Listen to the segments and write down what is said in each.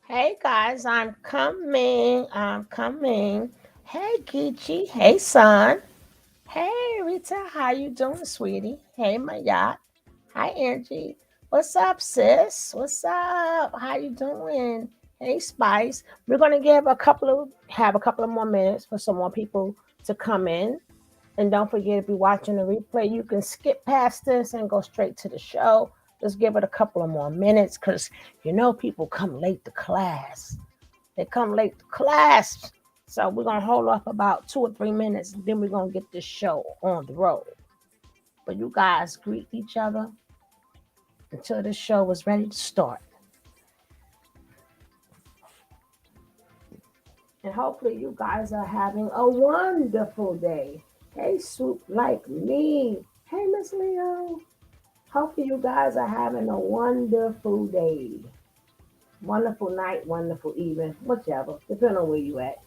Hey guys, I'm coming. I'm coming. Hey Geechee. Hey son. Hey Rita, how you doing, sweetie? Hey my yacht. Hi Angie. What's up, sis? What's up? How you doing? Hey Spice. We're gonna have a couple of more minutes for some more people to come in. And don't forget, if you're watching the replay, you can skip past this and go straight to the show. Just give it a couple of more minutes because people come late to class. They come late to class. So we're going to hold off about 2 or 3 minutes. And then we're going to get this show on the road. But you guys greet each other until this show is ready to start. And hopefully you guys are having a wonderful day. Hey, soup like me. Hey, Miss Leo. Hopefully you guys are having a wonderful day. Wonderful night, wonderful evening, whichever, depending on where you at.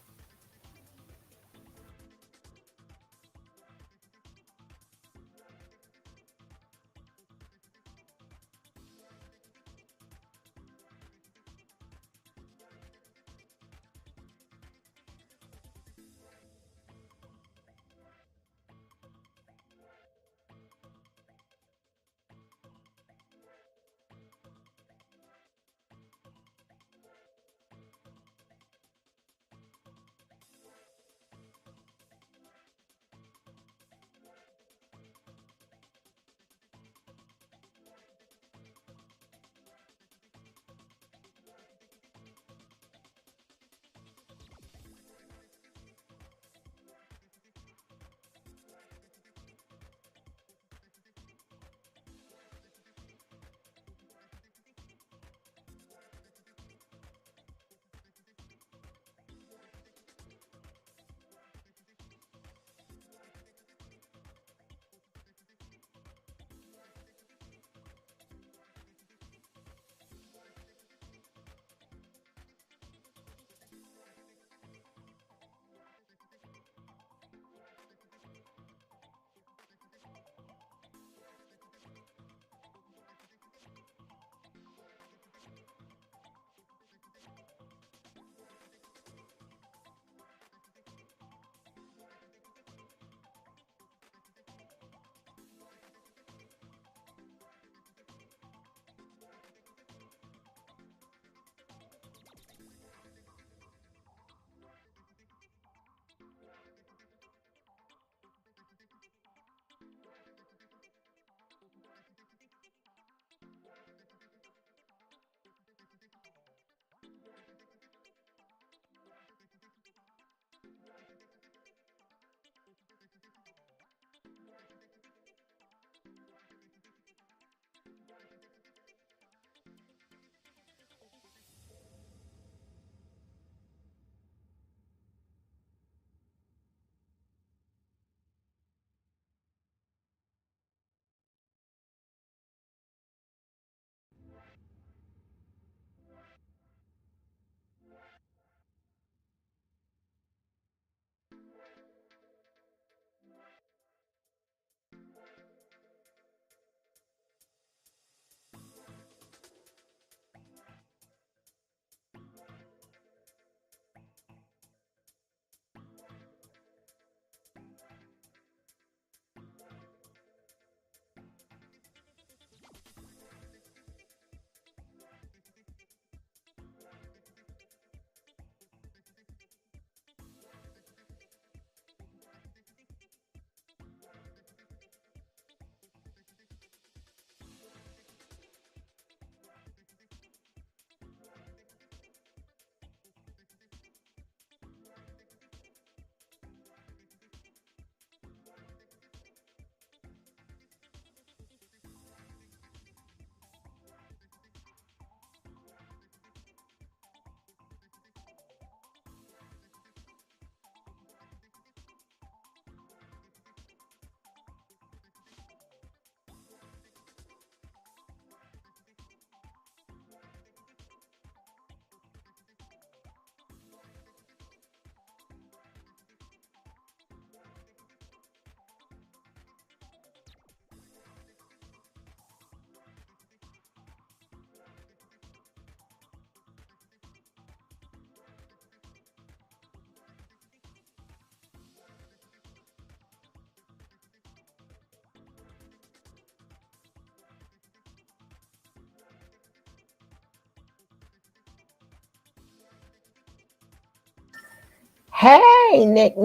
Hey, Nick.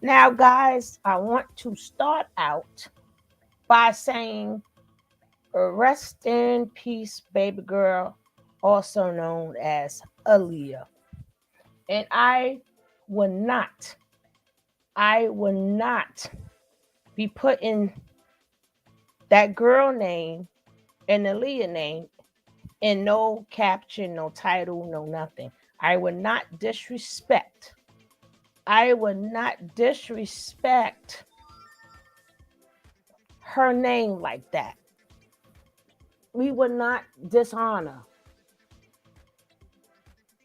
Now, guys, I want to start out by saying rest in peace, baby girl, also known as Aaliyah. And I will not be putting that girl name and Aaliyah name in no caption, no title, no nothing. I would not disrespect. I would not disrespect her name like that. We would not dishonor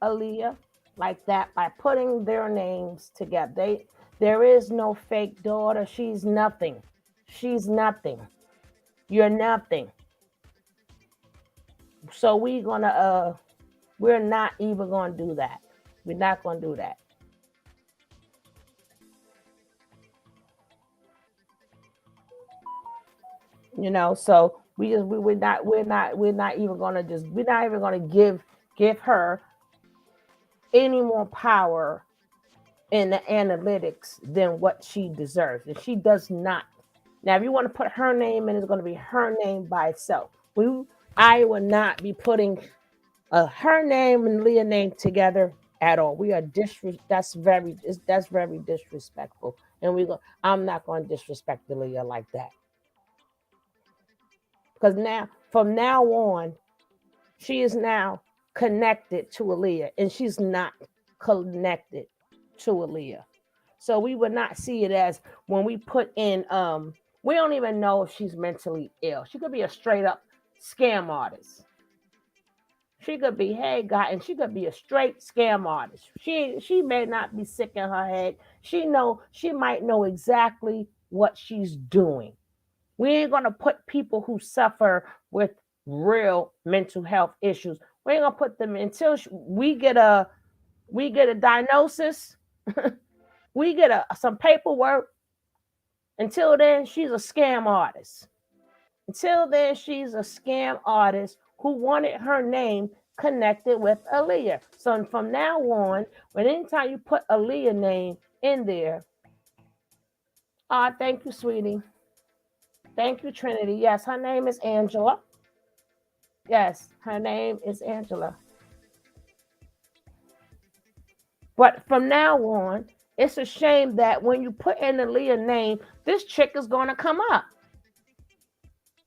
Aaliyah like that by putting their names together. There is no fake daughter. She's nothing. She's nothing. You're nothing. So we're not even gonna do that. We're not gonna do that. So we're not even gonna give her any more power in the analytics than what she deserves. And she does not. Now, if you want to put her name in, it's going to be her name by itself. I will not be putting her name and Leah name together at all. We are that's very disrespectful, and I'm not going to disrespect Leah like that because now from now on, she is now connected to Aaliyah, and she's not connected to Aaliyah. So we would not see it as when we put in we don't even know if she's mentally ill. She could be a straight up scam artist. She could be, hey guy, and she could be a straight scam artist. She may not be sick in her head. She might know exactly what she's doing. We ain't gonna put people who suffer with real mental health issues. We ain't gonna put them until we get a diagnosis. We get some paperwork. Until then, she's a scam artist. Until then, she's a scam artist who wanted her name connected with Aaliyah. So from now on, when anytime you put Aaliyah name in there, thank you, sweetie. Thank you, Trinity. Yes, her name is Angela. Yes, her name is Angela. But from now on, it's a shame that when you put in Aaliyah name, this chick is going to come up.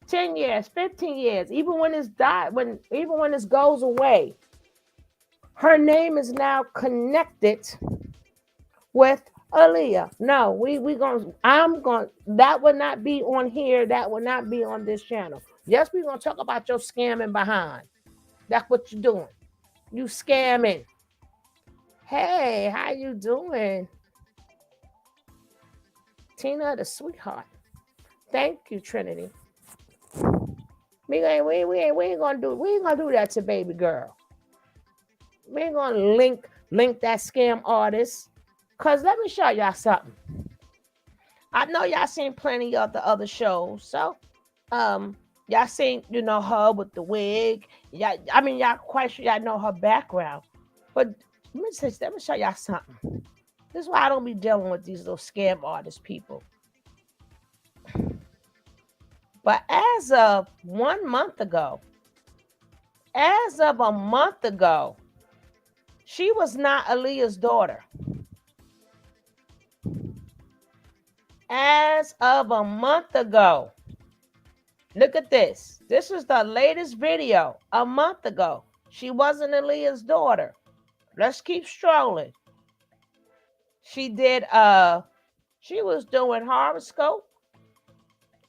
10 years, 15 years, even when this goes away, her name is now connected with Aaliyah. No, that would not be on here. That would not be on this channel. Yes, we're gonna talk about your scamming behind. That's what you're doing. You scamming. Hey, how you doing? Tina the sweetheart. Thank you, Trinity. We ain't gonna do that to baby girl. We ain't gonna link that scam artist. Cause let me show y'all something. I know y'all seen plenty of the other shows. So y'all seen, her with the wig. Y'all quite sure y'all know her background. But let me show y'all something. This is why I don't be dealing with these little scam artist people. But as of 1 month ago, she was not Aaliyah's daughter. As of a month ago, look at this. This is the latest video a month ago. She wasn't Aaliyah's daughter. Let's keep strolling. She was doing horoscope,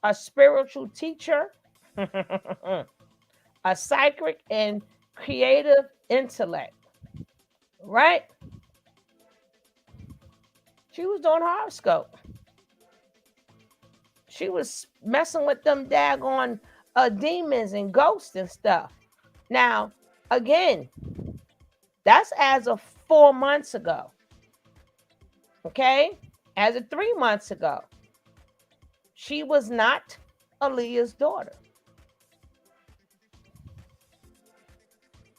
a spiritual teacher, a psychic, and creative intellect. Right? She was doing horoscope. She was messing with them daggone demons and ghosts and stuff. Now, again, that's as of 4 months ago. Okay? As of 3 months ago. She was not Aaliyah's daughter.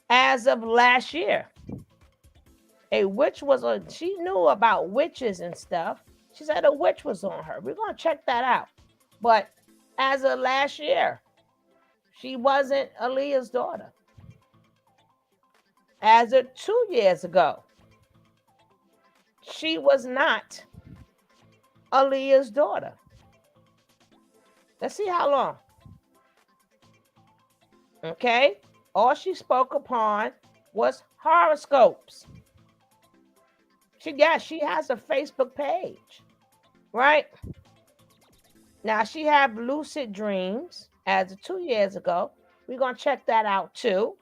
As of last year, a witch was on. She knew about witches and stuff. She said a witch was on her. We're gonna check that out. But as of last year, she wasn't Aaliyah's daughter. As of 2 years ago, she was not Aaliyah's daughter. Let's see how long. Okay? All she spoke upon was horoscopes. She has a Facebook page, right? Now she have lucid dreams as of 2 years ago. We're gonna check that out too.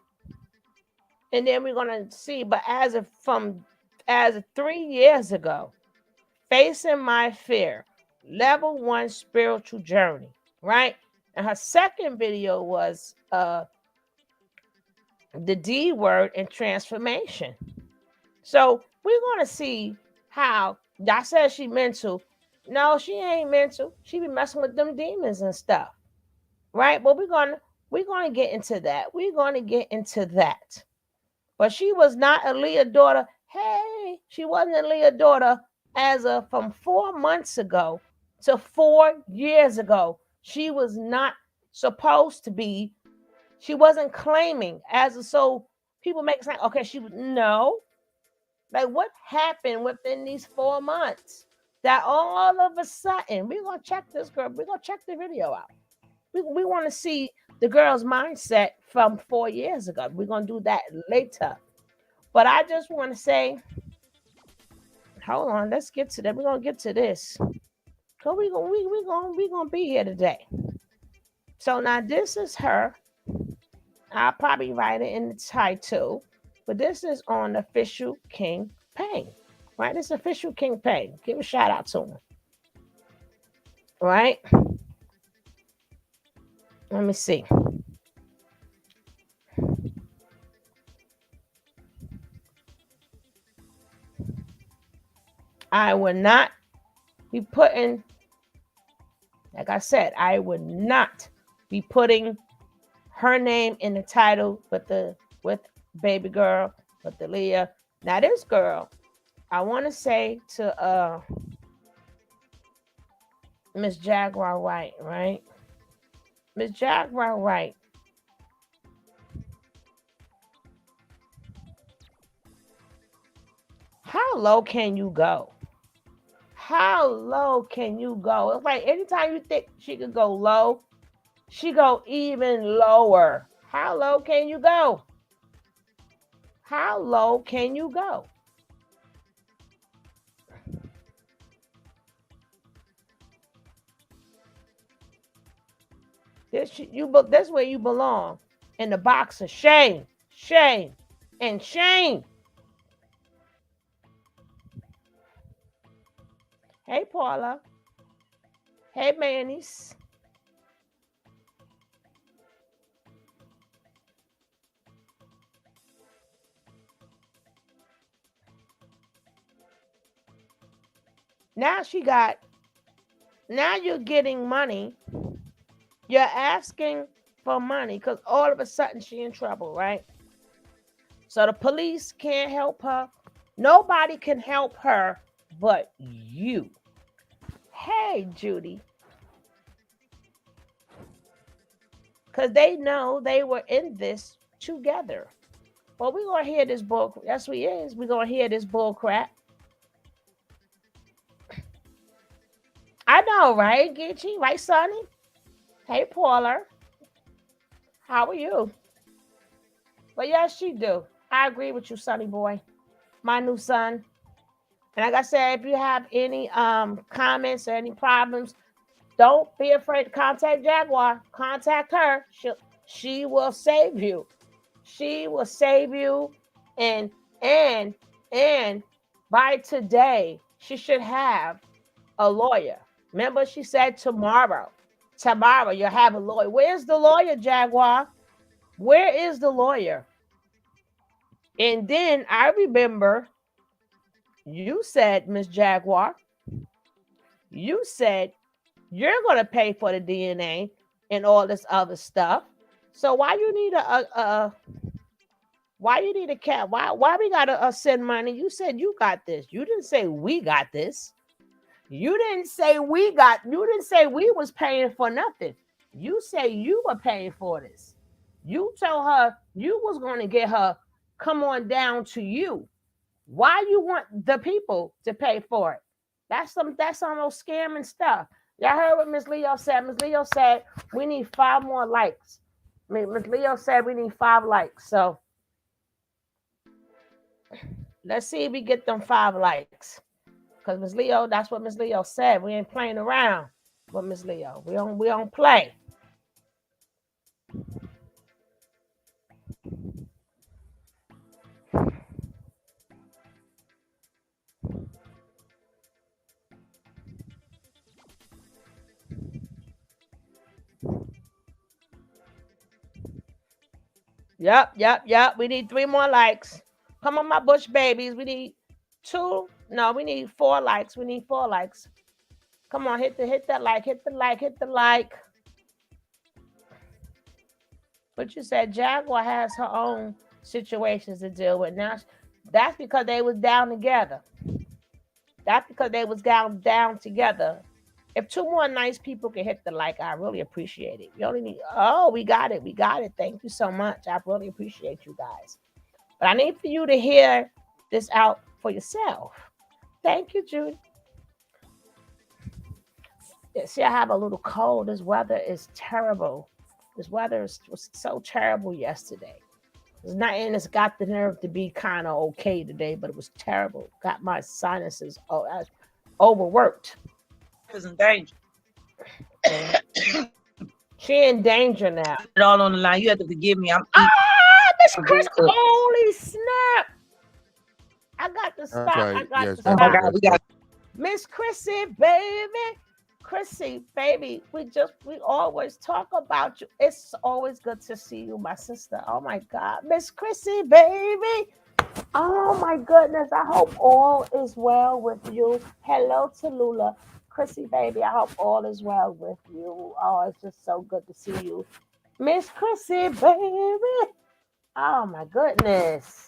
And then we're gonna see, but as of 3 years ago, facing my fear, level 1 spiritual journey, right? And her second video was the D word and transformation. So we're gonna see how I said she mental. No, she ain't mental. She be messing with them demons and stuff, right? But we're gonna get into that. We're gonna get into that. But she was not Aaliyah's daughter. Hey, she wasn't Aaliyah's daughter as of from 4 months ago to 4 years ago. She was not supposed to be. She wasn't claiming as a, so people make it sound okay. She was no. Like what happened within these 4 months that all of a sudden we're gonna check this girl. We're gonna check the video out. We want to see the girl's mindset from 4 years ago. We're gonna do that later. But I just want to say, hold on, let's get to that. We're gonna get to this. So we gonna be here today. So now this is her. I'll probably write it in the title, but this is on Official King Payne, right? This is Official King Payne. Give a shout out to him, right? Let me see. I would not be putting, like I said, I would not be putting her name in the title with baby girl, with Aaliyah. Now this girl, I want to say to Miss Jaguar Wright, right? Miss Jaguar Wright. How low can you go? How low can you go? It's like anytime you think she could go low, she go even lower. How low can you go? How low can you go? That's where you belong. In the box of shame, shame, and shame. Hey, Paula. Hey, Manny's. Now now you're getting money. You're asking for money because all of a sudden she in trouble, right? So the police can't help her. Nobody can help her but you. Hey, Judy. Because they know they were in this together. Well, we're going to hear this bull. Yes, we is. We're going to hear this bull crap. I know, right, Gitchy? Right, Sonny? Hey, Paula. How are you? But yes, she do. I agree with you, Sonny boy. My new son. And like I said, if you have any comments or any problems, don't be afraid to contact Jaguar. Contact her. She will save you. She will save you. And by today, she should have a lawyer. Remember, she said tomorrow. Tomorrow you'll have a lawyer. Where's the lawyer, Jaguar? Where is the lawyer? And then I remember you said, Miss Jaguar, you said you're going to pay for the DNA and all this other stuff. So why you need Why you need a cat? Why we gotta send money? You said you got this. You didn't say we got this. You didn't say we got. You didn't say we was paying for nothing. You say you were paying for this. You told her you was going to get her. Come on down to you. Why you want the people to pay for it? That's almost scamming stuff. Y'all heard what Miss Leo said. Miss Leo said we need 5 more likes. Miss Leo said we need 5 likes. So let's see if we get them 5 likes. Because Miss Leo, that's what Miss Leo said. We ain't playing around with Miss Leo. We don't play. Yep. We need 3 more likes. Come on, my bush babies. We need 2. No, we need 4 likes. We need 4 likes. Come on, hit that like, hit the like. But you said Jaguar has her own situations to deal with. Now, that's because they was down together. That's because they was down together. If 2 more nice people can hit the like, I really appreciate it. You only need, we got it. Thank you so much. I really appreciate you guys. But I need for you to hear this out for yourself. Thank you, Judy. See, I have a little cold. This weather is terrible. This weather was so terrible yesterday. It's not, and it's got the nerve to be kind of okay today, but it was terrible. Got my sinuses overworked. Is in danger. She in danger now. It all on the line. You have to forgive me. I'm Miss Chris, holy snap! I got to stop. Right. I got Yes, to stop. Oh my God, we got Miss Chrissy, baby. Chrissy, baby, we always talk about you. It's always good to see you, my sister. Oh my God. Miss Chrissy, baby. Oh my goodness. I hope all is well with you. Hello, Tallulah. Chrissy, baby, I hope all is well with you. Oh, it's just so good to see you. Miss Chrissy, baby. Oh my goodness.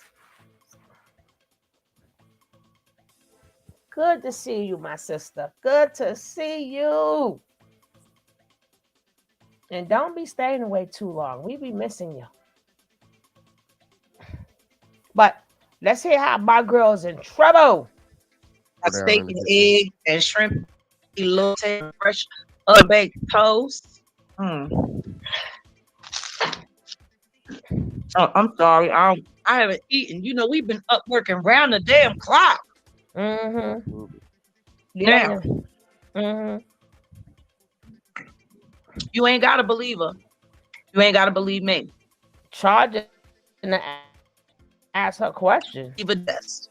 Good to see you, my sister. Good to see you. And don't be staying away too long. We be missing you. But let's hear how my girl's in trouble. a steak and egg and shrimp, a little fresh baked toast. Oh, I'm sorry. I haven't eaten. You know, we've been up working round the damn clock. Mm-hmm. Now, Mm-hmm. you ain't got to believe her. You ain't got to believe me. Charge it and ask her question. Even this.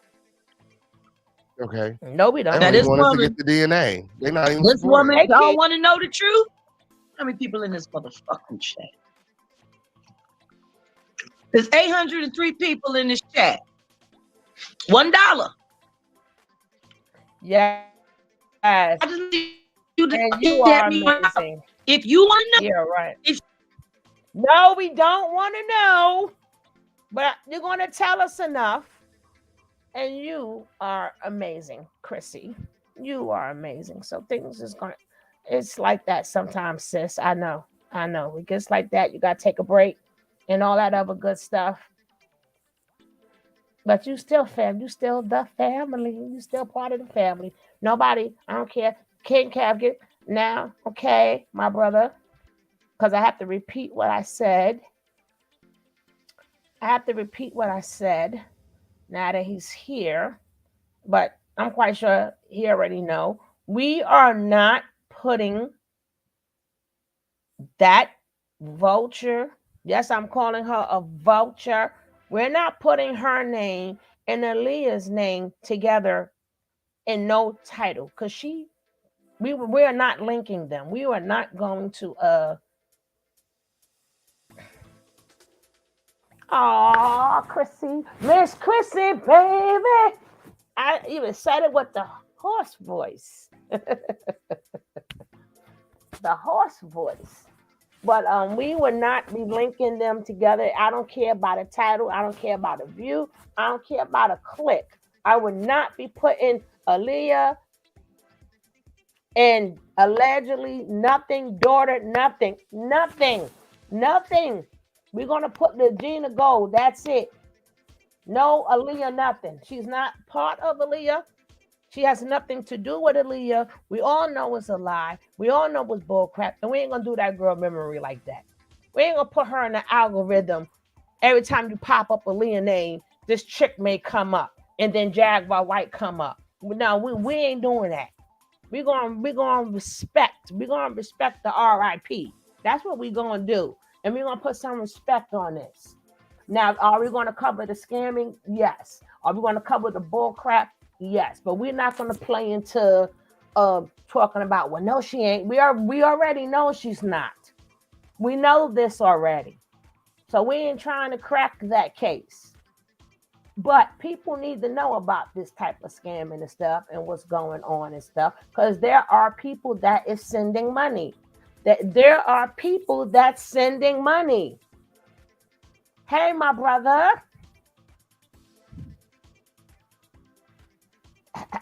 Okay. No, we don't. They Now, this want us to woman, get the DNA. They not even. this woman Hey, don't kid. want to know the truth. How many people in this motherfucking chat? There's 803 people in this chat. $1. Yes. I just need you to And you are amazing. If you want to know, Yeah, right. No, we don't want to know. But you're going to tell us enough. And you are amazing, Chrissy. You are amazing. So things is going to, it's like that sometimes, sis. I know. It gets like that. You got to take a break and all that other good stuff. But you still you still the family. You still part of the family. Nobody, I don't care. King Cav, now, okay, my brother, because I have to repeat what I said. Now that he's here. But I'm quite sure he already know. We are not putting that vulture. Yes, I'm calling her a vulture. We're not putting her name and Aaliyah's name together in no title because we are not linking them. We are not going to Chrissy, Miss Chrissy, baby. I even said it with the horse voice. The horse voice. But we would not be linking them together. I don't care about a title. I don't care about a view. I don't care about a click. I would not be putting Aaliyah and allegedly nothing, daughter, nothing, nothing, nothing. We're gonna put Regina Gold. That's it. No Aaliyah, nothing. She's not part of Aaliyah. She has nothing to do with Aaliyah. We all know it's a lie. We all know it's bullcrap. And we ain't gonna do that girl memory like that. We ain't gonna put her in the algorithm. Every time you pop up Aaliyah name, this chick may come up, and then Jaguar White come up. No, we ain't doing that. We're gonna respect the RIP. That's what we're gonna do. And we're gonna put some respect on this. Now, are we gonna cover the scamming? Yes. Are we gonna cover the bull crap? Yes. But we're not gonna play into talking about, well, no, she ain't. We already know she's not. We know this already. So we ain't trying to crack that case. But people need to know about this type of scamming and stuff and what's going on and stuff, because there are people that is sending money. There are people that's sending money. Hey, my brother.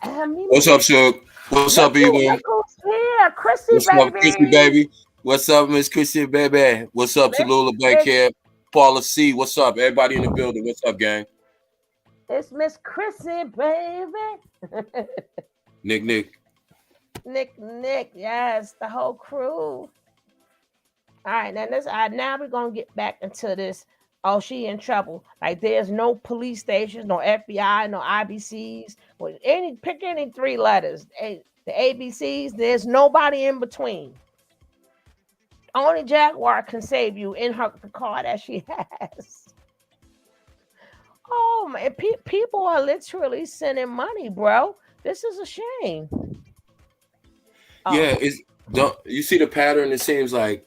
What's up, Suge? What's up, Evan? Yeah, Chrissy, what's baby. Up, Chrissy, baby? What's up, Miss Chrissy, baby? What's up, Tallulah Bankhead? Paula C. What's up? Everybody in the building. What's up, gang? It's Miss Chrissy, baby. Nick. Yes, the whole crew. All right, now we're gonna get back into this. Oh, she in trouble. Like, there's no police stations, no FBI, no IBCs. Pick any three letters. The ABCs. There's nobody in between. Only Jaguar can save you in the car that she has. Oh man, people are literally sending money, bro. This is a shame. Yeah, you see the pattern? It seems like,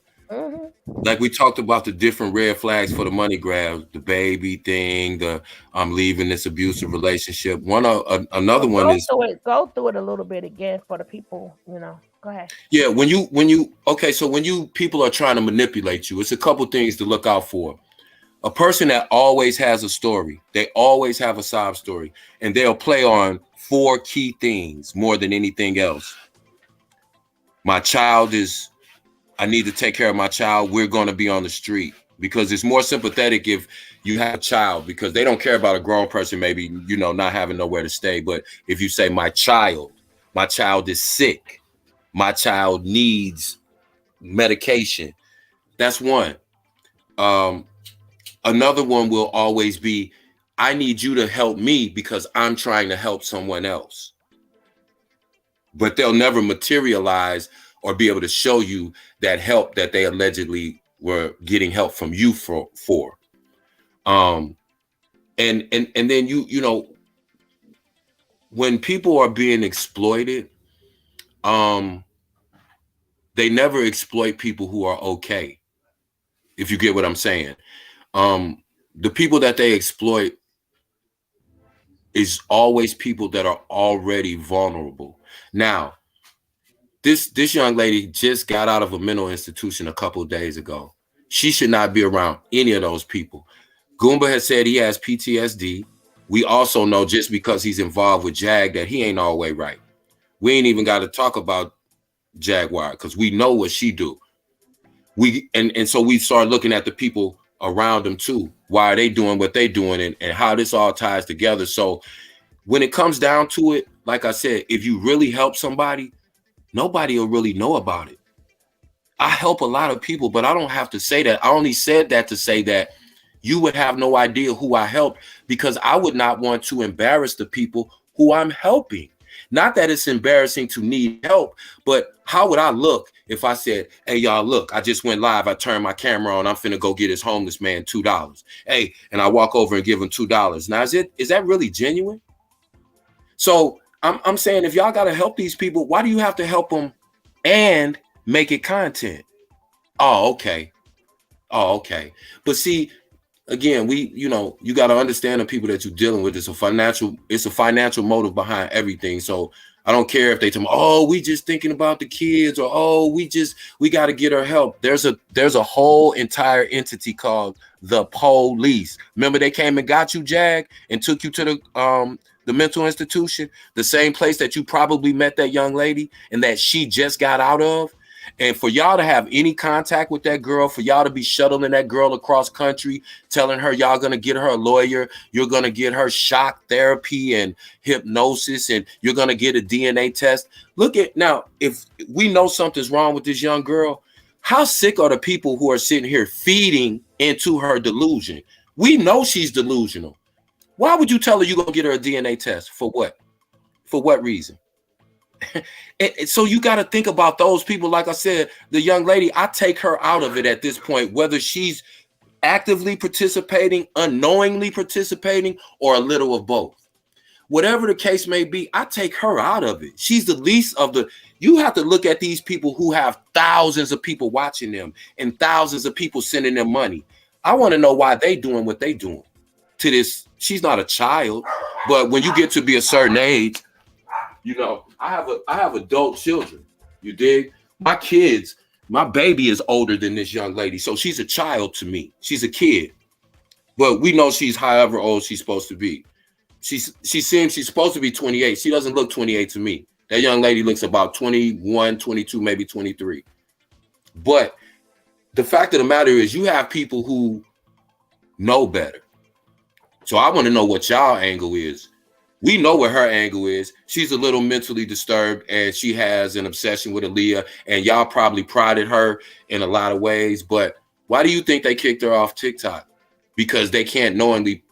like we talked about the different red flags for the money grab, the baby thing, the I'm leaving this abusive relationship. Another one is go through it a little bit again for the people. Go ahead. Yeah, when you people are trying to manipulate you, it's a couple things to look out for. A person that always has a story, they always have a sob story, and they'll play on 4 key things more than anything else. I need to take care of my child. We're going to be on the street, because it's more sympathetic if you have a child, because they don't care about a grown person, maybe, not having nowhere to stay. But if you say my child is sick, my child needs medication, that's one. Another one will always be, I need you to help me because I'm trying to help someone else. But they'll never materialize or be able to show you that help that they allegedly were getting help from you for. And then when people are being exploited, they never exploit people who are okay, if you get what I'm saying. The people that they exploit is always people that are already vulnerable. Now, this young lady just got out of a mental institution a couple of days ago. She should not be around any of those people. Goomba has said he has PTSD. We also know, just because he's involved with Jag, that he ain't all the way right. We ain't even got to talk about Jaguar, because we know what she do. And so we start looking at the people around them too. Why are they doing what they doing, and how this all ties together? So when it comes down to it, like I said, if you really help somebody, nobody will really know about it. I help a lot of people, but I don't have to say that. I only said that to say that you would have no idea who I helped, because I would not want to embarrass the people who I'm helping. Not that it's embarrassing to need help, but how would I look if I said, hey, y'all, look, I just went live. I turned my camera on. I'm finna go get this homeless man $2. Hey, and I walk over and give him $2. Now, is that really genuine? So I'm saying, if y'all got to help these people, why do you have to help them and make it content? Oh, okay. But see, again, you got to understand the people that you're dealing with. It's a financial motive behind everything. So I don't care if they tell me, oh, we just thinking about the kids, or oh, we got to get her help. There's a whole entire entity called the police. Remember, they came and got you, Jag, and took you to the mental institution, the same place that you probably met that young lady and that she just got out of. And for y'all to have any contact with that girl, for y'all to be shuttling that girl across country, telling her y'all gonna get her a lawyer, you're gonna get her shock therapy and hypnosis, and you're gonna get a DNA test. Look at now, if we know something's wrong with this young girl, how sick are the people who are sitting here feeding into her delusion? We know she's delusional. Why would you tell her you're gonna get her a DNA test? For what? For what reason? So you got to think about those people. Like I said, the young lady, I take her out of it at this point, whether she's actively participating, unknowingly participating, or a little of both. Whatever the case may be, I take her out of it. She's the least of the. You have to look at these people who have thousands of people watching them and thousands of people sending them money. I want to know why they doing what they doing to this. She's not a child, but when you get to be a certain age, you know, I have adult children. You dig? My kids, my baby is older than this young lady, so she's a child to me. She's a kid, but we know she's however old she's supposed to be. She seems she's supposed to be 28. She doesn't look 28 to me. That young lady looks about 21, 22, maybe 23. But the fact of the matter is, you have people who know better. So I want to know what y'all angle is. We know what her angle is. She's a little mentally disturbed and she has an obsession with Aaliyah, and y'all probably prided her in a lot of ways. But why do you think they kicked her off TikTok? Because they can't knowingly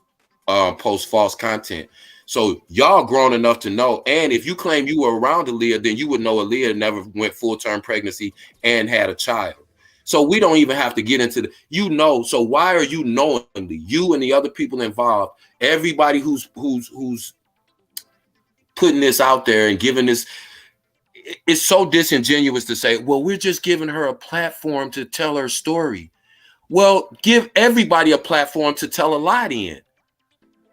post false content. So y'all grown enough to know. And if you claim you were around Aaliyah, then you would know Aaliyah never went full-term pregnancy and had a child. So we don't even have to get into the, you know. So why are you knowingly, you and the other people involved, everybody who's putting this out there and giving this, it's so disingenuous to say, well, we're just giving her a platform to tell her story. Well, give everybody a platform to tell a lie in.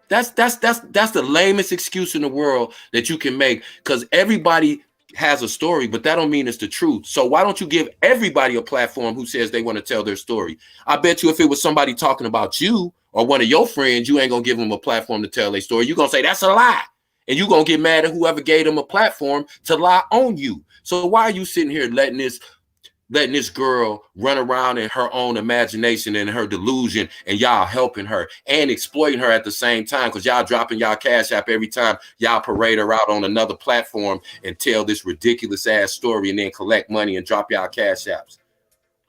That's the lamest excuse in the world that you can make, because everybody has a story, but that don't mean it's the truth. So why don't you give everybody a platform who says they want to tell their story? I bet you if it was somebody talking about you or one of your friends, you ain't gonna give them a platform to tell their story. You're gonna say that's a lie. And you're going to get mad at whoever gave them a platform to lie on you. So why are you sitting here letting this girl run around in her own imagination and her delusion, and y'all helping her and exploiting her at the same time, because y'all dropping y'all cash app every time y'all parade her out on another platform and tell this ridiculous ass story and then collect money and drop y'all cash apps?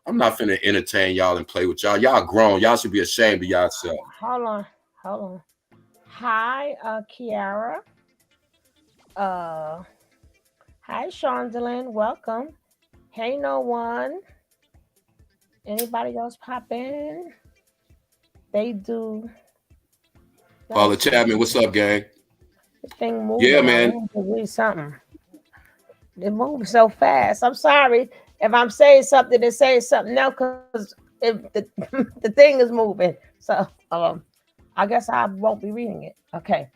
I'm not finna entertain y'all and play with y'all. Y'all grown. Y'all should be ashamed of yourself. Hold on. Hi, Kiara. Hi, Shondelin. Welcome. Hey, no one. Anybody else pop in? They do. Paula Chapman, what's up, gang? The thing moving. Yeah, man. Read something. It moves so fast. I'm sorry if I'm saying something and saying something now, because the thing is moving. So I guess I won't be reading it. Okay.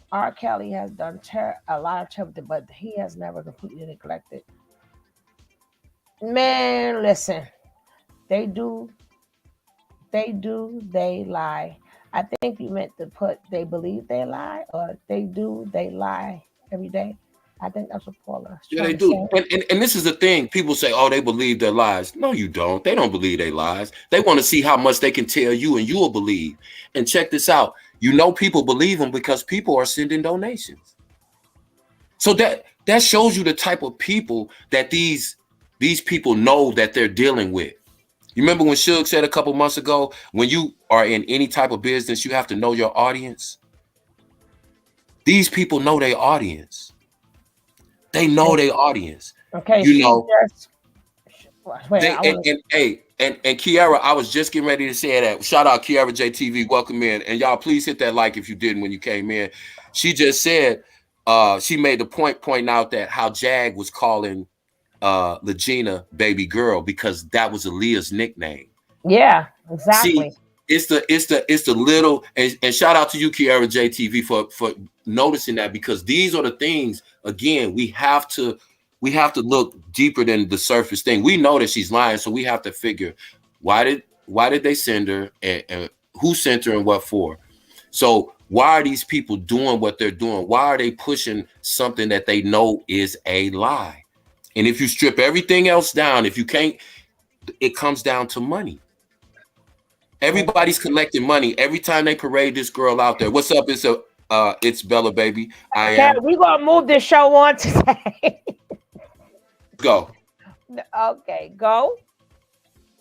R. Kelly has done a lot of terrible, but he has never completely neglected. Man, listen, they lie. I think you meant to put they believe they lie, or they lie every day. I think that's what Paula. Yeah, they do. And this is the thing. People say, oh, they believe their lies. No, you don't. They don't believe their lies. They want to see how much they can tell you and you will believe. And check this out. You know, people believe them because people are sending donations. So that shows you the type of people that these people know that they're dealing with. You remember when Suge said a couple months ago, when you are in any type of business, you have to know your audience. These people know their audience. They know their audience. Okay. You know. Wait, And Kiara, I was just getting ready to say that. Shout out Kiara JTV, welcome in. And y'all, please hit that like if you didn't when you came in. She just said, she made the point pointing out that how Jag was calling Legena baby girl because that was Aaliyah's nickname. Yeah, exactly. It's the little, and shout out to you, Kiara JTV, for noticing that, because these are the things, again, we have to look deeper than the surface thing. We know that she's lying, so we have to figure why did they send her, and who sent her and what for. So why are these people doing what they're doing? Why are they pushing something that they know is a lie? And if you strip everything else down, if you can't, it comes down to money. Everybody's collecting money every time they parade this girl out there. What's up? It's Bella, baby. We're gonna move this show on today. Go. Okay, go.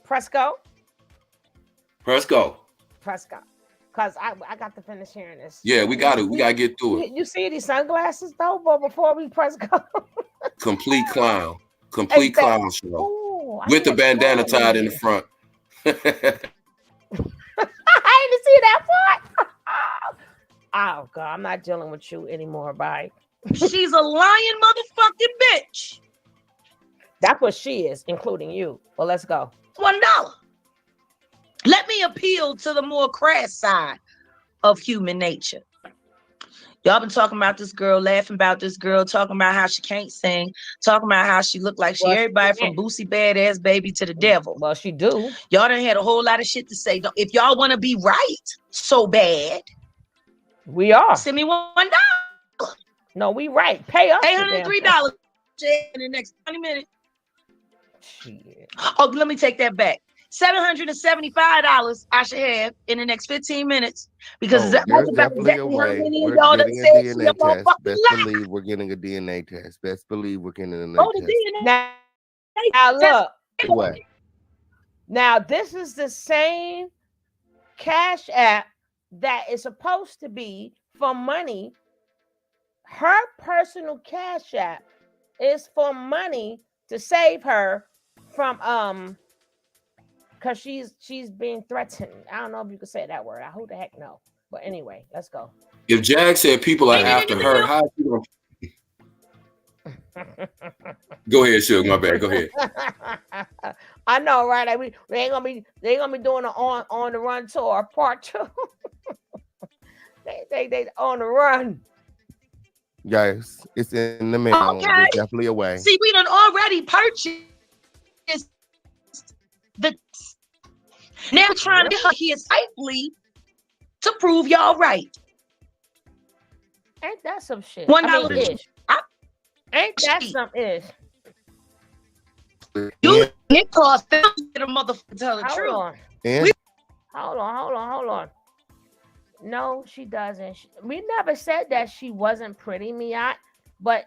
Press go. Press go. Press go. Cause I got to finish hearing this. Yeah, we got it. We gotta get through it. You see these sunglasses though, but before we press go. Complete clown. Complete clown show. Ooh, with the bandana tied in the front. I didn't see that part. Oh God, I'm not dealing with you anymore. Bye. She's a lying motherfucking bitch. That's what she is, including you. Well, let's go. $1. Let me appeal to the more crass side of human nature. Y'all been talking about this girl, laughing about this girl, talking about how she can't sing, talking about how she look like everybody from Boosie Badass Baby to the devil. Well, she do. Y'all done had a whole lot of shit to say. If y'all want to be right so bad, we are. Send me $1. No, we right. Pay us $803 in the next 20 minutes. Shit. Oh, let me take that back. $775 I should have in the next 15 minutes, because there's definitely a way. We're getting a DNA test. Best believe we're getting a DNA test. Best believe we're getting a DNA test. Now look. What? Now this is the same Cash App that is supposed to be for money. Her personal Cash App is for money to save her from because she's being threatened. I don't know if you could say that word. Who the heck know? But anyway, let's go. If Jag said people are after her, how is she gonna... Go ahead, Suge. My bad. Go ahead. I know, right? Like they ain't gonna be doing an on the run tour part 2. they on the run. Guys, it's in the mail. Okay. There's definitely a way. See, we done already purchased the. Now trying to get her here safely to prove y'all right. Ain't that some shit? $1 ish. Ain't that some ish? It costs them to get a motherfucker tell the truth. Hold on. No, she doesn't. We never said that she wasn't pretty, Miat, but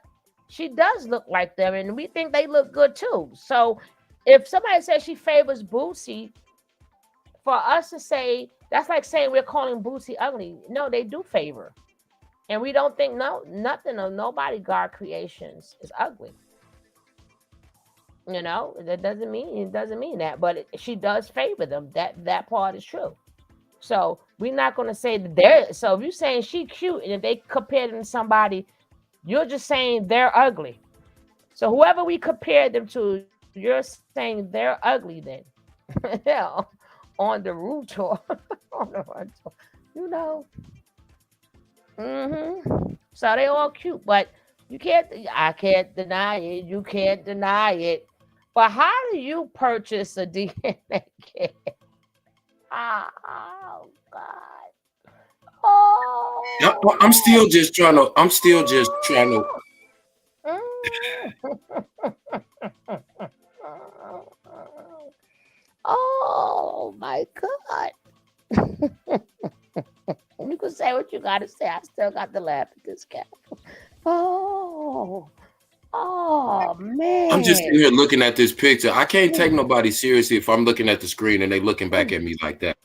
she does look like them, and we think they look good too. So if somebody says she favors Boosie, for us to say, that's like saying we're calling Boosie ugly. No, they do favor. And we don't think nothing of nobody God creations is ugly. You know, it doesn't mean that, but she does favor them. That part is true. So we're not going to say that they're. So if you're saying she cute and if they compare them to somebody, you're just saying they're ugly. So whoever we compare them to, you're saying they're ugly then. Yeah, on the root tour, on the run tour, you know. So they all cute, but I can't deny it. You can't deny it. But how do you purchase a DNA kit? Oh God. Oh. I'm still just trying to. Oh my God. You can say what you gotta say. I still got to laugh at this cat. Oh man. I'm just here looking at this picture. I can't take nobody seriously if I'm looking at the screen and they looking back at me like that.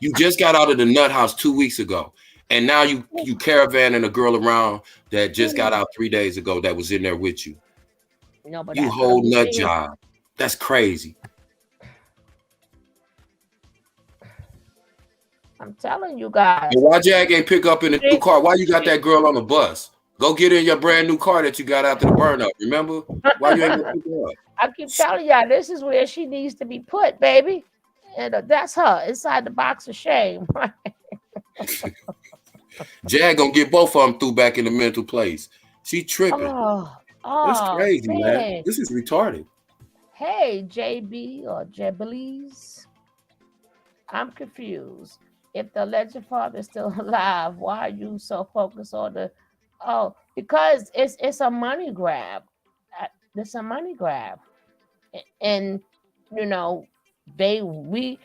You just got out of the nut house 2 weeks ago, and now you caravanning a girl around that just got out 3 days ago that was in there with you. No, but you whole nut job. That's crazy. I'm telling you guys. Why Jag ain't pick up in a new car? Why you got that girl on the bus? Go get in your brand new car that you got after the burn up. Remember? Why you ain't gonna pick her up? I keep telling y'all, this is where she needs to be put, baby. And that's her inside the box of shame. Right? Jag gonna get both of them through back in the mental place. She tripping. That's Oh crazy, man. man. This is retarded. Hey, JB or Jebelies. I'm confused. If the alleged father is still alive, why are you so focused on the? Oh, because it's a money grab. It's a money grab, and you know we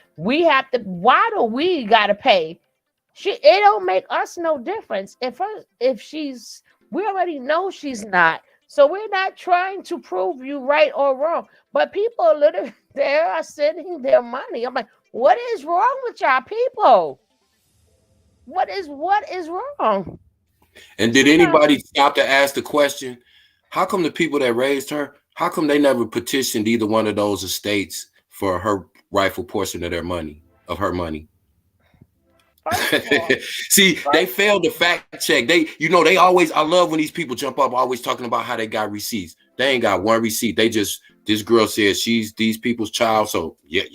have to. Why do we gotta pay? It don't make us no difference if she's. We already know she's not. So we're not trying to prove you right or wrong. But people are literally they are sending their money. I'm like, what is wrong with y'all people? What is wrong? And did anybody stop to ask the question, how come the people that raised her, how come they never petitioned either one of those estates for her rightful portion of their money, of her money? See, they failed to fact check. They always, I love when these people jump up always talking about how they got receipts. They ain't got one receipt. This girl says she's these people's child. So yeah,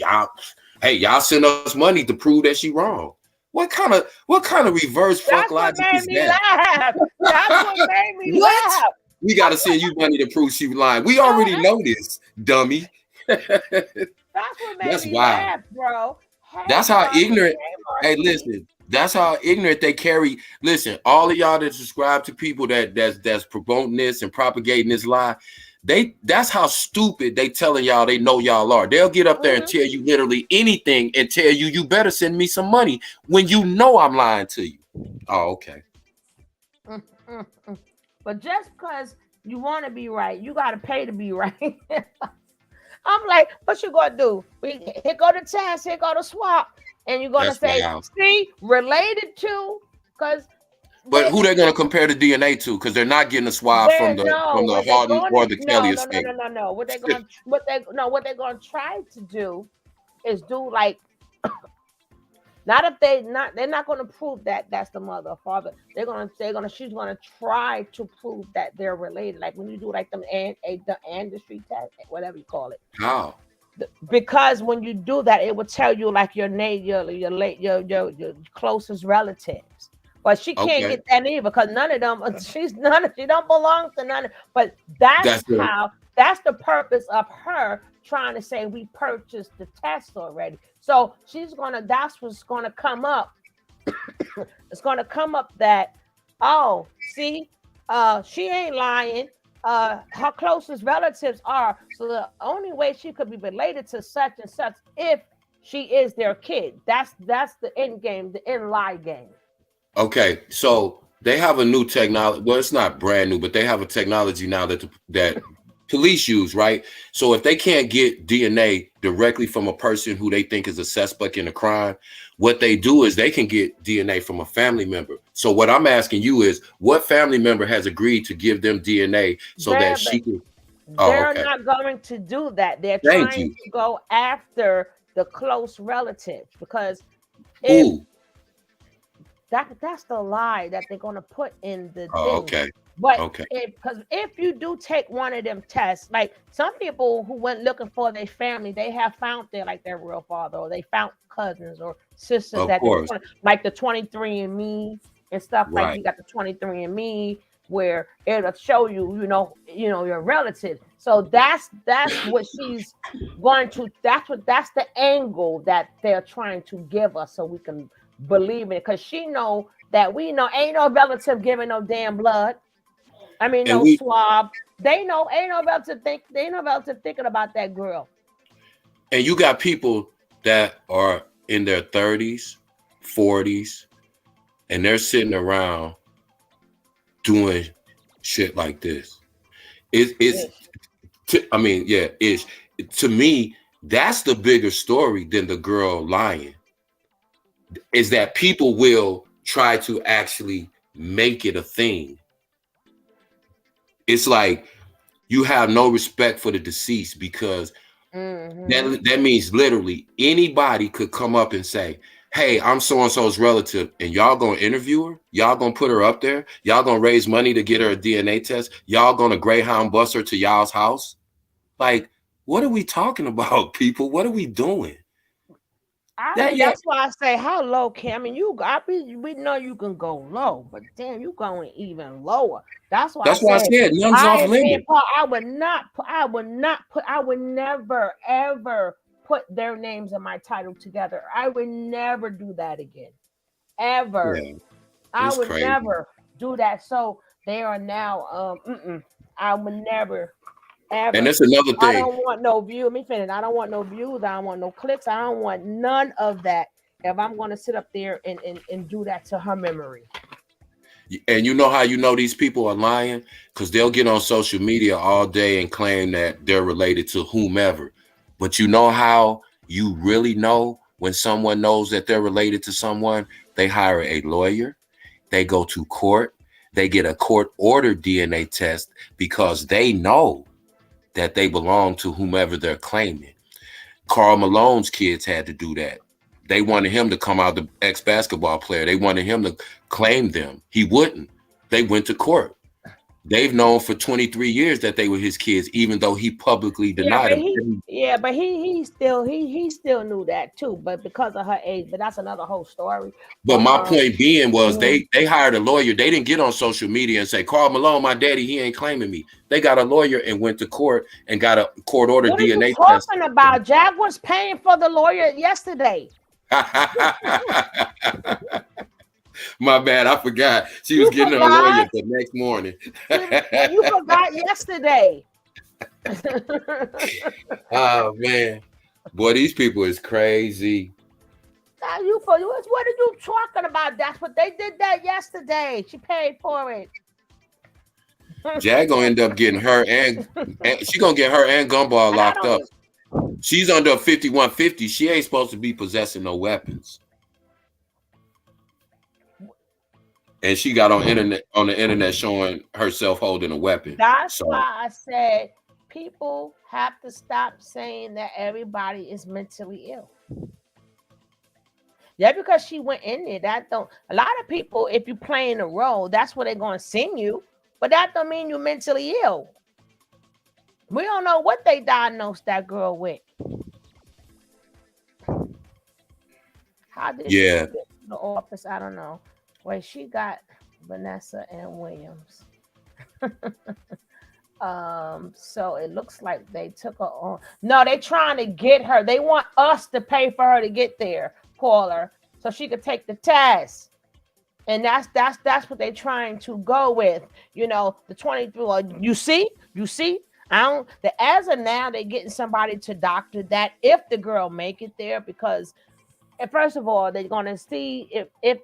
y'all send us money to prove that she wrong. What kind of reverse fuck logic is that? That's what made me laugh. We gotta send you money to prove she lying. We already know this, dummy. That's what made me laugh, bro. That's how ignorant. Hey, listen. That's how ignorant they carry. Listen, all of y'all that subscribe to people that's promoting this and propagating this lie, that's how stupid they telling y'all they know y'all are. They'll get up there and tell you literally anything and tell you better send me some money when you know I'm lying to you. Oh, okay. But just because you want to be right, you got to pay to be right. I'm like, what you gonna do? Here go the test, here go the swap, and you're gonna say, see, related to, because. But who they're gonna compare the DNA to? Because they're not getting a swab from the Harden or the Kelly estate. No. What they're gonna try to do is do like. They're not going to prove that that's the mother or father. She's going to try to prove that they're related. Like when you do like the ancestry test, whatever you call it. How? Because when you do that, it will tell you like your closest relatives. But she can't get that either because none of them. She don't belong to none. But that's the purpose of her trying to say we purchased the test already. So that's what's gonna come up. It's gonna come up that, oh, see, she ain't lying. Her closest relatives are. So the only way she could be related to such and such if she is their kid. That's the end game, the end lie game. Okay, so they have a new technology. Well, it's not brand new, but they have a technology now that police use, right? So if they can't get DNA directly from a person who they think is a suspect in a crime, what they do is they can get DNA from a family member. So what I'm asking you is, what family member has agreed to give them DNA that she can? They're not going to do that. They're trying to go after the close relatives because that's the lie that they're going to put in the thing. Okay. But if you do take one of them tests, like some people who went looking for their family, they have found their real father, or they found cousins or sisters like the 23andMe and stuff. Right. Like you got the 23andMe where it'll show you, your relatives. So that's what she's going to. That's the angle that they're trying to give us, so we can believe in it. Because she know that we know ain't no relative giving no damn blood. I mean, no swab. They know ain't no relative thinking about that girl. And you got people that are in their 30s, 40s, and they're sitting around doing shit like this. To me, that's the bigger story than the girl lying. Is that people will try to actually make it a thing. It's like you have no respect for the deceased because that means literally anybody could come up and say, hey, I'm so-and-so's relative, and y'all gonna interview her? Y'all gonna put her up there? Y'all gonna raise money to get her a DNA test? Y'all gonna Greyhound bus her to y'all's house? Like, what are we talking about, people? What are we doing? That's why I say, how low can I mean we know you can go low, but damn, you going even lower. That's why I said none's off limit. I would never ever put their names and my title together. I would never do that again. Ever. Yeah, I would crazy. never do that. So they are now I would never ever. And that's another thing. I don't want no view. Let me finish. I don't want no views. I don't want no clicks. I don't want none of that. If I'm going to sit up there and do that to her memory. And you know how you know these people are lying? Because they'll get on social media all day and claim that they're related to whomever. But you know how you really know when someone knows that they're related to someone? They hire a lawyer. They go to court. They get a court-ordered DNA test because they know that they belong to whomever they're claiming. Karl Malone's kids had to do that. They wanted him to come out, the ex-basketball player. They wanted him to claim them. He wouldn't. They went to court. They've known for 23 years that they were his kids, even though he publicly denied them. But he still knew that too, but because of her age. But that's another whole story. But my point being was they hired a lawyer. They didn't get on social media and say, Karl Malone, my daddy, he ain't claiming me. They got a lawyer and went to court and got a court-ordered DNA test. What are you talking about? Jaguar's paying for the lawyer yesterday. My bad, I forgot. She was getting a lawyer the next morning. You forgot yesterday. Oh man, boy, these people is crazy. What are you talking about? That's what they did that yesterday. She paid for it. Jag gonna end up getting her and she gonna get her and Gumball locked up. She's under 5150. She ain't supposed to be possessing no weapons. And she got on the internet showing herself holding a weapon. That's why I said people have to stop saying that everybody is mentally ill. Yeah, because she went in there. A lot of people, if you playing a role, that's what they're gonna sing you. But that don't mean you're mentally ill. We don't know what they diagnosed that girl with. How did she get to the office? I don't know. Wait, she got Vanessa and Williams. So it looks like they took her on. No, they trying to get her. They want us to pay for her to get there, Paula, so she could take the test. And that's what they're trying to go with. You know, the 23. You see. As of now, they're getting somebody to doctor that if the girl make it there, because first of all, they're gonna see if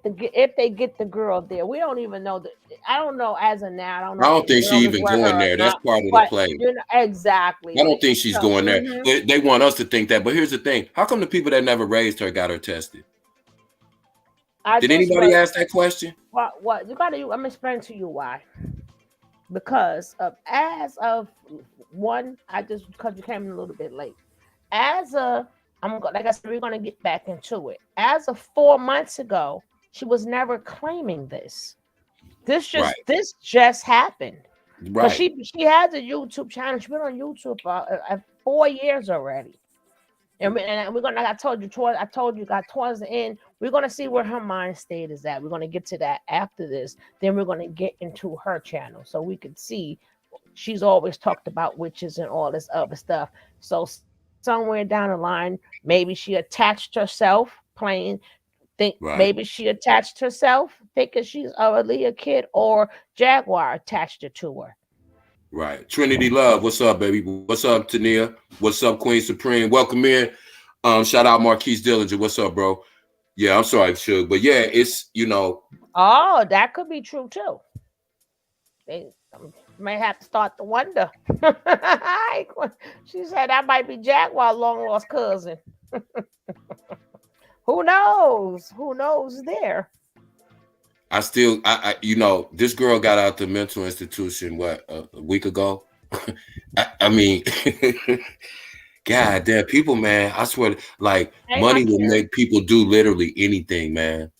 they get the girl there. We don't even know I don't know as of now. I don't think she even going there. That's part of the play. You know, exactly. I don't think she's going there. Mm-hmm. They want us to think that. But here's the thing: how come the people that never raised her got her tested? Did anybody ask that question? What you gotta? I'm explaining to you why. Because as of one, because you came in a little bit late. Like I said, we're gonna get back into it. As of 4 months ago, she was never claiming this. This just happened. Right. She has a YouTube channel. She's been on YouTube for 4 years already. And we're gonna, like I told you towards the end, we're gonna see where her mind state is at. We're gonna get to that after this. Then we're gonna get into her channel so we could see. She's always talked about witches and all this other stuff. So somewhere down the line, maybe she attached herself maybe she attached herself thinking she's a Aaliyah kid, or Jaguar attached her to her. Right. Trinity Love, what's up, baby? What's up, Tania? What's up, Queen Supreme? Welcome in. Shout out Marquise Dillinger. What's up, bro? Yeah, I'm sorry, Suge. But yeah, it's, you know. Oh, that could be true too. They may have to start to wonder. She said that might be Jaguar's long lost cousin. Who knows? Who knows there? I you know, this girl got out the mental institution a week ago. I mean, God damn, people, man, I swear, like, money will make people do literally anything, man.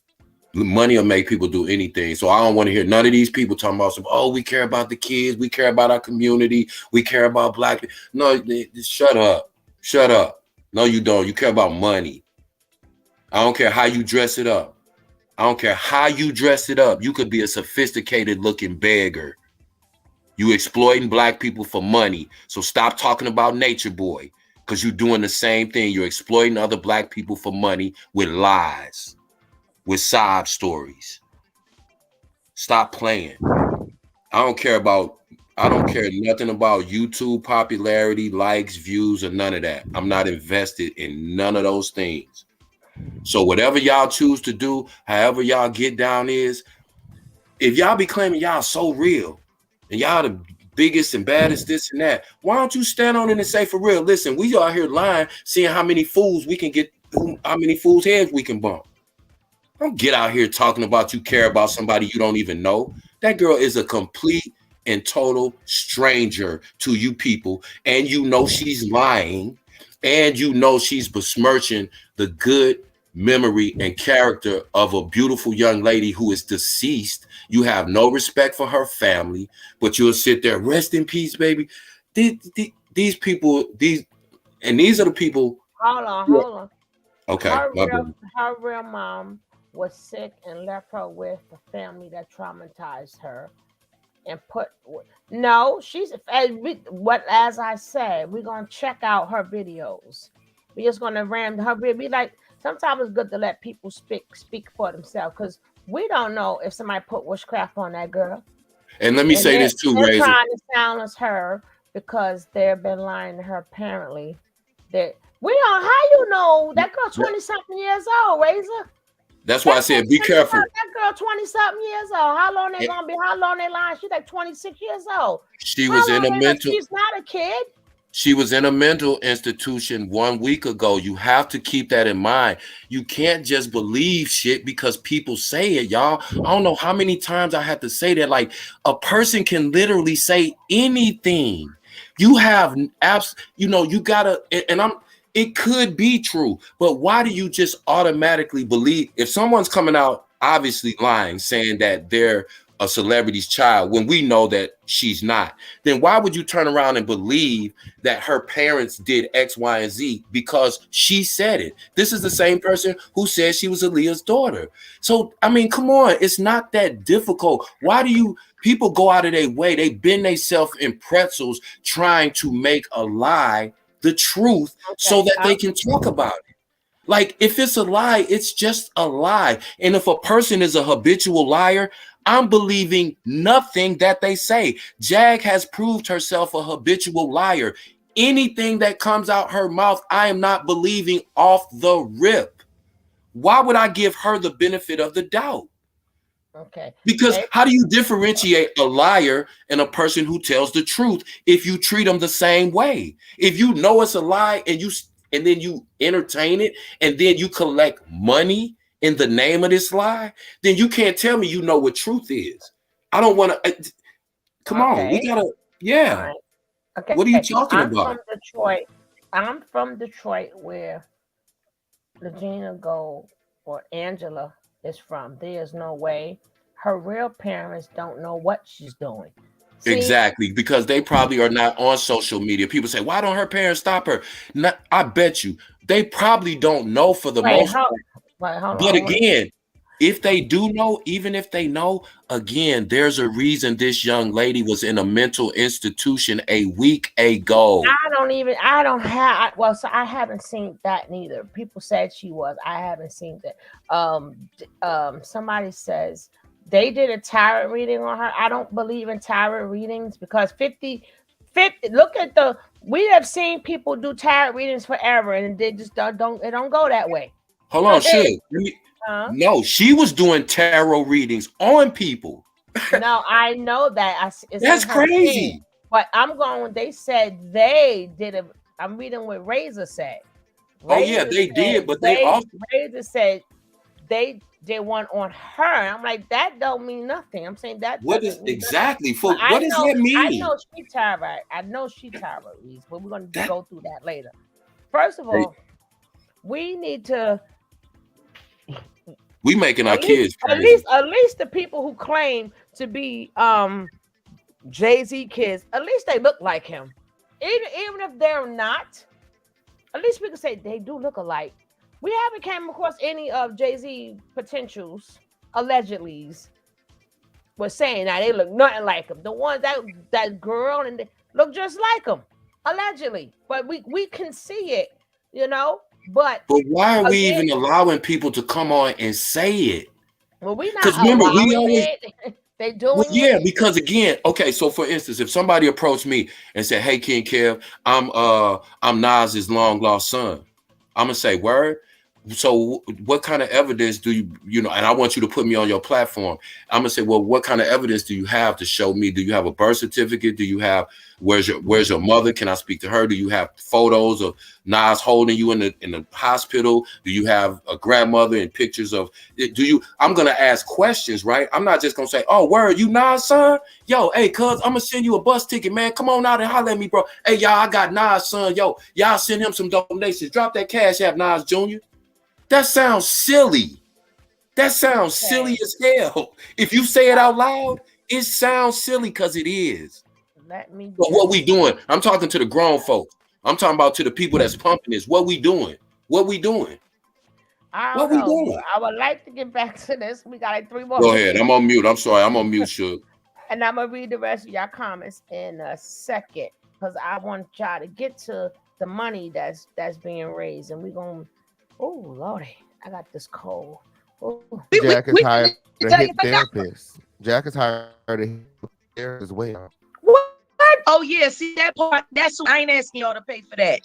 Money will make people do anything. So I don't want to hear none of these people talking about we care about the kids, we care about our community, we care about black people. No, shut up. No, you don't. You care about money. I don't care how you dress it up. I don't care how you dress it up. You could be a sophisticated looking beggar. You exploiting black people for money. So stop talking about Nature Boy, because you're doing the same thing. You're exploiting other black people for money with lies, with sob stories. Stop playing. I don't care nothing about YouTube popularity, likes, views, or none of that. I'm not invested in none of those things. So whatever y'all choose to do, however y'all get down is, if y'all be claiming y'all so real and y'all the biggest and baddest this and that, why don't you stand on it and say, for real, listen, we out here lying, seeing how many fools we can get, how many fools' heads we can bump. Don't get out here talking about you care about somebody you don't even know. That girl is a complete and total stranger to you people, and you know she's lying, and you know she's besmirching the good memory and character of a beautiful young lady who is deceased. You have no respect for her family, but you'll sit there, rest in peace, baby. These people, these are the people. Hold on. Okay, her real mom was sick and left her with a family that traumatized her. And she's as I said, we're gonna check out her videos. We're just gonna ram her. Be like, sometimes it's good to let people speak for themselves, because we don't know if somebody put witchcraft on that girl. And let me say this too, they're Razor. trying to silence her because they've been lying to her. Apparently, that we don't. How you know that girl 20-something years old, Razor? That's why I said be careful. That girl 20-something years old. How long they gonna be? How long they lying? She's like 26 years old. She was in a mental. She's not a kid. She was in a mental institution 1 week ago. You have to keep that in mind. You can't just believe shit because people say it, y'all. I don't know how many times I had to say that. Like, a person can literally say anything. You have you gotta, and it could be true, but why do you just automatically believe if someone's coming out obviously lying, saying that they're a celebrity's child when we know that she's not? Then why would you turn around and believe that her parents did X, Y, and Z because she said it? This is the same person who said she was Aaliyah's daughter. So, I mean, come on, it's not that difficult. Why do people go out of their way? They bend themselves in pretzels trying to make a lie the truth, so that they can talk about it. Like, if it's a lie, it's just a lie. And if a person is a habitual liar, I'm believing nothing that they say. Jag has proved herself a habitual liar. Anything that comes out her mouth, I am not believing off the rip. Why would I give her the benefit of the doubt? Okay. Because how do you differentiate a liar and a person who tells the truth if you treat them the same way? If you know it's a lie and then you entertain it and then you collect money in the name of this lie, then you can't tell me you know what truth is. I don't want to. Come on, we gotta. Yeah. Right. Okay. What are you talking about? I'm from Detroit, where Regina or Angela is from. There's no way her real parents don't know what she's doing. See? Exactly, because they probably are not on social media. People say, why don't her parents stop her? I bet you they probably don't know for the most part. But again, if they do know, even if they know, again, there's a reason this young lady was in a mental institution a week ago. So I haven't seen that neither. People said she was. I haven't seen that. Somebody says they did a tarot reading on her. I don't believe in tarot readings because 50, look at we have seen people do tarot readings forever and they just don't go that way. Hold on, shit. No, she was doing tarot readings on people. No, I know that. That's crazy. Thing. But they said they did it. I'm reading what Razor said. They did, but Razor said they did one on her. I'm like, that don't mean nothing. I'm saying that. What is exactly for? What does that mean? I know she tarot. I know she tarot reads, but we're going to go through that later. First of all, we need to. We making our kids crazy. At least the people who claim to be Jay-Z kids, at least they look like him. Even if they're not, at least we can say they do look alike. We haven't came across any of Jay-Z potentials, allegedly, was saying that they look nothing like him. The ones that girl and they look just like him, allegedly. But we can see it, you know. But why are we again, even allowing people to come on and say it? well, we Because not remember, we allowing always it. They well, doing yeah, it. because again, okay, so for instance, if somebody approached me and said, "Hey, King Kev, I'm Nas's long lost son," I'm gonna say, "Word." So what kind of evidence do you know, and I want you to put me on your platform. I'm gonna say, well, what kind of evidence do you have to show me? Do you have a birth certificate? Do you have where's your mother? Can I speak to her? Do you have photos of Nas holding you in the hospital? Do you have a grandmother and pictures of I'm gonna ask questions, right? I'm not just gonna say, oh, word, you Nas son? Yo, hey, cuz I'm gonna send you a bus ticket, man. Come on out and holler at me, bro. Hey, y'all, I got Nas son. Yo, y'all send him some donations. Drop that cash app, Nas Jr. That sounds silly. That sounds silly as hell. If you say it out loud, it sounds silly because it is. Let me. But what we doing? I'm talking to the grown folks. I'm talking about to the people that's pumping this. What we doing? What we doing? I What don't we know. doing? I would like to get back to this. We got like 3 more Go minutes. ahead. I'm on mute. I'm sorry. I'm on mute, Shook. And I'm gonna read the rest of your comments in a second because I want y'all to get to the money that's being raised, and we gonna. Oh Lordy, I got this cold. Ooh. Jack is hired a hip therapist. Jack is hired a hip therapist as well. What? Oh yeah, see that part? That's I ain't asking y'all to pay for that.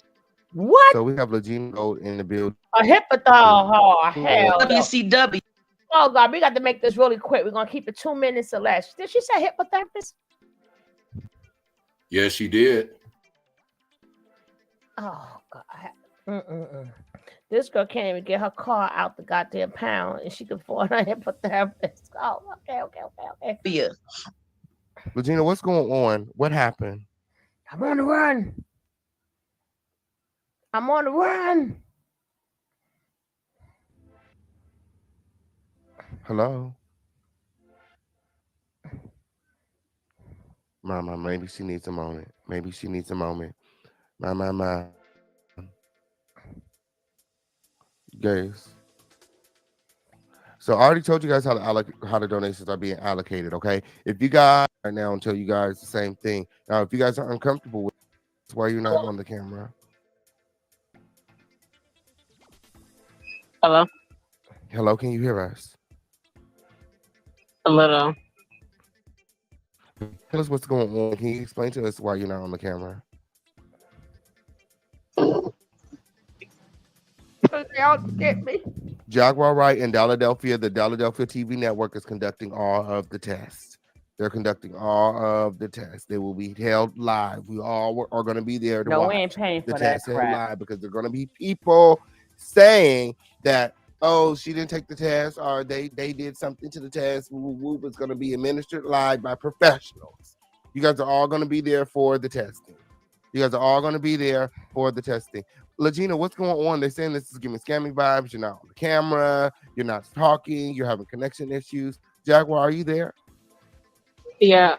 What? So we have Legena Gold in the building. A hippothal? Oh hell no. WCW. Oh God, we got to make this really quick. We're gonna keep it 2 minutes or less. Did she say hypnotherapist? Yes, she did. Oh God. This girl can't even get her car out the goddamn pound, and she can afford a hypnotherapist. Oh, okay. Yeah. Legena, what's going on? What happened? I'm on the run. Hello? Mama, maybe she needs a moment. My. Guys. So I already told you guys how the donations are being allocated, okay? If you guys right now and tell you guys the same thing. Now, if you guys are uncomfortable with it, that's why you're not on the camera. Hello? Hello, can you hear us? A little. Tell us what's going on. Can you explain to us why you're not on the camera? Y'all get me. Jaguar, right, in Philadelphia, the Philadelphia TV network is conducting all of the tests. They're conducting all of the tests. They will be held live. We all are going to be there to watch. We ain't paying for the that test held crap. live because they're going to be people saying that, oh, she didn't take the test or they did something to the test. It's going to be administered live by professionals. You guys are all going to be there for the testing. Legena, what's going on? They're saying this is giving scamming vibes. You're not on the camera. You're not talking. You're having connection issues. Jaguar, are you there? Yeah,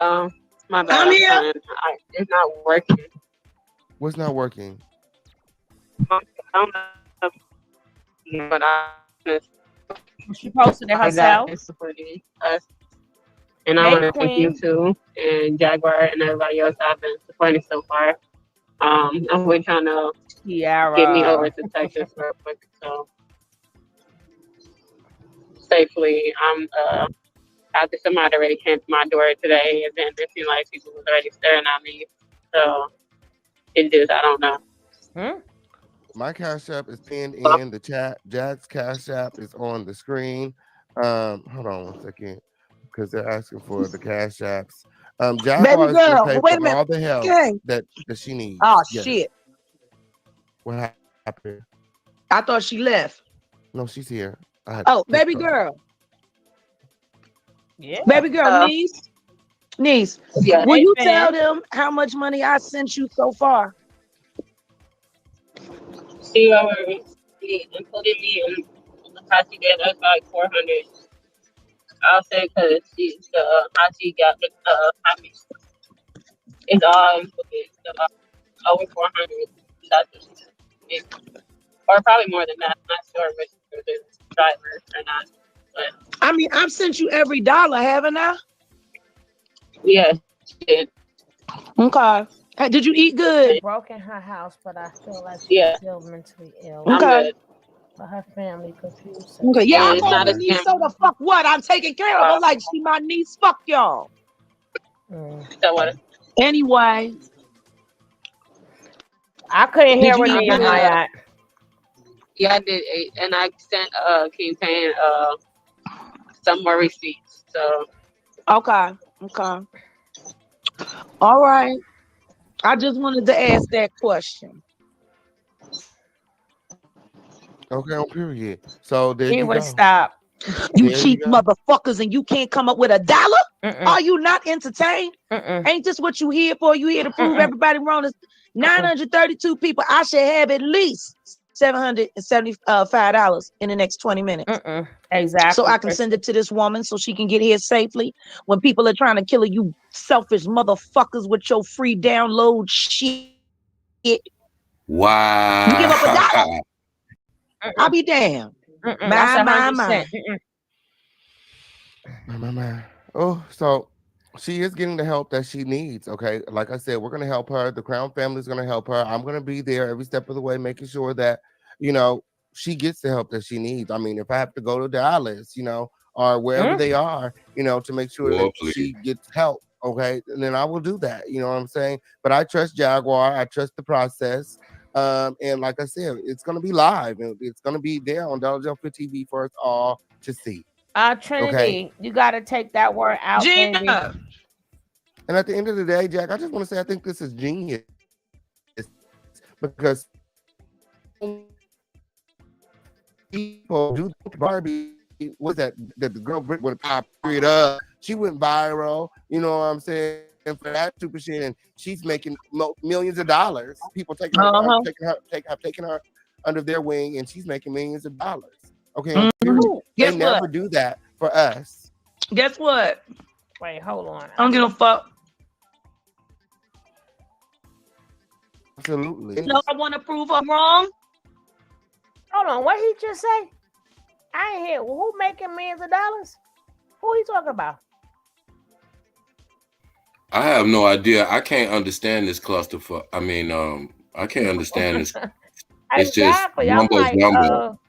my bad. I'm here. It's not working. What's not working? I don't know, but She posted it herself. Is supporting us. And I want to thank you too, and Jaguar and everybody else I've been supporting so far. We're trying to get me over to Texas real quick, so safely. After somebody already came to my door today, and then it seemed like people was already staring at me. So it just, I don't know. My Cash App is pinned in the chat. Jack's Cash App is on the screen. Hold on one second, because they're asking for the Cash Apps. Jaguar is going to pay for all the help that she needs. Oh, shit. What happened? I thought she left. No, she's here. Oh, baby girl. Yeah. Baby girl, niece. Yeah, will you tell them how much money I sent you so far? She already included me in the how she did us like 400. I'll say because she's how she got the it's all included. Over 400. That's what she said. Or probably more than that. not sure if it's driver or not. But I mean, I've sent you every dollar, haven't I? yeah, she did. Okay. Hey, did you eat They good? broke in her house, but I feel like she's Yeah, still mentally ill. I'm Okay. good. But her family confused her Okay. Yeah, Yeah, I it's called not her a too. niece. scam. So the fuck what? I'm taking care of her like she my niece. Fuck y'all. Mm. So what? Anyway, I couldn't did hear you what eat I'm good? Nehemiah. yeah, I did, and I sent King Payne some more receipts. So Okay. Okay. All right. I just wanted to ask that question. Okay, on period. So there He you would go. stop. You There you cheap go. motherfuckers, and you can't come up with a dollar? Mm-mm, Are you not entertained? mm-mm, Ain't this what you here for? You here to prove mm-mm, everybody wrong? It's mm-mm. 932 people. I should have at least $775 in the next 20 minutes. Mm-mm. So Exactly, I can send Crystal. it to this woman so she can get here safely. When people are trying to kill her, you selfish motherfuckers with your free download shit. You give up a dollar? Wow. I'll Mm-mm, be damned. mm-mm. That's My, my, 100%. my. Mm-mm. My. Oh, so she is getting the help that she needs. Okay, like I said, we're gonna help her. The Crown family is gonna help her. I'm gonna be there every step of the way, making sure that you know she gets the help that she needs. I mean, if I have to go to Dallas, or wherever Mm. they are, to make sure that Lord, please. she gets help. Okay, and then I will do that. You know what I'm saying? But I trust Jaguar. I trust the process. And like I said, it's gonna be live and it's gonna be there on Dollar General TV for us all to see. Okay. Trinity, you got to take that word out, baby. Gina. And at the end of the day, Jack, I just want to say I think this is genius because people do Barbie was that the girl Brit would pop period up. She went viral, you know what I'm saying, for that stupid shit, and she's making millions of dollars. People taking her, Uh-huh. have taken her under their wing, and she's making millions of dollars. Okay, on period. Mm-hmm. Who? They Guess what? never do that for us. Guess what? Wait, hold on. I don't give a fuck. Absolutely. No, I want to prove I'm wrong. Hold on. What he just say? I ain't hear. Who making millions of dollars? Who he talking about? I have no idea. I can't understand this clusterfuck. I mean, I can't understand this. It's just Exactly. I'm mumbo like, jumbo.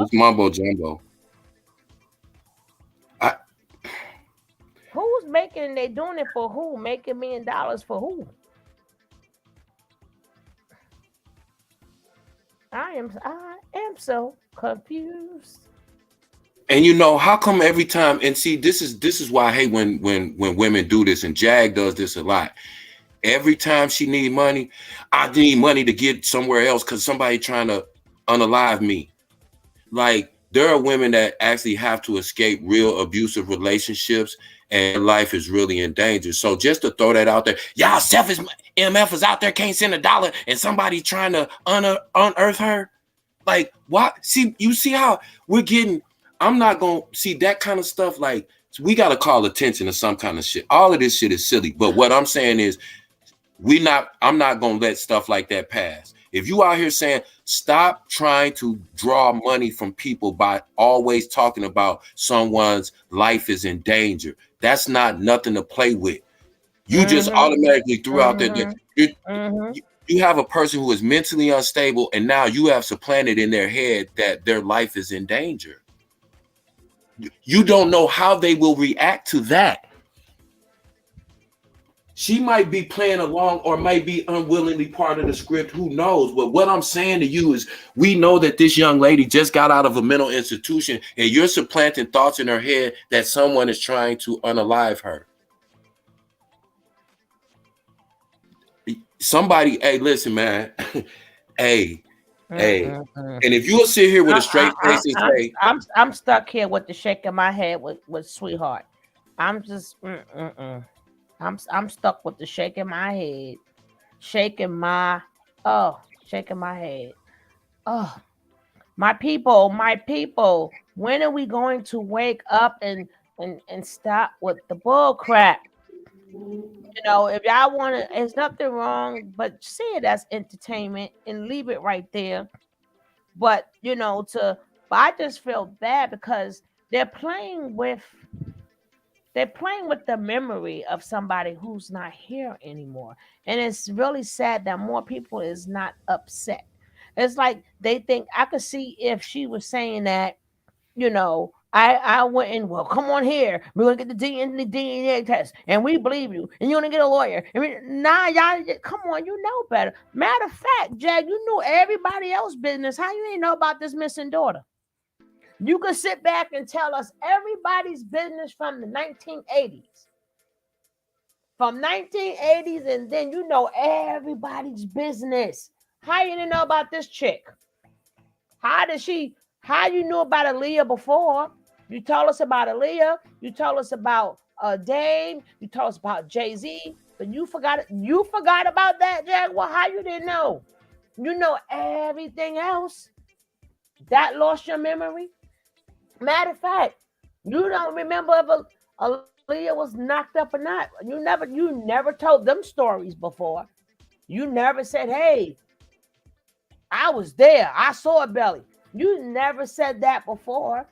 It's mumbo jumbo. I who's making? They doing it for who? Making million dollars for who? I am so confused. and how come every time, and see, this is why I hate when women do this, and Jag does this a lot. Every time she need money, I need money to get somewhere else because somebody trying to unalive me. Like, there are women that actually have to escape real abusive relationships, and life is really in danger. So just to throw that out there, y'all selfish MFs out there can't send a dollar, and somebody trying to unearth her. Like, what? See, you see how we're getting. I'm not gonna see that kind of stuff. Like, we got to call attention to some kind of shit. All of this shit is silly. But what I'm saying is, I'm not gonna let stuff like that pass. If you out here saying stop trying to draw money from people by always talking about someone's life is in danger, that's not nothing to play with. You just automatically threw out there that you have a person who is mentally unstable, and now you have supplanted in their head that their life is in danger. You don't know how they will react to that. She might be playing along or might be unwillingly part of the script. Who knows? But what I'm saying to you is, we know that this young lady just got out of a mental institution, and you're supplanting thoughts in her head that someone is trying to unalive her. Somebody, hey, listen, man. hey. And if you'll sit here with a straight face and say, I'm stuck here with the shaking my head with sweetheart. I'm just I'm stuck with the shaking my head, shaking my head. Oh, my people. When are we going to wake up and stop with the bull crap? If y'all want to, there's nothing wrong, but see it as entertainment and leave it right there. But but I just feel bad because they're playing with the memory of somebody who's not here anymore. And it's really sad that more people is not upset. It's like they think I could see if she was saying that, I went and, well, come on here. We're gonna get the DNA test, and we believe you, and you're gonna get a lawyer. Nah, y'all, come on, you know better. Matter of fact, Jag, you knew everybody else's business. How you ain't know about this missing daughter? You could sit back and tell us everybody's business from the 1980s. From 1980s, and then you know everybody's business. How you didn't know about this chick? How you knew about Aaliyah before? You told us about Aaliyah. You told us about Dame. You told us about Jay-Z. But you forgot about that, Jaguar. How you didn't know? You know everything else. That lost your memory. Matter of fact, you don't remember if Aaliyah was knocked up or not. You never told them stories before. You never said, "Hey, I was there. I saw a belly." You never said that before.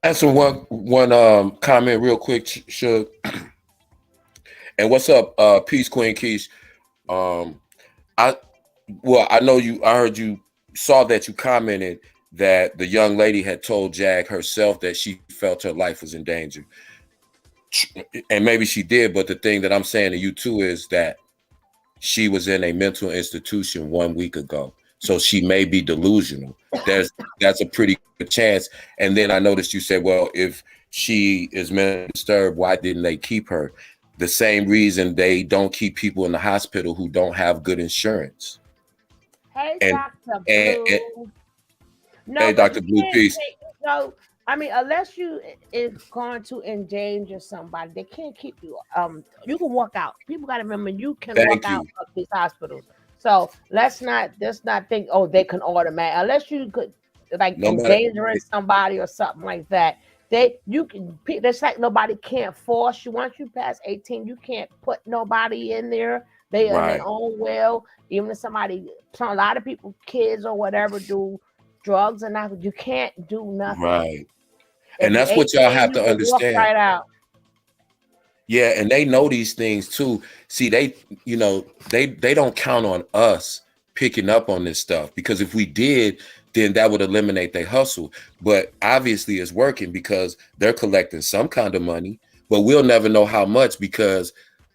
Answer one comment real quick, Shug. And what's up, Peace Queen Keish? I know you. I heard you saw that you commented that the young lady had told Jag herself that she felt her life was in danger, and maybe she did. But the thing that I'm saying to you too is that she was in a mental institution 1 week ago, so she may be delusional. That's a pretty good chance. And then I noticed you said, well, if she is mentally disturbed, why didn't they keep her? The same reason they don't keep people in the hospital who don't have good insurance. Hey, Dr. Blue. No, hey, Dr. Blue, peace. No, I mean, unless you is going to endanger somebody, they can't keep you. You can walk out. People got to remember you can walk out of these hospitals. So let's not think, oh, they can automatic, unless you could like endangering somebody or something like that. You can. That's like nobody can't force you. Once you pass 18, you can't put nobody in there. They in their own will. Even if a lot of people, kids or whatever, do drugs and not, you can't do nothing. Right. And that's what y'all have to understand. Right out. Yeah, and they know these things too. See, they don't count on us picking up on this stuff, because if we did, then that would eliminate their hustle. But obviously it's working because they're collecting some kind of money, but we'll never know how much, because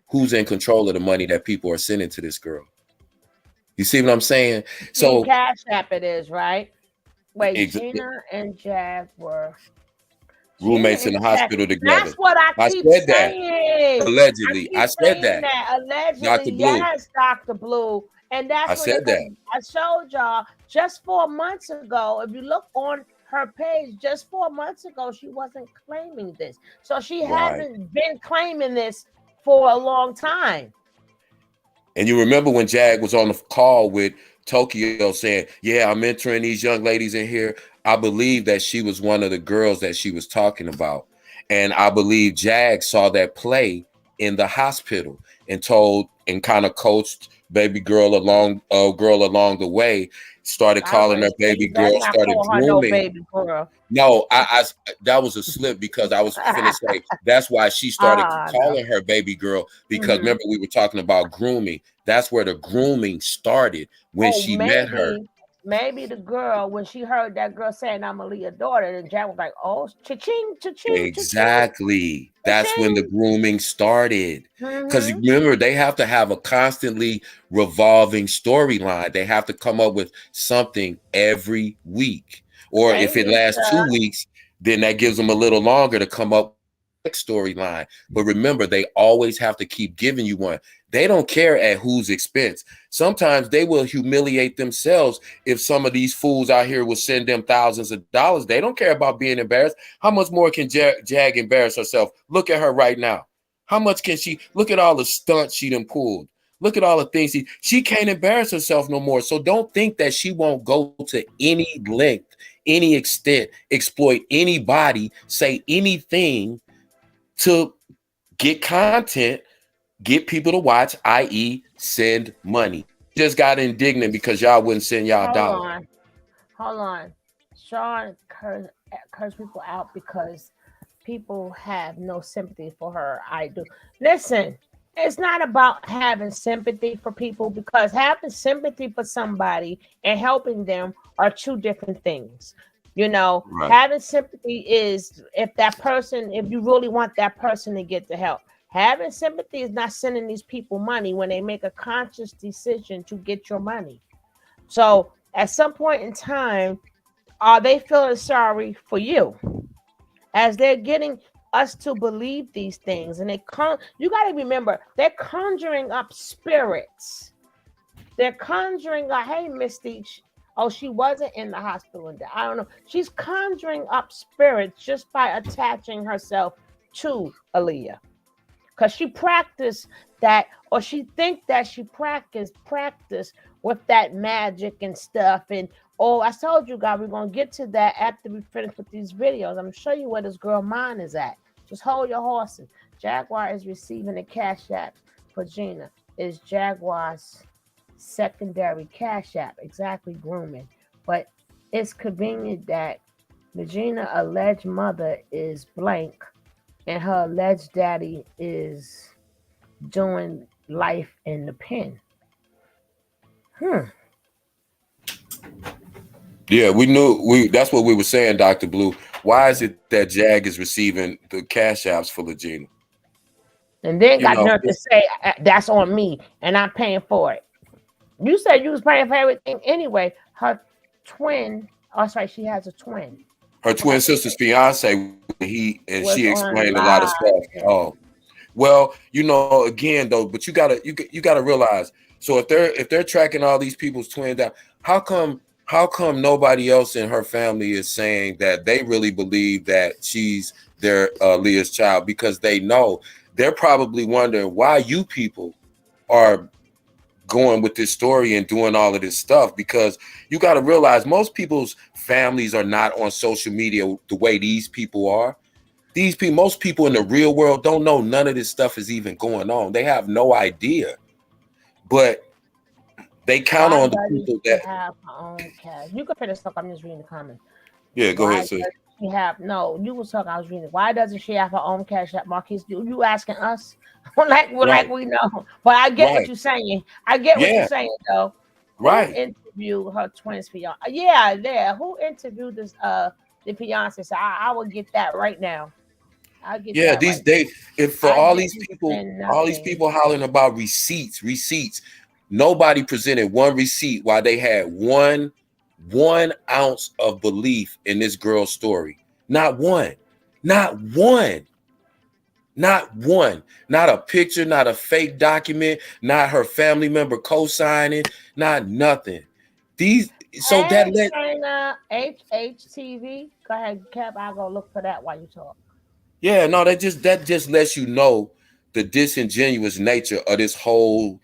who's in control of the money that people are sending to this girl? You see what I'm saying? So Cash App it is, right? Wait, Gina and Jag were roommates in the hospital together. That's what I keep saying. Allegedly. I said that. Allegedly, Dr. Blue. Yes, Dr. Blue. And that's I said that. I showed y'all just 4 months ago. If you look on her page, just 4 months ago, she wasn't claiming this. So she hasn't been claiming this for a long time. And you remember when Jag was on the call with Tokyo saying, yeah, I'm entering these young ladies in here. I believe that she was one of the girls that she was talking about. And I believe Jag saw that play in the hospital and told and kind of coached baby girl along the way, started calling her baby girl, started grooming. No, I that was a slip, because I was finna say that's why she started calling her baby girl, because remember we were talking about grooming. That's where the grooming started when she met her. Maybe the girl, when she heard that girl saying I'm Aaliyah's daughter, and Jack was like, oh, cha-ching, cha-ching. Exactly. Cha-ching. That's when the grooming started. Because remember, they have to have a constantly revolving storyline. They have to come up with something every week. Or if it lasts 2 weeks, then that gives them a little longer to come up with the storyline. But remember, they always have to keep giving you one. They don't care at whose expense. Sometimes they will humiliate themselves if some of these fools out here will send them thousands of dollars. They don't care about being embarrassed. How much more can Jag embarrass herself? Look at her right now. How much can she? Look at all the stunts she done pulled. Look at all the things she can't embarrass herself no more. So don't think that she won't go to any length, any extent, exploit anybody, say anything to get content, get people to watch, i.e. send money. just got indignant because y'all wouldn't send y'all dollar. Hold on. Sean cursed people out because people have no sympathy for her. I do. Listen, it's not about having sympathy for people, because having sympathy for somebody and helping them are two different things. Right. Having sympathy is if you really want that person to get the help. Having sympathy is not sending these people money when they make a conscious decision to get your money. So at some point in time, are they feeling sorry for you as they're getting us to believe these things? And you got to remember, they're conjuring up spirits. They're conjuring up, hey, Misty, she wasn't in the hospital. I don't know. She's conjuring up spirits just by attaching herself to Aaliyah. Because she practiced that, or she think that she practiced with that magic and stuff. And I told you guys, we're going to get to that after we finish with these videos. I'm going to show you where this girl mind is at. Just hold your horses. Jaguar is receiving the cash app for Regina. Is Jaguar's secondary cash app. Exactly, grooming. But it's convenient that Regina alleged mother is blank and her alleged daddy is doing life in the pen. Yeah, we knew that's what we were saying, Dr. Blue. Why is it that Jag is receiving the cash apps for Legena? And then got nerve to say that's on me and I'm paying for it. You said you was paying for everything anyway. Her twin, she has a twin. Her twin sister's fiance, she explained a lot of stuff. Oh, well, again though, but you gotta realize. So if they're tracking all these people's twins down, how come nobody else in her family is saying that they really believe that she's their Leah's child? Because they know, they're probably wondering why you people are going with this story and doing all of this stuff, because you got to realize most people's families are not on social media the way these people are. Most people in the real world don't know none of this stuff is even going on. They have no idea, but they count on the people that have her own cash. You can finish up. I'm just reading the comments. Yeah, go ahead, sis. You were talking. I was reading. Why doesn't she have her own cash app, Marquise? You asking us? like we know. But I get what you're saying. I get what you're saying, though. Right. Who interviewed her twins fiance? Yeah. Who interviewed this? The fiance. So I will get that right now. I'll get that these right days, all these people hollering about receipts. Nobody presented one receipt while they had one ounce of belief in this girl's story. Not one. Not a picture, not a fake document, not her family member co-signing, not nothing. That let China HHTV. Go ahead, Kev. I'll go look for that while you talk. Yeah, no, that just lets you know the disingenuous nature of this whole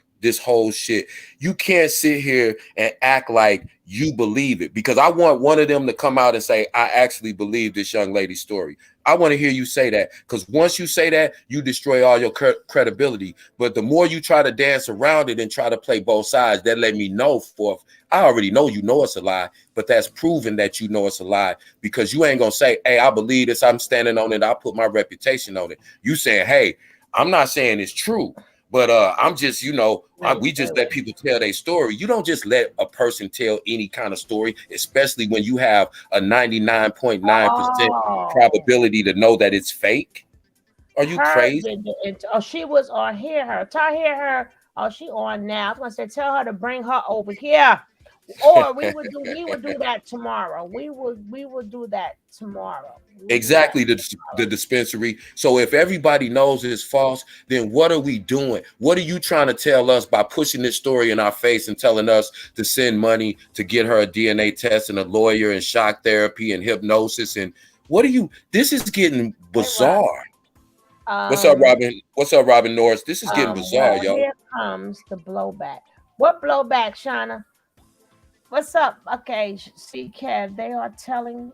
shit. You can't sit here and act like you believe it, because I want one of them to come out and say, I actually believe this young lady's story. I want to hear you say that, because once you say that, you destroy all your credibility. But the more you try to dance around it and try to play both sides, that let me know I already know it's a lie, but that's proven that you know it's a lie, because you ain't gonna say, hey, I believe this, I'm standing on it, I put my reputation on it. You saying, hey, I'm not saying it's true, but I'm just, we just let people tell their story. You don't just let a person tell any kind of story, especially when you have a 99.9% probability to know that it's fake. Are you crazy? She was on hear her. Hear her. Oh, she on now. I was gonna say, tell her to bring her over here. Or we would do that tomorrow. We would do that tomorrow. Exactly, the dispensary. So if everybody knows it's false, then what are we doing? What are you trying to tell us by pushing this story in our face and telling us to send money to get her a DNA test and a lawyer and shock therapy and hypnosis? And this is getting bizarre. What's up, Robin? What's up, Robin Norris? This is getting bizarre, y'all. Here comes the blowback. What blowback, Shauna? What's up? Okay, see, Kev, they are telling.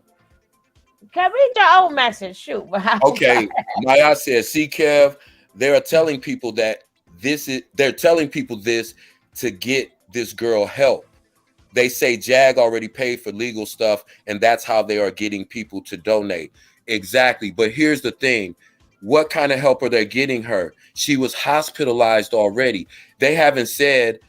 Kev, read your own message. Shoot. Okay, Maya says, see, Kev, they are telling people that they're telling people this to get this girl help. They say Jag already paid for legal stuff, and that's how they are getting people to donate. Exactly. But here's the thing. What kind of help are they getting her? She was hospitalized already. They haven't said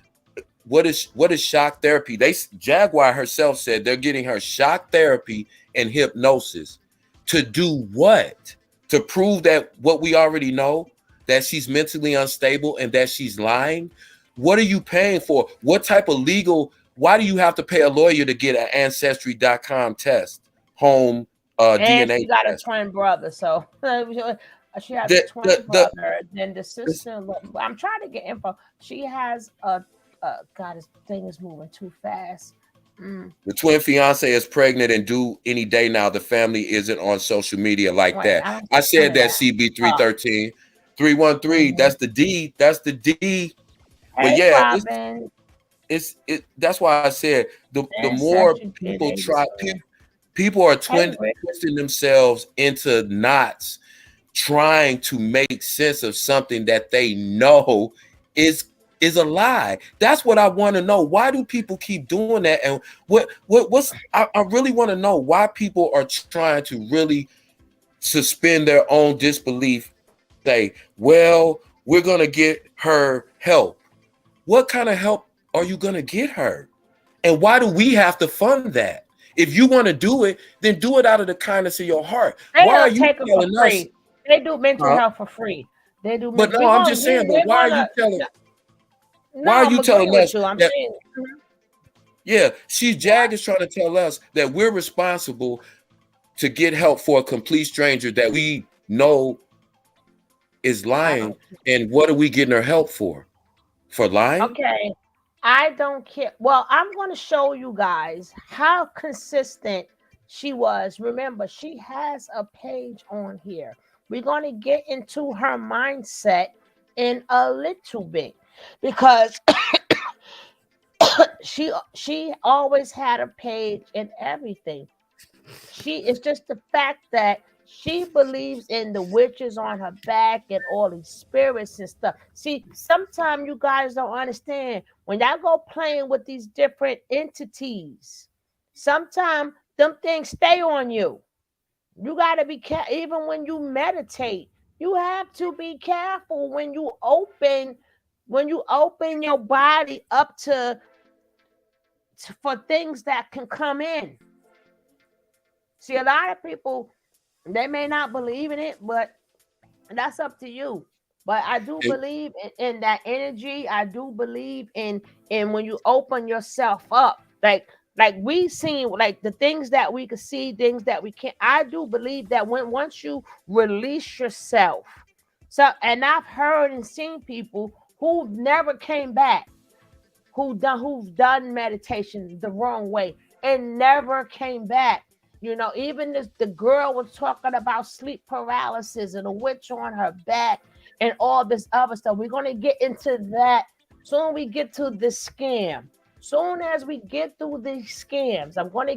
what is shock therapy. Jaguar herself said they're getting her shock therapy and hypnosis. To do what? To prove that what we already know, that she's mentally unstable and that she's lying? What are you paying for? What type of legal? Why do you have to pay a lawyer to get an ancestry.com test, home and DNA she got test? a twin brother, so she has a twin brother. Then the sister, I'm trying to get info. She has a God, this thing is moving too fast. The twin fiance is pregnant and due any day now. The family isn't on social media like that. I said that CB313. 313, that's the D. That's the D. But hey, yeah, Robin. That's why I said the more people try, people are twisting themselves into knots, trying to make sense of something that they know is a lie. That's what I want to know. Why do people keep doing that? And what's I really want to know why people are trying to really suspend their own disbelief. Say, well, we're gonna get her help. What kind of help are you gonna get her? And why do we have to fund that? If you want to do it, then do it out of the kindness of your heart. Why are you telling us? They do mental health for free. They do. But no, I'm just saying. But why are you telling? Why are you telling us that? Yeah, Jag is trying to tell us that we're responsible to get help for a complete stranger that we know is lying. And what are we getting her help for? For lying? Okay, I don't care. Well, I'm going to show you guys how consistent she was. Remember, she has a page on here. We're going to get into her mindset in a little bit because she always had a page and everything. It's just the fact that she believes in the witches on her back and all these spirits and stuff. See, sometimes you guys don't understand when y'all go playing with these different entities. Sometimes them things stay on you. You got to be careful. Even when you meditate, you have to be careful when you open your body up to for things that can come in. See, a lot of people, they may not believe in it, but that's up to you. But I do believe in that energy. I do believe in when you open yourself up, like we seen, like the things that we could see, things that we can't. I do believe that once you release yourself, and I've heard and seen people who never came back, who've done meditation the wrong way and never came back. You know, even the girl was talking about sleep paralysis and a witch on her back and all this other stuff. We're going to get into that soon. We get to the scam. Soon as we get through these scams, we're going to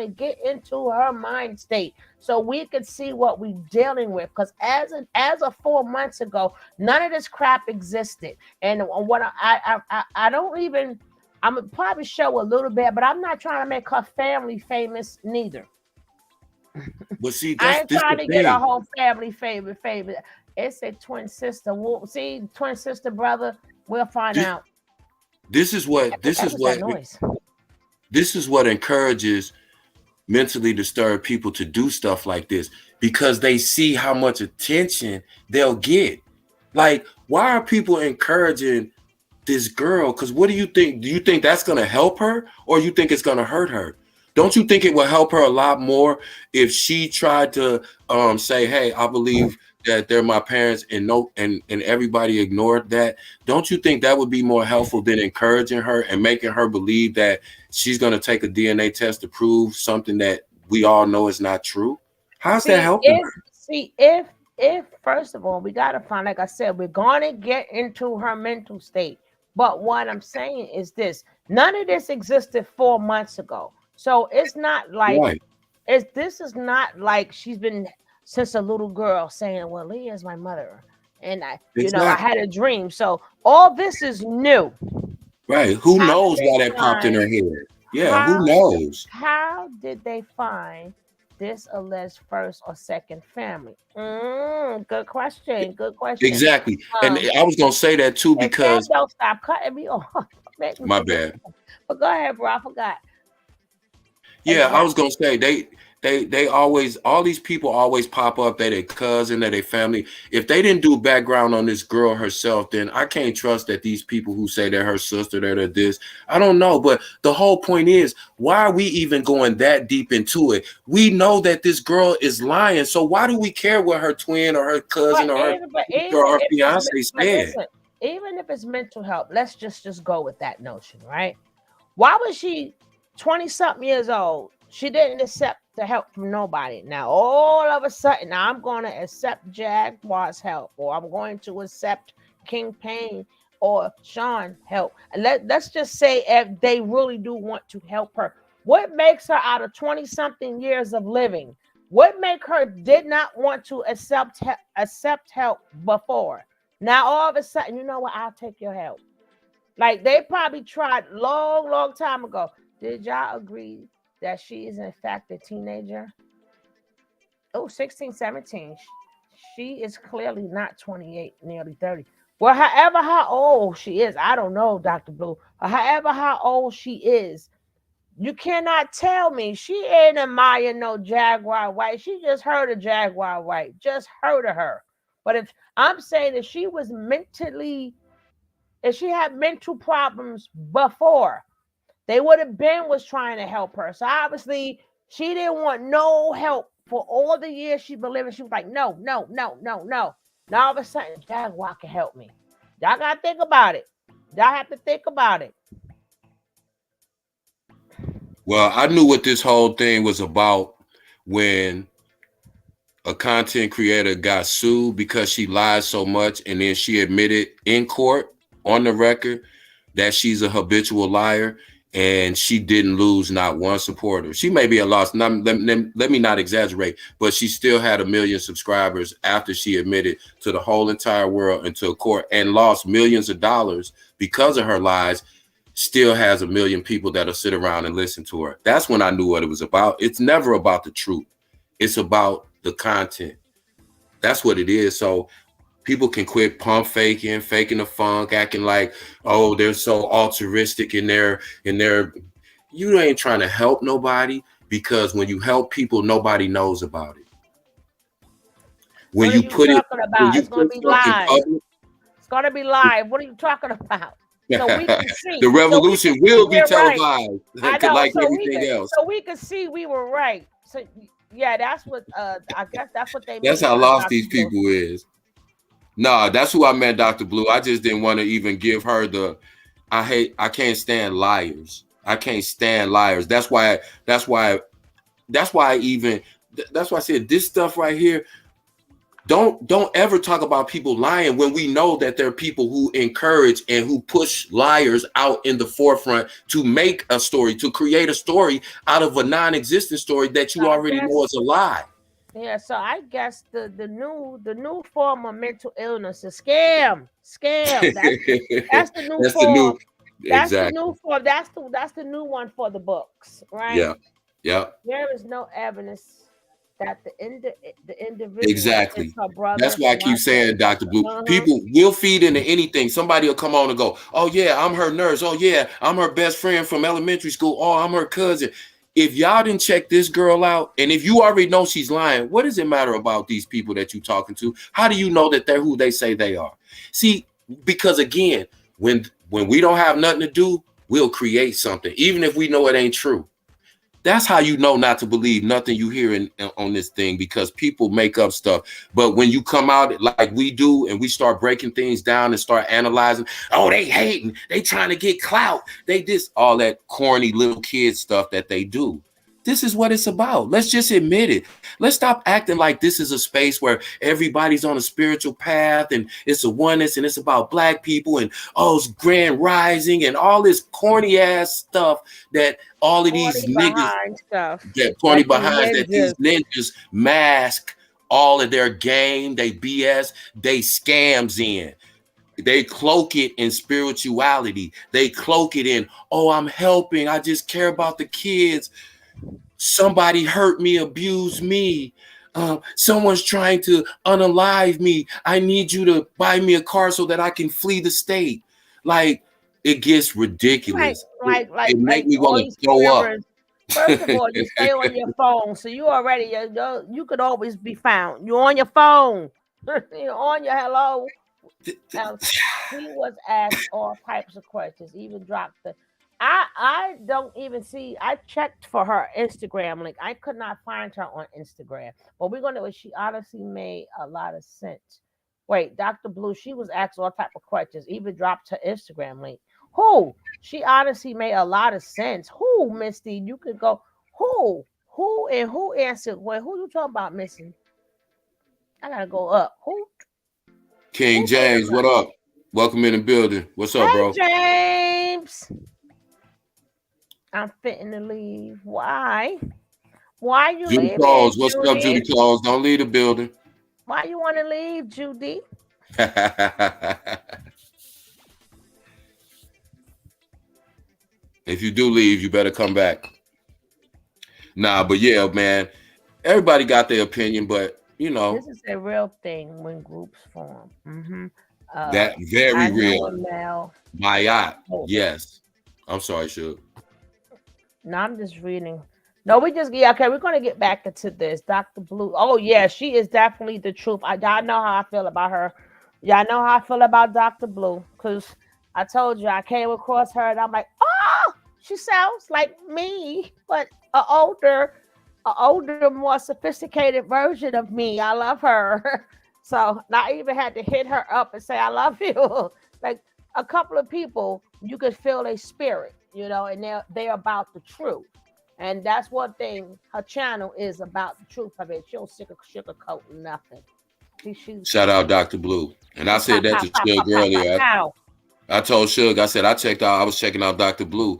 get into her mind state so we can see what we're dealing with. Because as of 4 months ago, none of this crap existed. And what I don't even, I'm gonna probably show a little bit, but I'm not trying to make her family famous neither. But see, I ain't trying to get a whole family famous. It's a twin sister. We'll see, twin sister, brother. We'll find out. This is what encourages mentally disturbed people to do stuff like this, because they see how much attention they'll get. Like, why are people encouraging this girl? Because what do you think? Do you think that's going to help her, or you think it's going to hurt her? Don't you think it will help her a lot more if she tried to say, hey, I believe that they're my parents, and everybody ignored that? Don't you think that would be more helpful than encouraging her and making her believe that she's going to take a DNA test to prove something that we all know is not true? How's that helping her? If first of all, we got to find, like I said, we're going to get into her mental state. But what I'm saying is this: none of this existed 4 months ago. So it's not like this is not like she's been since a little girl saying, well, Leah is my mother. And I Exactly. had a dream. So all this is new. Right. Who How did knows they why that popped in find her head? Yeah, who how knows? how did they find this alleged first or second family? Good question. Good question. Exactly. And Um, I was gonna say that too and Sam, because don't stop cutting me off. Make me my forget. bad. But go ahead, bro. I forgot. Yeah, I was Exactly. gonna say they always all these people always pop up that their cousin, that their family. If they didn't do background on this girl herself, then I can't trust that these people who say they're her sister, that are this. I don't know, but the whole point is, why are we even going that deep into it? We know that this girl is lying, so why do we care what her twin or her cousin But or her even but sister or even her if it's fiance but said? listen, even if it's mental help, let's just go with that notion, right? Why was she 20 something years old? She didn't accept the help from nobody. Now all of a sudden, now I'm going to accept Jaguar's help, or I'm going to accept King Payne or Sean help. Let's just say if they really do want to help her, what makes her out of 20 something years of living? What make her did not want to accept help before? Now all of a sudden, you know what? I'll take your help. Like they probably tried long time ago. Did y'all agree that she is in fact a teenager? Oh, 16, 17. She is clearly not 28, nearly 30. Well, however how old she is, I don't know, Dr. Blue. However how old she is, you cannot tell me she ain't admiring no Jaguar White. She just heard of Jaguar White. Just heard of her. But if I'm saying if she was mentally, if she had mental problems before, they would have been was trying to help her. So obviously she didn't want no help for all the years she been living. She was like, no, no, no, no, no. Now all of a sudden, Jaguar can help me. Y'all gotta think about it. Y'all have to think about it. Well, I knew what this whole thing was about when a content creator got sued because she lied so much, and then she admitted in court on the record that she's a habitual liar, and she didn't lose not one supporter. She may be a loss. Let me not exaggerate, but she still had 1 million subscribers after she admitted to the whole entire world and to a court, and lost millions of dollars because of her lies. Still has 1 million people that'll sit around and listen to her. That's when I knew what it was about. It's never about the truth. It's about the content. That's what it is. So people can quit pump faking, faking the funk, acting like, oh, they're so altruistic in their. You ain't trying to help nobody, because when you help people, nobody knows about it. When What are you you put it, talking when about? you It's gonna put be stuff in live. public, It's gonna be live. What are you talking about? So we can see. the So we can revolution see will be we're right. televised, I know. like everything else. So we could see we were right. So yeah, that's what I guess that's what they That's mean, how lost Dr. these Blue. people is. Nah, that's who I meant, Dr. Blue. I just didn't want to even give her the. I can't stand liars. I can't stand liars. That's why that's why I even that's why I said this stuff right here. Don't ever talk about people lying when we know that there are people who encourage and who push liars out in the forefront to make a story, to create a story out of a non-existent story that So you I already know guess is a lie. yeah, so I guess the new form of mental illness is scam. Scam. That's the new That's the form. new. That's the Exactly. new form. That's the new one for the books, right? Yeah. Yeah. There is no evidence that the individual is Exactly. her That's brother, why I keep fiance, saying, Dr. etc. Blue, people will feed into anything. Somebody will come on and go, oh, yeah, I'm her nurse. Oh, yeah, I'm her best friend from elementary school. Oh, I'm her cousin. If y'all didn't check this girl out, and if you already know she's lying, what does it matter about these people that you're talking to? How do you know that they're who they say they are? See, because again, when we don't have nothing to do, we'll create something, even if we know it ain't true. That's how you know not to believe nothing you hear on this thing, because people make up stuff. But when you come out like we do and we start breaking things down and start analyzing, oh, they hating, they trying to get clout, they this, all that corny little kid stuff that they do. This is what it's about. Let's just admit it. Let's stop acting like this is a space where everybody's on a spiritual path and it's a oneness and it's about black people and oh, it's grand rising and all this corny ass stuff that all of these Corny niggas behind stuff get corny that these behinds that these ninjas. ninjas mask all of their game, they BS, they scams in. They cloak it in spirituality. They cloak it in, oh, I'm helping. I just care about the kids. Somebody hurt me, abused me. Someone's trying to unalive me. I need you to buy me a car so that I can flee the state. Like, it gets ridiculous. It makes me all want these to throw up. scammers. First of all, you stay on your phone, so you already you could always be found. You're on your phone. You're on your hello. She was asked all types of questions, even dropped the. I don't even see. I checked for her Instagram link. I could not find her on Instagram. But we're gonna. She honestly made a lot of sense. Wait, Dr. Blue. She was asked all type of questions, even dropped her Instagram link. Who? She honestly made a lot of sense. Who, Misty? You could go. Who? Who and who answered? Wait, who you talking about, Missy? I gotta go up. Who? King Who gave James, her? what up? Welcome in the building. What's up, Hey, bro? James. I'm fitting to leave. Why? Why you Judy leaving, Claus, what's up, Judy Judy? Claus? Don't leave the building. Why you want to leave, Judy? If you do leave, you better come back. Nah, but yeah, man. Everybody got their opinion, but you know. This is a real thing when groups form. That very I know real. a male. Mayat. Yes. I'm sorry, Shug. No, I'm just reading. No, okay. We're gonna get back into this. Dr. Blue. Oh yeah, she is definitely the truth. Y'all know how I feel about her. Y'all know how I feel about Dr. Blue, because I told you I came across her and I'm like, oh, she sounds like me, but a older, more sophisticated version of me. I love her. So I even had to hit her up and say I love you. Like a couple of people, you could feel a spirit, and they're about the truth. And that's one thing her channel is about, the truth of it. She don't sugarcoat nothing. Shout out Dr. Blue. And I said that to Pow, Shug pow, pow, pow, earlier. pow. I told Shug, I said I was checking out Dr. Blue.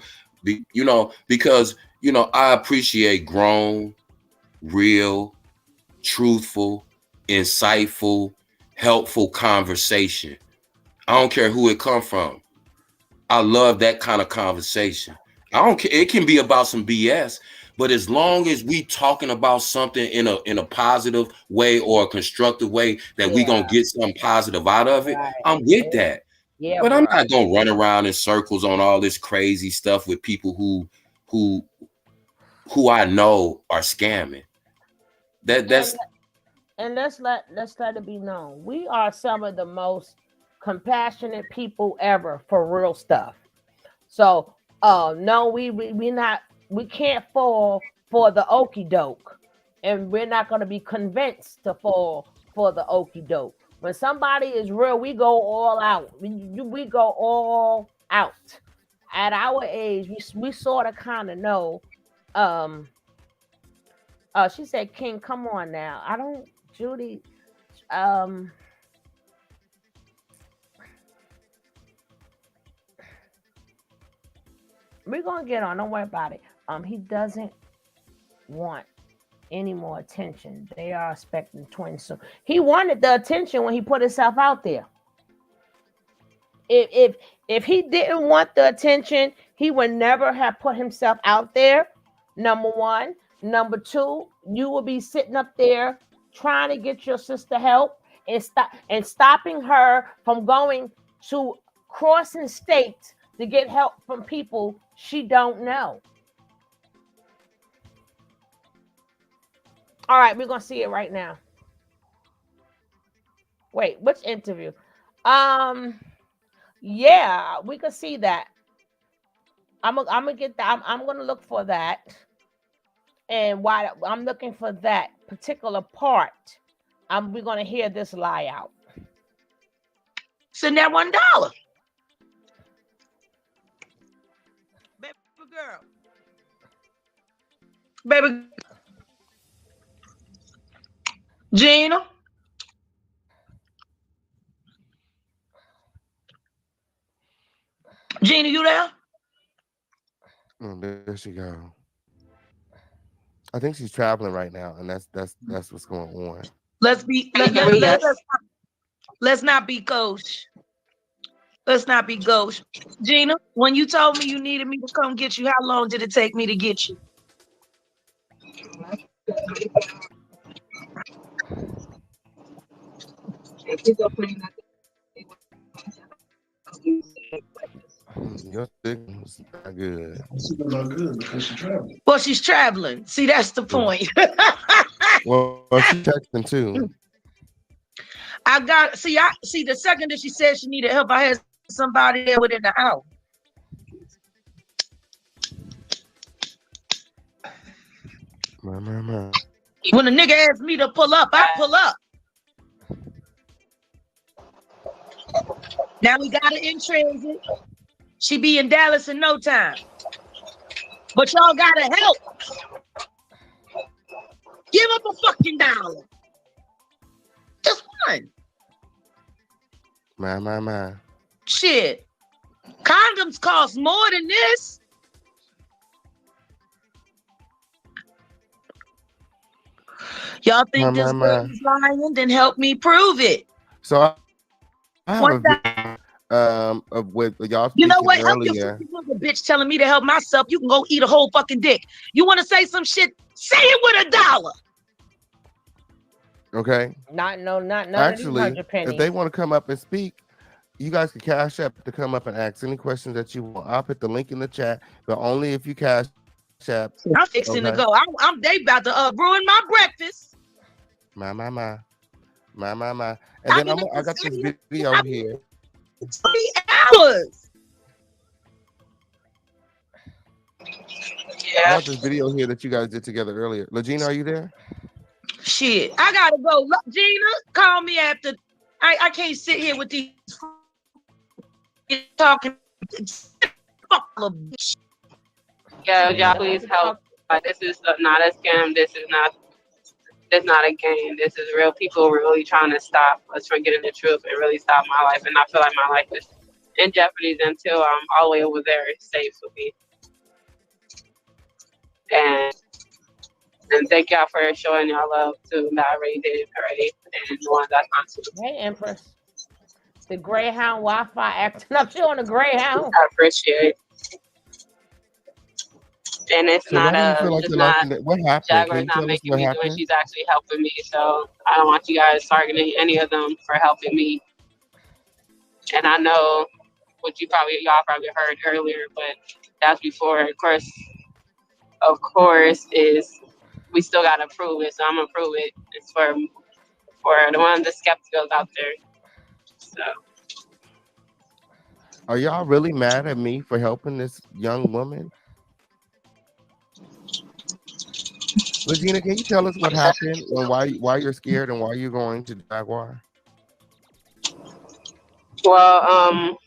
Because I appreciate grown, real, truthful, insightful, helpful conversation. I don't care who it come from. I love that kind of conversation. I don't care. It can be about some BS, but as long as we talking about something in a positive way or a constructive way that we gonna get something positive out of it, I'm with that. Yeah, But I'm bro. not gonna run around in circles on all this crazy stuff with people who I know are scamming. That's and let's let it be known. We are some of the most compassionate people ever for real stuff. So no, we can't fall for the okie doke. And we're not gonna be convinced to fall for the okie doke. When somebody is real, we go all out. We go all out. At our age, we sort of kind of know. She said, "King, come on now. I don't, Judy. Um, we're gonna get on. Don't worry about it. He doesn't want any more attention. They are expecting twins soon. He wanted the attention when he put himself out there. If he didn't want the attention, he would never have put himself out there. Number one. Number two, you will be sitting up there trying to get your sister help and stopping her from going to crossing states to get help from people she don't know. All right, we're gonna see it right now. Wait, which interview? Yeah, we can see that. I'm gonna get that. I'm gonna look for that. And why I'm looking for that particular part, we're gonna hear this lie out. Send that $1. Baby girl. Baby Gina. Gina, you there? Oh, there she go. I think she's traveling right now, and that's what's going on. Let's be let's not be gauche. Let's not be gauche. Gina, when you told me you needed me to come get you, how long did it take me to get you? Your signal's not good. Not good because she's traveling. Well, she's traveling. See, that's the point. Well, she's texting too. I see the second that she said she needed help, I had somebody there within the hour. My. When a nigga asks me to pull up, I pull up. Now we got her in transit. She be in Dallas in no time. But y'all gotta help. Give up a fucking $1. Just one. My. Shit. Condoms cost more than this. Y'all think this girl is lying? Then help me prove it. So I have a video of what y'all. You know what? Help earlier. your bitch telling me to help myself. You can go eat a whole fucking dick. You want to say some shit? Say it with $1. Okay. Not actually. If they want to come up and speak, you guys can cash up to come up and ask any questions that you want. I'll put the link in the chat, but only if you cash up. I'm fixing to go. They about to ruin my breakfast. My. And then I got this video here. 3 hours. I got this video here that you guys did together earlier. Legena, are you there? Shit, I gotta go. Look, Gina, call me after. I can't sit here with these talking. Yeah, y'all please help. This is not a scam. This is not a game. This is real people really trying to stop us from getting the truth and really stop my life. And I feel like my life is in jeopardy until I'm all the way over there safe with me. And thank y'all for showing y'all love to that I already did already and the ones that's not too. Hey, Empress. The Greyhound Wi-Fi acting up. She on the Greyhound. I appreciate it. And it's not what happened? Jaguar's not making me do it. She's actually helping me. So I don't want you guys targeting any of them for helping me. And I know what y'all probably heard earlier, but that's before, of course, is we still gotta prove it. So I'm gonna prove it. It's for the one of the skepticals out there. So are y'all really mad at me for helping this young woman? Regina, can you tell us what happened and why you're scared and why you're going to Jaguar? Well,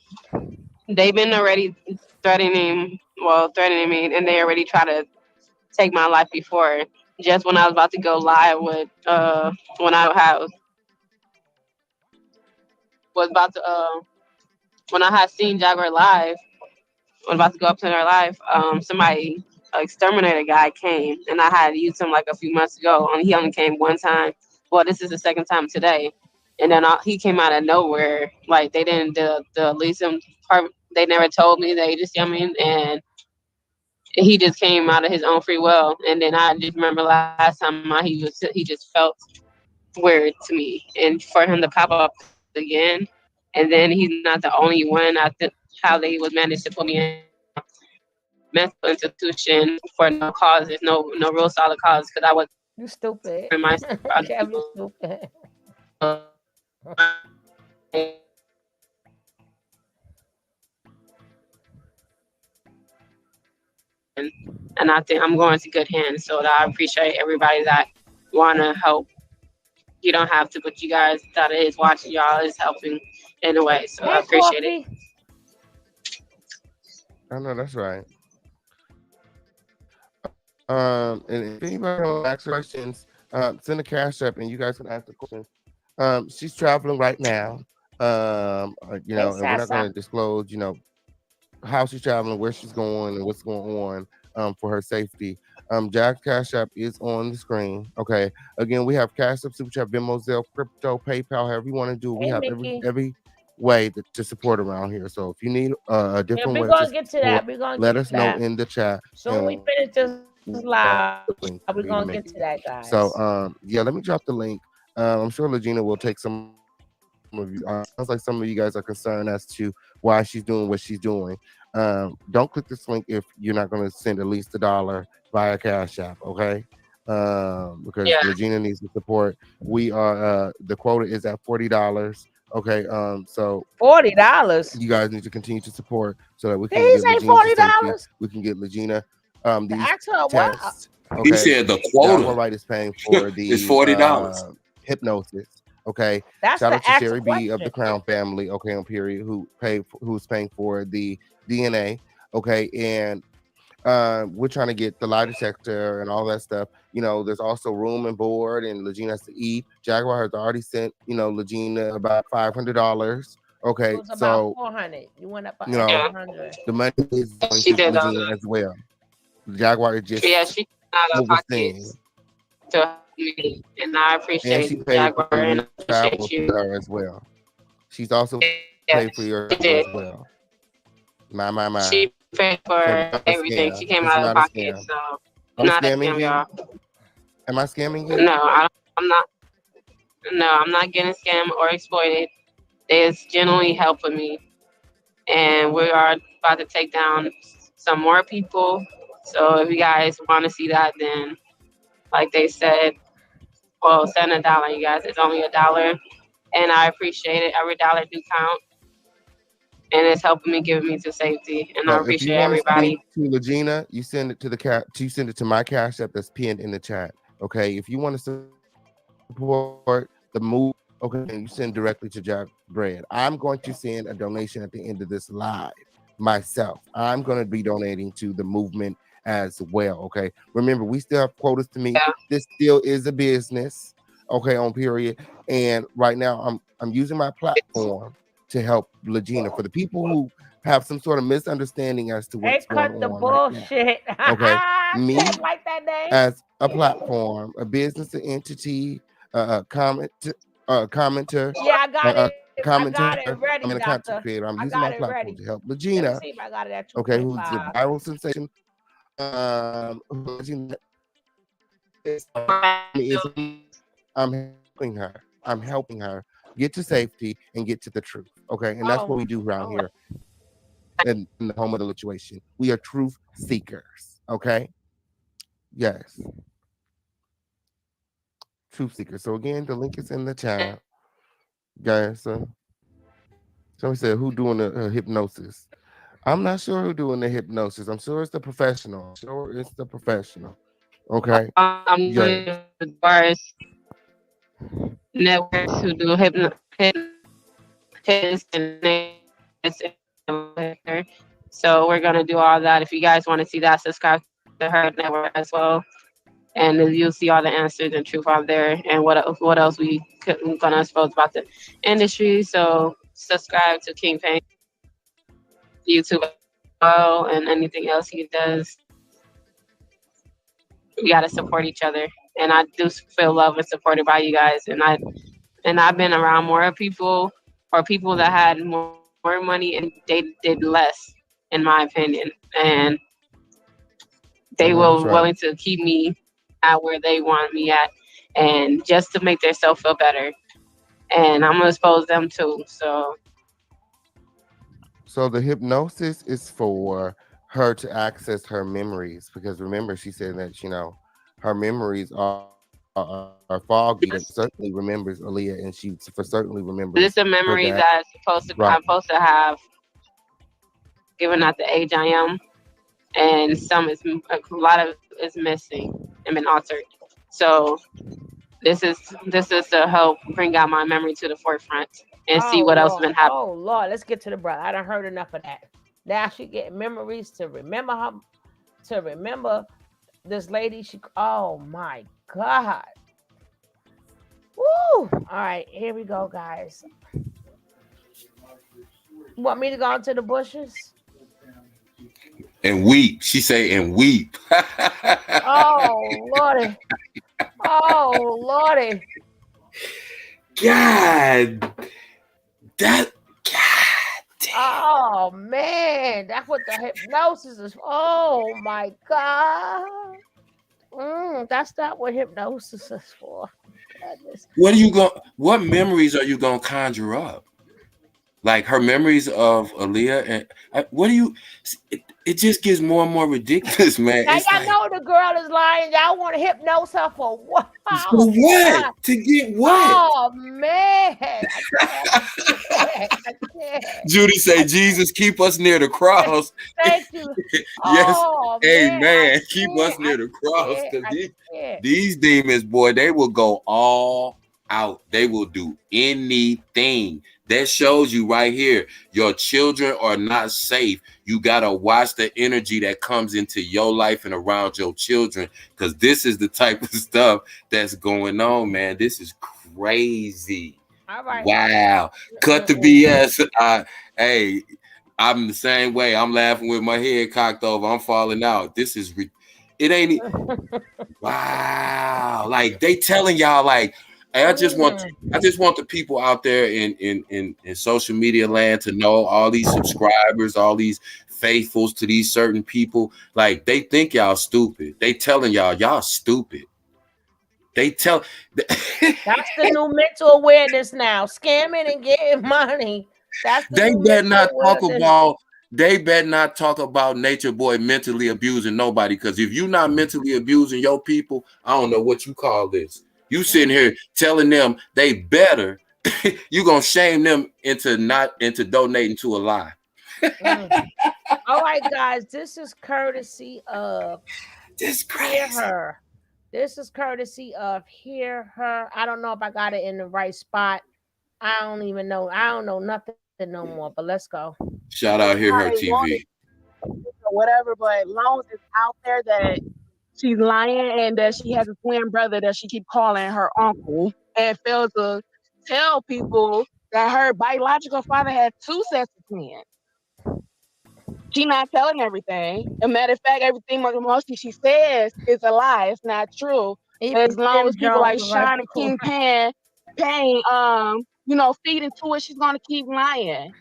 they've been already threatening me, and they already tried to take my life before. Just when I was about to go live with when I had seen Jaguar live, when I was about to go up to their live, somebody, an exterminator guy came, and I had used him like a few months ago. He only came one time. Well, this is the second time today. And then he came out of nowhere. Like, they didn't delete him part. They never told me. They just, and he just came out of his own free will. And then I just remember last time he just felt weird to me. And for him to pop up again, and then he's not the only one. I think how they was managed to put me in mental institution for no causes, no real solid cause, because I was you stupid. Kev, you stupid. And I think I'm going to good hands. So I appreciate everybody that want to help. You don't have to, but you guys that is watching y'all is helping in a way. So I appreciate it. I know that's right. And if anybody wants to ask questions, send a cash up and you guys can ask the questions. She's traveling right now. And we're not going to disclose, how she's traveling, where she's going, and what's going on. for her safety. Jack's Cash App is on the screen. Okay. Again, we have Cash App, Super Chat, Venmo, Zelle, Crypto, PayPal, however you want to do. We Hey, have Mickey. every way to support around here. So if you need a Yeah, different we're way to gonna get to support, that. We're gonna let get us to know that. in the chat, Soon we and we'll finish this drop live. the link We're for you gonna to get make. to that, So guys. yeah, let me drop the link. I'm sure Legina will take some of you. Sounds like some of you guys are concerned as to why she's doing what she's doing. Don't click this link if you're not going to send at least $1 via Cash App, okay? Because Yeah. Legina needs the support. We are the quota is at $40. Okay, so $40. you guys need to continue to support so that we Did can he get say Legina to safety. $40? We can get Legina To these ask her what? tests. He Okay, said the Jaguar quota Wright is paying for is the $40. hypnosis. Okay, That's shout out to to ask a Sherry B of the question. Crown family. Okay, on period, who's paying for the DNA. Okay, and we're trying to get the lie detector and all that stuff. There's also room and board, and Legina has to eat. Jaguar has already sent Legina about $500. It Okay, was about so 400. You went up an Yeah. extra 100. the money is going She to did all Legina that. as well. Jaguar is Yeah, just she out of overseeing, pockets to help me, and I and appreciate she paid Jaguar, for and you I to travel appreciate to you. her as well. She's also Yeah, paid for your she travel did. as well. My. She paid So for it's not a everything. She scam. came This is out of not a pocket, scam. so I'm not a scamming scam, you. y'all. Am I scamming you? No, I'm not. No, I'm not getting scammed or exploited. It's genuinely helping me, and we are about to take down some more people. So if you guys want to see that, then like they said, well, send $1, you guys. It's only $1, and I appreciate it. Every dollar do count, and it's helping me, giving me to safety, and I So if you appreciate want to speak everybody. to Legina, you send it to you send it to my cash app that's pinned in the chat. Okay. If you want to support the move, okay, you send directly to Jack Bread. I'm going to send a donation at the end of this live myself. I'm going to be donating to the movement as well. Okay. Remember, we still have quotas to meet. Yeah, This still is a business. Okay, on period. And right now I'm using my platform to help Legina for the people who have some sort of misunderstanding as to Hey, what's going cut the on right now. bullshit. Okay. She Me ain't like that name. as a platform, a business, an entity, a commenter, Yeah, I got a it. I got it commenter. ready, I'm a doctor. content creator. I I'm got using it my ready. platform to help Let me Legina, see if I got it at okay, who's the 2.5. viral sensation. Legina is I'm helping her. I'm helping her get to safety and get to the truth. Okay, and that's Oh, what we do around oh, here in the home of the situation. We are truth seekers. Okay, yes, truth seekers. So again, the link is in the chat, guys. Somebody said who doing the hypnosis? I'm not sure who doing the hypnosis. I'm sure it's the professional. I'm sure it's the professional. Okay. I'm Yes. doing it as far as networks who do hypnosis and so we're gonna do all that. If you guys want to see that, subscribe to her network as well, and then you'll see all the answers and truth out there, and what else we're gonna expose about the industry. So subscribe to King Payne YouTube as well, and anything else he does. We gotta support each other, and I do feel loved and supported by you guys, and I've been around more people or people that had more money and they did less, in my opinion. And they That's were right. willing to keep me at where they want me at, and just to make themselves feel better. And I'm gonna expose them too. So the hypnosis is for her to access her memories because remember she said that her memories are foggy and certainly remembers Aaliyah and she for certainly remembers this is a her memory dad. that's Right. I'm supposed to have given at the age I am, and a lot of is missing and been altered. So this is to help bring out my memory to the forefront and see oh what else has Lord. been happening. Oh Lord. Let's get to the brother. I done heard enough of that. Now she get memories to remember her, to remember this lady. Oh my God. Woo! All right, here we go, guys. You want me to go into the bushes? And weep. She say and weep. Oh Lordy. Oh Lordy. God. God damn. Oh man. That's what the hypnosis is. Oh my God. That's not what hypnosis is for. Goodness. What memories are you gonna conjure up? Like her memories of Aaliyah, and what do you? It just gets more and more ridiculous, man. Now It's y'all like, know the girl is lying. Y'all want to hypnose her for what? for Oh what? God. To get what? Oh man. I can't. I can't. Judy say, I Jesus, keep us near the can't. cross. Thank you. Yes, Oh man. I amen. Keep us can't. near I the cross. can't. Because I can't. these demons, boy, they will go all out. They will do anything. That shows you right here, your children are not safe. You got to watch the energy that comes into your life and around your children, because this is the type of stuff that's going on, man. This is crazy. All right. Wow. Cut the BS. Hey, I'm the same way. I'm laughing with my head cocked over. I'm falling out. This is it ain't wow. Like they telling y'all like, hey, I just want the people out there in social media land to know, all these subscribers, all these faithfuls to these certain people, like they think y'all stupid. They telling y'all stupid. They tell That's the new mental awareness now. Scamming and getting money. That's the they new better mental not talk awareness. about Nature Boy mentally abusing nobody. Because if you're not mentally abusing your people, I don't know what you call this. You sitting here telling them they better, you gonna shame them into donating to a lie. All right, guys. This is courtesy of This Hear crazy. Her. This is courtesy of Hear Her. I don't know if I got it in the right spot. I don't even know. I don't know nothing no more. But let's go. Shout out Hear How Her they want TV. it or whatever, but long as it's out there that she's lying and that she has a twin brother that she keep calling her uncle and fails to tell people that her biological father had 2 sets of twins. She not telling everything. As a matter of fact, everything mostly she says is a lie. It's not true. As Even long Jim as people like Jones was like, Sean and King Payne, feed into it, she's gonna keep lying.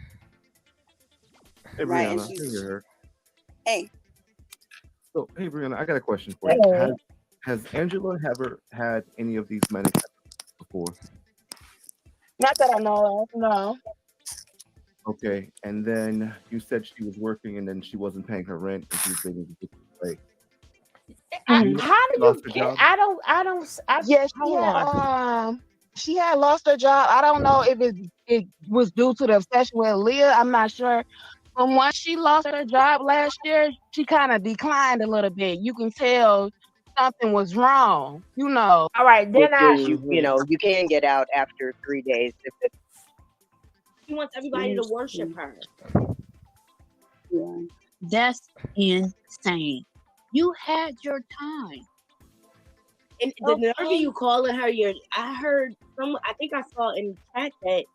Hey, Right, and Brianna, I can hear her. hey, So, hey, Brianna, I got a question for you. Has Angela ever had any of these men before? Not that I know of, no. Okay, and then you said she was working and then she wasn't paying her rent and she was being late. how do you get? I don't. Yes, Hold on. she had lost her job. I don't know if it was due to the obsession with Aaliyah. I'm not sure. But once she lost her job last year, she kind of declined a little bit. You can tell something was wrong. All right, then which is you can get out after 3 days if it. She wants everybody to worship her. yeah. That's insane. You had your time. And the nerve of you calling her I heard I think I saw in the chat that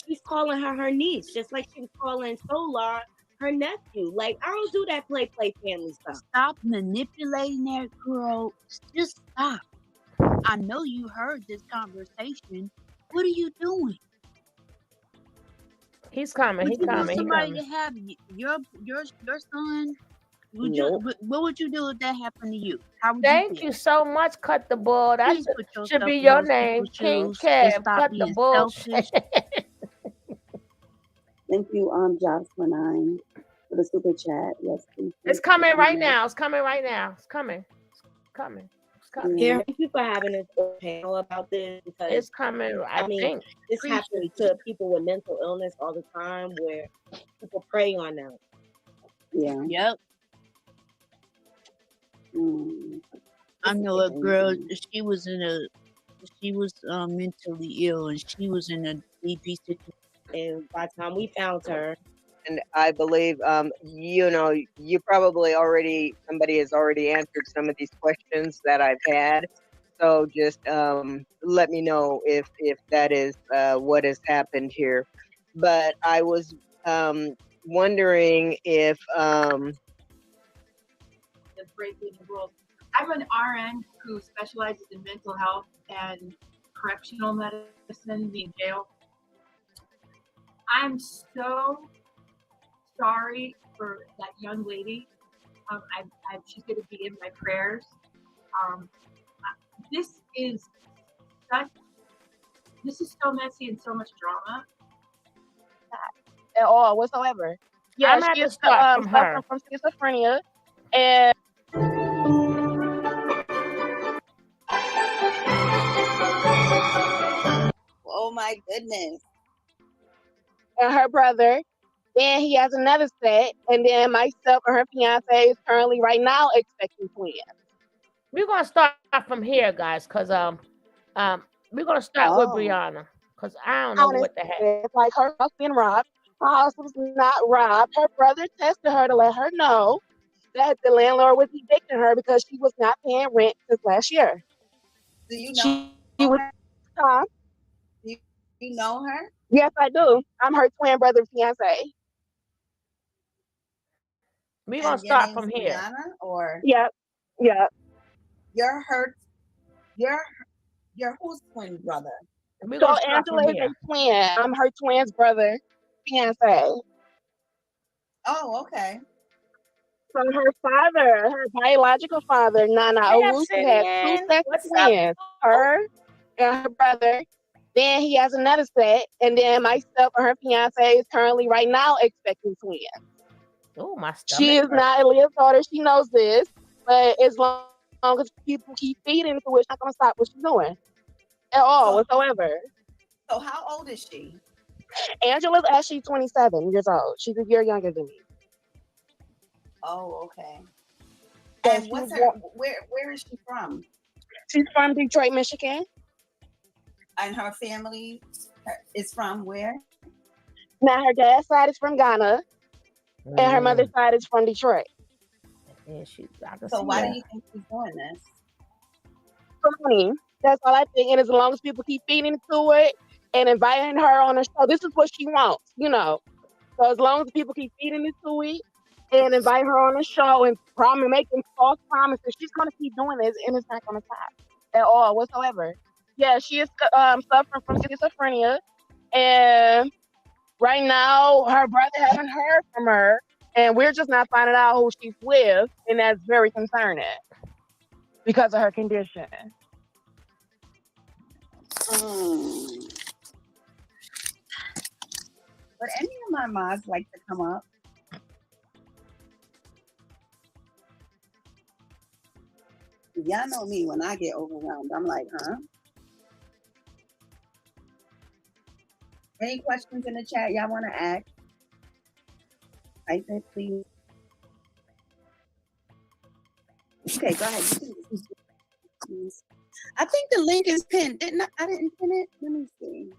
she's calling her niece, just like she was calling Solar her nephew. Like, I don't do that play family stuff. Stop manipulating that girl. Just stop. I know you heard this conversation. What are you doing? He's coming. Would He's you want coming. somebody to have your son? What would you do if that happened to you? How would Thank you you so much, Cut the Bull. That should be in your those name, people's King shoes and Kev. stop Cut the being bullshit. Thank you, Jobs for 9 for the super chat. Yes, please. It's coming right now. It's coming right now. It's coming. It's coming. It's coming. Yeah, thank you for having a panel about this, because It's coming. I mean, this happens to people with mental illness all the time, where people prey on them. Yeah. Yep. I know a girl. She was mentally ill, and she was in a DP situation. And by the time we found her, And I believe, you probably somebody has already answered some of these questions that I've had. So just let me know if that is what has happened here. But I was wondering if breaking the rules. I'm an RN who specializes in mental health and correctional medicine, being jail. I'm so sorry for that young lady. She's going to be in my prayers. This is so messy and so much drama. At all whatsoever. Yeah, I'm she at is to start from her. suffering from schizophrenia, and oh my goodness. And her brother. Then he has another set, and then myself and her fiance is currently right now expecting twins. We're gonna start from here, guys, because we're gonna start with Brianna, because I don't know what the heck. It's like her house being robbed. Her house was not robbed. Her brother tested her to let her know that the landlord was evicting her because she was not paying rent since last year. Do you know her? Do you know her? Yes, I do. I'm her twin brother's fiance. We're gonna start from here. Brianna, or yep. You're whose twin brother? So Angela is a twin. I'm her twin's brother, fiance. Oh, okay. So her father, her biological father, Nana Owusu, has two sets of twins. Her and her brother. Then he has another set, and then myself and her fiance is currently right now expecting twins. Oh, my stomach. She is not Aaliyah's daughter. She knows this, but as long as people keep feeding into it, she's not gonna stop what she's doing at all whatsoever. So how old is she? Angela's actually 27 years old. She's a year younger than me. Oh, okay. So and what's her? Where is she from? She's from Detroit, Michigan. And her family is from where? Now her dad's side is from Ghana, and her mother's side is from Detroit. Yeah, so why do you think she's doing this? Money. That's all I think. And as long as people keep feeding into it and inviting her on the show, this is what she wants, you know. So as long as people keep feeding into it and invite her on the show and making false promises, she's gonna keep doing this, and it's not gonna stop at all whatsoever. Yeah, she is suffering from schizophrenia, and right now her brother hasn't heard from her, and we're just not finding out who she's with, and that's very concerning because of her condition. Would any of my mods like to come up? Y'all know me, when I get overwhelmed, I'm like, huh? Any questions in the chat y'all want to ask? Type it, please. Okay, go ahead. I think the link is pinned. I didn't pin it. Let me see.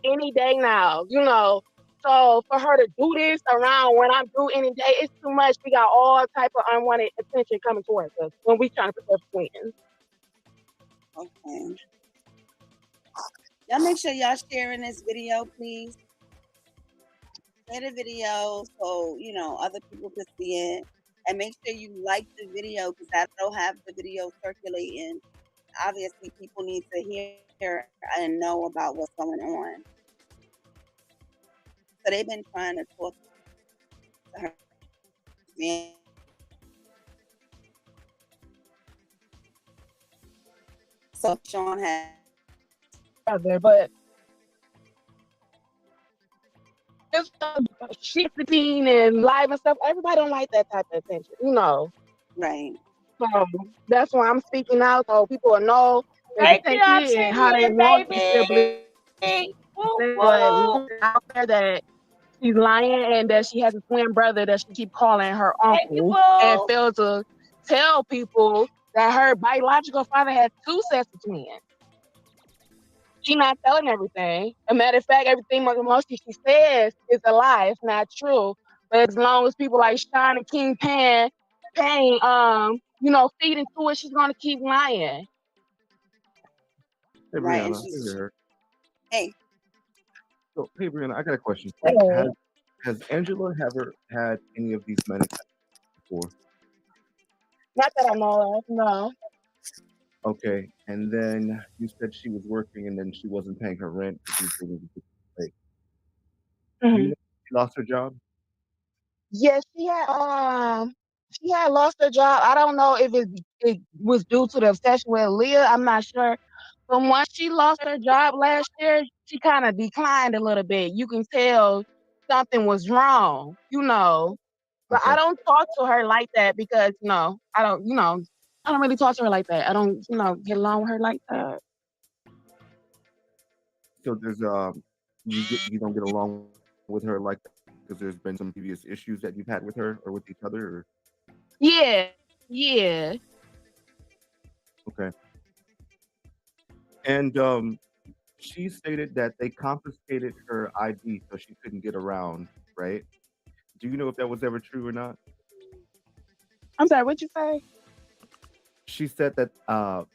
Any day now, you know. So for her to do this around when I'm due any day, it's too much. We got all type of unwanted attention coming towards us when we trying to prepare for twins. Okay. Y'all make sure y'all sharing this video, please. Share the video so, you know, other people can see it. And make sure you like the video because that'll have the video circulating. Obviously, people need to hear and know about what's going on. So they've been trying to talk to her. Man. So Sean had but just shifting and live and stuff. Everybody don't like that type of attention, you know. Right. So that's why I'm speaking out so people will know Thank you, and how they want these siblings. But out there that she's lying and that she has a twin brother that she keep calling her uncle and fail to tell people that her biological father has two sets of twins. She's not telling everything. As a matter of fact, everything mostly she says is a lie. It's not true. But as long as people like Sean and King Pan, you know, feed into it, she's gonna keep lying. Hey, Brianna, Hey. So, hey, Brianna, I got a question for you. Has Angela ever had any of these men before? Not that I know of. No. Okay, and then you said she was working, and then she wasn't paying her rent. Do you Mhm. know she lost her job? Yes, she had lost her job. I don't know if it was due to the obsession with Aaliyah. I'm not sure. But once she lost her job last year, she kind of declined a little bit. You can tell something was wrong, But I Okay, don't talk to her like that because, I don't really talk to her like that. I don't, get along with her like that. so there's you don't get along with her like that because there's been some previous issues that you've had with her or with each other. Or, Yeah, yeah. okay, and she stated that they confiscated her ID so she couldn't get around. Right? Do you know if that was ever true or not? I'm sorry, what'd you say? She said that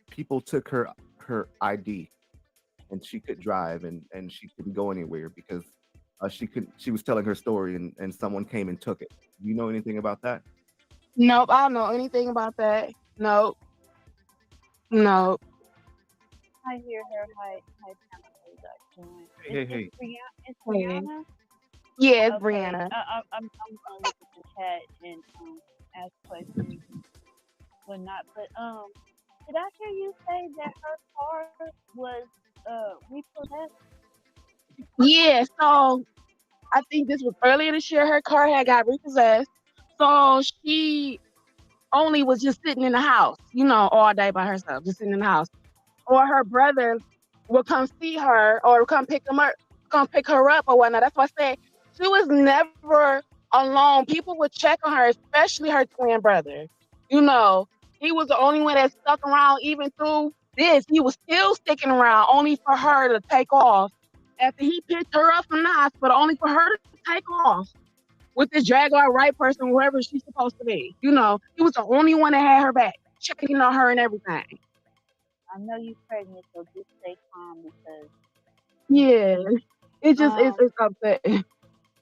people took her ID and she could drive and she couldn't go anywhere because she was telling her story and someone came and took it. Do you know anything about that? Nope, I don't know anything about that. Nope. Nope. I hear her. Hi, Pamela. Hey, hey. It's Hey. Brianna. Yeah, it's Okay, Brianna. I'm gonna look at the chat and ask questions, whatnot. But did I hear you say that her car was repossessed? Yeah, so I think this was earlier this year. Her car had got repossessed. So she only was just sitting in the house, all day by herself, just sitting in the house. Or her brother would come see her or come pick her up or whatnot. That's why I say she was never alone. People would check on her, especially her twin brother. He was the only one that stuck around even through this. He was still sticking around only for her to take off. After he picked her up from the hospital, only for her to take off with this Jaguar right person, whoever she's supposed to be. He was the only one that had her back, checking on her and everything. I know you're pregnant, so just stay calm because Yeah, it's upsetting.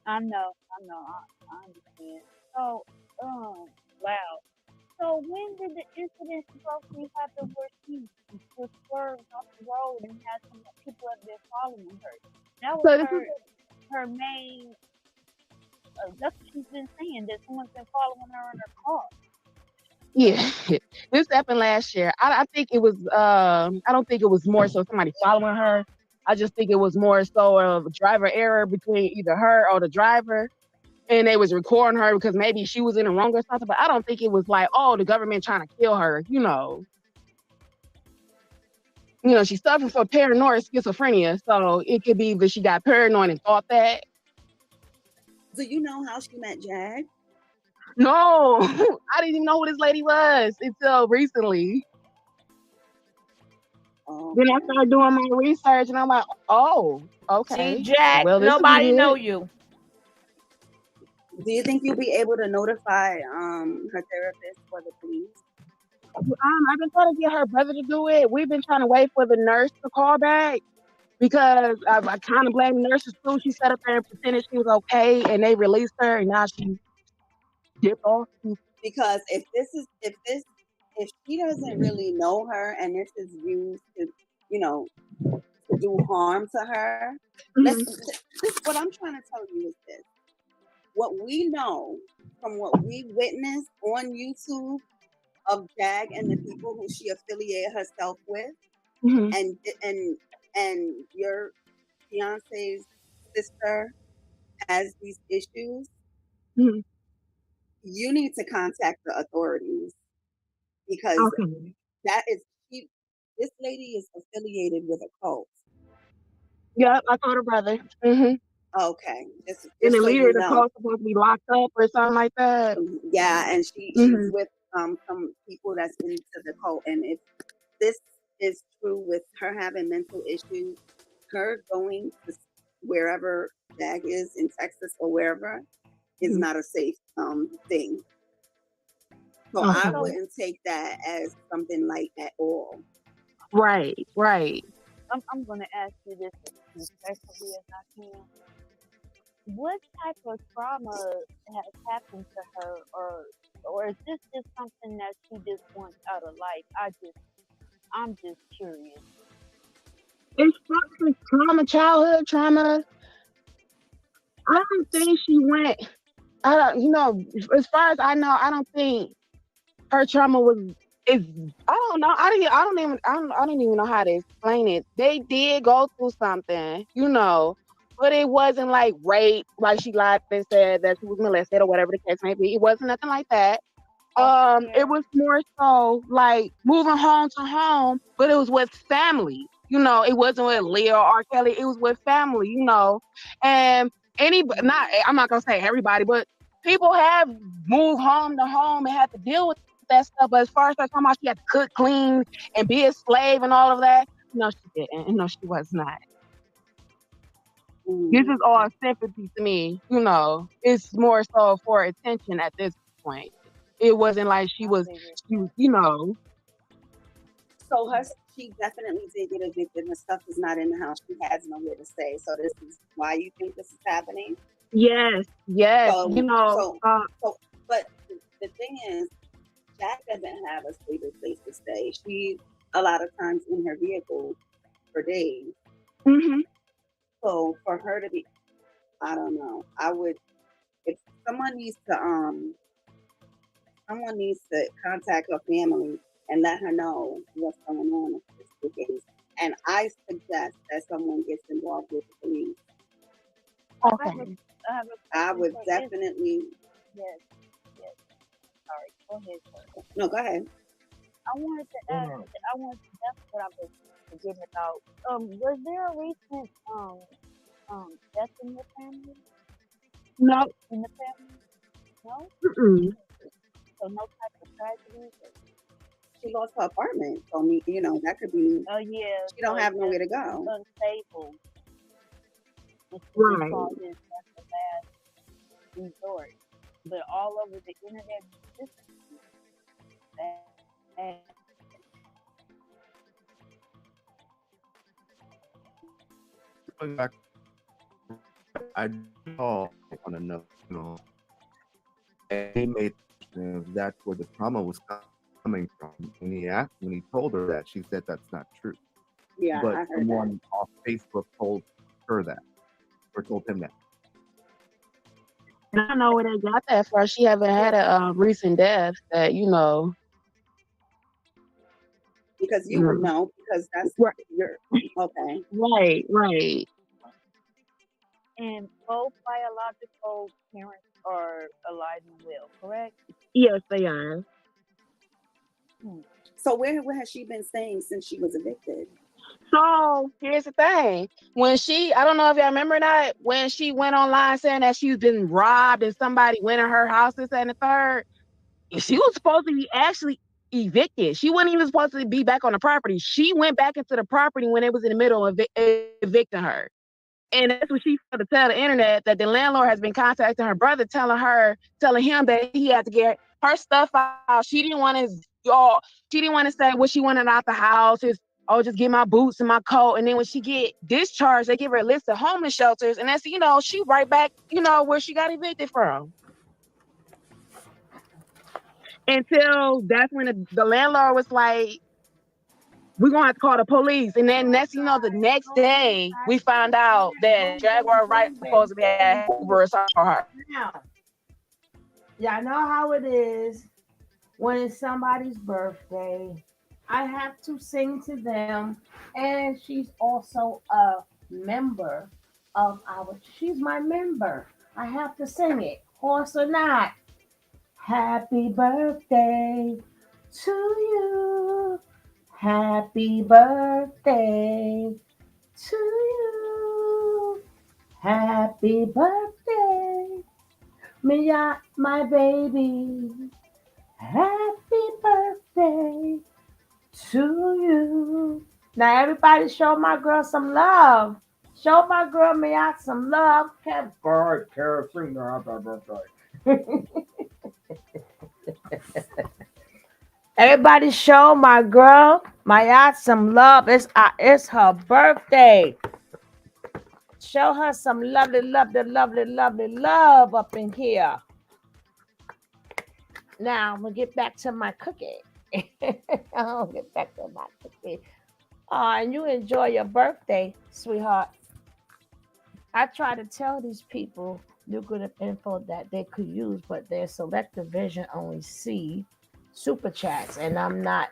I know, I understand. So, wow. So when did the incident supposedly happen where she was swerved off the road and had some people up there following her? That was So this is her main. That's what she's been saying. That someone's been following her in her car. Yeah, this happened last year. I think it was. I don't think it was more so somebody following her. I just think it was more so of a driver error between either her or the driver, and they was recording her because maybe she was in the wrong or something. But I don't think it was like, oh, the government trying to kill her. She's suffering from paranoid schizophrenia, so it could be that she got paranoid and thought that. Do you know how she met Jag? No, I didn't even know who this lady was until recently. Then I started doing my research, and I'm like, oh, okay. See, Jag, Well, this will be nobody good. know you. Do you think you'll be able to notify her therapist or the police? I've been trying to get her brother to do it. We've been trying to wait for the nurse to call back because I kind of blame the nurses too. She sat up there and pretended she was okay, and they released her, and now she dipped off. Because if she doesn't really know her and this is used to, to do harm to her, what I'm trying to tell you is this. What we know from what we witnessed on YouTube of Jag and the people who she affiliated herself with, and your fiance's sister has these issues, you need to contact the authorities because this lady is affiliated with a cult. Yep, I called her brother. Okay. Just and the so leader you of the know. cult supposed to be locked up or something like that. Yeah, and she's with some people that's into the cult. And if this is true with her having mental issues, her going to wherever Jag is in Texas or wherever is not a safe thing. So I wouldn't take that as something light at all. Right. I'm going to ask you this as respectfully as I can. what type of trauma has happened to her, or is this just something that she just wants out of life? I'm just curious. It's probably trauma, childhood trauma. I don't think she went. I don't, as far as I know, I don't think her trauma was. Is I don't know. I don't even know how to explain it. They did go through something, but it wasn't like rape, like she lied and said that she was molested or whatever the case may be. It wasn't nothing like that. It was more so like moving home to home, but it was with family. It wasn't with Leah or R. Kelly. It was with family. And I'm not gonna say everybody, but people have moved home to home and had to deal with that stuff. But as far as her talking about she had to cook, clean, and be a slave and all of that, no, she didn't. And no, she was not. This is all sympathy to me. It's more so for attention at this point. It wasn't like she was. So she definitely did get evicted. Her stuff is not in the house. She has nowhere to stay. So this is why you think this is happening? Yes. So, but the thing is, Jack doesn't have a stable place to stay. She's a lot of times in her vehicle for days. Mm-hmm. So for her to be, I don't know. I would, if someone needs to contact her family and let her know what's going on with this case. And I suggest that someone gets involved with the police. Okay. I would definitely. Yes. Sorry. Go ahead, sir. No, go ahead. I wanted to ask. That's what I was forgetting about. Was there a recent death in your family? No. In the family? No. Mm-mm. So no type of tragedy. She lost her apartment. So that could be. Oh yeah. She don't have nowhere to go. Unstable. Right. That's the last resort. But all over the internet, I called on a note, and he made that's where the trauma was coming from. And when he told her that, she said that's not true. Yeah, but I heard someone that. off Facebook told her that, or told him that. I don't know where they got that from. She haven't had a recent death that Because you would know, because that's right. Your okay. Right. And both biological parents are alive and well, correct? Yes, they are. So where has she been staying since she was evicted? So here's the thing. I don't know if y'all remember that, when she went online saying that she's been robbed and somebody went in her house and the third, she was supposed to be actually evicted. She wasn't even supposed to be back on the property. She went back into the property when it was in the middle of evicting her. And that's what she failed to tell the internet, that the landlord has been contacting her brother, telling him that he had to get her stuff out. She didn't want to say what she wanted out the house. Just get my boots and my coat. And then when she get discharged, they give her a list of homeless shelters. And that's, she right back, where she got evicted from. Until that's when the landlord was like, we're going to have to call the police. And then that's, the next day, we found out that Jaguar Wright supposed to have Uber or something for her. Now, y'all know how it is when it's somebody's birthday. I have to sing to them. And she's also a member she's my member. I have to sing it, horse or not. Happy birthday to you. Happy birthday to you. Happy birthday, my baby. Happy birthday to you. Now everybody show my girl some love. Show my girl Mia some love. Happy birthday, sing happy birthday. Everybody show my girl Maya some love. It's her birthday. Show her some lovely, lovely, lovely, lovely love up in here. Now I'm gonna get back to my cookie. I'll get back to my cookie. And you enjoy your birthday, sweetheart. I try to tell these people lucrative info that they could use, but their selective vision only see super chats, and I'm not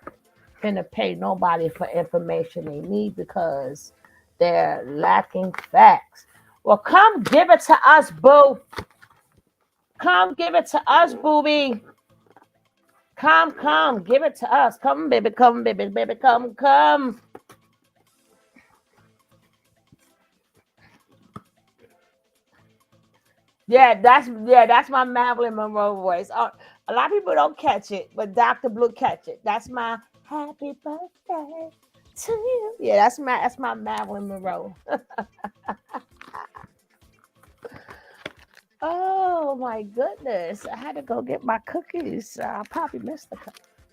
gonna pay nobody for information they need because they're lacking facts. Well, come give it to us, boo. Come give it to us, booby. Come, give it to us. Come, baby, baby, come. Yeah, that's my Marilyn Monroe voice. A lot of people don't catch it, but Dr. Blue catch it. That's my happy birthday to you. Yeah, that's my Marilyn Monroe. Oh my goodness! I had to go get my cookies. I probably missed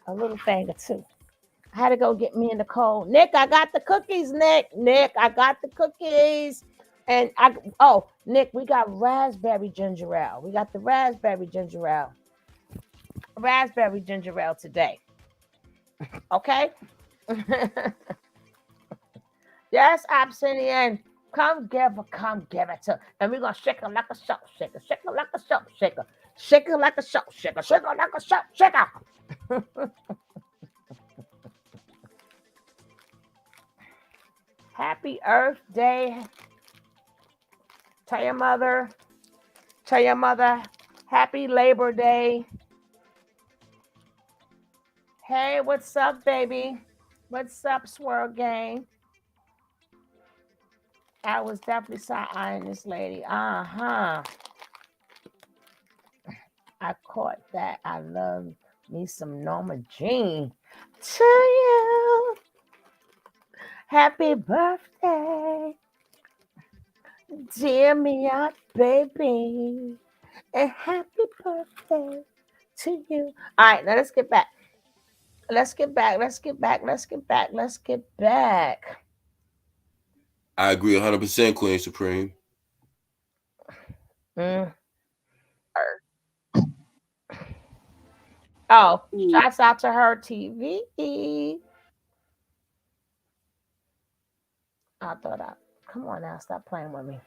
a little thing or two. I had to go get me in the cold. Nick, I got the cookies. Nick, I got the cookies. And Nick, we got raspberry ginger ale. We got the raspberry ginger ale. Raspberry ginger ale today. Okay? Yes, Absinian. Come give it to. And we're gonna shake her like a soap shaker. Shake her like a soap shaker. Shake her like a soap shaker. Shake her like a soap shaker. Happy Earth Day. Tell your mother. Happy Labor Day. Hey, what's up, baby? What's up, Swirl Gang? I was definitely side-eyeing this lady. I caught that. I love me some Norma Jean. To you. Happy birthday. Dear me out, baby. And happy birthday to you. All right, now let's get back. Let's get back. I agree 100%, Queen Supreme. Oh, shouts out to her TV. Come on now, stop playing with me.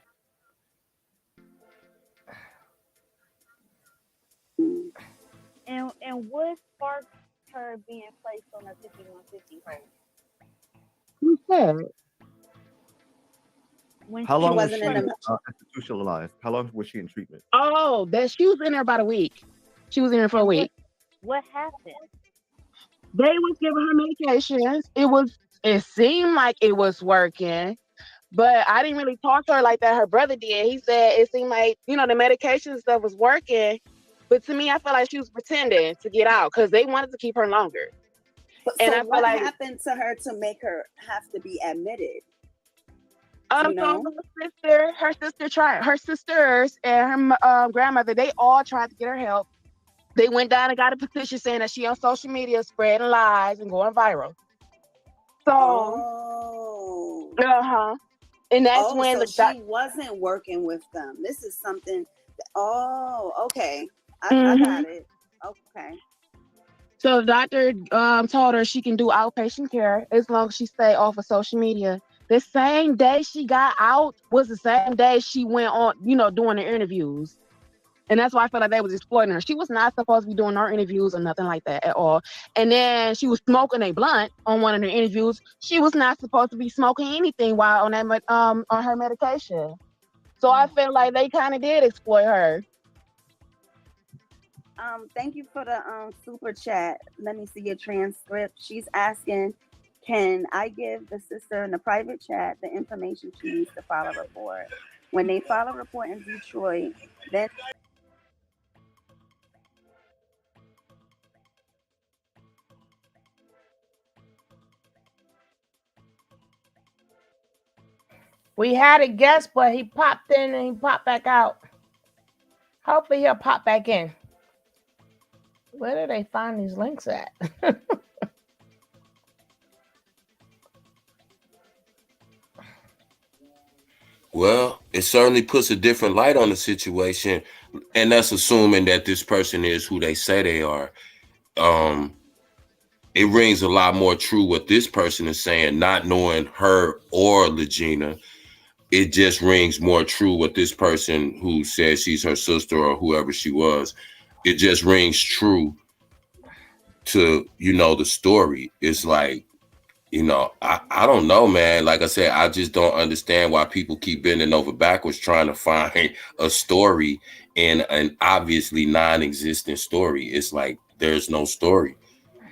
And what sparked her being placed on a 5150 hold? Who said? How long was she institutionalized? How long was she in treatment? Oh, that she was in there about a week. She was in there for a week. What happened? They was giving her medications. It seemed like it was working, but I didn't really talk to her like that. Her brother did. He said it seemed like, the medication stuff was working. But to me, I felt like she was pretending to get out because they wanted to keep her longer. And so what happened to her to make her have to be admitted? Her sisters and her grandmother, they all tried to get her help. They went down and got a petition saying that she on social media spreading lies and going viral. So, and that's when she wasn't working with them. This is something. Okay, I got it. Okay. So the doctor told her she can do outpatient care as long as she stay off of social media. The same day she got out was the same day she went on, doing her interviews. And that's why I felt like they was exploiting her. She was not supposed to be doing her interviews or nothing like that at all. And then she was smoking a blunt on one of her interviews. She was not supposed to be smoking anything while on that on her medication. So I feel like they kind of did exploit her. Thank you for the super chat. Let me see your transcript. She's asking, can I give the sister in the private chat the information she needs to file a report? When they file a report in Detroit, then we had a guest, but he popped in and he popped back out. Hopefully he'll pop back in. Where do they find these links at? Well, it certainly puts a different light on the situation, and that's assuming that this person is who they say they are. It rings a lot more true what this person is saying, not knowing her or Legina. It just rings more true what this person who says she's her sister or whoever she was. It just rings true to, the story. It's like, I don't know, man. Like I said, I just don't understand why people keep bending over backwards trying to find a story in an obviously non-existent story. It's like there's no story.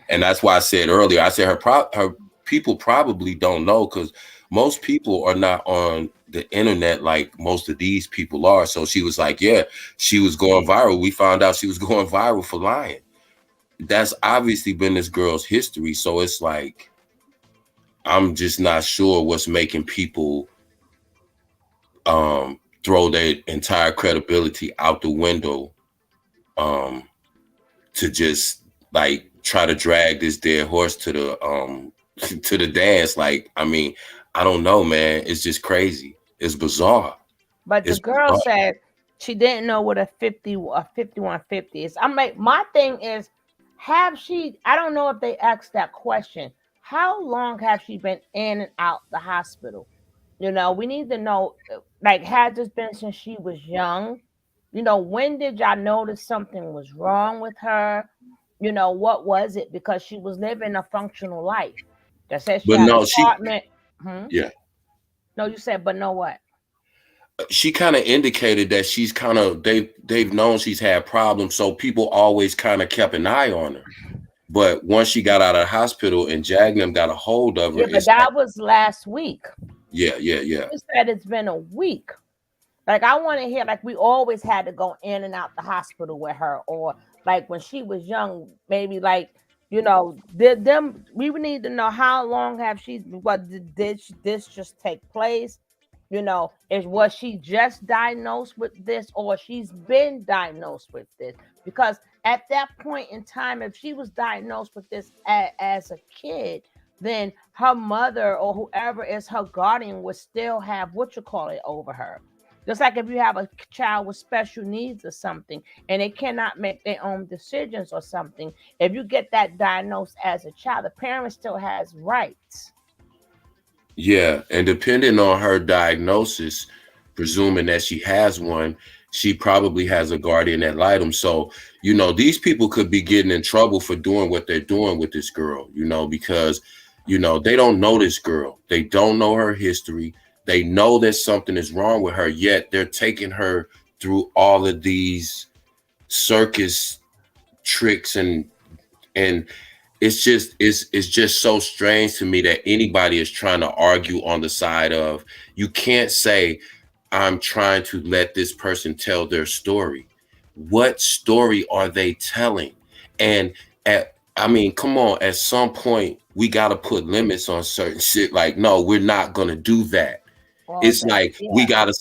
And that's why I said earlier, I said her people probably don't know, because most people are not on the internet like most of these people are. So she was like, yeah, she was going viral. We found out she was going viral for lying. That's obviously been this girl's history. So it's like, I'm just not sure what's making people throw their entire credibility out the window to just like try to drag this dead horse to the to the dance. Like, I mean, I don't know, man. It's just crazy. It's bizarre. But the girl said she didn't know what a 5150 is. I'm like, my thing is, I don't know if they asked that question. How long have she been in and out the hospital? We need to know, like, had this been since she was young? When did y'all notice something was wrong with her? What was it? Because she was living a functional life. That says she had an apartment. Yeah. No, you said, but no what? She kind of indicated that she's kind of, they've known she's had problems, so people always kind of kept an eye on her. But once she got out of the hospital and Jagnam got a hold of her, yeah, but that was last week. Yeah. You said it's been a week. Like, I want to hear, like, we always had to go in and out the hospital with her, or like when she was young, maybe like, we would need to know how long have she, did this just take place? Was she just diagnosed with this, or she's been diagnosed with this? Because at that point in time, if she was diagnosed with this as a kid, then her mother or whoever is her guardian would still have over her. Just like if you have a child with special needs or something, and they cannot make their own decisions or something, if you get that diagnosed as a child, the parent still has rights. Yeah, and depending on her diagnosis, presuming that she has one, she probably has a guardian ad litem. So, these people could be getting in trouble for doing what they're doing with this girl, because, they don't know this girl. They don't know her history. They know that something is wrong with her, yet they're taking her through all of these circus tricks and it's just so strange to me that anybody is trying to argue on the side of, you can't say, I'm trying to let this person tell their story. What story are they telling? And come on, at some point we got to put limits on certain shit. Like, no, we're not going to do that. Well, it's like, yeah. we got to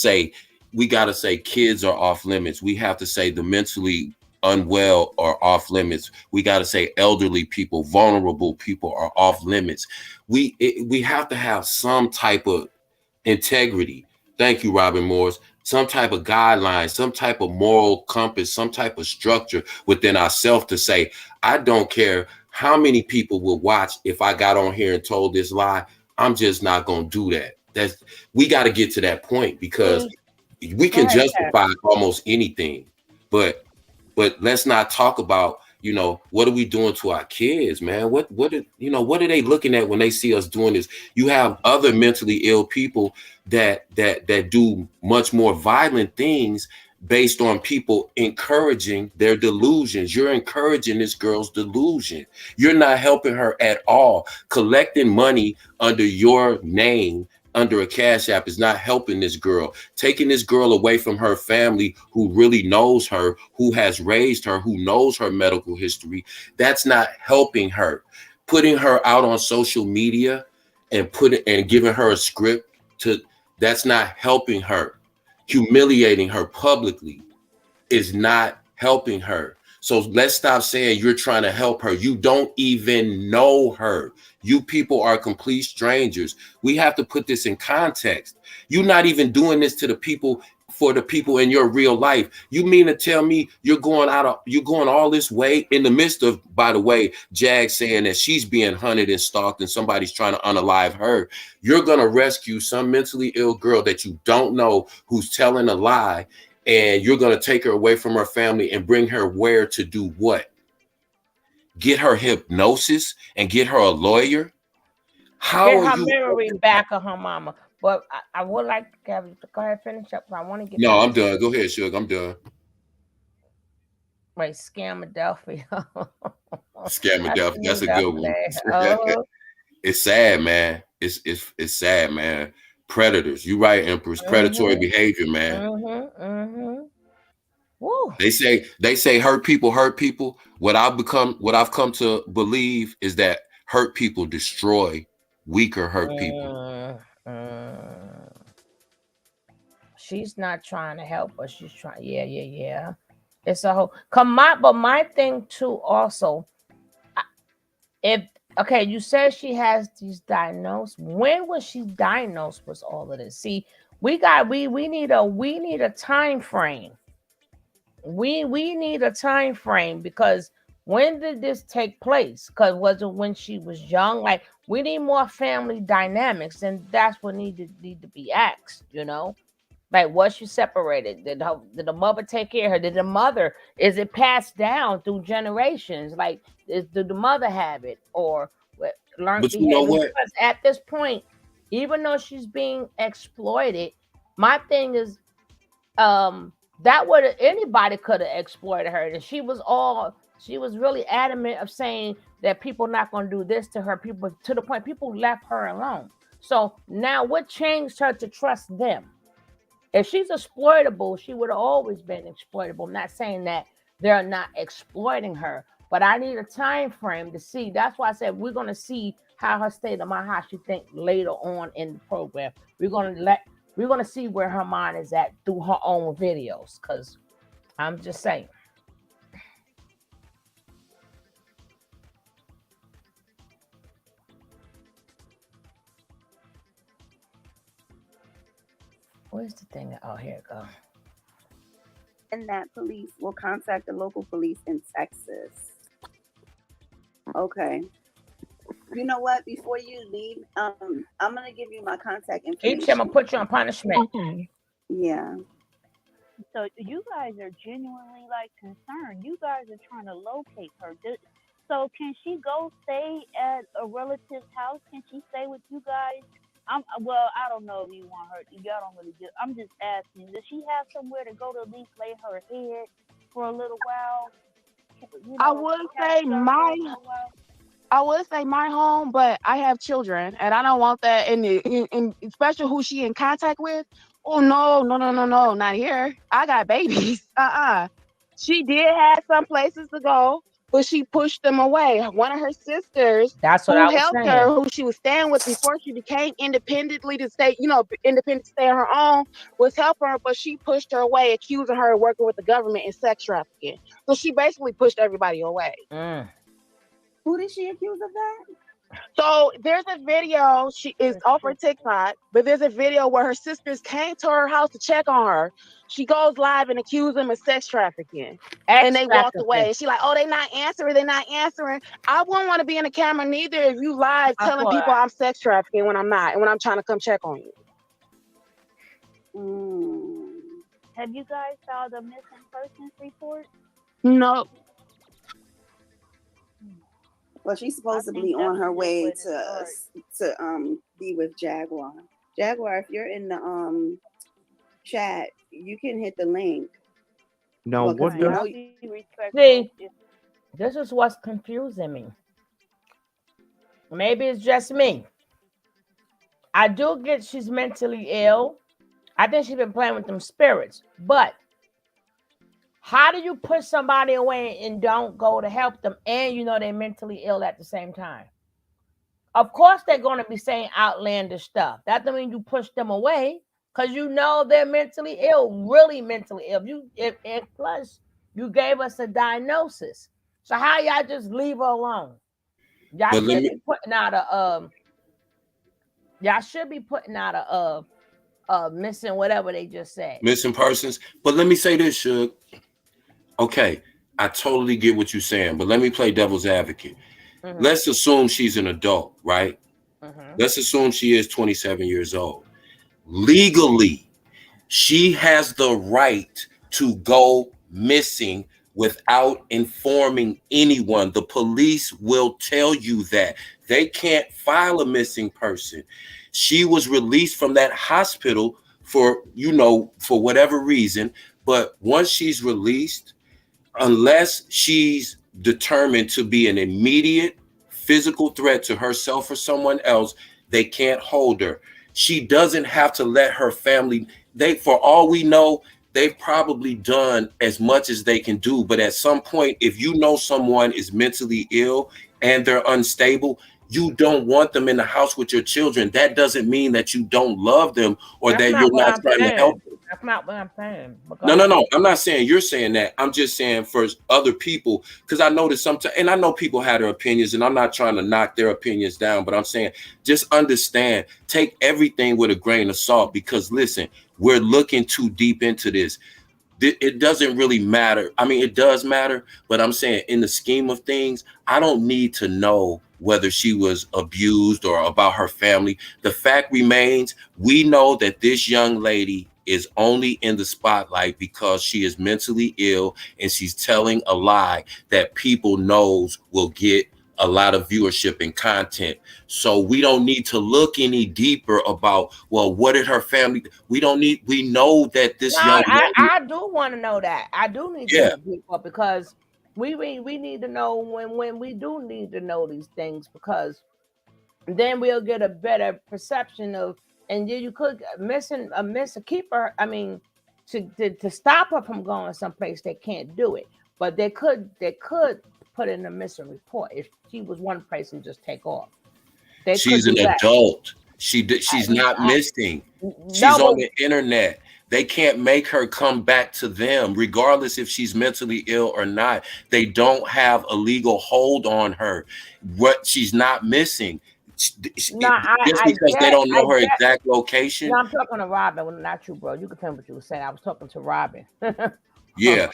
say kids are off limits. We have to say the mentally unwell are off limits. We got to say elderly people, vulnerable people are off limits. We have to have some type of integrity. Thank you, Robin Morris. Some type of guidelines, some type of moral compass, some type of structure within ourselves to say, I don't care how many people will watch if I got on here and told this lie. I'm just not going to do that. We got to get to that point, because we can justify almost anything, but let's not talk about, what are we doing to our kids, man? What are they looking at when they see us doing this? You have other mentally ill people that do much more violent things based on people encouraging their delusions. You're encouraging this girl's delusion. You're not helping her at all. Collecting money under your name, under a Cash App, is not helping this girl. Taking this girl away from her family, who really knows her, who has raised her, who knows her medical history, that's not helping her. Putting her out on social media and giving her a script that's not helping her. Humiliating her publicly is not helping her. So let's stop saying you're trying to help her. You don't even know her. You people are complete strangers. We have to put this in context. You're not even doing this to the people, for the people in your real life. You mean to tell me you're going all this way in the midst of, by the way, Jag saying that she's being hunted and stalked and somebody's trying to unalive her. You're going to rescue some mentally ill girl that you don't know who's telling a lie, and you're going to take her away from her family and bring her where to do what? Get her hypnosis and get her a lawyer? How get are her you? memory back of her mama. But I would like to have you to go ahead and finish up. I want to get. No, I'm done. Go ahead, Suge. I'm done. Wait, Scamadelphia. Scamadelphia. That's a good one. It's sad, man. It's sad, man. Predators. You right, Empress. Predatory behavior, man. Woo. They say hurt people hurt people. What I've come to believe is that hurt people destroy weaker hurt people. She's not trying to help us. She's trying. Yeah. It's a whole but my thing too also, okay, you said she has these diagnosed. When was she diagnosed with all of this? See, we need a time frame. We need a time frame, because when did this take place? Because was it when she was young? Like, we need more family dynamics, and that's what need to be asked, you know? Like, was she separated? Did the mother take care of her? Did the mother, is it passed down through generations? Like, did the mother have it, or learned But behavior? you know what? Because at this point, even though she's being exploited, my thing is, that anybody could have exploited her. And she was really adamant of saying that people not going to do this to her. People, to the point people left her alone. So now what changed her to trust them? If she's exploitable, she would have always been exploitable. I'm not saying that they're not exploiting her, but I need a time frame to see. That's why I said we're going to see how her state of mind, how she think later on in the program. We're going to see where her mind is at through her own videos, because I'm just saying. Where's the thing? Oh, here it goes. And that police will contact the local police in Texas. Okay. You know what? Before you leave, I'm gonna give you my contact information. I'm gonna put you on punishment. Okay. Yeah. So you guys are genuinely like concerned. You guys are trying to locate her. So can she go stay at a relative's house? Can she stay with you guys? Well, I don't know if you want her. Y'all don't really do. I'm just asking. Does she have somewhere to go to at least lay her head for a little while? You know, I would say my home, but I have children, and I don't want that. In especially who she in contact with. Oh no, not here. I got babies. She did have some places to go, but she pushed them away. One of her sisters, that's what who I was helped saying. her, who she was staying with before she became independent to stay on her own, was helping her, but she pushed her away, accusing her of working with the government in sex trafficking. So she basically pushed everybody away. Who did she accuse of that? So there's a video, she is off her TikTok, but there's a video where her sisters came to her house to check on her. She goes live and accuses them of sex trafficking. And they walked away. She like, oh, they're not answering. I wouldn't want to be in the camera neither if you live telling people I'm sex trafficking when I'm not, and when I'm trying to come check on you. Have you guys filed a missing persons report? No. Well, she's supposedly on her way to be with Jaguar. Jaguar, if you're in the chat, you can hit the link. No, what does? See, this is what's confusing me. Maybe it's just me. I do get she's mentally ill. I think she's been playing with them spirits, but how do you push somebody away and don't go to help them, and you know they're mentally ill at the same time? Of course they're going to be saying outlandish stuff. That doesn't mean you push them away, because you know they're mentally ill, really mentally ill. Plus, You gave us a diagnosis. So how y'all just leave her alone? Y'all But should be putting out a missing whatever they just said. Missing persons. But let me say this, Suge. Okay, I totally get what you're saying, but let me play devil's advocate. Let's assume she's an adult, right? Let's assume she is 27 years old. Legally, she has the right to go missing without informing anyone. The police will tell you that. They can't file a missing person. She was released from that hospital for, for whatever reason. But once she's released, unless she's determined to be an immediate physical threat to herself or someone else, they can't hold her. She doesn't have to let her family, for all we know, they've probably done as much as they can do. But at some point, if you know someone is mentally ill and they're unstable, you don't want them in the house with your children. That doesn't mean that you don't love them or that you're not trying to help them. That's not what I'm saying. No. I'm not saying you're saying that. I'm just saying for other people, because I notice sometimes, and I know people have their opinions, and I'm not trying to knock their opinions down, but I'm saying just understand, take everything with a grain of salt, because listen, we're looking too deep into this. It doesn't really matter. I mean, it does matter, but I'm saying in the scheme of things, I don't need to know whether she was abused or about her family. The fact remains, we know that this young lady is only in the spotlight because she is mentally ill and she's telling a lie that people knows will get a lot of viewership and content. So we don't need to look any deeper about, well, what did her family, we know that this young lady, I do want to know that. I do need to look deeper, because we need to know when we do need to know these things, because then we'll get a better perception of, and you could keep her. I mean, to stop her from going someplace they can't do it, but they could put in a missing report if she was one place and just take off. She's an adult. She's not missing. She's on the internet. They can't make her come back to them, regardless if she's mentally ill or not. They don't have a legal hold on her. She's not missing. Just because they don't know her exact location. No, I'm talking to Robin. Well, not you, bro. You can tell me what you were saying. I was talking to Robin. Yeah.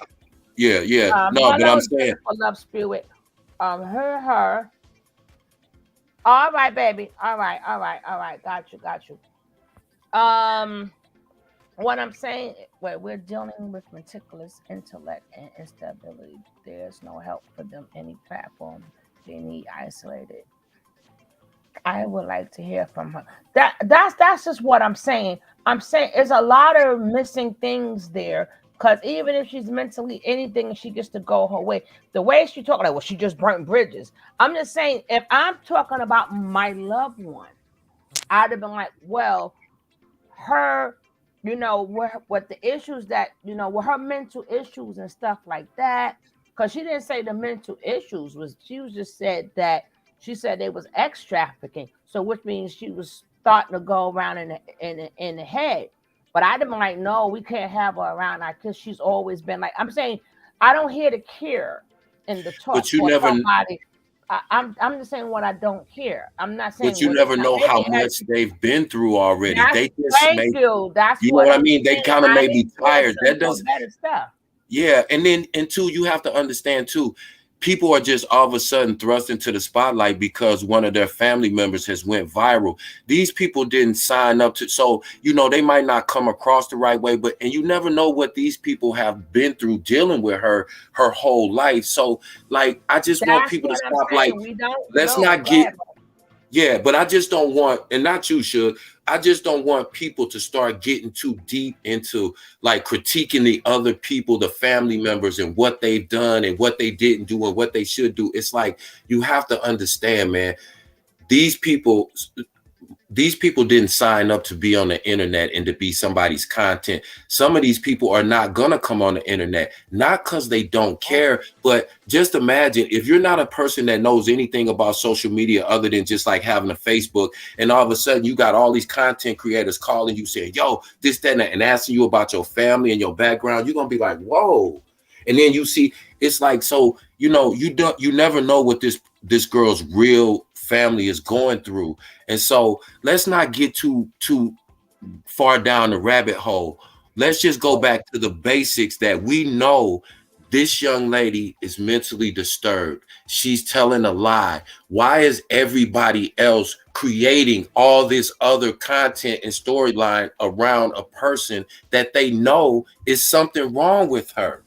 No, but I'm saying, love spirit. Her. All right, baby. All right. Got you. What I'm saying, we're dealing with meticulous intellect and instability. There's no help for them. Any platform they need isolated. I would like to hear from her. That's just what I'm saying. I'm saying there's a lot of missing things there, because even if she's mentally anything, she gets to go her way. The way she talking, like, well, she just burnt bridges. I'm just saying, if I'm talking about my loved one, I'd have been like, well, her, what the issues that, with her mental issues and stuff like that, because she didn't say the mental issues she was just said that. She said they was ex trafficking, so which means she was starting to go around in the head. But I'd have been like, no, we can't have her around, because she's always been like. I'm saying, I don't hear the care in the talk. But you never. Somebody. I'm just saying what I don't hear. I'm not saying. But you never know how much they've been through already. They just thank you. That's you know what I mean. They kind of may be tired. That doesn't. Better stuff. Yeah, and two, you have to understand too. People are just all of a sudden thrust into the spotlight because one of their family members has went viral. These people didn't sign up to, so they might not come across the right way, and you never know what these people have been through dealing with her whole life. So, like, I just want people to stop. Like, let's not get. Yeah, but I just don't want, and not you, Suge, I just don't want people to start getting too deep into like critiquing the other people, the family members, and what they've done and what they didn't do and what they should do. It's like, you have to understand, man, these people didn't sign up to be on the internet and to be somebody's content. Some of these people are not gonna come on the internet, not because they don't care, but just imagine if you're not a person that knows anything about social media other than just like having a Facebook, and all of a sudden you got all these content creators calling you saying, yo, this, that, and asking you about your family and your background. You're gonna be like, whoa. And then you see, it's like, so, you know, you never know what this girl's real family is going through. And so let's not get too far down the rabbit hole. Let's just go back to the basics that we know. This young lady is mentally disturbed. She's telling a lie. Why is everybody else creating all this other content and storyline around a person that they know is something wrong with her?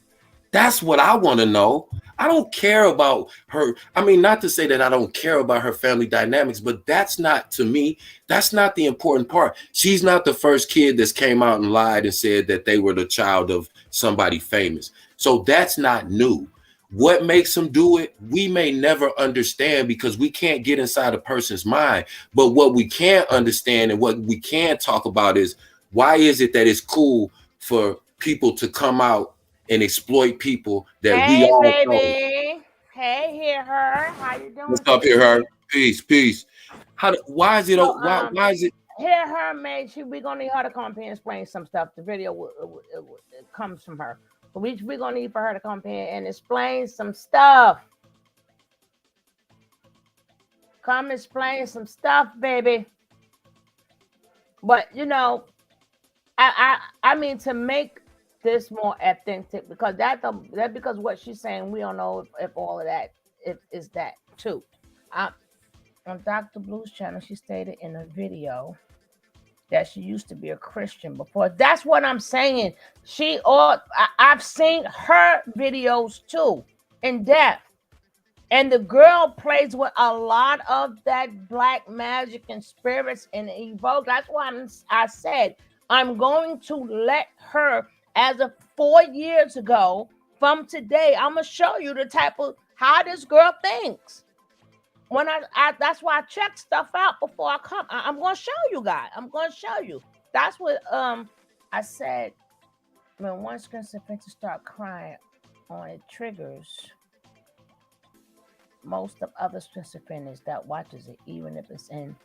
That's what I want to know. I don't care about her. I mean, not to say that I don't care about her family dynamics, but that's not, to me, that's not the important part. She's not the first kid that's came out and lied and said that they were the child of somebody famous. So that's not new. What makes them do it, we may never understand because we can't get inside a person's mind. But what we can understand and what we can talk about is, why is it that it's cool for people to come out and exploit people that we all know? Baby. Hey, hear her. How you doing? What's up here, her? Peace. Why is it? So, Why is it? Hear her, man. We're gonna need her to come up here and explain some stuff. The video it comes from her. So we're gonna need for her to come here and explain some stuff. Come explain some stuff, baby. But you know, I mean, to make this more authentic, because that because what she's saying, we don't know if all of that is that too. On Dr. Blue's channel, she stated in a video that she used to be a Christian before. That's what I'm saying. I've seen her videos too, in depth. And the girl plays with a lot of that black magic and spirits and evoke. That's why I said I'm going to let her, as of 4 years ago from today, I'm gonna show you the type of how this girl thinks. When that's why I check stuff out before I come. I'm gonna show you guys. I'm gonna show you. That's what I said. When one schizophrenic start crying on it triggers most of other schizophrenics that watches it, even if it's in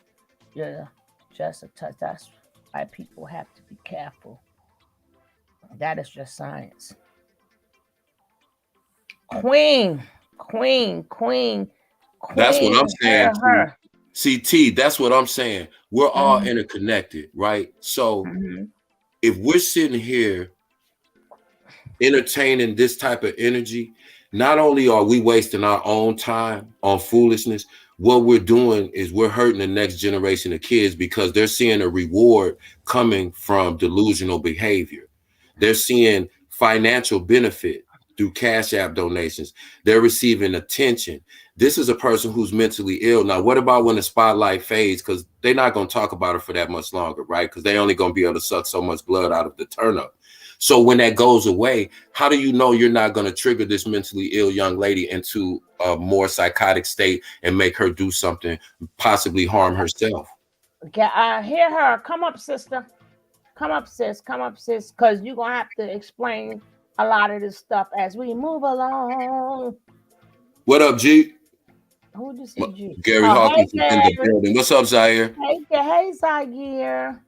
just a touch. That's why people have to be careful. That is just science. Queen. That's what I'm saying. CT, that's what I'm saying. We're all interconnected, right? So if we're sitting here entertaining this type of energy, not only are we wasting our own time on foolishness, what we're doing is we're hurting the next generation of kids because they're seeing a reward coming from delusional behavior. They're seeing financial benefit through Cash App donations. They're receiving attention. This is a person who's mentally ill. Now, what about when the spotlight fades? Because they're not going to talk about it for that much longer, right? Because they're only going to be able to suck so much blood out of the turnip. So when that goes away, how do you know you're not going to trigger this mentally ill young lady into a more psychotic state and make her do something, possibly harm herself? Hear her. Come up, sister. Come up, sis. Because you're going to have to explain a lot of this stuff as we move along. What up, G? Who just said G? Gary Hawkins is in the building. What's up, Zaire? Hey, Zaire.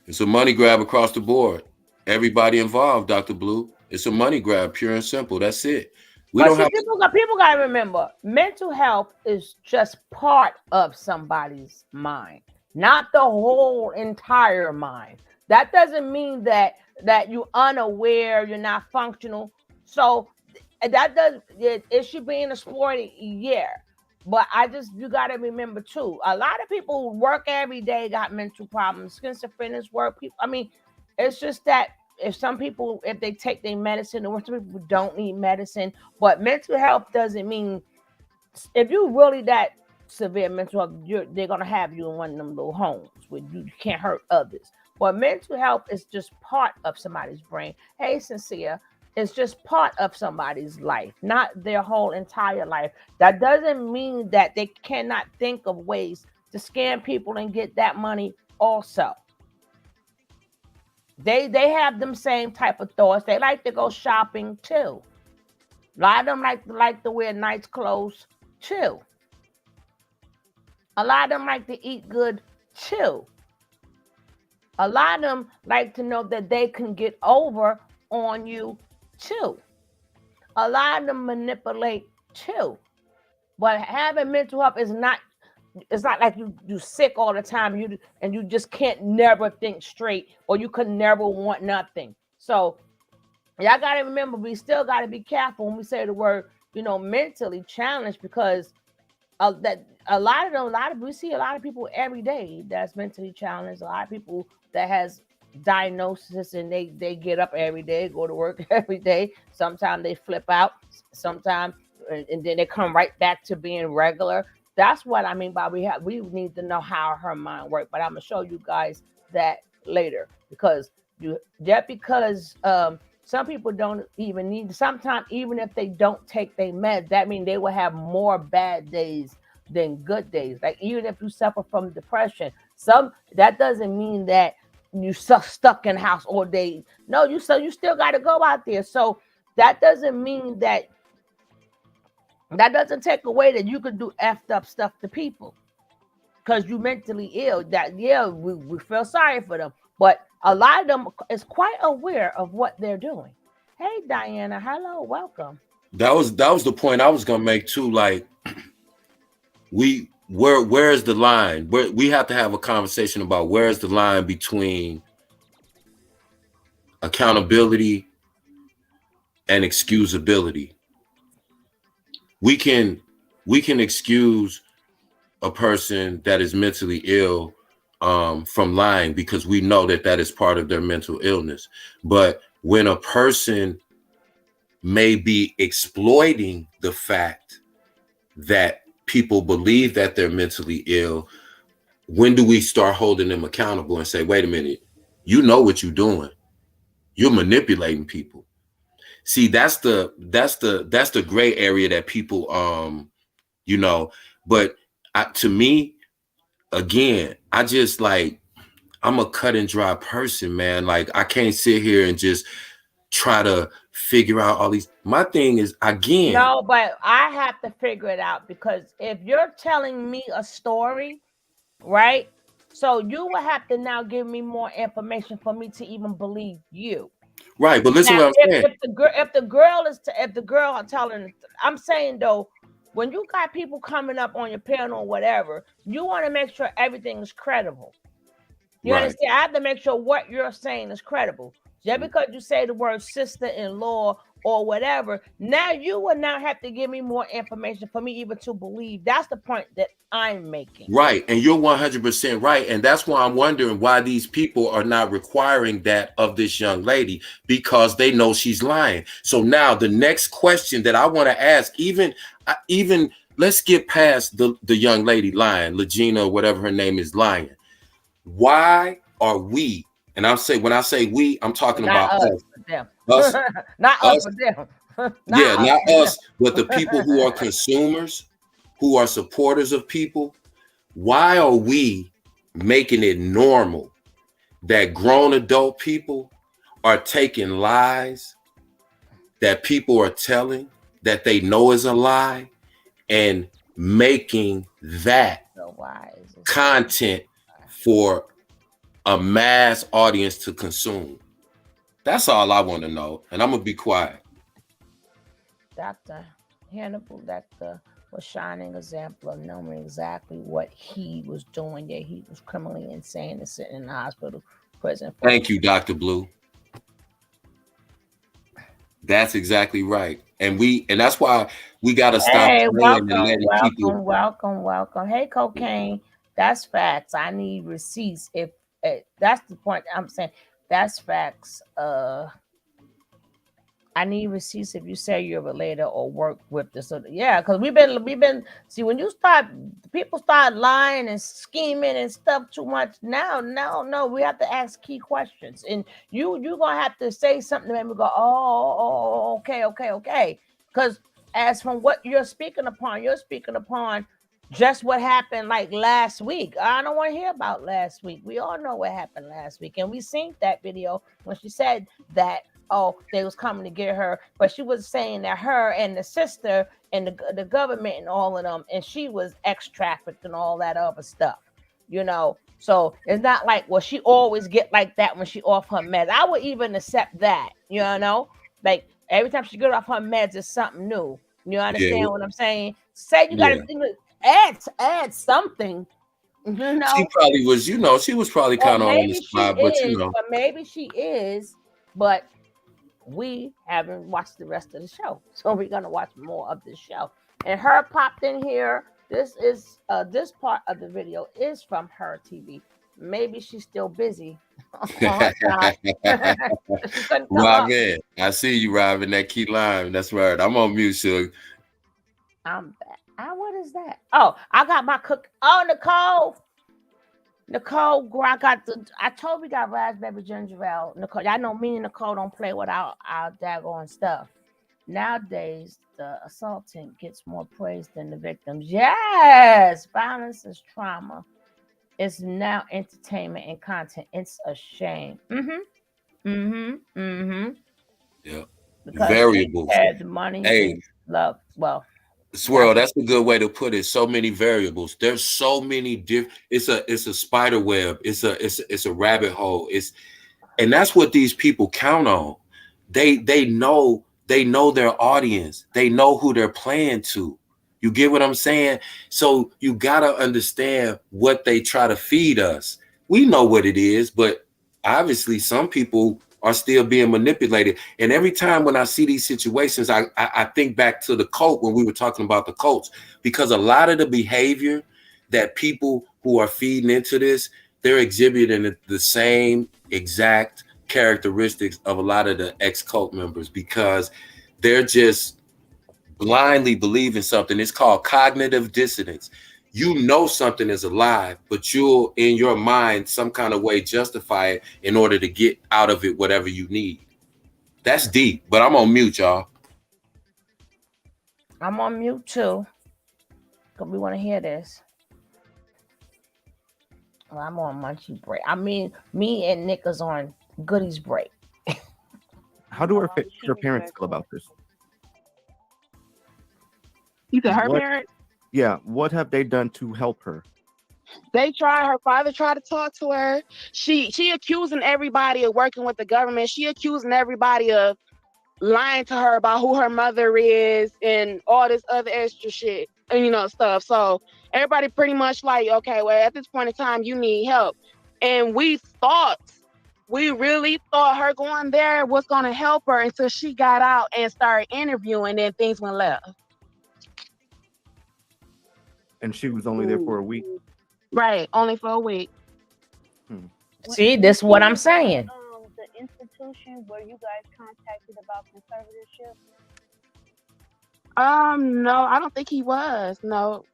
It's a money grab across the board. Everybody involved, Dr. Blue. It's a money grab, pure and simple. That's it. People got to remember, mental health is just part of somebody's mind, not the whole entire mind. That doesn't mean that you're unaware, you're not functional. So is she being exploited? Yeah. But you got to remember too, a lot of people who work every day got mental problems. Schizophrenics work. It's just that if they take their medicine, or some people don't need medicine. But mental health doesn't mean, if you really that severe mental health, they're gonna have you in one of them little homes where you can't hurt others. But mental health is just part of somebody's brain. Hey, Sincere. It's just part of somebody's life, not their whole entire life. That doesn't mean that they cannot think of ways to scam people and get that money also. They have them same type of thoughts. They like to go shopping too. A lot of them like to wear nice clothes too. A lot of them like to eat good too. A lot of them like to know that they can get over on you too. A lot of them manipulate too. But having mental health is not, it's not like you sick all the time, you just can't never think straight, or you could never want nothing. So y'all gotta remember, we still gotta be careful when we say the word, mentally challenged, because that a lot of we see a lot of people every day that's mentally challenged. A lot of people that has diagnosis, and they get up every day, go to work every day. Sometimes they flip out, sometimes, and then they come right back to being regular. That's what I mean by we need to know how her mind works. But I'm gonna show you guys that later, because because some people don't even need, sometimes even if they don't take their meds, that means they will have more bad days than good days. Like even if you suffer from depression, that doesn't mean that you stuck in the house all day. No, you still got to go out there. So that doesn't mean that doesn't take away that you could do effed up stuff to people because you mentally ill. That we feel sorry for them, but a lot of them is quite aware of what they're doing. Hey Diana, hello, welcome. That was the point I was gonna make too. Like where's the line? We have to have a conversation about where's the line between accountability and excusability. We can excuse a person that is mentally ill from lying because we know that is part of their mental illness. But when a person may be exploiting the fact that people believe that they're mentally ill, when do we start holding them accountable and say, wait a minute, you know what you're doing? You're manipulating people. See, that's the gray area that people but to me, again, I just like, I'm a cut and dry person, man. Like I can't sit here and just try to figure out all these. My thing is, again, no, but I have to figure it out, because if you're telling me a story, right? So you will have to now give me more information for me to even believe you. Right, but listen, now, what I'm saying. If the girl I'm telling, I'm saying though, when you got people coming up on your panel or whatever, you want to make sure everything is credible. You understand? I have to make sure what you're saying is credible. Just because you say the word sister-in-law or whatever, now you will now have to give me more information for me even to believe. That's the point that I'm making. Right, and you're 100% right, and that's why I'm wondering why these people are not requiring that of this young lady, because they know she's lying. So now the next question that I want to ask, even let's get past the young lady lying, Legena or whatever her name is, lying. Why are we? And when I say we, I'm talking about us. Us. Not us, but them. Not us, but the people who are consumers, who are supporters of people. Why are we making it normal that grown adult people are taking lies that people are telling that they know is a lie and making that content for a mass audience to consume? That's all I want to know, and I'm gonna be quiet. Dr. Hannibal Lecter was shining example of knowing exactly what he was doing. That he was criminally insane and sitting in the hospital prison. Thank you, Dr. Blue. That's exactly right, and that's why we gotta stop. Hey, welcome. Hey, cocaine. That's facts. I need receipts. If that's the point I'm saying, that's facts. I need receipts if you say you're related or work with this. So yeah, because we've been see, when people start lying and scheming and stuff too much. No, we have to ask key questions, and you're gonna have to say something to make me go, oh, okay. Because as from what you're speaking upon just what happened like last week. I don't want to hear about last week. We all know what happened last week, and we seen that video when she said that. Oh, they was coming to get her, but she was saying that her and the sister and the government and all of them, and she was ex-trafficked and all that other stuff, So it's not like, well, she always get like that when she off her meds. I would even accept that, like every time she get off her meds, it's something new. You Yeah, understand what I'm saying? Say you got yeah. to add something, She probably was, she was probably or kind of on the maybe she spot, but is, but we haven't watched the rest of the show, so we're gonna watch more of the show. And her popped in here. This part of the video is from her TV. Maybe she's still busy on her side. She couldn't come up. Robin, I see you, Robin. That key line. That's right. I'm on mute, Suge. I'm back. What is that? Oh, I got my cook. Oh, Nicole, I told we got raspberry ginger ale. Nicole, y'all know me and Nicole don't play with our daggone stuff. Nowadays, the assaultant gets more praise than the victims. Yes, violence is trauma. It's now entertainment and content. It's a shame. Yeah. Because Variables. had the money and love. Well, Swirl, that's a good way to put it. So many variables. There's so many different. It's a spider web. It's a rabbit hole. And that's what these people count on. They know their audience. They know who they're playing to. You get what I'm saying? So you gotta understand what they try to feed us. We know what it is, but obviously some people are still being manipulated. And every time when I see these situations, I think back to the cult when we were talking about the cults, because a lot of the behavior that people who are feeding into this, they're exhibiting the same exact characteristics of a lot of the ex-cult members, because they're just blindly believing something. It's called cognitive dissonance. You know something is a lie, but you'll in your mind some kind of way justify it in order to get out of it whatever you need. That's deep, but I'm on mute, y'all. I'm on mute too, because we want to hear this. Well, I'm on munchie break. I mean, me and Nick is on goodies break. How do her parents feel about this? You said her parents? Yeah. What have they done to help her? They tried. Her father tried to talk to her. She accusing everybody of working with the government. She accusing everybody of lying to her about who her mother is and all this other extra shit and stuff. So everybody pretty much like, okay, well, at this point in time, you need help. And we really thought her going there was going to help her until she got out and started interviewing, and things went left. And she was only there for a week. Right, only for a week. See, this is what I'm saying. The institution where you guys contacted about conservatorship? No, I don't think he was. No.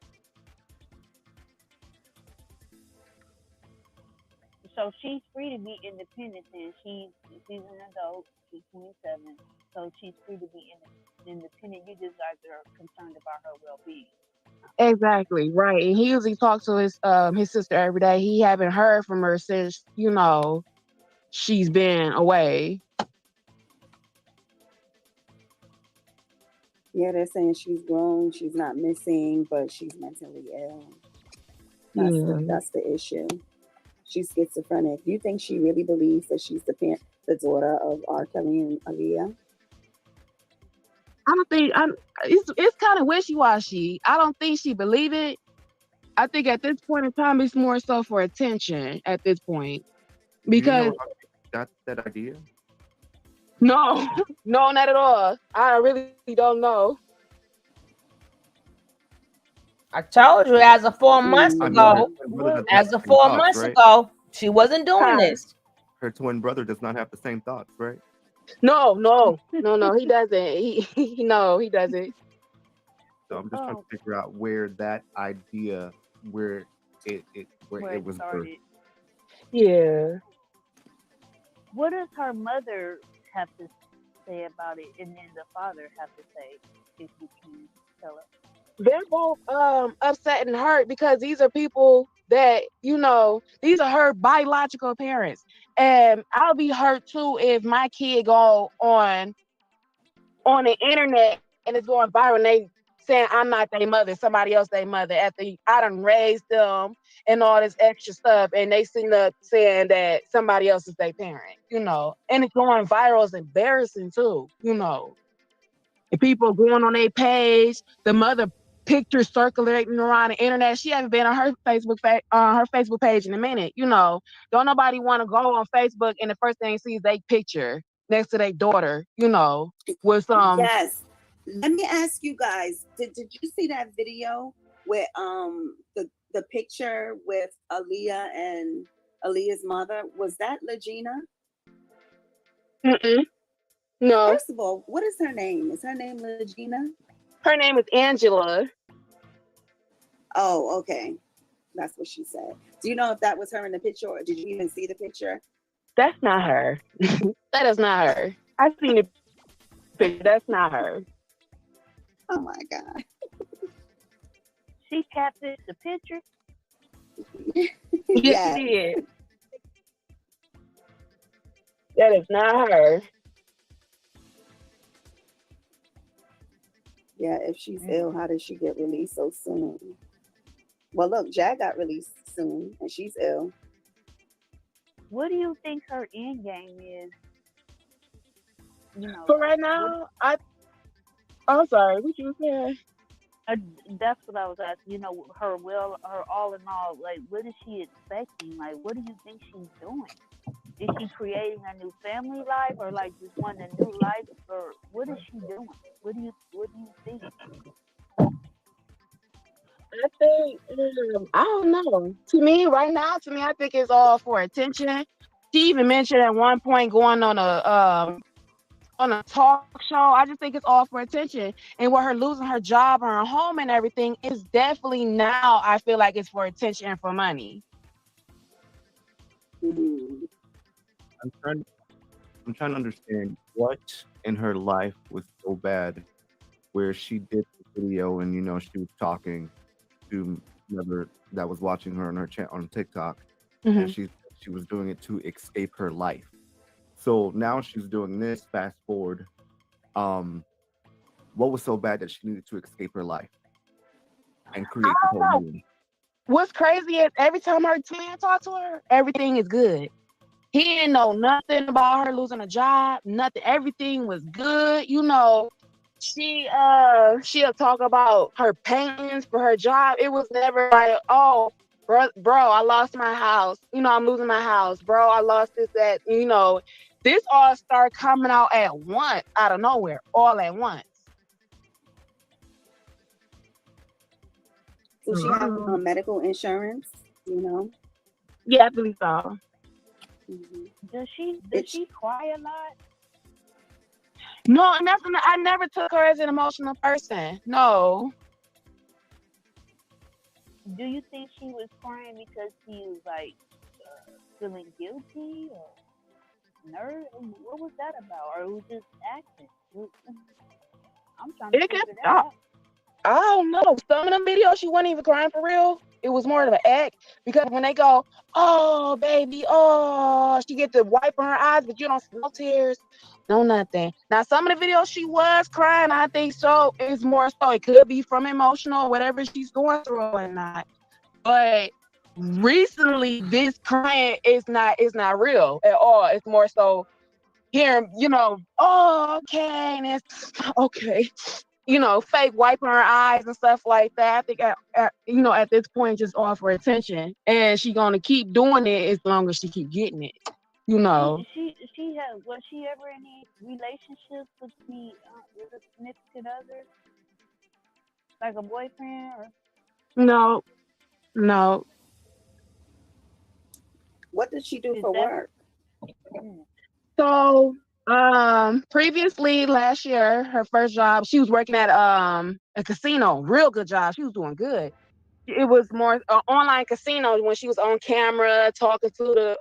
So she's free to be independent then. She's an adult. She's 27. So she's free to be independent. You just guys are concerned about her well-being. Exactly, right. And he usually talks to his sister every day. He haven't heard from her since, she's been away. Yeah, they're saying she's grown, she's not missing, but she's mentally ill. That's the issue. She's schizophrenic. Do you think she really believes that she's the daughter of R. Kelly and Aaliyah? I don't think it's kind of wishy-washy. I don't think she believe it. I think at this point in time, it's more so for attention at this point. Because do you know how she got that idea? No, not at all. I really don't know. I told you as of 4 months ago, she wasn't doing this. Her twin brother does not have the same thoughts, right? No, he doesn't. He doesn't. So I'm just trying to figure out where that idea, where it was started. Yeah. What does her mother have to say about it, and then the father have to say, if you can tell us? They're both upset and hurt because these are people that, these are her biological parents. And I'll be hurt too if my kid go on the internet and it's going viral and they saying I'm not their mother, somebody else their mother. After I done raised them and all this extra stuff, and they sitting up saying that somebody else is their parent, and it's going viral. It's embarrassing too, And people going on their page, the mother pictures circulating around the internet. She hasn't been on her Facebook page in a minute. Don't nobody want to go on Facebook and the first thing see is their picture next to their daughter. With Yes. Let me ask you guys: Did you see that video with the picture with Aaliyah and Aaliyah's mother? Was that Legina? No. First of all, what is her name? Is her name Regina? Her name is Angela. Oh, okay. That's what she said. Do you know if that was her in the picture, or did you even see the picture? That's not her. That is not her. I've seen the picture. That's not her. Oh my God. She captured the picture. Yes, she did. That is not her. Yeah, if she's ill, how did she get released so soon? Well, look, Jag got released soon, and she's ill. What do you think her end game is? For right now, I'm sorry. What you saying? That's what I was asking. Her all in all, like, what is she expecting? Like, what do you think she's doing? Is she creating a new family life, or like just wanting a new life, or what is she doing? What do you think? I think I don't know. To me, I think it's all for attention. She even mentioned at one point going on a talk show. I just think it's all for attention. And with her losing her job, her home, and everything, it's definitely now. I feel like it's for attention and for money. I'm trying to understand what in her life was so bad where she did the video and she was talking to whoever that was watching her on her on TikTok, and she was doing it to escape her life. So now she's doing this. Fast forward, what was so bad that she needed to escape her life and create the whole movie? What's crazy is every time her twin talk to her, everything is good. He didn't know nothing about her losing a job, nothing. Everything was good. She'll talk about her pains for her job. It was never like, oh, bro, I lost my house. I'm losing my house. Bro, I lost this, that. This all started coming out at once, out of nowhere, all at once. So she has medical insurance, Yeah, I believe so. Does she cry a lot? No, I never took her as an emotional person. No. Do you think she was crying because she was like feeling guilty or nervous? What was that about? Or it was just acting? I'm trying to figure that out. I don't know. Some of them videos she wasn't even crying for real. It was more of an act, because when they go, oh baby, oh, she get to wiping her eyes, but you don't see no tears, no nothing. Now some of the videos she was crying, I think so. It's more so it could be from emotional, whatever she's going through or not. But recently, this crying is not real at all. It's more so hearing, oh okay, and it's okay. Fake wiping her eyes and stuff like that. I think, at this point, just all for attention, and she gonna keep doing it as long as she keep getting it. Was she ever in any relationships with a significant other, like a boyfriend or? No. What did she do for work? So, previously last year, her first job, she was working at a casino. Real good job. She was doing good. It was more online casino when she was on camera talking to the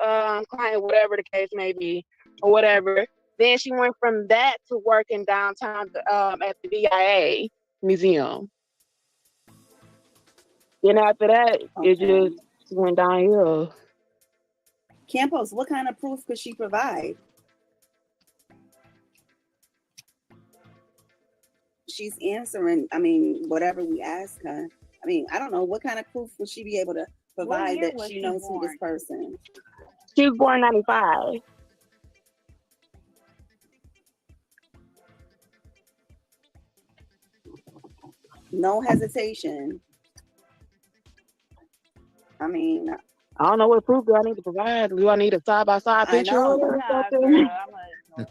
client, whatever the case may be, or whatever. Then she went from that to working downtown at the VIA museum. Then after that, it just went downhill. Campos, what kind of proof could she provide? she's answering, I mean, whatever we ask her. I mean, I don't know what kind of proof would she be able to provide that she knows who this person. She was born 95. No hesitation. I mean, I don't know what proof do I need to provide. Do I need a side by side picture or something? I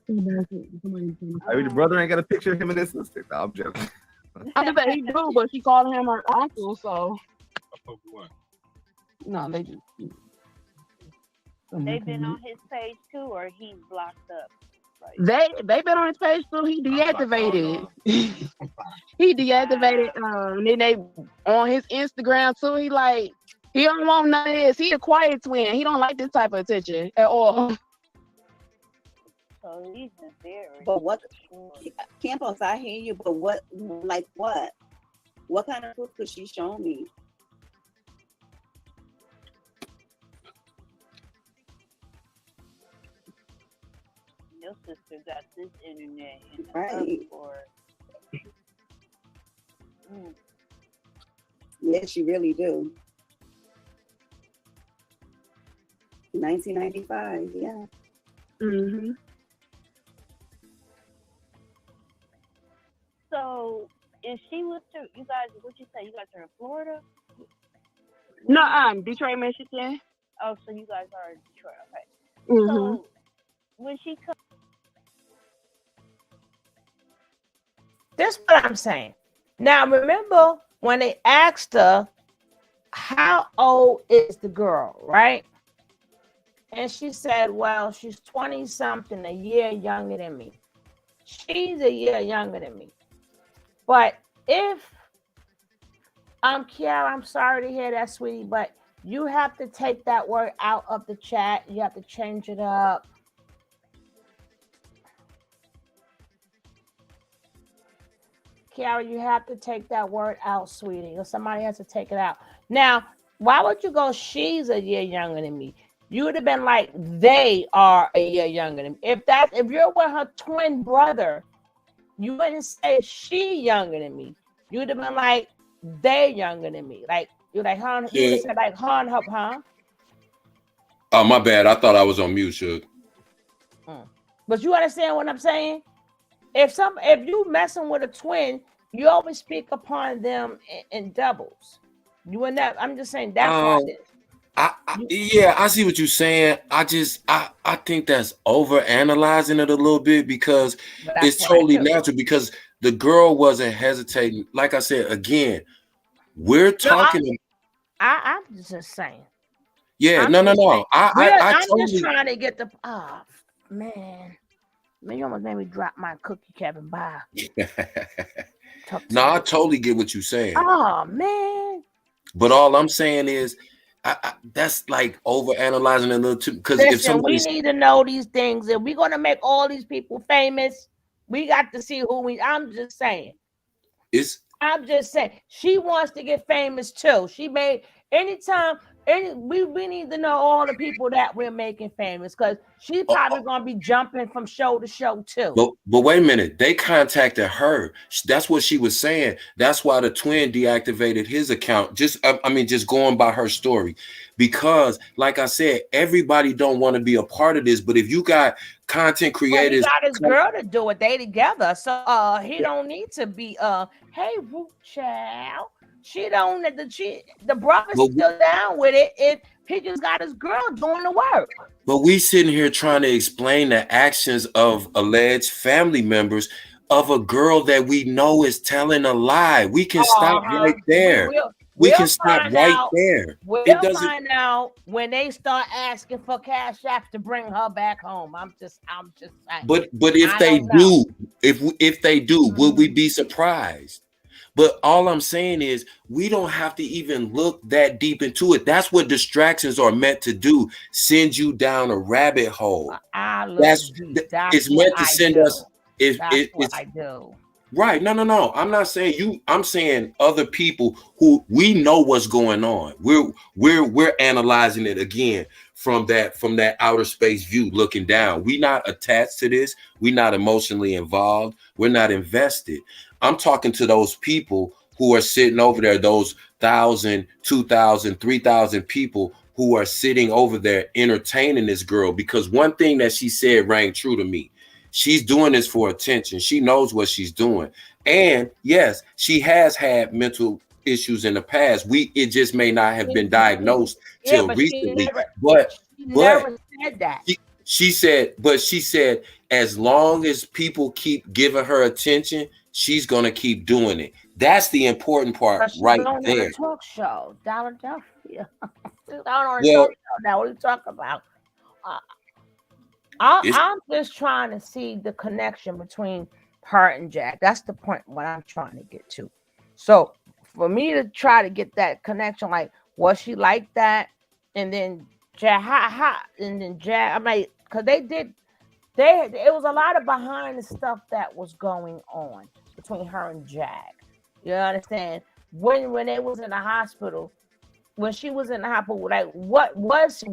mean, the brother ain't got a picture of him and his sister. No, I'm joking. I just say he do, but she called him her uncle, so. No, they just. They've been on his page too, or he's blocked up. They been on his page too. He deactivated. He deactivated. Then they on his Instagram too. He don't want none of this. He a quiet twin. He don't like this type of attention at all. So he's very. But what, Campos? I hear you. But what, like what? What kind of proof could she show me? Your sister got this internet in the Right. for. Yes, you really do. 1995, yeah. Mm-hmm. So, if she was to, you guys, what you say? You guys are in Florida? No, Detroit, Michigan. Oh, so you guys are in Detroit, okay. Mm-hmm. So, when she comes. This is what I'm saying. Now, remember when they asked her, how old is the girl, right? And she said, well, she's 20-something, a year younger than me. She's a year younger than me. But if, Kiara, I'm sorry to hear that, sweetie, but you have to take that word out of the chat. You have to change it up. Kiara, you have to take that word out, sweetie, or somebody has to take it out. Now, why would you go, she's a year younger than me? You would have been like, they are a year younger than me. If you're with her twin brother, you wouldn't say she younger than me. You would have been like, they younger than me. Like, you're like, huh? You would have said like, huh? Oh, my bad. I thought I was on mute, Suge. But you understand what I'm saying? If you messing with a twin, you always speak upon them in doubles. You and that. I'm just saying that part. Yeah, I see what you're saying. I think that's over analyzing it a little bit because it's totally natural because the girl wasn't hesitating. Like I said, again, we're talking. I'm just saying. Yeah, no. I'm just trying to get the. Oh man, you almost made me drop my cookie, Kevin. Bye. No, I totally get what you're saying. Oh man. But all I'm saying is, that's like over analyzing a little too. Because if somebody, we need to know these things, and we're gonna make all these people famous. We got to see who we. I'm just saying. I'm just saying she wants to get famous too. She made we need to know all the people that we're making famous because she's probably gonna be jumping from show to show too. But wait a minute, they contacted her. That's what she was saying. That's why the twin deactivated his account. Just going by her story, because like I said, everybody don't want to be a part of this. But if you got content creators, he got his girl to do it. They together, so he don't need to be hey, Root Child. The brother's still down with it. He just got his girl doing the work. But we sitting here trying to explain the actions of alleged family members of a girl that we know is telling a lie. We can stop right there. We can stop right there. We'll find out when they start asking for cash apps to bring her back home. I'm just saying. But if they do, would we be surprised? But all I'm saying is we don't have to even look that deep into it. That's what distractions are meant to do. Send you down a rabbit hole. It's meant to send us. That's what I do. Right. No. I'm not saying you. I'm saying other people who we know what's going on. We're analyzing it again from that outer space view looking down. We not attached to this. We not emotionally involved. We're not invested. I'm talking to those people who are sitting over there, those 1,000, 2,000, 3,000 people who are sitting over there entertaining this girl, because one thing that she said rang true to me. She's doing this for attention. She knows what she's doing. And yes, she has had mental issues in the past. It just may not have been diagnosed till recently. But never said that. She said, as long as people keep giving her attention, she's gonna keep doing it. That's the important part right there. On a talk show, Philadelphia. On a talk show now. What are you talking about? I'm just trying to see the connection between her and Jack. That's the point what I'm trying to get to. So for me to try to get that connection, like, was she like that? And then Jack, and then Jack, I mean, because it was a lot of behind the stuff that was going on between her and Jack. You understand? When they was in the hospital, when she was in the hospital, like, what was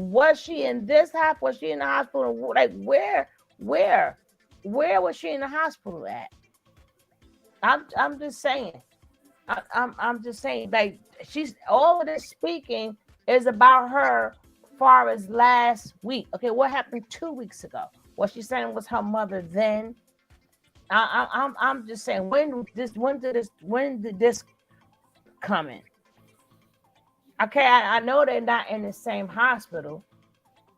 she in this hospital? Was she in the hospital? Like, where was she in the hospital at? I'm just saying. I'm just saying, like, she's all of this speaking is about her far as last week. Okay, what happened 2 weeks ago? What she's saying was her mother then. I'm just saying, when did this come in? Okay, I know they're not in the same hospital.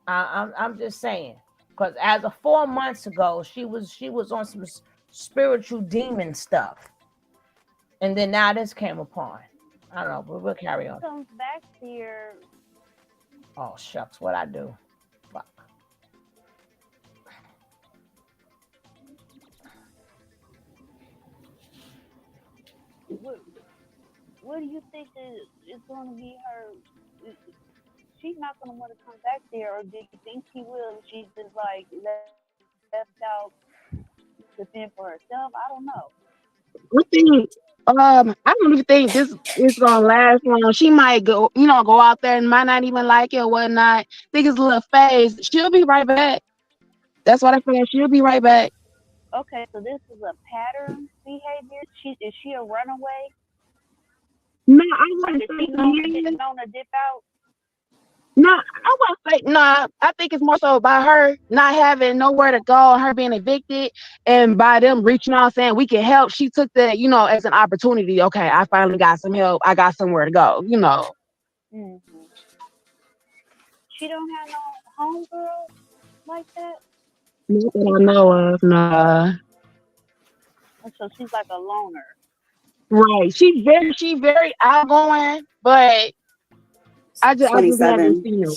I'm just saying, because as of 4 months ago, she was on some spiritual demon stuff, and then now this came upon. I don't know, but we'll carry on. Comes back here. Oh shucks, what I do? Fuck. What do you think is going to be her? She's not going to want to come back there, or do you think she will? She's just like left out to fend for herself. I don't know. I don't even think this is gonna last long. She might go out there and might not even like it or whatnot. Think it's a little phase. She'll be right back. That's what I feel. She'll be right back. Okay, so this is a pattern behavior. Is she a runaway? No, I wouldn't say known to dip out. No, I wouldn't say no. I think it's more so about her not having nowhere to go and her being evicted, and by them reaching out saying we can help. She took that, as an opportunity. Okay, I finally got some help. I got somewhere to go. Mm-hmm. She don't have no homegirl like that. Not that I know of. Nah. So she's like a loner. Right. She's very outgoing, but I just haven't seen her.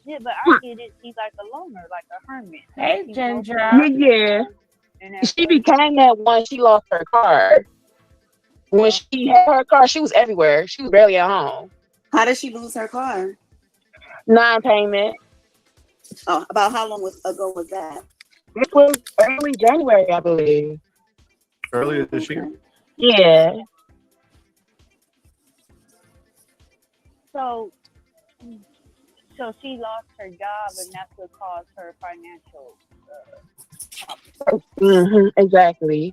Yeah, but I get it. She's like a loner, like a hermit. Hey, Ginger. Yeah. She became that once she lost her car. When she had her car, she was everywhere. She was barely at home. How did she lose her car? Non-payment. Oh, about how long ago was that? This was early January, I believe. Earlier this year? Yeah. So she lost her job, and that's what caused her financial. Exactly.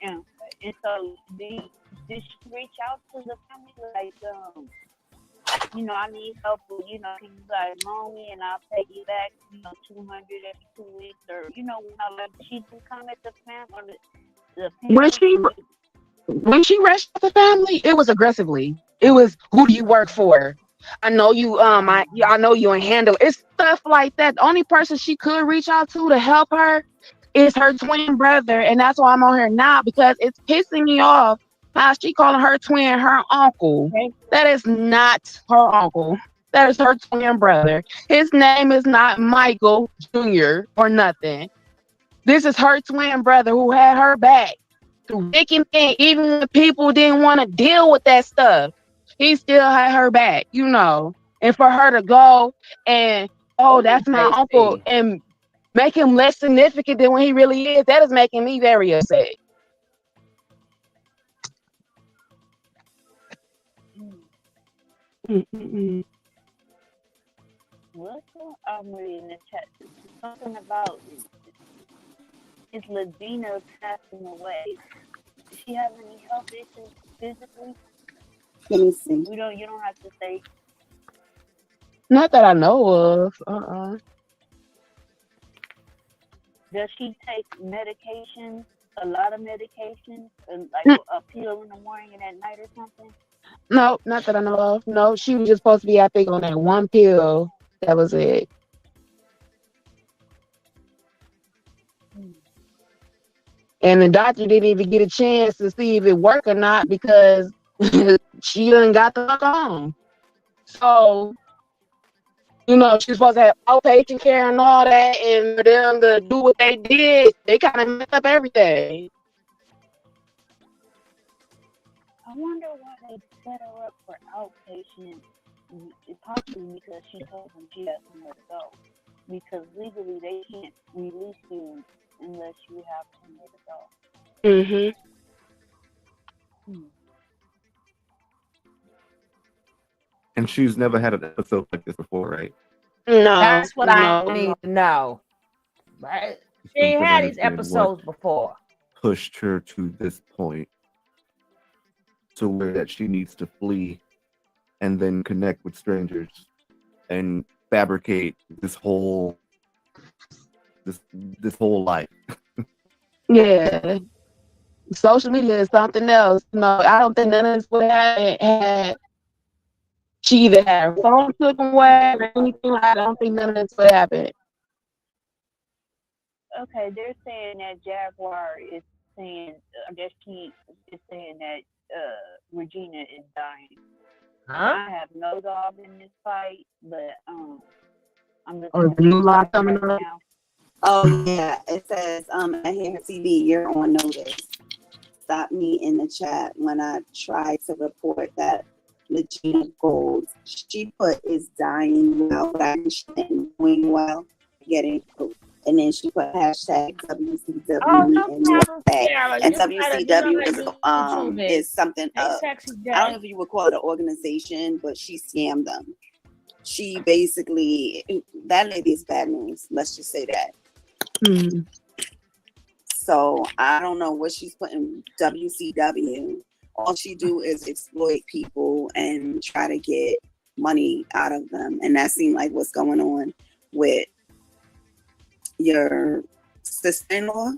Yeah, and so did she reach out to the family like, I need help, can you like loan me and I'll pay you back, 200 every 2 weeks, or like she didn't come at the family. When she reached out to the family, it was aggressively. It was, who do you work for? I know you. I know you and handle. It's stuff like that. The only person she could reach out to help her is her twin brother, and that's why I'm on here now, because it's pissing me off how she calling her twin her uncle. That is not her uncle. That is her twin brother. His name is not Michael Jr. or nothing. This is her twin brother who had her back through thick and thin. Even when people didn't want to deal with that stuff, he still had her back, And for her to go and, that's my uncle, and make him less significant than what he really is, that is making me very upset. I'm reading the chat. Something about is Legena passing away. Does she have any health issues physically? Let me see. You don't have to say. Not that I know of. Does she take medication? A lot of medication, like a pill in the morning and at night or something? No, not that I know of. No, she was just supposed to be, I think, on that one pill. That was it. And the doctor didn't even get a chance to see if it worked or not because she done got the fuck on. So, you know, she was supposed to have outpatient care and all that, and for them to do what they did, they kind of messed up everything. I wonder why they set her up for outpatient. Possibly because she told them she has somewhere to go. Because legally they can't release you unless you have somewhere to go. And she's never had an episode like this before, right? No. That's what I need to know. Right? She ain't had these episodes before. Pushed her to this point to where that she needs to flee and then connect with strangers and fabricate this whole life. Yeah. Social media is something else. No, I don't think none of this would have had. She either had her phone taken away or anything like that. I don't think none of this would happen. Okay, they're saying that Jaguar is saying, I guess she is saying that Regina is dying. I have no dog in this fight, but I'm just the new law coming up. Oh yeah, it says I hear TV, you're on notice. Stop me in the chat when I try to report that Legina Gold. She put is dying well, but I think she ain't doing well, getting proof. And then she put hashtag WCW and USA. And WCW is something I don't know if you would call it an organization, but she scammed them. She basically, that lady is bad news. Let's just say that. So I don't know what she's putting WCW. All she do is exploit people and try to get money out of them. And that seemed like what's going on with your sister-in-law.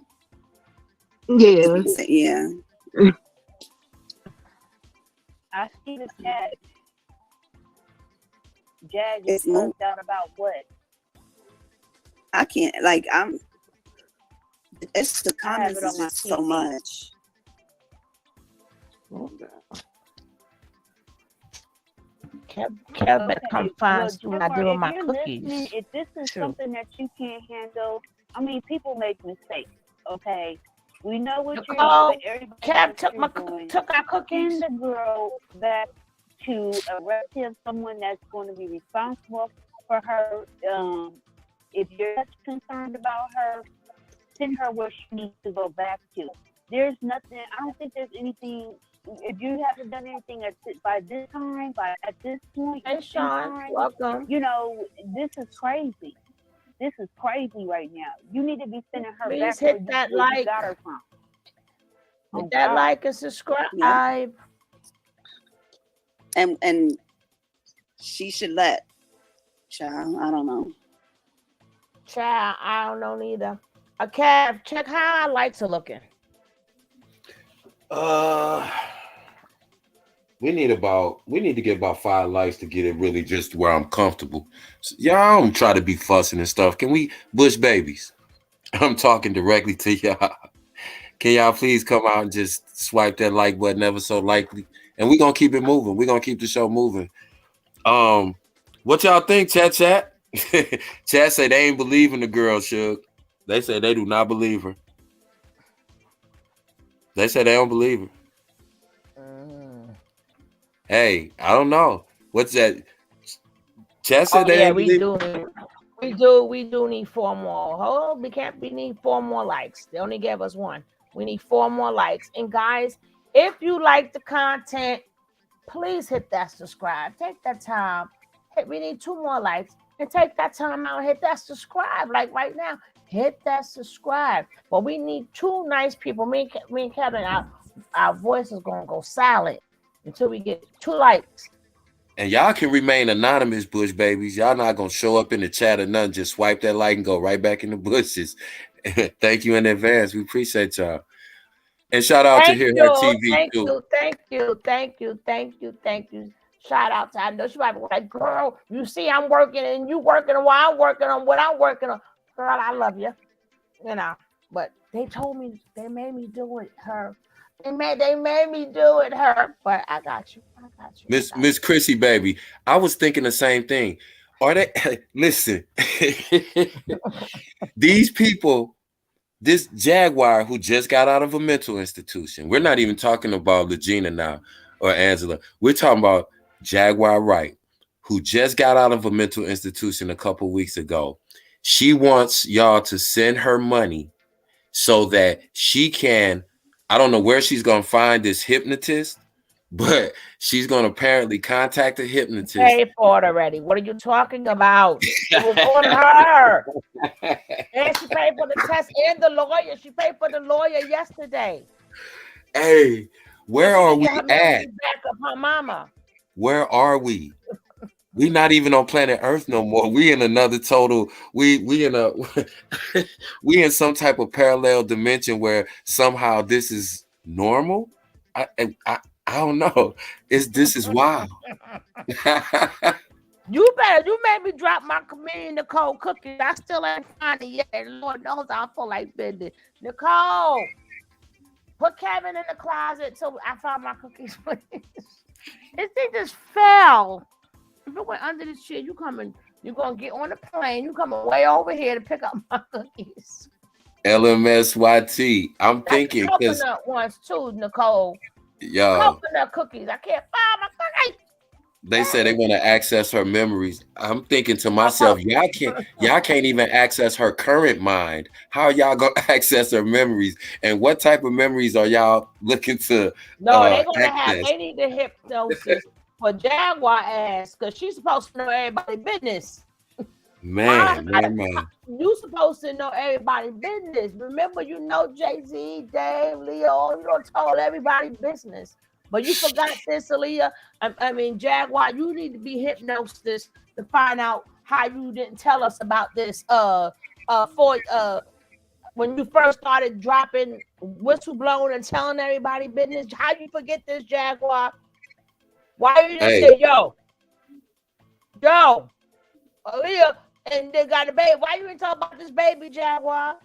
Yeah. Yeah. I see the chat. Jag is fucked out about what? I can't, it's the comments is just so much. Kev better come find when I do my cookies. If this is something that you can't handle, I mean, people make mistakes, okay? We know what you're doing. Kev took our cookies. Send the girl back to a relative, someone that's going to be responsible for her. If you're concerned about her, send her where she needs to go back to. There's nothing. I don't think there's anything. If you haven't done anything at this point, hey Sean, welcome. You know, this is crazy. This is crazy right now. You need to be sending her Please back hit that like. You got her from. Hit that like and subscribe. Yeah. And she should let. Child, I don't know. Child, I don't know neither. A Kev, check how our lights are looking. We need to get about 5 likes to get it really just where I'm comfortable. So, y'all don't try to be fussing and stuff. Can we bush babies? I'm talking directly to y'all. Can y'all please come out and just swipe that like button ever so lightly? And we're gonna keep it moving. We're gonna keep the show moving. What y'all think, chat? Chat say they ain't believing the girl, Suge. They say they do not believe her. They say they don't believe her. Hey, I don't know. What's that? Chat said they ain't believe her. We do need 4 more. We need 4 more likes. They only gave us 1. We need 4 more likes. And guys, if you like the content, please hit that subscribe. Take that time. We need 2 more likes. and take that time out and hit that subscribe. Like right now, hit that subscribe. But we need 2 nice people. Me and Kevin, our voice is gonna go silent until we get 2 likes. And y'all can remain anonymous, bush babies. Y'all not gonna show up in the chat or nothing. Just swipe that like and go right back in the bushes. Thank you in advance. We appreciate y'all. And shout out to Hear Her TV too. Thank you. Shout out to, I know she might be like, girl, you see I'm working and you working on what I'm working on, what I'm working on. Girl, I love you. You know, but they told me, they made me do it, her. They made me do it, her. But I got you. Miss Chrissy, baby. I was thinking the same thing. Are they listen? These people, this Jaguar who just got out of a mental institution. We're not even talking about Legena now or Angela. We're talking about Jaguar Wright, who just got out of a mental institution a couple weeks ago. She wants y'all to send her money so that she can, I don't know where she's going to find this hypnotist, but she's going to apparently contact a hypnotist. Pay for it already. What are you talking about? It was on her. And she paid for the test and the lawyer. She paid for the lawyer yesterday. Hey, where are we at? Back up her mama. Where are we? We not even on planet Earth no more. We in another total. We in a we in some type of parallel dimension where somehow this is normal. I don't know. This is wild. You made me drop my comedian Nicole cookie. I still ain't find it yet. Lord knows I feel like bending. Nicole, put Kevin in the closet till I found my cookies. This thing just fell. If it went under the chair, you're gonna get on the plane. You coming way over here to pick up my cookies. LMSYT. I'm thinking because coconut ones too, Nicole. Yo, coconut cookies. I can't find my cookies. They said they want to access her memories. I'm thinking to myself, y'all can't even access her current mind. How are y'all gonna access her memories? And what type of memories are y'all looking to? No, they're gonna have. They need the hypnosis for Jaguar ass because she's supposed to know everybody's business. Man. You supposed to know everybody's business. Remember, you know Jay-Z, Dave, Leo. You don't tell everybody's business. But you forgot this, Aaliyah. I mean, Jaguar, you need to be hypnosis to find out how you didn't tell us about this. When you first started dropping whistleblowing and telling everybody business, how you forget this, Jaguar? Why you didn't say, yo, Aaliyah, and they got a baby? Why you didn't talk about this baby, Jaguar?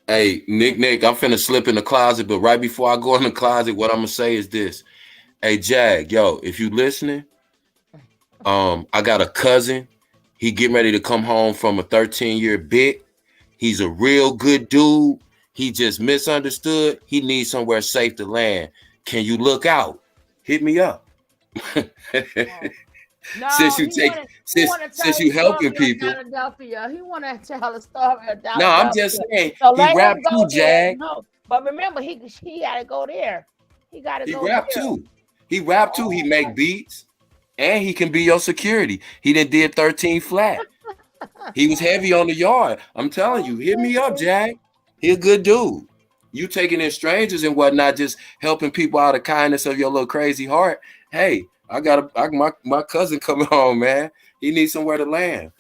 Hey, Nick, I'm finna slip in the closet, but right before I go in the closet, what I'm gonna say is this. Hey, Jag, yo, if you listening, I got a cousin. He getting ready to come home from a 13-year bit. He's a real good dude. He just misunderstood. He needs somewhere safe to land. Can you look out? Hit me up. No, since you helping people. He want to tell a story of Philadelphia. No, I'm just saying he rap too, Jag. No, but remember, he got to go there. He got to go there. He rap too. He make beats, and he can be your security. He did 13 flat. He was heavy on the yard. I'm telling you, hit me up, Jag. He a good dude. You taking in strangers and whatnot, just helping people out of kindness of your little crazy heart. Hey, my cousin coming home, man. He needs somewhere to land.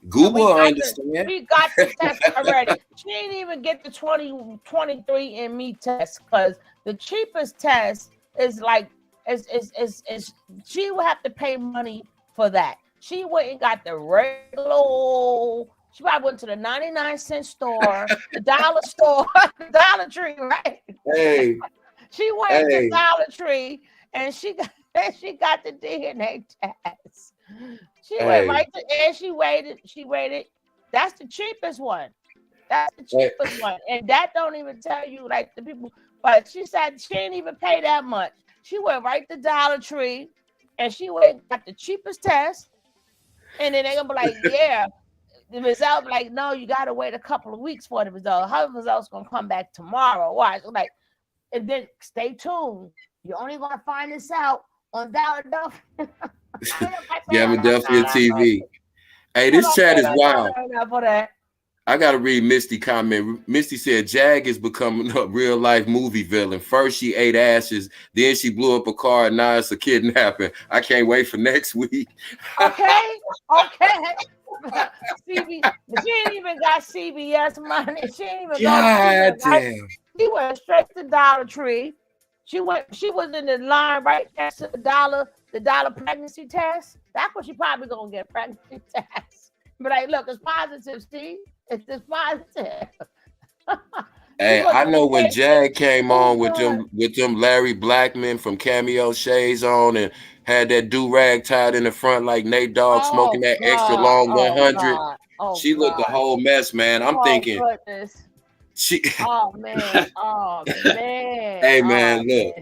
Google understand. We got the test already. She didn't even get the 23andMe test because the cheapest test is like is she would have to pay money for that. She went and got the regular. She probably went to the 99-cent store, the dollar store, the Dollar Tree, right? Hey, she went to Dollar Tree and she got the DNA test. She went right to, and she waited. That's the cheapest one. That's the cheapest one. And that don't even tell you like the people, but she said she didn't even pay that much. She went right to Dollar Tree and she went and got the cheapest test. And then they're gonna be like, yeah. The result, like, no, you gotta wait a couple of weeks for the result. Her results gonna come back tomorrow. Watch, like, and then stay tuned. You're only gonna find this out on Philadelphia TV. Hey, this chat is wild. For that. I gotta read Misty comment. Misty said Jag is becoming a real life movie villain. First she ate ashes, then she blew up a car, and now it's a kidnapping. I can't wait for next week. Okay. She ain't even got CBS money. She ain't even God damn. She went straight to Dollar Tree. She was in the line right next to the dollar pregnancy test. That's what she probably gonna get, pregnancy test. But like, look, it's positive, Steve. It's just positive. Hey, I know when Jag came on with them Larry Blackman from Cameo Shades on and had that do-rag tied in the front like Nate Dogg smoking that extra long 100. She looked a whole mess, man. I'm thinking goodness. Oh man. Hey man, look.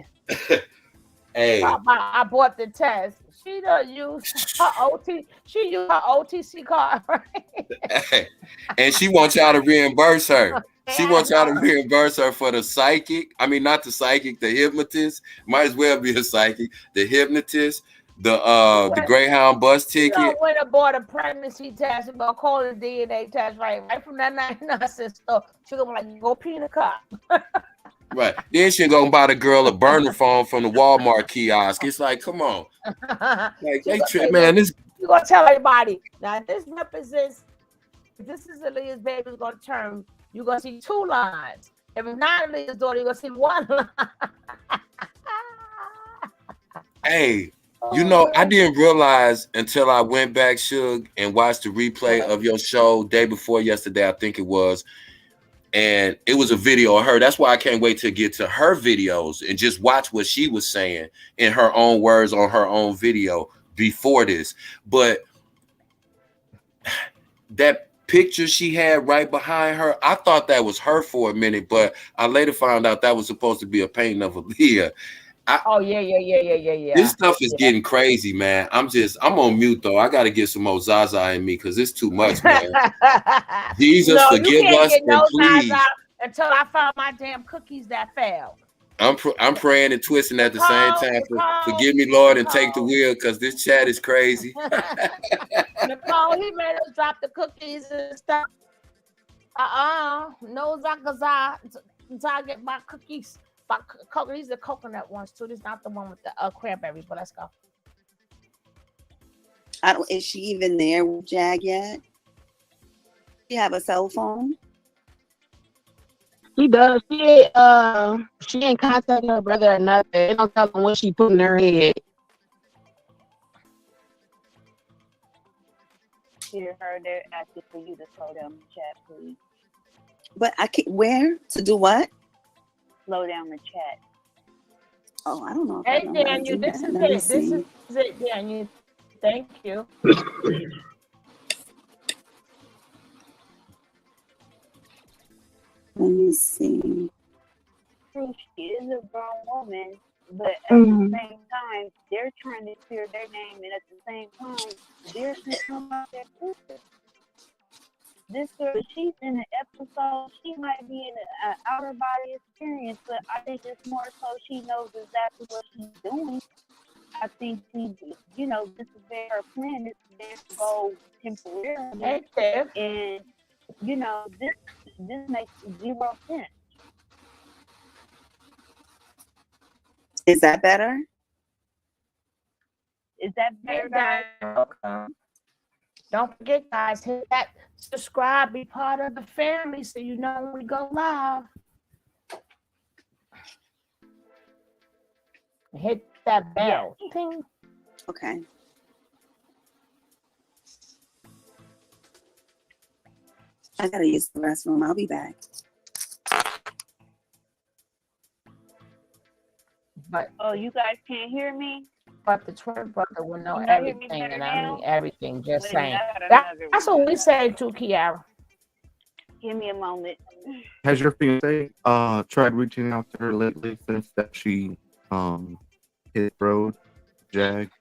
Hey. I bought the test. She done used her She used her OTC card. Right? And she wants y'all to reimburse her. She wants y'all to reimburse her for the psychic. I mean, not the psychic, the hypnotist. Might as well be a psychic. The hypnotist, the Greyhound bus ticket. I went and bought a pregnancy test. I'm gonna call it a DNA test, right from that 99 cent store. She gonna be like, go pee in the cup. Right. Then she gonna buy the girl a burner phone from the Walmart kiosk. It's like, come on. Like, man, this. You gonna tell everybody now? This represents. If this is Aaliyah's baby's gonna turn. You're gonna see 2 lines. If it's not Aaliyah's daughter, you're gonna see 1 line. Hey, you know, I didn't realize until I went back, Suge, and watched the replay of your show day before yesterday, I think it was. And it was a video of her. That's why I can't wait to get to her videos and just watch what she was saying in her own words on her own video before this. But that picture she had right behind her, I thought that was her for a minute, but I later found out that was supposed to be a painting of Aaliyah. Yeah. This stuff is getting crazy, man. I'm on mute though. I got to get some more Zaza in me because it's too much, man. Jesus, forgive us and please. Until I found my damn cookies that failed. I'm praying and twisting at the same time. Forgive me, Lord, and take the wheel because this chat is crazy. Nicole, he made us drop the cookies and stuff. No Zakaza. Until I get my cookies. These are the coconut ones too. This is not the one with the cranberry, but let's go. Is she even there with Jag yet? She have a cell phone? She does. She ain't contacting her brother or nothing. They don't tell them what she put in her head. Hear her there asking for you to slow down the chat, please. But I can't. Where to do what? Slow down the chat. Oh, I don't know. Hey, Daniel, this is it. This is it, Daniel. Thank you. Let me see. She is a grown woman, but at the same time, they're trying to clear their name, and at the same time, they're thinking about their future. This girl, she's in an episode. She might be in an outer body experience, but I think it's more so she knows exactly what she's doing. I think this is their plan. Is there to go temporarily, and this makes 0 sense. Is that better? Is that better, guys? Don't forget, guys, hit that subscribe, be part of the family so you know when we go live. Hit that bell. Ping. Okay. I gotta use the restroom. I'll be back. But you guys can't hear me? But the twin brother will know everything, and I mean everything. Just saying. That's what we say to Kiara. Give me a moment. Has your fiance tried reaching out to her lately since that she hit road, Jag?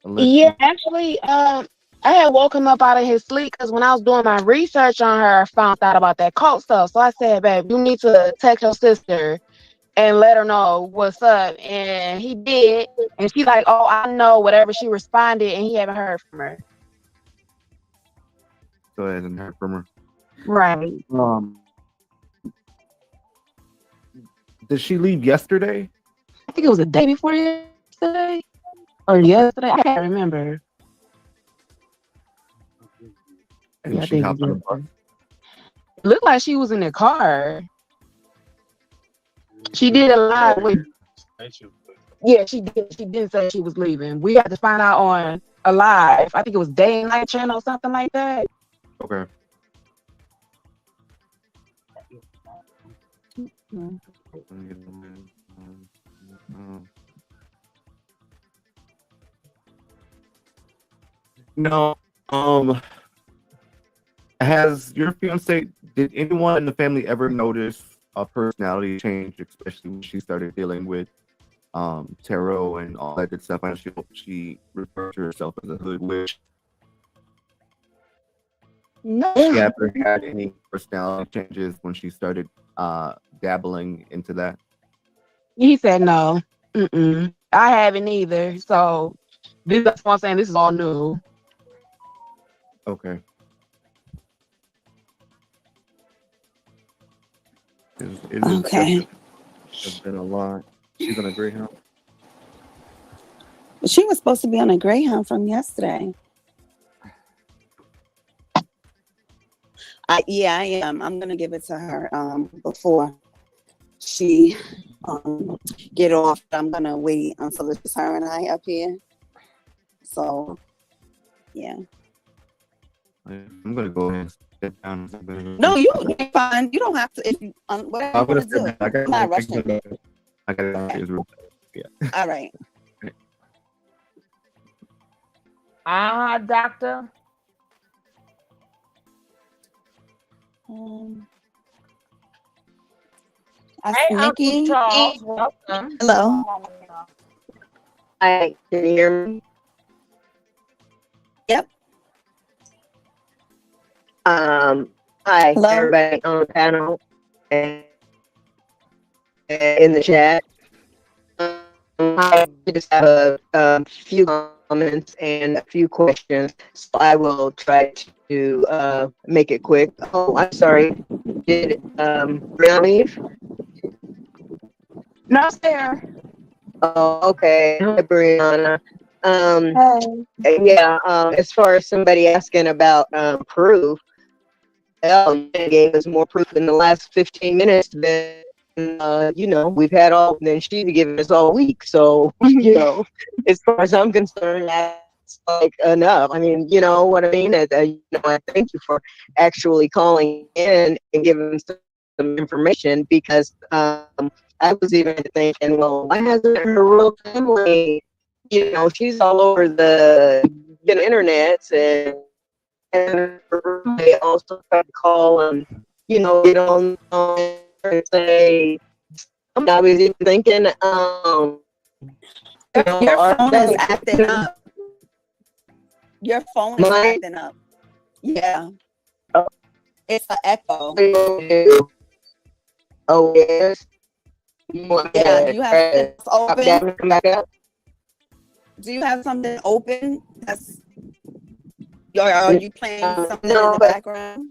Yeah, actually, I had woke him up out of his sleep because when I was doing my research on her, I found out about that cult stuff. So I said, babe, you need to text your sister and let her know what's up. And he did. And she like, oh, I know, whatever. She responded and he haven't heard from her. so it hasn't heard from her. Right. Did she leave yesterday? I think it was the day before yesterday. Or yesterday. I can't remember. And Yeah, I she think it hopped was on the bus. yesterday. It looked like she was in the car. She did a live with. Yeah, she did. She didn't say she was leaving. We had to find out on a live. I think it was Day and Night Channel or something like that. Okay. No. Has your fiance? Did anyone in the family ever notice a personality change, especially when she started dealing with tarot and all that good stuff? I know she referred to herself as a hood witch. No. She ever had any personality changes when she started dabbling into that? He said no. I haven't either. So that's why I'm saying this is all new. Okay. Okay. It's been a lot. She's on a Greyhound. She was supposed to be on a Greyhound from yesterday. Yeah, I am. I'm gonna give it to her before she get off. I'm gonna wait until it's just her and I up here. So yeah. I'm gonna go ahead and sit down. No, you're fine. You don't have to. If you whatever you want to do. I'm not rushing. I got Israel. Yeah. All right. Doctor. Hey, Nikki. Uncle Charles, welcome. Hello. Hi, can you hear me? Yep. Hi, hello? Everybody on the panel and in the chat. I just have a few comments and a few questions, so I will try to make it quick. Oh, I'm sorry. Did Brianna leave? No, sir. Oh, okay. Hi, Brianna. Yeah. As far as somebody asking about proof, Aaliyah gave us more proof in the last 15 minutes than we've had all than she's given us all week. So, as far as I'm concerned, that's like enough. I mean, you know what I mean? I thank you for actually calling in and giving some information, because I was even thinking, well, why hasn't her real family? She's all over the internet, and they also try to call and get on and say. I was even thinking, your phone is acting up. Your phone is acting up. Yeah. It's an echo. Oh, yes. Yeah, do you have something open? Do you have something open? Are you playing something in the background?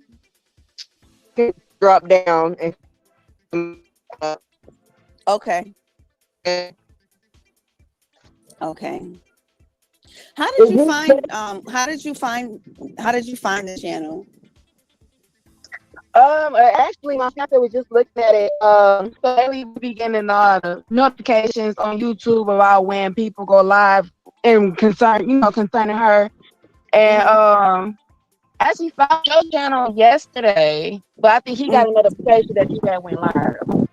Drop down and okay. Okay. How did you find the channel? Actually, my sister was just looking at it. So lately we be getting the notifications on YouTube about when people go live and concerning her. And actually found your channel yesterday, but I think he got a notification that you had went live.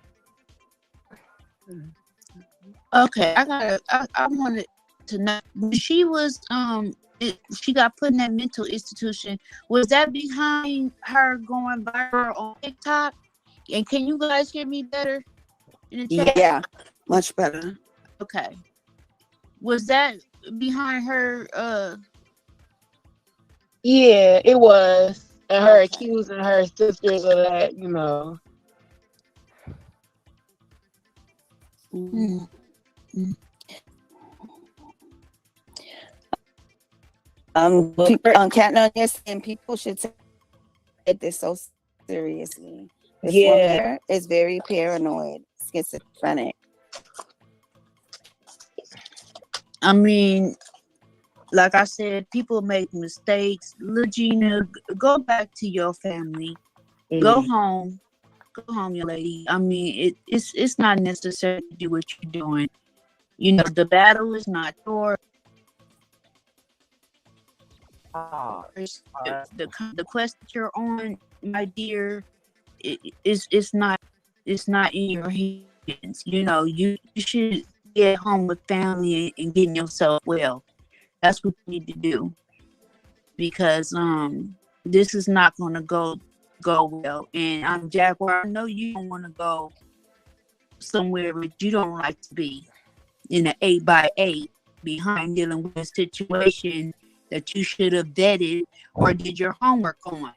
Okay, I wanted to know, when she was she got put in that mental institution, was that behind her going viral on TikTok? And can you guys hear me better in the chat? Yeah, much better. Okay. Was that behind her Yeah, it was. And her accusing her sisters of that, Cat, you're saying people should take this so seriously. This Yeah. woman here is very paranoid, schizophrenic. I mean, like I said, people make mistakes. Legina, go back to your family. Go home. Go home, young lady. I mean, it's not necessary to do what you're doing. You know, the battle is not yours. The quest that you're on, my dear, it's not in your hands. You know, you should get home with family and getting yourself well. That's what you need to do, because this is not gonna go well. And Jaguar, I know you don't want to go somewhere that you don't like to be, in an 8x8 behind dealing with a situation that you should have vetted or did your homework on.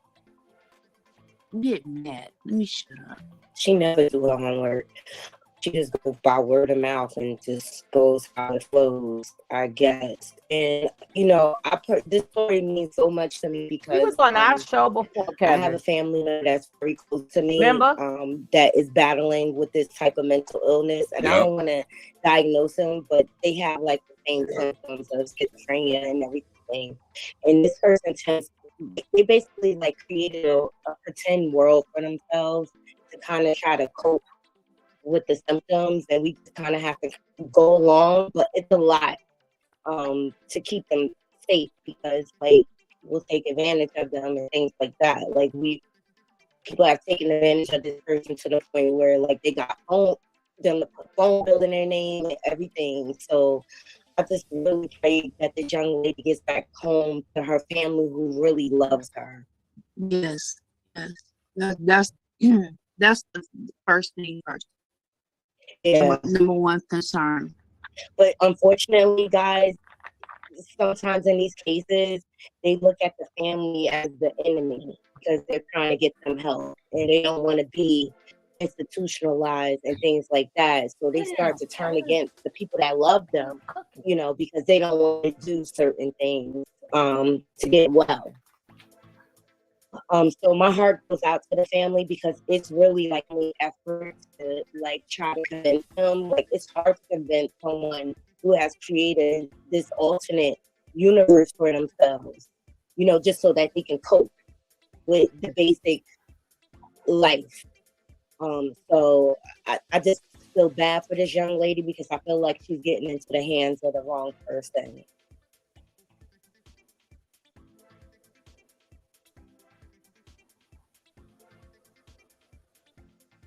I'm getting mad. Let me shut up. She never do her homework. She just goes by word of mouth and just goes how it flows, I guess. And you know, this story means so much to me because he was on our show before, Kevin. I have a family member that's very close to me. Remember? That is battling with this type of mental illness, and I don't want to diagnose them, but they have like the same symptoms of schizophrenia and everything. And this person they basically like created a pretend world for themselves to kind of try to cope with the symptoms, and we just kind of have to go along, but it's a lot to keep them safe, because like we'll take advantage of them and things like that. Like people have taken advantage of this person to the point where like they got them to put phone bill in their name and everything. So I just really pray that this young lady gets back home to her family who really loves her. Yes. That's the first thing first. Yeah. Number one concern. But unfortunately, guys, sometimes in these cases, they look at the family as the enemy because they're trying to get them help and they don't want to be institutionalized and things like that. So they start to turn against the people that love them, you know, because they don't want to do certain things to get well. So my heart goes out to the family because it's really like an effort to like try to convince them. Like it's hard to convince someone who has created this alternate universe for themselves, you know, just so that they can cope with the basic life. So I just feel bad for this young lady because I feel like she's getting into the hands of the wrong person.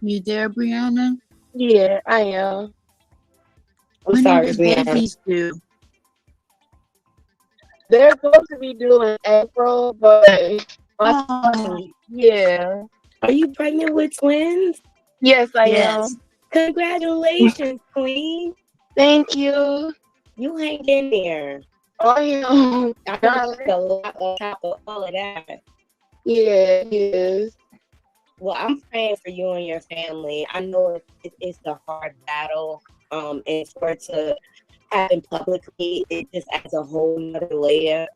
You there, Brianna? Yeah, I am. I'm sorry, Brianna. Babies do? They're supposed to be due in April, but yeah. Are you pregnant with twins? Yes, I am. Congratulations, Queen. Thank you. You hang in there. I am. I know it's a lot on top of all of that. Yeah, it is. Well, I'm praying for you and your family. I know it's a hard battle, and for it to happen publicly, it just adds a whole other layer.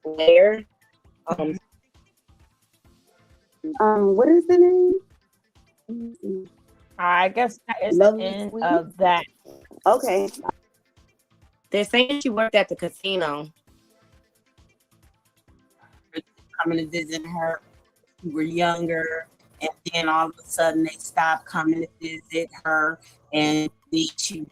What is the name? I guess that is the end of that. Okay. They're saying she worked at the casino. Coming to visit her, we were younger, and then all of a sudden they stopped coming to visit her, and she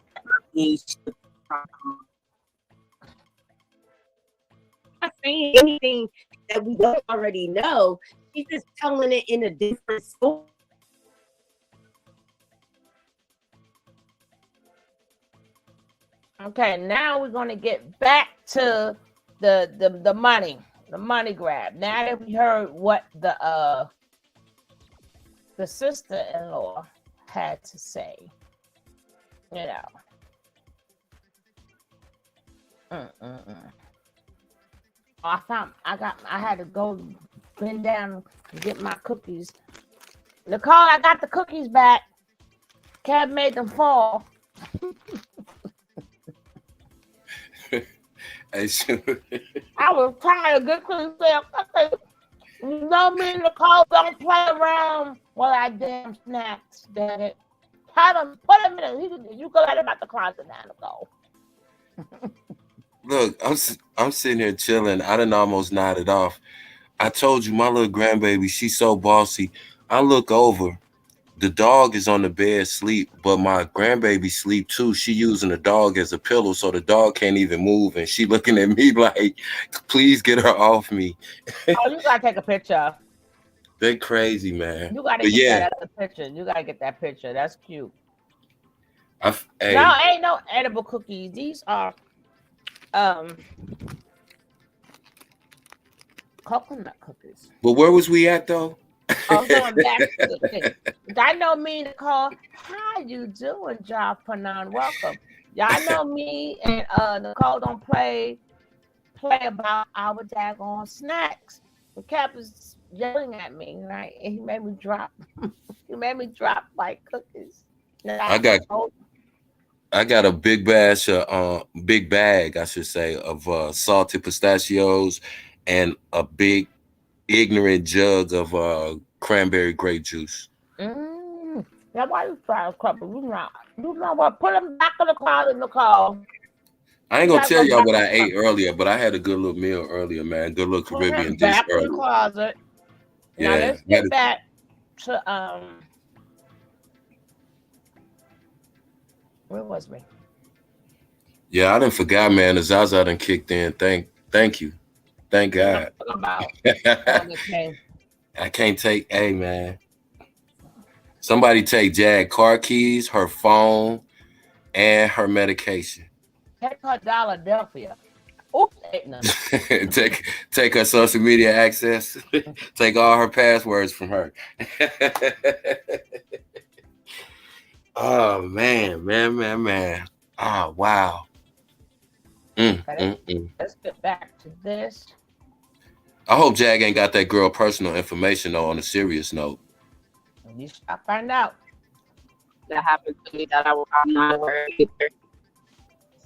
not saying anything that we don't already know. She's just telling it in a different story. Okay, now we're going to get back to the money grab. Now that we heard what the sister-in-law had to say, you know. I had to go bend down and get my cookies. Nicole, I got the cookies back. Kev made them fall. I was trying to get cookies. You know me and Nicole don't play around with our damn snacks, damn it. Put him in you go let him out the closet now, Nicole. Look, I'm sitting here chilling. I done almost nodded off. I told you my little grandbaby, she's so bossy. I look over. The dog is on the bed asleep, but my grandbaby sleep too. She using the dog as a pillow, so the dog can't even move. And she looking at me like, please get her off me. Oh, you gotta take a picture. They crazy, man. You gotta But get yeah, that other picture. You gotta get that picture. That's cute. hey, No, ain't no edible cookies. These are coconut cookies. but where was we at though? I'm going back to the thing. I know me, Nicole. How you doing, Job Panan? Welcome. Y'all know me and Nicole don't play about our daggone snacks. The Cap is yelling at me, right? And he made me drop. He made me drop like cookies. I got a big bag, I should say, of salted pistachios and a big ignorant jug of cranberry grape juice. Now why you trying to couple? You know what? Put them back in the closet, Nicole. I ain't gonna tell y'all what I ate earlier, but I had a good little meal earlier, man. Good little Caribbean dish Back in earlier. the closet. Yeah, Now let's get back to where was we? Yeah, I didn't forgot, man. The Zaza done kicked in. Thank you. Thank God. I can't take, hey man. Somebody take Jag car keys, her phone, and her medication. Take her Philadelphia. Oops, take her social media access. Take all her passwords from her. Oh man. Oh wow. Let's get back to this. I hope Jag ain't got that girl personal information though, on a serious note. You shall find out. That happened to me that I'm not aware of either.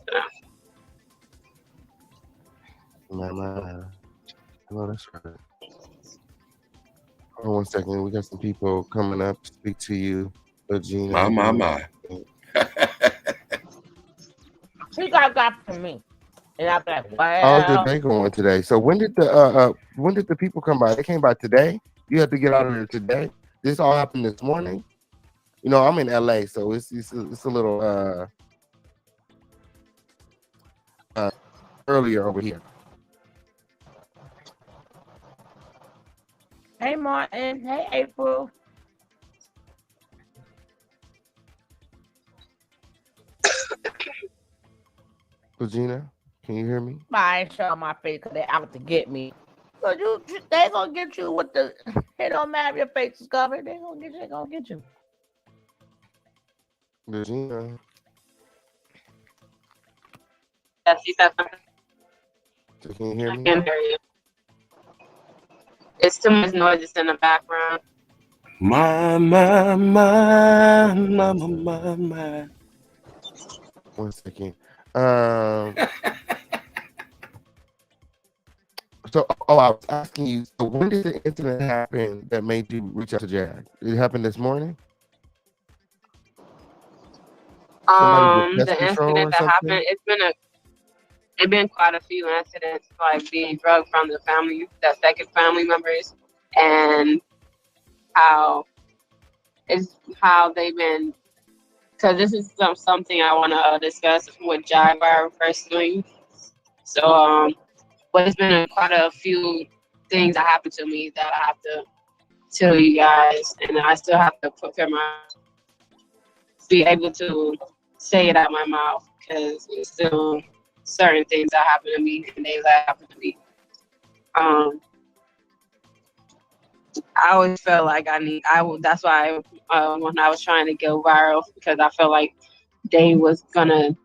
So. No, that's right. Hold on 1 second. We got some people coming up to speak to you, Regina. My. She got from me. And I'm like, wow. How's your day going today? So when did the people come by? They came by today? You had to get out of there today? This all happened this morning? You know, I'm in LA, so it's a little earlier over here. Hey Martin. Hey April. Regina, can you hear me? I ain't showing my face because they're out to get me. So they gonna get you with the. It don't matter if your face is covered. They gonna get you. Regina. Yes, you said something. Can you hear me? I can hear you. It's too much noise in the background. My. 1 second. So, I was asking you. So, when did the incident happen that made you reach out to Jag? Did it happen this morning? The incident that happened. It's been quite a few incidents, like being drugged from the second family members, and how they've been. Because this is something I want to discuss with Jaguar personally. So, but it's been quite a few things that happened to me that I have to tell you guys, and I still have to be able to say it out my mouth, because it's still certain things that happen to me and they happen to me. I always felt like that's why when I was trying to go viral, because I felt like they was gonna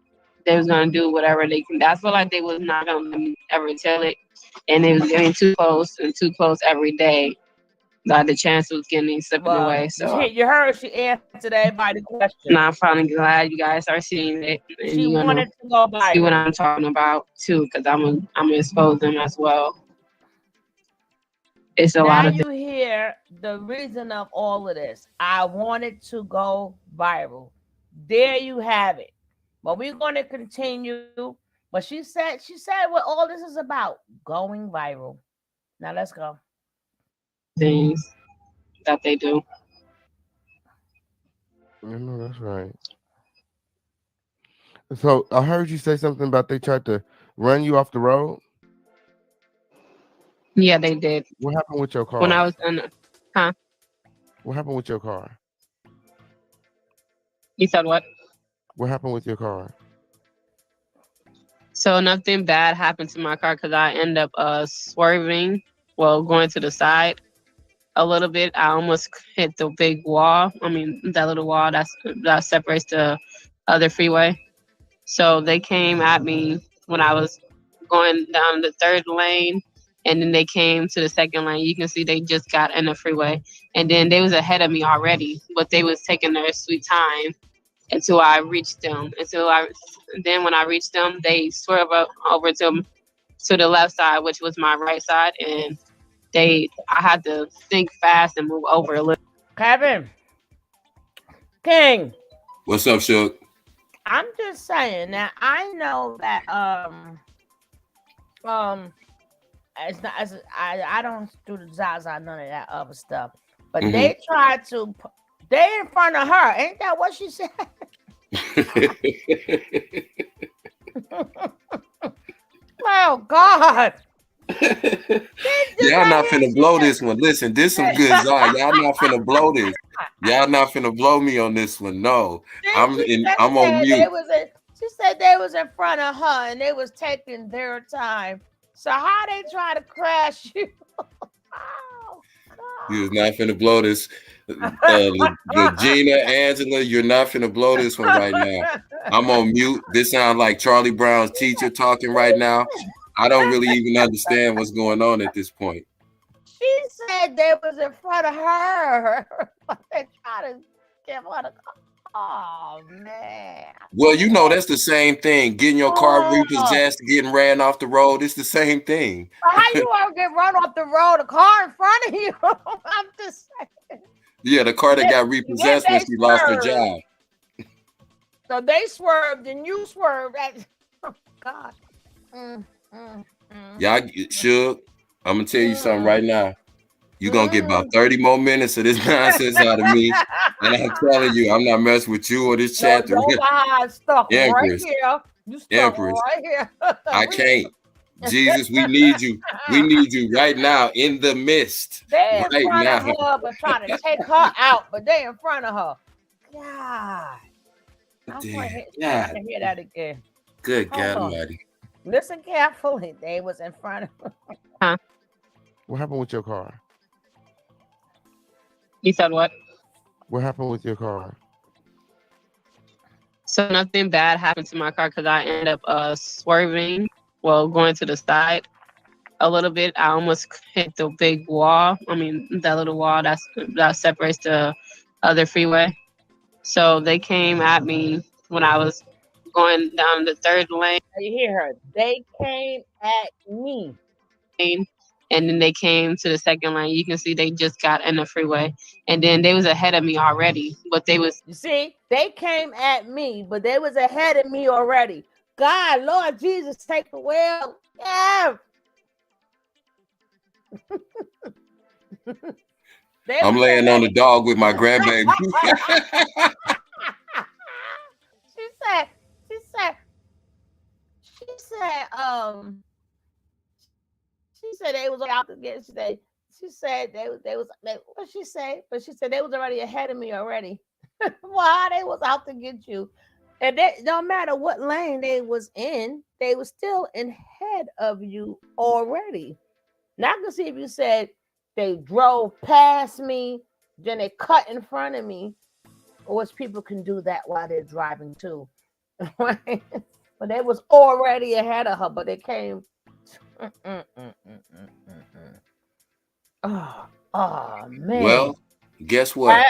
do whatever they can. I feel like they was not gonna let me ever tell it, and it was getting too close every day. Like the chance was getting slipping away. So you heard she answered everybody's question. And I'm finally glad you guys are seeing it. And she wanted to go by see what I'm talking about too, because I'm gonna expose them as well. It's a lot Now of you hear the reason of all of this. I wanted to go viral. There you have it. But we're going to continue. But she said what all this is about, going viral. Now let's go. things that they do. I know that's right. So I heard you say something about they tried to run you off the road. Yeah, they did. What happened with your When I car? was in, huh? What happened with your car? You said what? What happened with your car? So nothing bad happened to my car because I end up swerving, well, going to the side a little bit. I almost hit the big wall. I mean, that little wall that separates the other freeway. So they came at me when I was going down the third lane, and then they came to the second lane. You can see they just got in the freeway, and then they was ahead of me already, but they was taking their sweet time until I reached them. Then when I reached them, they swerved up over to the left side, which was my right side, and I had to think fast and move over a little. Kevin King. What's up, Shook? I'm just saying that I know that it's not as I don't do the Zaza, none of that other stuff. But they tried to they in front of her. Ain't that what she said? Oh God. Y'all not finna blow this one. Listen, this some good Zion. Y'all not finna blow this. Y'all not finna blow me on this one. No, I'm on mute. She said they was in front of her and they was taking their time. So how they try to crash you? Oh, You was not finna blow this. Regina, Angela, you're not finna blow this one right now. I'm on mute. This sounds like Charlie Brown's teacher talking right now. I don't really even understand what's going on at this point. She said they was in front of her. They try to give her the. Oh man. Well, you know that's the same thing. Getting your car repossessed, getting ran off the road. It's the same thing. How you ever get run off the road? A car in front of you. I'm just saying. Yeah, the car that got repossessed when she lost her job. So they swerved and you swerved. Oh God. Y'all shook. I'm gonna tell you something right now. You're gonna get about 30 more minutes of this nonsense out of me. And I'm telling you, I'm not messing with you or this chat. Stuck Empress. right here. You stuck Empress. right here. I can't. Jesus, we need you. We need you right now in the midst. They in right front now. of her, but trying to take her out, but they in front of her. God. I want to hear that again. Good Hold God on. Almighty. Listen carefully. They was in front of her. Huh? What happened with your car? You said what? What happened with your car? So nothing bad happened to my car because I end up swerving, well, going to the side a little bit. I almost hit the big wall. I mean, that little wall that separates the other freeway. So they came at me when I was going down the third lane. You hear her? They came at me. And then they came to the second lane. You can see they just got in the freeway, and then they was ahead of me already. But they was. You see, they came at me, but they was ahead of me already. God, Lord Jesus, take the wheel. Yeah. I'm laying on the dog with my grandbaby. She said they was out to get today. She said what she say? But she said they was already ahead of me already. Why they was out to get you? And they, no matter what lane they was in, they was still ahead of you already. Now I can see if you said they drove past me, then they cut in front of me, which people can do that while they're driving too. Right? But they was already ahead of her, but they came. Oh man. Well, guess what?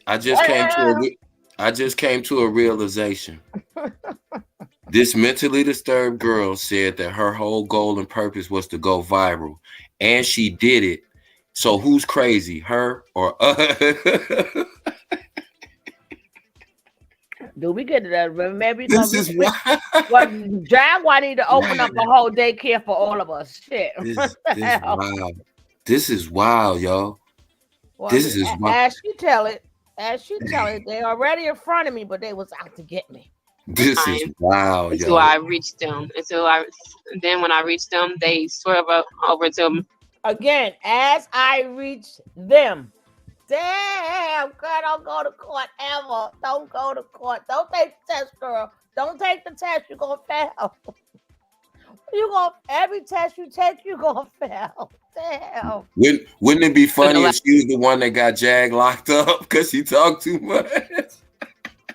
I just came to a realization. This mentally disturbed girl said that her whole goal and purpose was to go viral, and she did it. So who's crazy, her or Do we get that? Maybe This is why. Well, Jaguar need to open up a whole daycare for all of us. Shit. This wild. This is wild, y'all. Well, This is wild. as she tell it, they already in front of me, but they was out to get me. This is wild, Until yo. I reached them. Then when I reached them, they swerve over to me. Again, as I reached them. Damn, girl, don't go to court ever. Don't go to court. Don't take the test, girl. Don't take the test. You're gonna fail. Every test you take, you're gonna fail. Damn. Wouldn't it be funny if she was the one that got Jag locked up because she talked too much?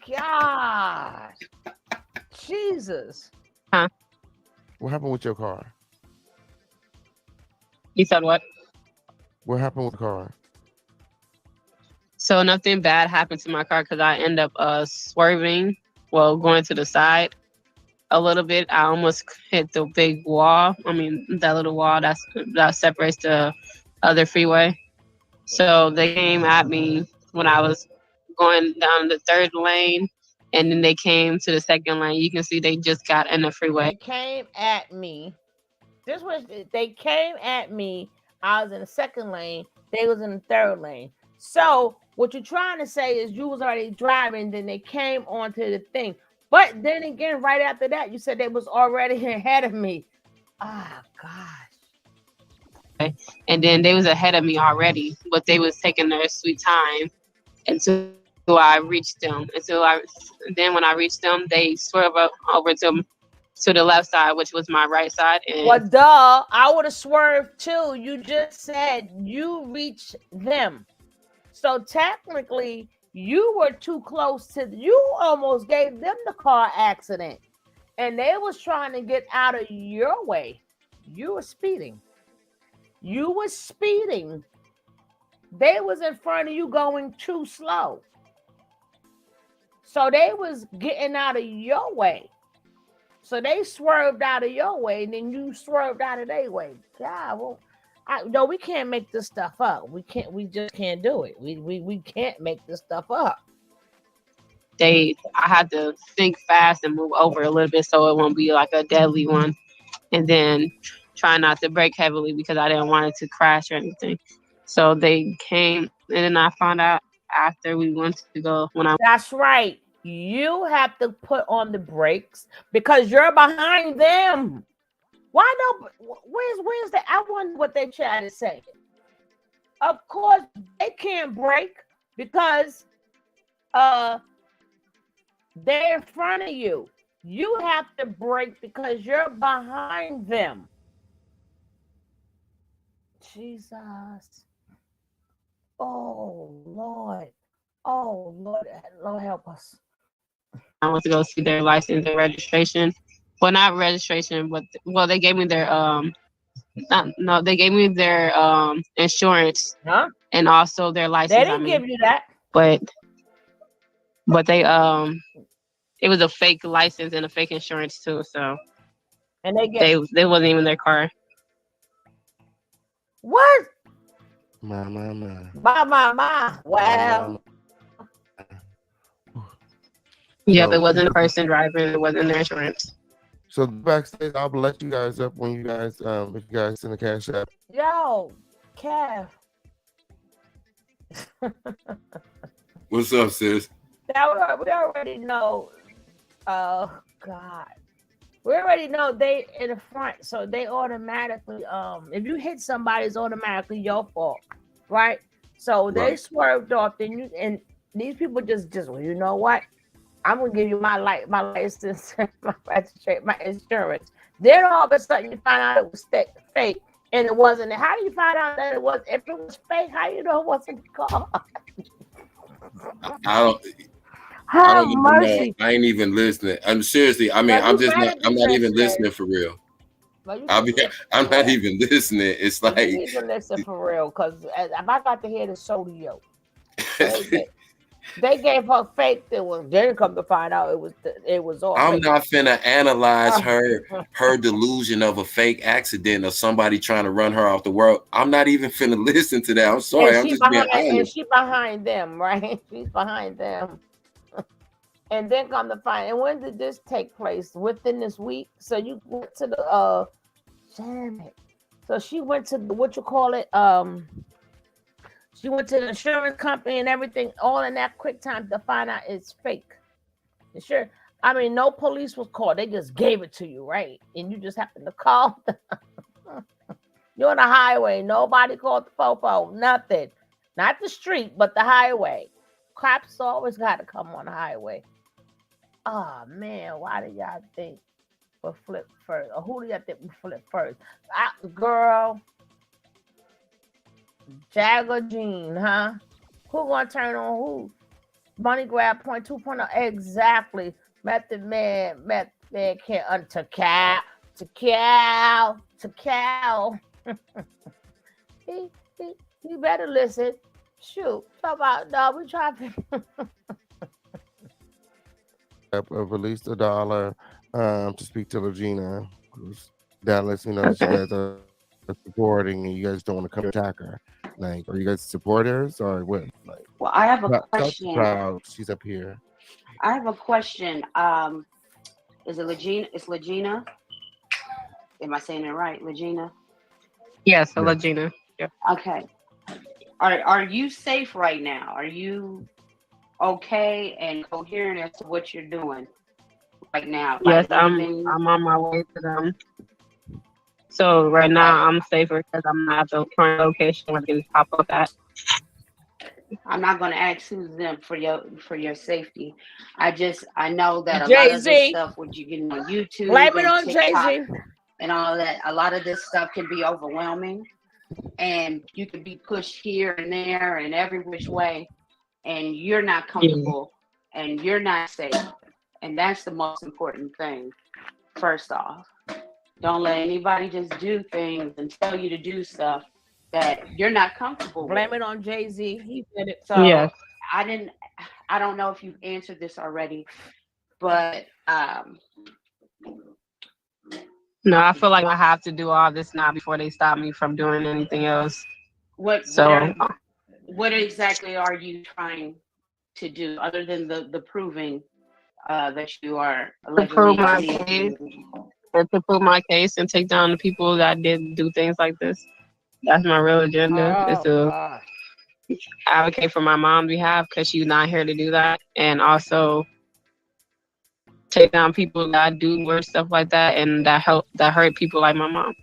Gosh. Jesus. Huh? What happened with your car? You said what? What happened with the car? So nothing bad happened to my car because I end up swerving, going to the side a little bit. I almost hit the big wall. I mean, that little wall that separates the other freeway. So they came at me when I was going down the third lane, and then they came to the second lane. You can see they just got in the freeway. They came at me. They came at me. I was in the second lane. They was in the third lane. So what you're trying to say is you was already driving, then they came onto the thing. But then again, right after that, you said they was already ahead of me. Ah, gosh. And then they was ahead of me already, but they was taking their sweet time until I reached them. Then when I reached them, they swerve over to the left side, which was my right side. And well, duh, I would have swerved too. You just said you reached them. So technically, you were too close to. You almost gave them the car accident, and they was trying to get out of your way. You were speeding. You were speeding. They was in front of you going too slow. So they was getting out of your way. So they swerved out of your way, and then you swerved out of their way. God, well, no, we can't make this stuff up. We can't. We just can't do it. We can't make this stuff up. I had to think fast and move over a little bit so it won't be like a deadly one, and then try not to brake heavily because I didn't want it to crash or anything. So they came, and then I found out after we went to go That's right. You have to put on the brakes because you're behind them. Why no? Where's the? I wonder what they try to say. Of course, they can't brake because they're in front of you. You have to brake because you're behind them. Jesus. Oh Lord. Oh Lord. Lord help us. I went to go see their license and registration. Well, not registration, but they gave me their they gave me their insurance, and also their license. They didn't give you that, but they it was a fake license and a fake insurance too. So, and they wasn't even their car. What? My. Wow. Yeah, it wasn't a person driving. It wasn't their insurance. So backstage, I'll let you guys up when you guys, if you guys send the cash app. Yo, Kev. What's up, sis? Now we already know. Oh God, we already know they in the front, so they automatically. If you hit somebody, it's automatically your fault, right? So they swerved off. Then and these people just well, you know what? I'm gonna give you my license, my registration, my insurance. Then all of a sudden you find out it was fake, and it wasn't. How do you find out that it was? If it was fake, how you know it wasn't the car? I don't even know. I ain't even listening. I'm seriously. I mean, I'm not even listening for real. I'm not even listening. It's like you need to listen for real, because if I got to hear the sodium. They gave her fake. It was then come to find out it was all I'm fake. not finna analyze her delusion of a fake accident or somebody trying to run her off the world. I'm not even finna listen to that. I'm sorry. I'm just being honest. And she behind them, right? She's behind them. And then come to find, and when did this take place? Within this week? So you went to the damn it. So she went to the what you call it? She went to the insurance company and everything, all in that quick time to find out it's fake. Sure. I mean, no police was called. They just gave it to you, right? And you just happened to call. You're on the highway. Nobody called the fofo. Nothing. Not the street, but the highway. Cops always got to come on the highway. Oh, man. Why do y'all think we'll flip first? Or who do y'all think will flip first? Girl. Jaguar Jean, huh? Who gonna turn on who? Money grab point 2.0. Exactly. Method man can't to cow. He better listen. Shoot. Talk about no, we try to release $1 to speak to Regina. That lets me know that you guys are supporting and you guys don't want to come attack her. Like, are you guys supporters or what? Like, well, I have a question. Proud. She's up here. I have a question. Is it Legina? It's Legina. Am I saying it right, Legina? Yes, so Legina. Yeah. Okay. Are you safe right now? Are you okay and coherent as to what you're doing right now? Yes, I'm on my way to them. So right now I'm safer because I'm not at the current location where things pop up at. I'm not going to ask who's them for your safety. I know that a lot of this stuff, when you get on YouTube and TikTok and all that, a lot of this stuff can be overwhelming, and you can be pushed here and there and every which way, and you're not comfortable and you're not safe, and that's the most important thing. First off, don't let anybody just do things and tell you to do stuff that you're not comfortable blame with. it on Jay-Z. He said it. So yes. I don't know if you've answered this already, but no, I feel like I have to do all this now before they stop me from doing anything else. What exactly are you trying to do other than the proving that you are allegedly to prove my case and take down the people that did do things like this? That's my real agenda, is to advocate for my mom's behalf because she's not here to do that, and also take down people that do weird stuff like that and that hurt people like my mom.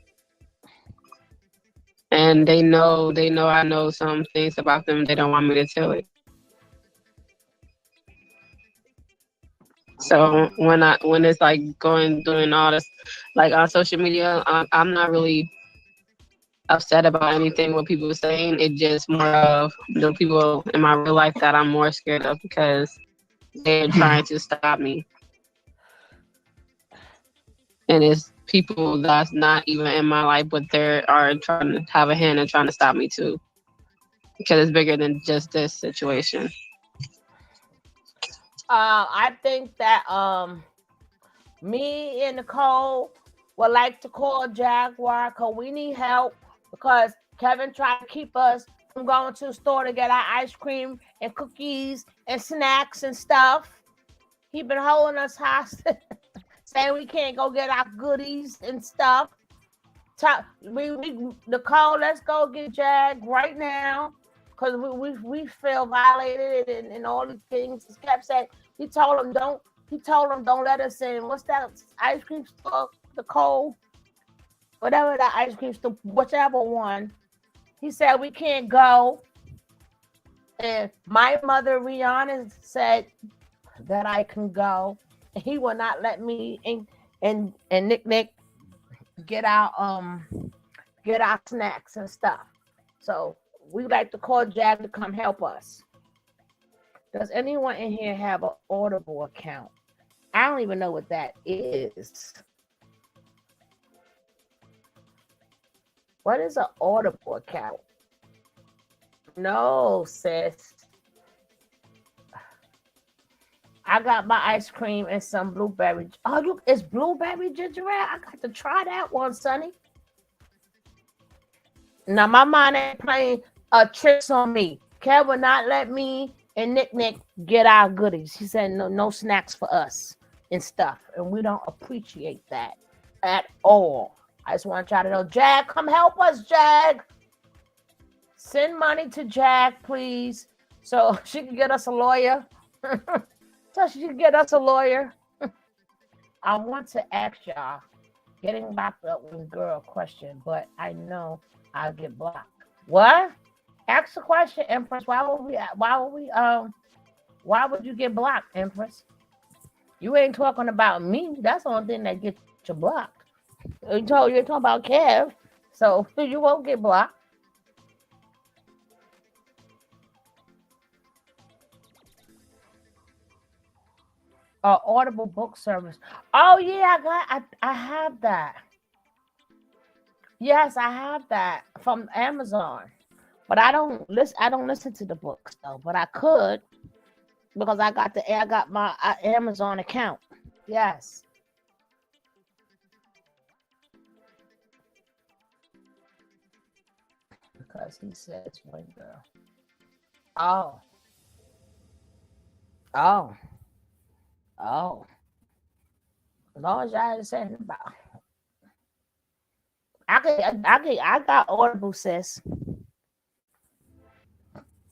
And they know I know some things about them. They don't want me to tell it. So when it's like doing all this, like on social media, I'm not really upset about anything what people are saying. It's just more of the people in my real life that I'm more scared of because they're trying to stop me. And it's people that's not even in my life, but they are trying to have a hand and trying to stop me too. Because it's bigger than just this situation. I think that me and Nicole would like to call Jaguar because we need help, because Kevin tried to keep us from going to the store to get our ice cream and cookies and snacks and stuff. He been holding us hostage, saying we can't go get our goodies and stuff. Nicole, let's go get Jag right now, because we feel violated and all these things. He kept saying, he told him don't let us in. What's that ice cream store? Nicole, whatever that ice cream store, whichever one. He said we can't go. And my mother, Rihanna, said that I can go. He will not let me and Nick get our snacks and stuff. So we like to call Jag to come help us. Does anyone in here have an Audible account? I don't even know what that is. What is an Audible account? No, sis. I got my ice cream and some blueberry. Oh, it's blueberry ginger ale. I got to try that one, Sonny. Now my mind ain't playing tricks on me. Kev will not let me and Nick get our goodies. He said no snacks for us and stuff, and we don't appreciate that at all. I just want y'all to know, Jag, come help us, Jag. Send money to Jag, please, so she can get us a lawyer. So she can get us a lawyer. I want to ask y'all, getting locked up with girl question, but I know I'll get blocked. What? Ask the question, Empress. Why would you get blocked, Empress? You ain't talking about me. That's the only thing that gets you blocked. You're talking about Kev, so you won't get blocked. Audible book service. Oh yeah, I have that. Yes, I have that from Amazon, but I don't listen to the books though. But I could because I got my Amazon account. Yes. Because he says one girl. Oh. As long as y'all saying about. I got Audible, sis.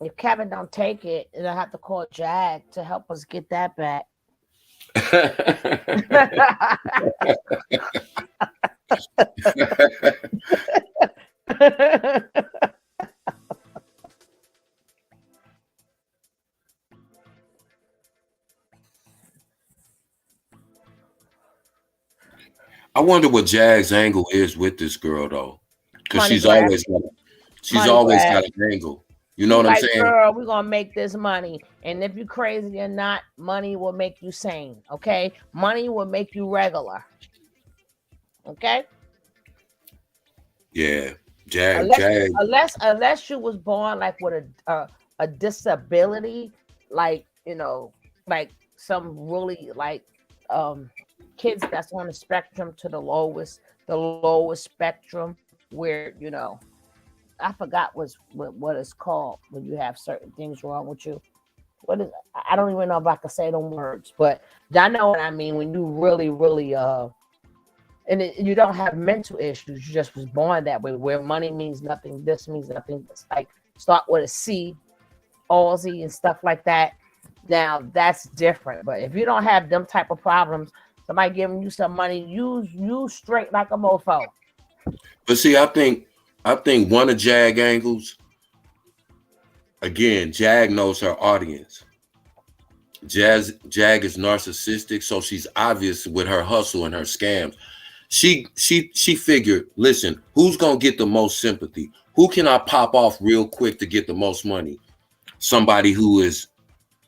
If Kevin don't take it, then I have to call Jag to help us get that back. I wonder what Jag's angle is with this girl though, because she's grab. always got an angle. You know what I'm saying? Girl, we're gonna make this money, and if you're crazy or not, money will make you sane. Okay, money will make you regular. Okay. Yeah, unless you was born like with a disability, like like some really like kids that's on the spectrum to the lowest spectrum, where I forgot what it's called when you have certain things wrong with you. What is? I don't even know if I can say them words, but I know what I mean. When you really you don't have mental issues, you just was born that way, where money means nothing, this means nothing. It's like start with a C, Aussie and stuff like that. Now that's different. But if you don't have them type of problems, somebody giving you some money, you straight like a mofo. But see, I think one of Jag angles, again, Jag knows her audience. Jag is narcissistic, so she's obvious with her hustle and her scams. She figured, listen, who's gonna get the most sympathy? Who can I pop off real quick to get the most money? Somebody who is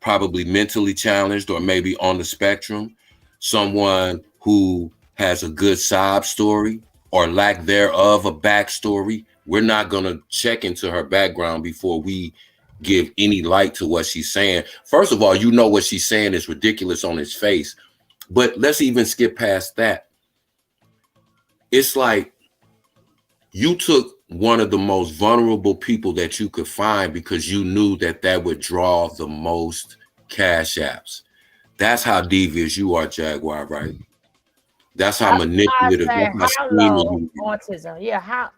probably mentally challenged or maybe on the spectrum, someone who has a good sob story or lack thereof a backstory. We're not gonna check into her background before we give any light to what she's saying. First of all, what she's saying is ridiculous on its face, but let's even skip past that. It's like you took one of the most vulnerable people that you could find because you knew that would draw the most cash apps. That's how devious you are, Jaguar, right? That's how manipulative. That's how autism. Yeah,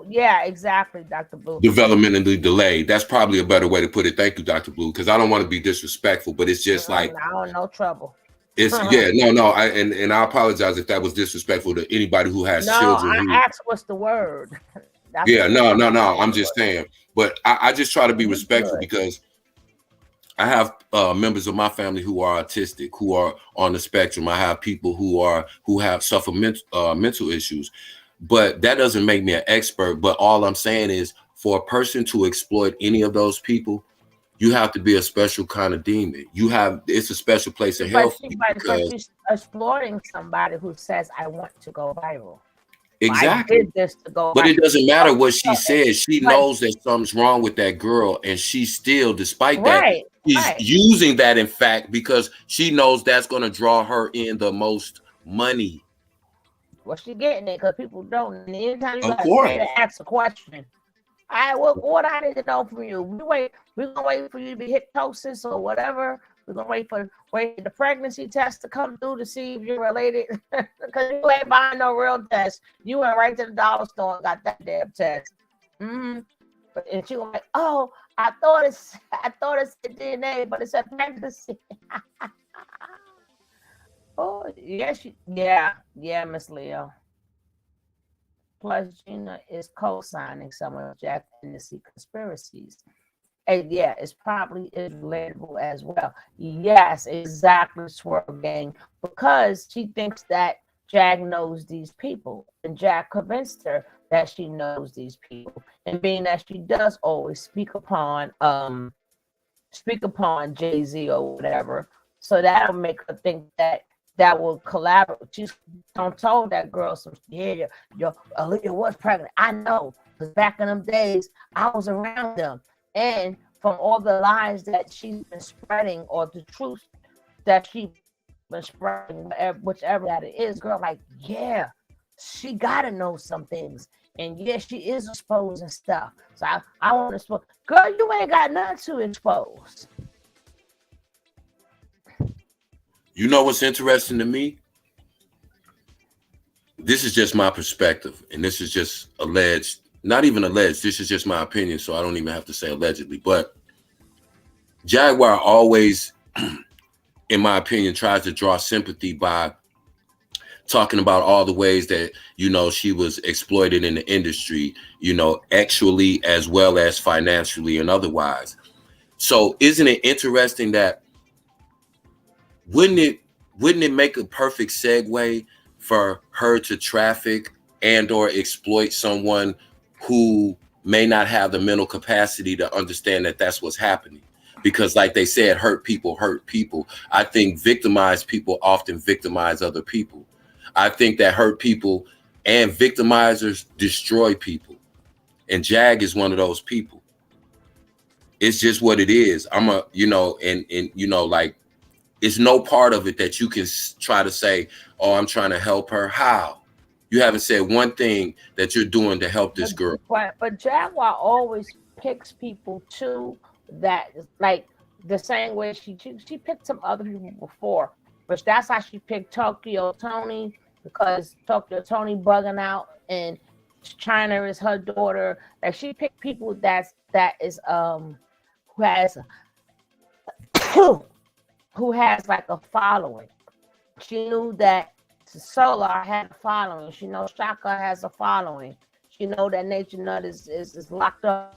yeah, exactly, Dr. Blue. Developmentally delayed. That's probably a better way to put it. Thank you, Dr. Blue, because I don't want to be disrespectful, but it's just like no trouble. It's no, and I apologize if that was disrespectful to anybody who has children. I asked what's the word. I'm just saying, but I just try to be respectful because I have members of my family who are autistic, who are on the spectrum. I have people who have suffered mental issues, but that doesn't make me an expert. But all I'm saying is, for a person to exploit any of those people, you have to be a special kind of demon. It's a special place of hell. But she's exploiting somebody who says, I want to go viral. Exactly. I did this to go but viral. It doesn't matter what she says. She knows that something's wrong with that girl, and she still, despite that, she's using that, in fact, because she knows that's going to draw her in the most money. Well, she getting it because people don't. And anytime you Of got course. to ask a question. All right, what I need to know from you? We're gonna wait for you to be hypnosis or whatever. We're gonna wait for the pregnancy test to come through to see if you're related. Because you ain't buying no real test. You went right to the dollar store and got that damn test. And she was like, "Oh, I thought it said DNA, but it said pregnancy." Oh, yeah, Miss Leo. Plus, Gina is co-signing some of Jack Hennessy conspiracies. And yeah, it's probably is relatable as well. Yes, exactly, Swerve Gang. Because she thinks that Jack knows these people. And Jack convinced her that she knows these people. And being that she does always speak upon Jay-Z or whatever. So that'll make her think that will collaborate. She's told that girl some your Aaliyah was pregnant. I know, because back in them days, I was around them. And from all the lies that she's been spreading, or the truth that she's been spreading, whichever that it is, girl, like, yeah, she gotta know some things. And yeah, she is exposing stuff. So I want to expose. Girl, you ain't got nothing to expose. You know what's interesting to me? This is just my perspective, and this is just alleged, not even alleged, this is just my opinion, so I don't even have to say allegedly, but Jaguar always, in my opinion, tries to draw sympathy by talking about all the ways that, you know, she was exploited in the industry, you know, actually as well as financially and otherwise. So isn't it interesting that wouldn't it make a perfect segue for her to traffic and or exploit someone who may not have the mental capacity to understand that that's what's happening? Because like they said, hurt people. I think victimized people often victimize other people. I think that hurt people and victimizers destroy people. And Jag is one of those people. It's just what it is. I'm a, you know, and you know, like, it's no part of it that you can try to say, oh, I'm trying to help her. How? You haven't said one thing that you're doing to help this girl. But Jaguar always picks people too that, like, the same way she picked some other people before, but that's how she picked Tokyo Tony, because Tokyo Tony bugging out and China is her daughter. Like, she picked people that is who has like a following. She knew that Solar had a following. She knows Shaka has a following. She know that Nature Nut is locked up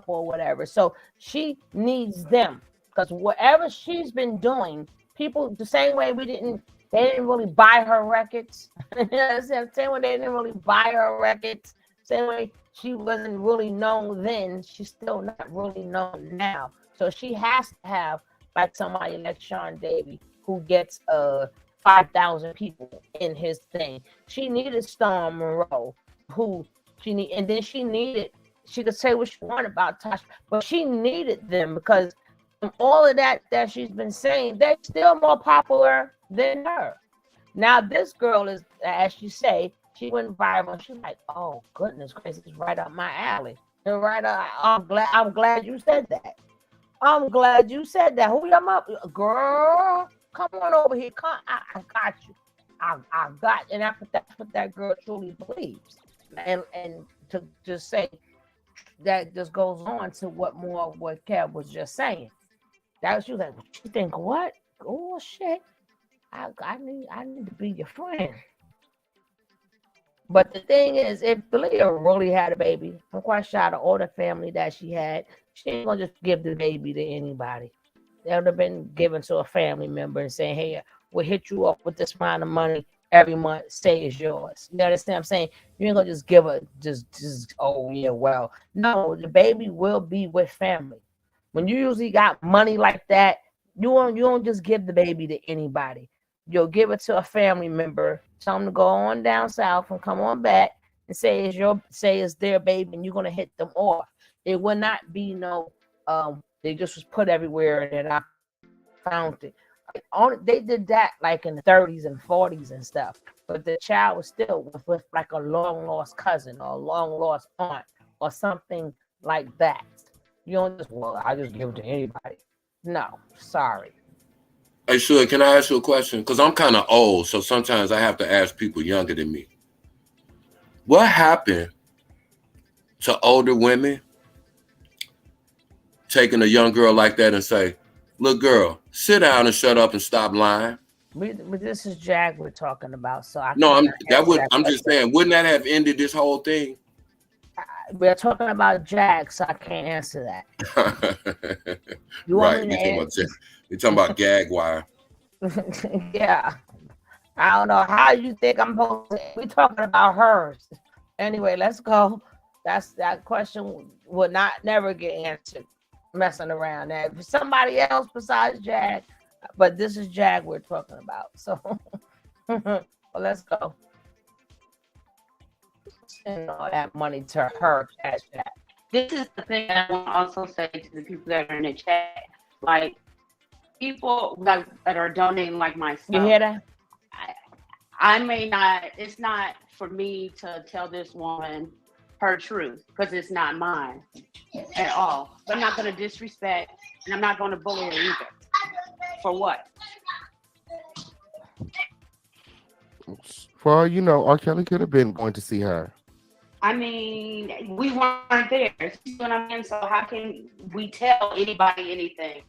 or whatever. So she needs them, because whatever she's been doing, people, the same way they didn't really buy her records. You know, same way they didn't really buy her records. Same way she wasn't really known then, she's still not really known now. So she has to have like somebody like Sean Davy, who gets 5,000 people in his thing. She needed Storm Monroe, and then she could say what she wanted about Tasha, but she needed them, because all of that she's been saying, they're still more popular than her. Now this girl is, as you say, she went viral. She's like, oh goodness gracious, it's right up my alley. And I'm glad you said that. I'm glad you said that. Who y'all up, girl? Come on over here. Come, I got you. I got, and that's what that girl truly believes. And to just say that just goes on to what Kev was just saying. That was, she was like, you think what? Oh shit! I need to be your friend. But the thing is, if Aaliyah really had a baby, I'm quite sure out of all the family that she had, she ain't gonna just give the baby to anybody. That would have been given to a family member and saying, hey, we'll hit you up with this amount of money every month, say it's yours. You understand what I'm saying? You ain't gonna just give her just oh yeah, well. No, the baby will be with family. When you usually got money like that, you don't just give the baby to anybody. You'll give it to a family member, tell them to go on down south and come on back and say it's their baby, and you're gonna hit them off. It will not be no They just was put everywhere, and then I found it. They did that like in the 30s and 40s and stuff, but the child was still with like a long lost cousin or a long lost aunt or something like that. You don't just, well, I just give it to anybody. No, sorry. Hey, sure. Can I ask you a question? Because I'm kind of old, so sometimes I have to ask people younger than me. What happened to older women taking a young girl like that and say, "Look, girl, sit down and shut up and stop lying"? This is Jag we're talking about, so I No, can't I'm just saying, wouldn't that have ended this whole thing? We're talking about Jag, so I can't answer that. You Right. want me to We're talking about Jaguar. Yeah. I don't know how you think I'm supposed to. We're talking about hers. Anyway, let's go. That question would never get answered messing around. Now, if somebody else besides Jag, but this is Jag we're talking about. So well, let's go. Send all that money to her cash app. This is the thing that I want to also say to the people that are in the chat. Like, people that are donating like myself. You hear that? I may not, it's not for me to tell this woman her truth because it's not mine at all. But I'm not going to disrespect and I'm not going to bully her either. For what? For all you know, R. Kelly could have been going to see her. I mean, we weren't there. You know what I mean? So how can we tell anybody anything?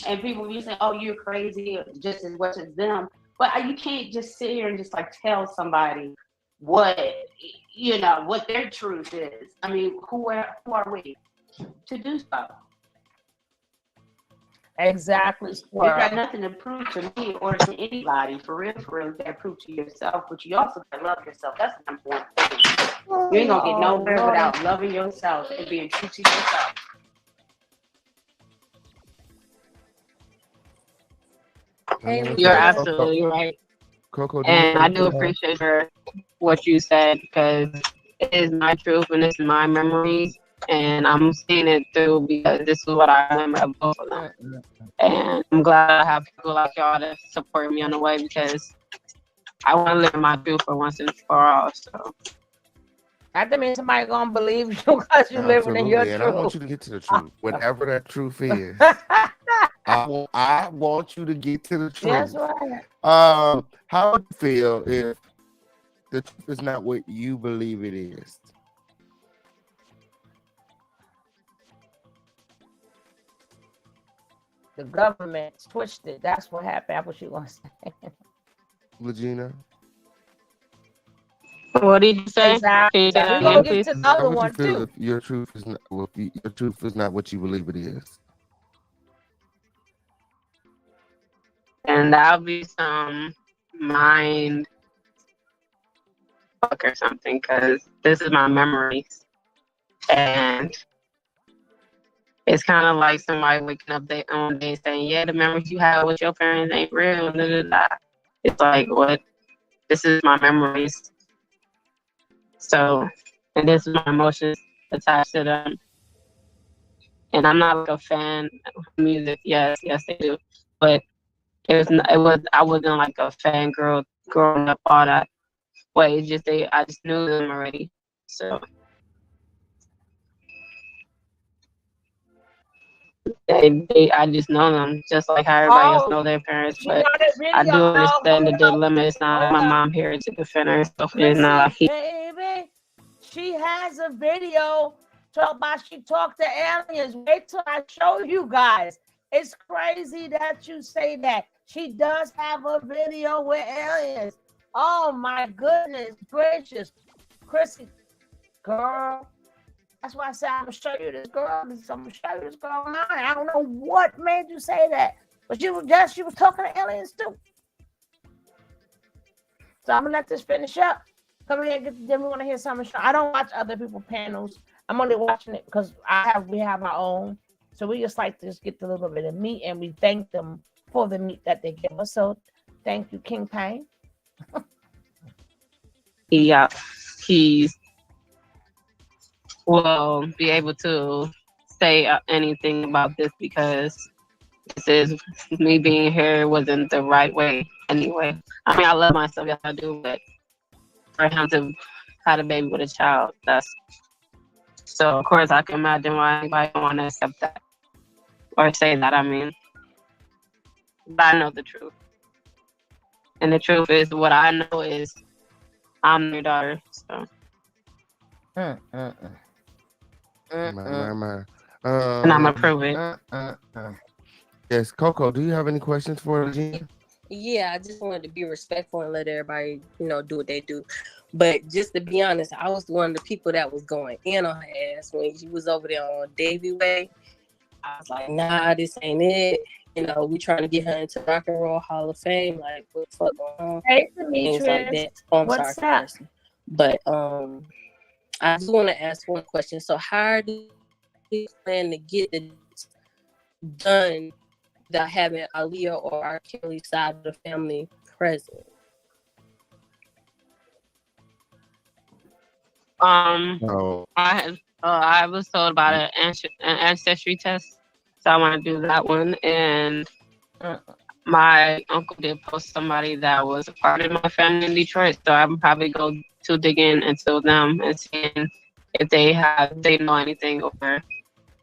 And people be saying, "Oh, you're crazy," just as much as them. But you can't just sit here and just like tell somebody what what their truth is. I mean, who are we to do so? Exactly. You got nothing to prove to me or to anybody. For real, you got to prove to yourself, but you also got to love yourself. That's the number one thing. You ain't gonna get nowhere without loving yourself and being true to yourself. You're absolutely right. Coco, and I do appreciate what you said because it is my truth and it's my memories, and I'm seeing it through because this is what I remember of both of them. And I'm glad I have people like y'all to support me on the way because I want to live my truth for once and for all. So that means somebody gonna believe you because you're living in your and truth. I want you to get to the truth, whatever that truth is. I want you to get to the truth. That's right. How would you feel if the truth is not what you believe it is? The government switched it. That's what happened. That's what you gonna say. Legena? What did you say? Exactly. We're gonna get to the other one too. If your truth is not what you believe it is. And that'll be some mind fuck or something because this is my memories. And it's kind of like somebody waking up their own day saying, yeah, the memories you have with your parents ain't real. Blah, blah, blah. It's like, what? This is my memories. So, and this is my emotions attached to them. And I'm not like a fan of music. Yes, they do. But I wasn't like a fan girl growing up all that way. It's just I just knew them already. So I just know them just like how everybody else know their parents. But I do understand the dilemma. It's not my mom here to defend herself. It's not like baby, she has a video talk about she talked to aliens. Wait till I show you guys. It's crazy that you say that. She does have a video with aliens. Oh my goodness gracious. Chrissy, girl. That's why I said I'm gonna show you this girl. I'm gonna show you this girl online. I don't know what made you say that. But she was talking to aliens too. So I'm gonna let this finish up. Come here, then we want to hear something. I don't watch other people's panels. I'm only watching it because we have our own. So we just like to just get a little bit of meat, and we thank them for the meat that they give us. So thank you, King Payne. Yeah, he's will be able to say anything about this because this is me being here wasn't the right way anyway. I mean, I love myself, yes I do, but for him to have a baby with a child, that's so. Of course, I can imagine why anybody don't want to accept that or say that. I mean, but I know the truth, and the truth is what I know is I'm their daughter. So. And I'm gonna prove it. Yes, Coco, do you have any questions for Regina? Yeah, I just wanted to be respectful and let everybody, do what they do. But just to be honest, I was one of the people that was going in on her ass when she was over there on Davy Way. I was like, nah, this ain't it. We trying to get her into Rock and Roll Hall of Fame. Like, what the fuck going on? Hey, Things like Demetrius. that. Oh, I'm What's sorry, up? person. But I just want to ask one question. So how do you plan to get it done without having Aaliyah or R. Kelly side of the family present? I was told about an ancestry test, so I want to do that one. And my uncle did post somebody that was a part of my family in Detroit, so I'm probably go to dig into them and seeing if they know anything or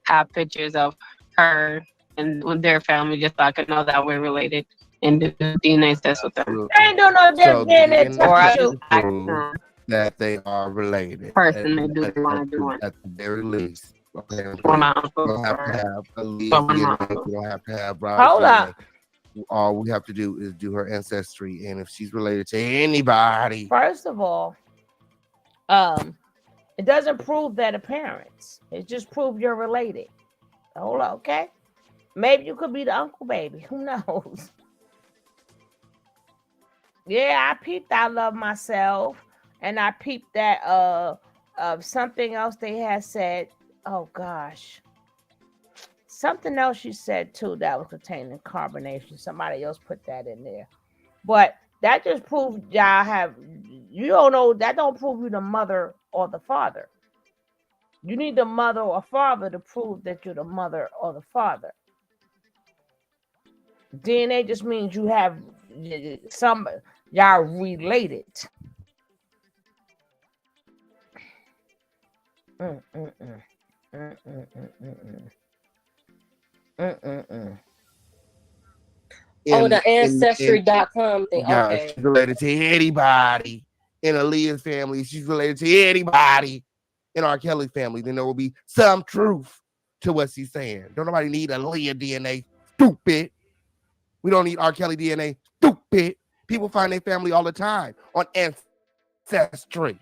have pictures of her and with their family, just so I can know that we're related and do DNA test with them. I ain't doing no So DNA the Or I test just with you. ask prove them that they are related personally, do they want to do one? at the very least. Okay, Or my uncle. we don't have to have Aaliyah's Or my DNA. uncle. We don't have to have Rob's Hold DNA. up. All we have to do is do her ancestry, and if she's related to anybody, First of all, it doesn't prove that a parents. It just proves you're related. Hold up, okay? Maybe you could be the uncle baby. Who knows? Yeah, I peeped I Love Myself, and I peeped that something else they had said. Oh gosh. Something else you said too that was containing carbonation. Somebody else put that in there. But that just proves y'all have, you don't know, that don't prove you the mother or the father. You need the mother or father to prove that you're the mother or the father. DNA just means you have some, y'all related. Mm-mm-mm. Mm-mm-mm-mm-mm. Mm-mm-mm. Oh, the ancestry.com thing. Yeah, Okay. she's related to anybody in Aaliyah's family. She's related to anybody in R. Kelly's family. Then there will be some truth to what she's saying. Don't nobody need Aaliyah DNA. Stupid. We don't need R. Kelly DNA. Stupid. People find their family all the time on Ancestry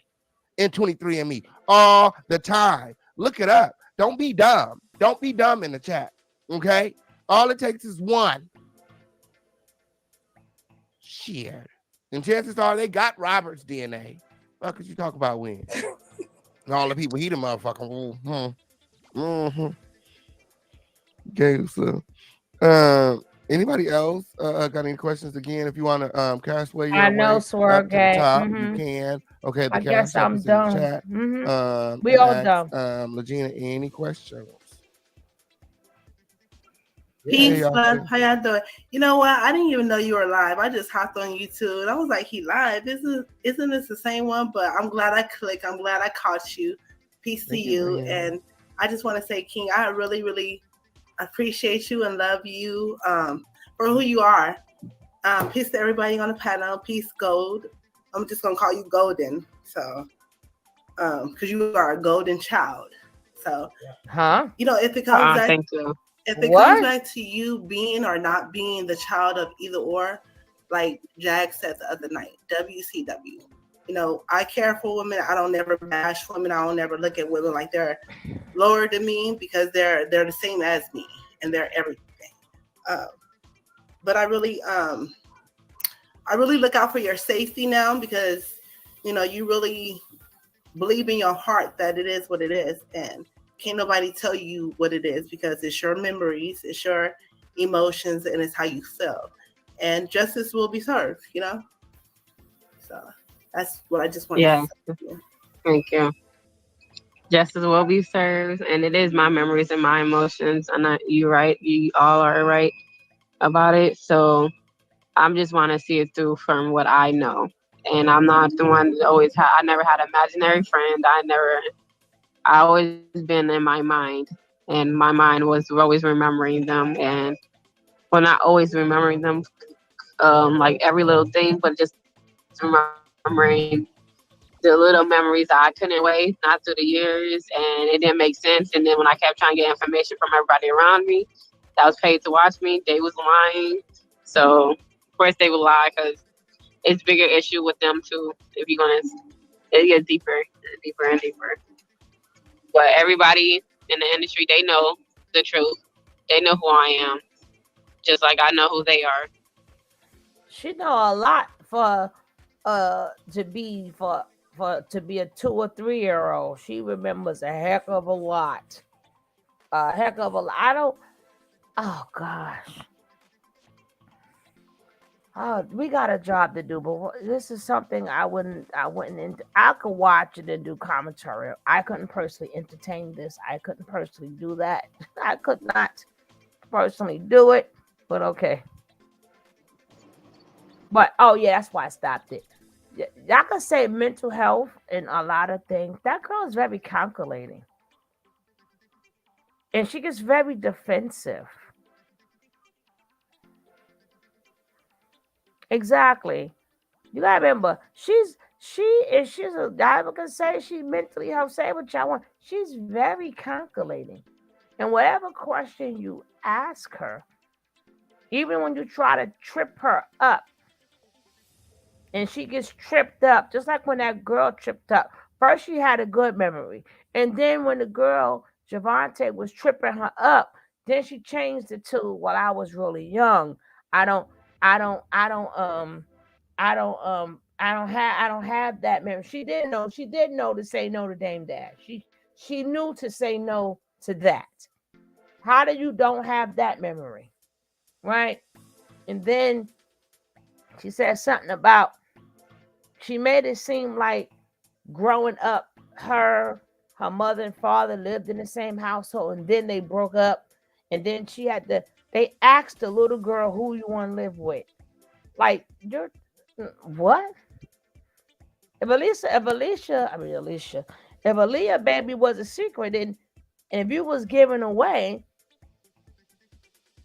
and 23andMe all the time. Look it up. Don't be dumb. Don't be dumb in the chat. Okay? All it takes is one. Shit. And chances are they got Robert's DNA. What could you talk about when? And all the people he the motherfucker. Okay, so anybody else got any questions? Again, if you want to cash way your I know, way up to the top, you Mm-hmm. can. Okay, the I guess cash app I'm is in the done. chat. Mm-hmm. We all done. Legena, any questions? Peace, love. How y'all doing? You know what? I didn't even know you were live. I just hopped on YouTube and I was like, he live. Isn't this the same one? But I'm glad I clicked. I'm glad I caught you. Peace to you. And I just want to say, King, I really, really appreciate you and love you for who you are. Peace to everybody on the panel. Peace, Gold. I'm just gonna call you Golden. So, because you are a golden child. So, if it comes back. Thank you. If it comes back to you being or not being the child of either or, like Jag said the other night, WCW. I care for women. I don't never bash women. I don't never look at women like they're lower than me because they're the same as me and they're everything. But I really look out for your safety now because you really believe in your heart that it is what it is, and can't nobody tell you what it is because it's your memories, it's your emotions, and it's how you feel. And justice will be served, So that's what I just wanted to say. Thank you. justice will be served, and it is my memories and my emotions. And you're right, you all are right about it. So I'm just want to see it through from what I know. And I'm not the one that always I never had an imaginary friend. I always been in my mind, and my mind was always remembering them, and well, not always remembering them, like every little thing, but just remembering the little memories I couldn't erase, not through the years, and it didn't make sense. And then when I kept trying to get information from everybody around me that was paid to watch me, they was lying. So, of course, they would lie because it's bigger issue with them too. If you're gonna, it gets deeper and deeper and deeper. But everybody in the industry, they know the truth. They know who I am, just like I know who they are. She know a lot for to be to be a 2 or 3-year-old. She remembers a heck of a lot. A heck of a lot. I don't. Oh gosh. Oh, we got a job to do, but this is something I wouldn't. I could watch it and do commentary. I couldn't personally entertain this. I couldn't personally do that. I could not personally do it. But okay. But oh yeah, that's why I stopped it. Y'all can say mental health and a lot of things. That girl is very calculating, and she gets very defensive. Exactly. You gotta remember, she's a I can say she mentally health. Say what y'all want. She's very calculating, and whatever question you ask her, even when you try to trip her up, and she gets tripped up, just like when that girl tripped up. First, she had a good memory, and then when the girl Javante was tripping her up, then she changed it to, "Well, I was really young. I don't, I don't, I don't, I don't have that memory." She didn't know. She did know to say no to Dame Dash. She knew to say no to that. How do you don't have that memory, right? And then she said something about, she made it seem like growing up, her mother and father lived in the same household, and then they broke up, and then they asked the little girl, "Who you want to live with?" Like, you're what? If Aaliyah baby was a secret, and if you was given away,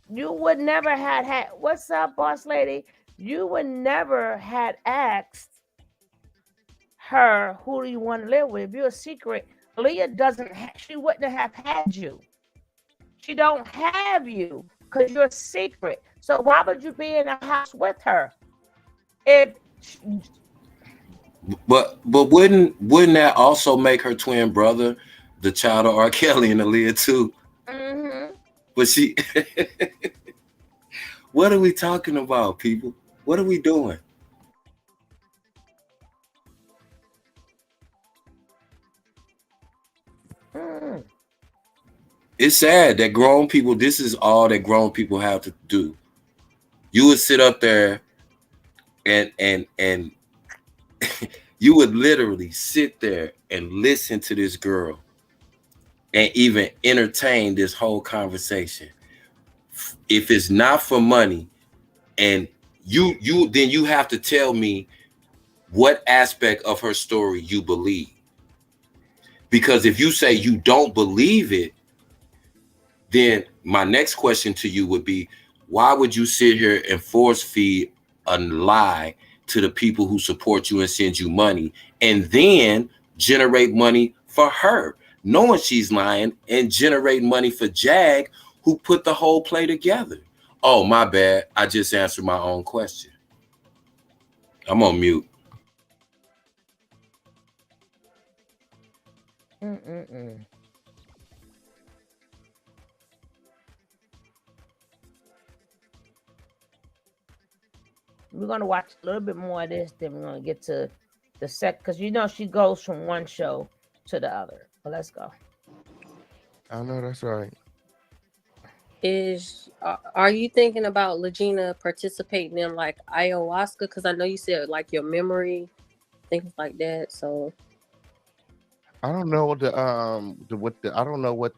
you would never had what's up, boss lady? You would never had asked her, "Who do you want to live with?" If you're a secret, Aaliyah she wouldn't have had you. She don't have you because you're a secret. So why would you be in a house with her? But wouldn't that also make her twin brother the child of R. Kelly and Aaliyah too? Mm-hmm. But she, what are we talking about, people? What are we doing? Mm. It's sad that grown people, this is all that grown people have to do. You would sit up there and you would literally sit there and listen to this girl and even entertain this whole conversation. If it's not for money, and then you have to tell me what aspect of her story you believe. Because if you say you don't believe it, then my next question to you would be, why would you sit here and force feed a lie to the people who support you and send you money, and then generate money for her, knowing she's lying, and generate money for Jag, who put the whole play together? Oh, my bad. I just answered my own question. I'm on mute. Mm-mm-mm. We're gonna watch a little bit more of this, then we're gonna get to the because she goes from one show to the other. But let's go. I know that's right. Are you thinking about Legina participating in like ayahuasca? Because I know you said like your memory, things like that. So I don't know I don't know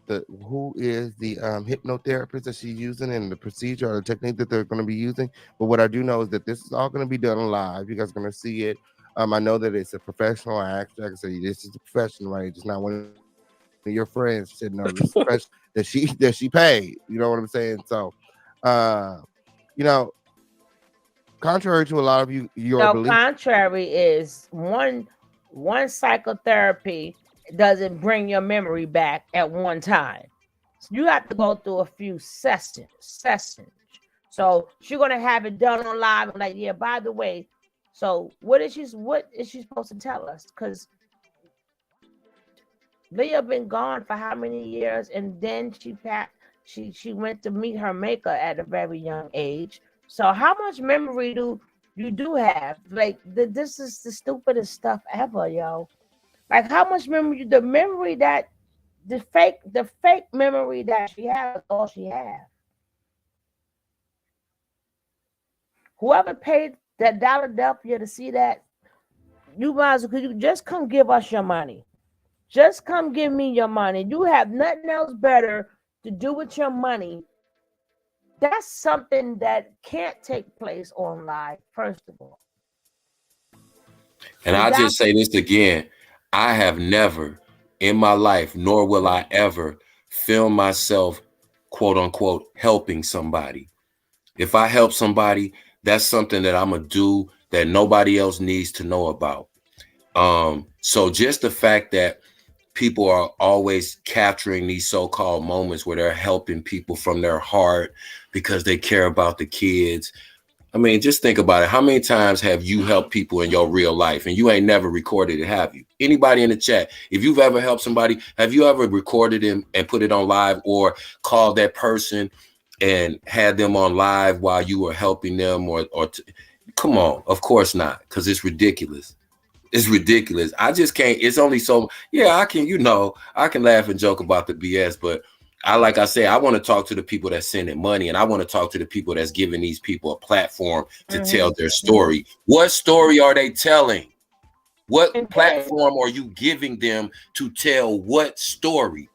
who is the hypnotherapist that she's using and the procedure or the technique that they're going to be using. But what I do know is that this is all going to be done live. You guys are going to see it. I know that it's a professional. I can say this is a professional, right? It's not one of your friends said no, this is professional that she paid. You know what I'm saying? So, you know, contrary to a lot of your beliefs. Contrary is one psychotherapy doesn't bring your memory back at one time. So you have to go through a few sessions. So she's gonna have it done on live. I'm like, yeah, by the way, so what is she supposed to tell us? Because Leah been gone for how many years, and then she went to meet her maker at a very young age. So how much memory do you have? Like this is the stupidest stuff ever, yo. Like how much memory? The memory that the fake memory that she has, all she has. Whoever paid that $1 to see that, you might as well, you just come give us your money. Just come give me your money. You have nothing else better to do with your money. That's something that can't take place on live, first of all. And I'll just say this again. I have never in my life, nor will I ever, film myself, quote unquote, helping somebody. If I help somebody, that's something that I'm going to do that nobody else needs to know about. So just the fact that people are always capturing these so-called moments where they're helping people from their heart because they care about the kids. I mean, just think about it. How many times have you helped people in your real life and you ain't never recorded it, have you? Anybody in the chat, if you've ever helped somebody, have you ever recorded him and put it on live or called that person and had them on live while you were helping them come on, of course not, because it's ridiculous. It's ridiculous. I just can't. It's only so. Yeah, I can laugh and joke about the BS, but like I say, I want to talk to the people that's sending money, and I want to talk to the people that's giving these people a platform to tell their story. What story are they telling? What platform are you giving them to tell what story?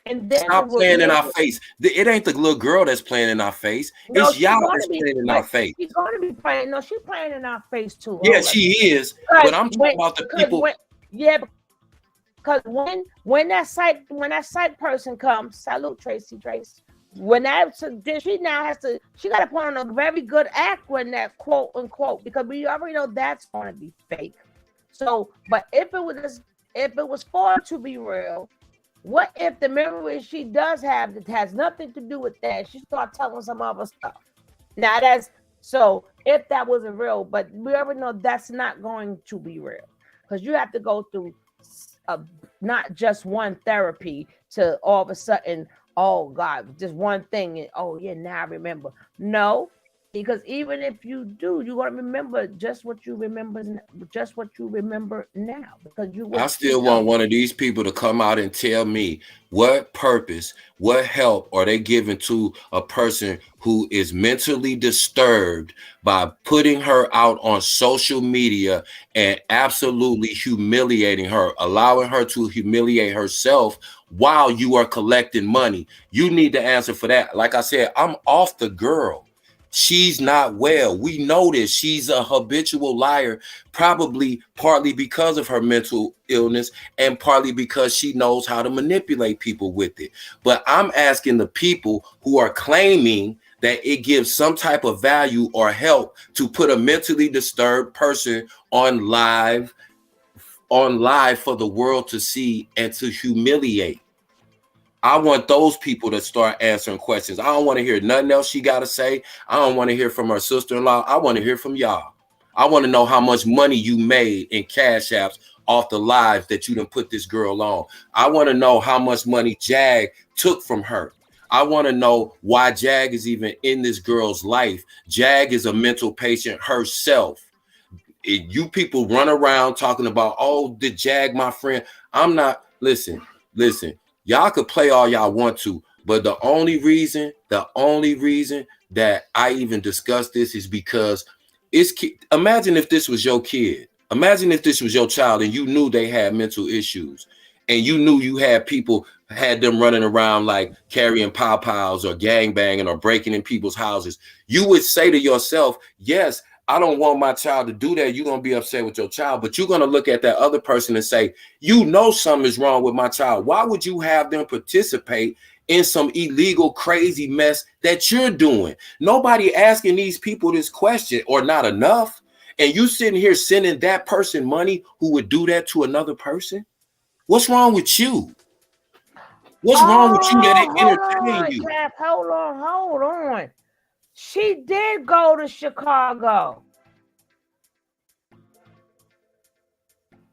And then stop playing in our face. It ain't the little girl that's playing in our face. No, it's y'all that's playing in our face. She's going to be playing. No, she's playing in our face too. Yeah, she is. But I'm talking about the people. Because when that site person comes, salute Tracy. When she now has to, she got to put on a very good act when that quote unquote, because we already know that's going to be fake. So, but if it was for to be real. What if the memory she does have that has nothing to do with that, she start telling some other stuff? Now if that wasn't real, but we already know that's not going to be real because you have to go through not just one therapy to all of a sudden, oh God, just one thing. And, oh yeah, now I remember. No, because even if you do, you want to remember just what you remember now. Because I still want one of these people to come out and tell me what purpose, what help are they giving to a person who is mentally disturbed by putting her out on social media and absolutely humiliating her, allowing her to humiliate herself while you are collecting money. You need to answer for that. Like I said, I'm off the girl. She's not well. We know this. She's a habitual liar, probably partly because of her mental illness and partly because she knows how to manipulate people with it. But I'm asking the people who are claiming that it gives some type of value or help to put a mentally disturbed person on live for the world to see and to humiliate. I want those people to start answering questions. I don't want to hear nothing else she got to say. I don't want to hear from her sister-in-law. I want to hear from y'all. I want to know how much money you made in cash apps off the lives that you done put this girl on. I want to know how much money Jag took from her. I want to know why Jag is even in this girl's life. Jag is a mental patient herself. You people run around talking about, oh, the Jag, my friend. I'm not, listen. Y'all could play all y'all want to, but the only reason that I even discuss this is because imagine if this was your kid. Imagine if this was your child and you knew they had mental issues and you knew you had people, had them running around like carrying pow-pows or gangbanging or breaking in people's houses, you would say to yourself, yes, I don't want my child to do that. You're going to be upset with your child, but you're going to look at that other person and say, you know something is wrong with my child. Why would you have them participate in some illegal, crazy mess that you're doing? Nobody asking these people this question, or not enough. And you sitting here sending that person money who would do that to another person? What's wrong with you? What's wrong with you that it entertain you? Cap, hold on. She did go to Chicago.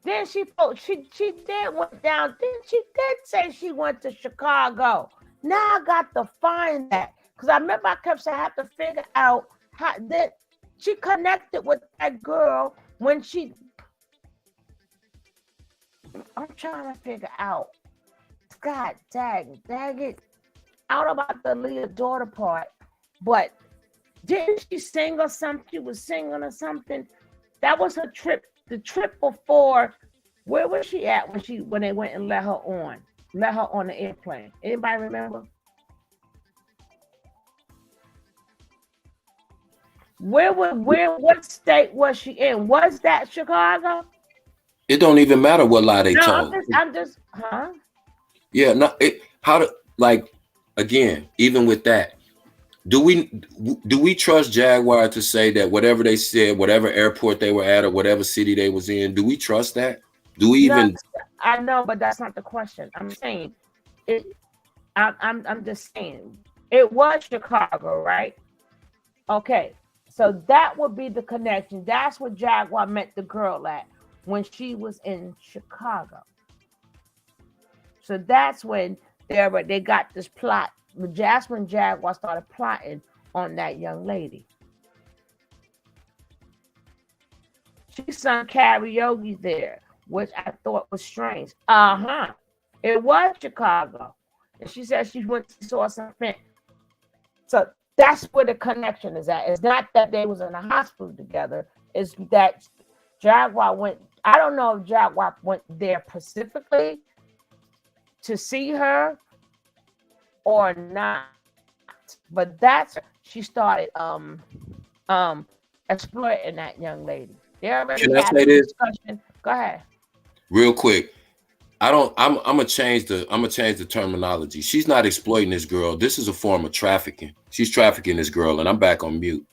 Then she did went down. Then she did say she went to Chicago. Now I got to find that, because I remember I kept saying I have to figure out how that she connected with that girl when she. I'm trying to figure out. God dang it. I don't know about the Aaliyah daughter part, but didn't she sing or something? She was singing or something. That was her trip. The trip before, where was she at when they went and let her on the airplane? Anybody remember? What state was she in? Was that Chicago? It don't even matter what lie they told. I'm just, huh? Yeah, no. Again, even with that, do we trust Jaguar to say that whatever they said, whatever airport they were at or whatever city they was in, do we trust that? Do we even? I know, but that's not the question. I'm saying it. I'm just saying it was Chicago, right? Okay, so that would be the connection. That's what Jaguar met the girl at when she was in Chicago. So that's when they got this plot. Jasmine Jaguar started plotting on that young lady. She sung karaoke there, which I thought was strange. It was Chicago. And she said she went to saw something. So that's where the connection is at. It's not that they was in a hospital together. It's that Jaguar went. I don't know if Jaguar went there specifically to see her or not, but that's she started exploiting that young lady. They already Can I had say a this? discussion. Go ahead. Real quick. I'm gonna change the terminology. She's not exploiting this girl. This is a form of trafficking. She's trafficking this girl, and I'm back on mute.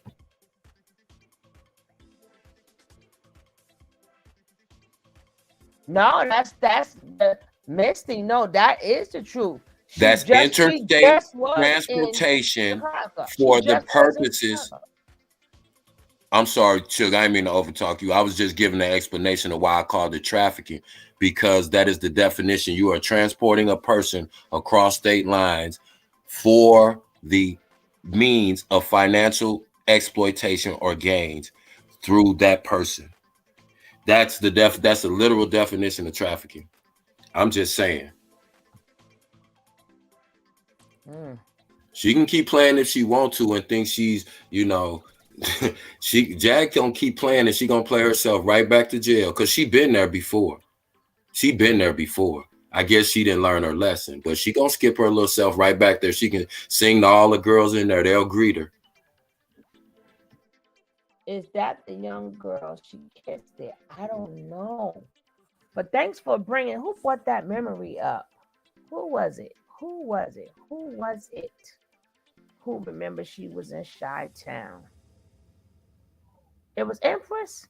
No, that's the Misty. No, that is the truth. That's interstate transportation for the purposes. I'm sorry, Chug, I didn't mean to overtalk you. I was just giving an explanation of why I called it trafficking, because that is the definition. You are transporting a person across state lines for the means of financial exploitation or gains through that person. That's the literal definition of trafficking. I'm just saying. She can keep playing if she want to and think she's, Jag gonna keep playing and she gonna play herself right back to jail, because she been there before. I guess she didn't learn her lesson, but she gonna skip her little self right back there. She can sing to all the girls in there. They'll greet her. Is that the young girl she kissed there? I don't know. But thanks for bringing. Who brought that memory up? Who was it? Who remembers she was in Chi-Town? It was Empress?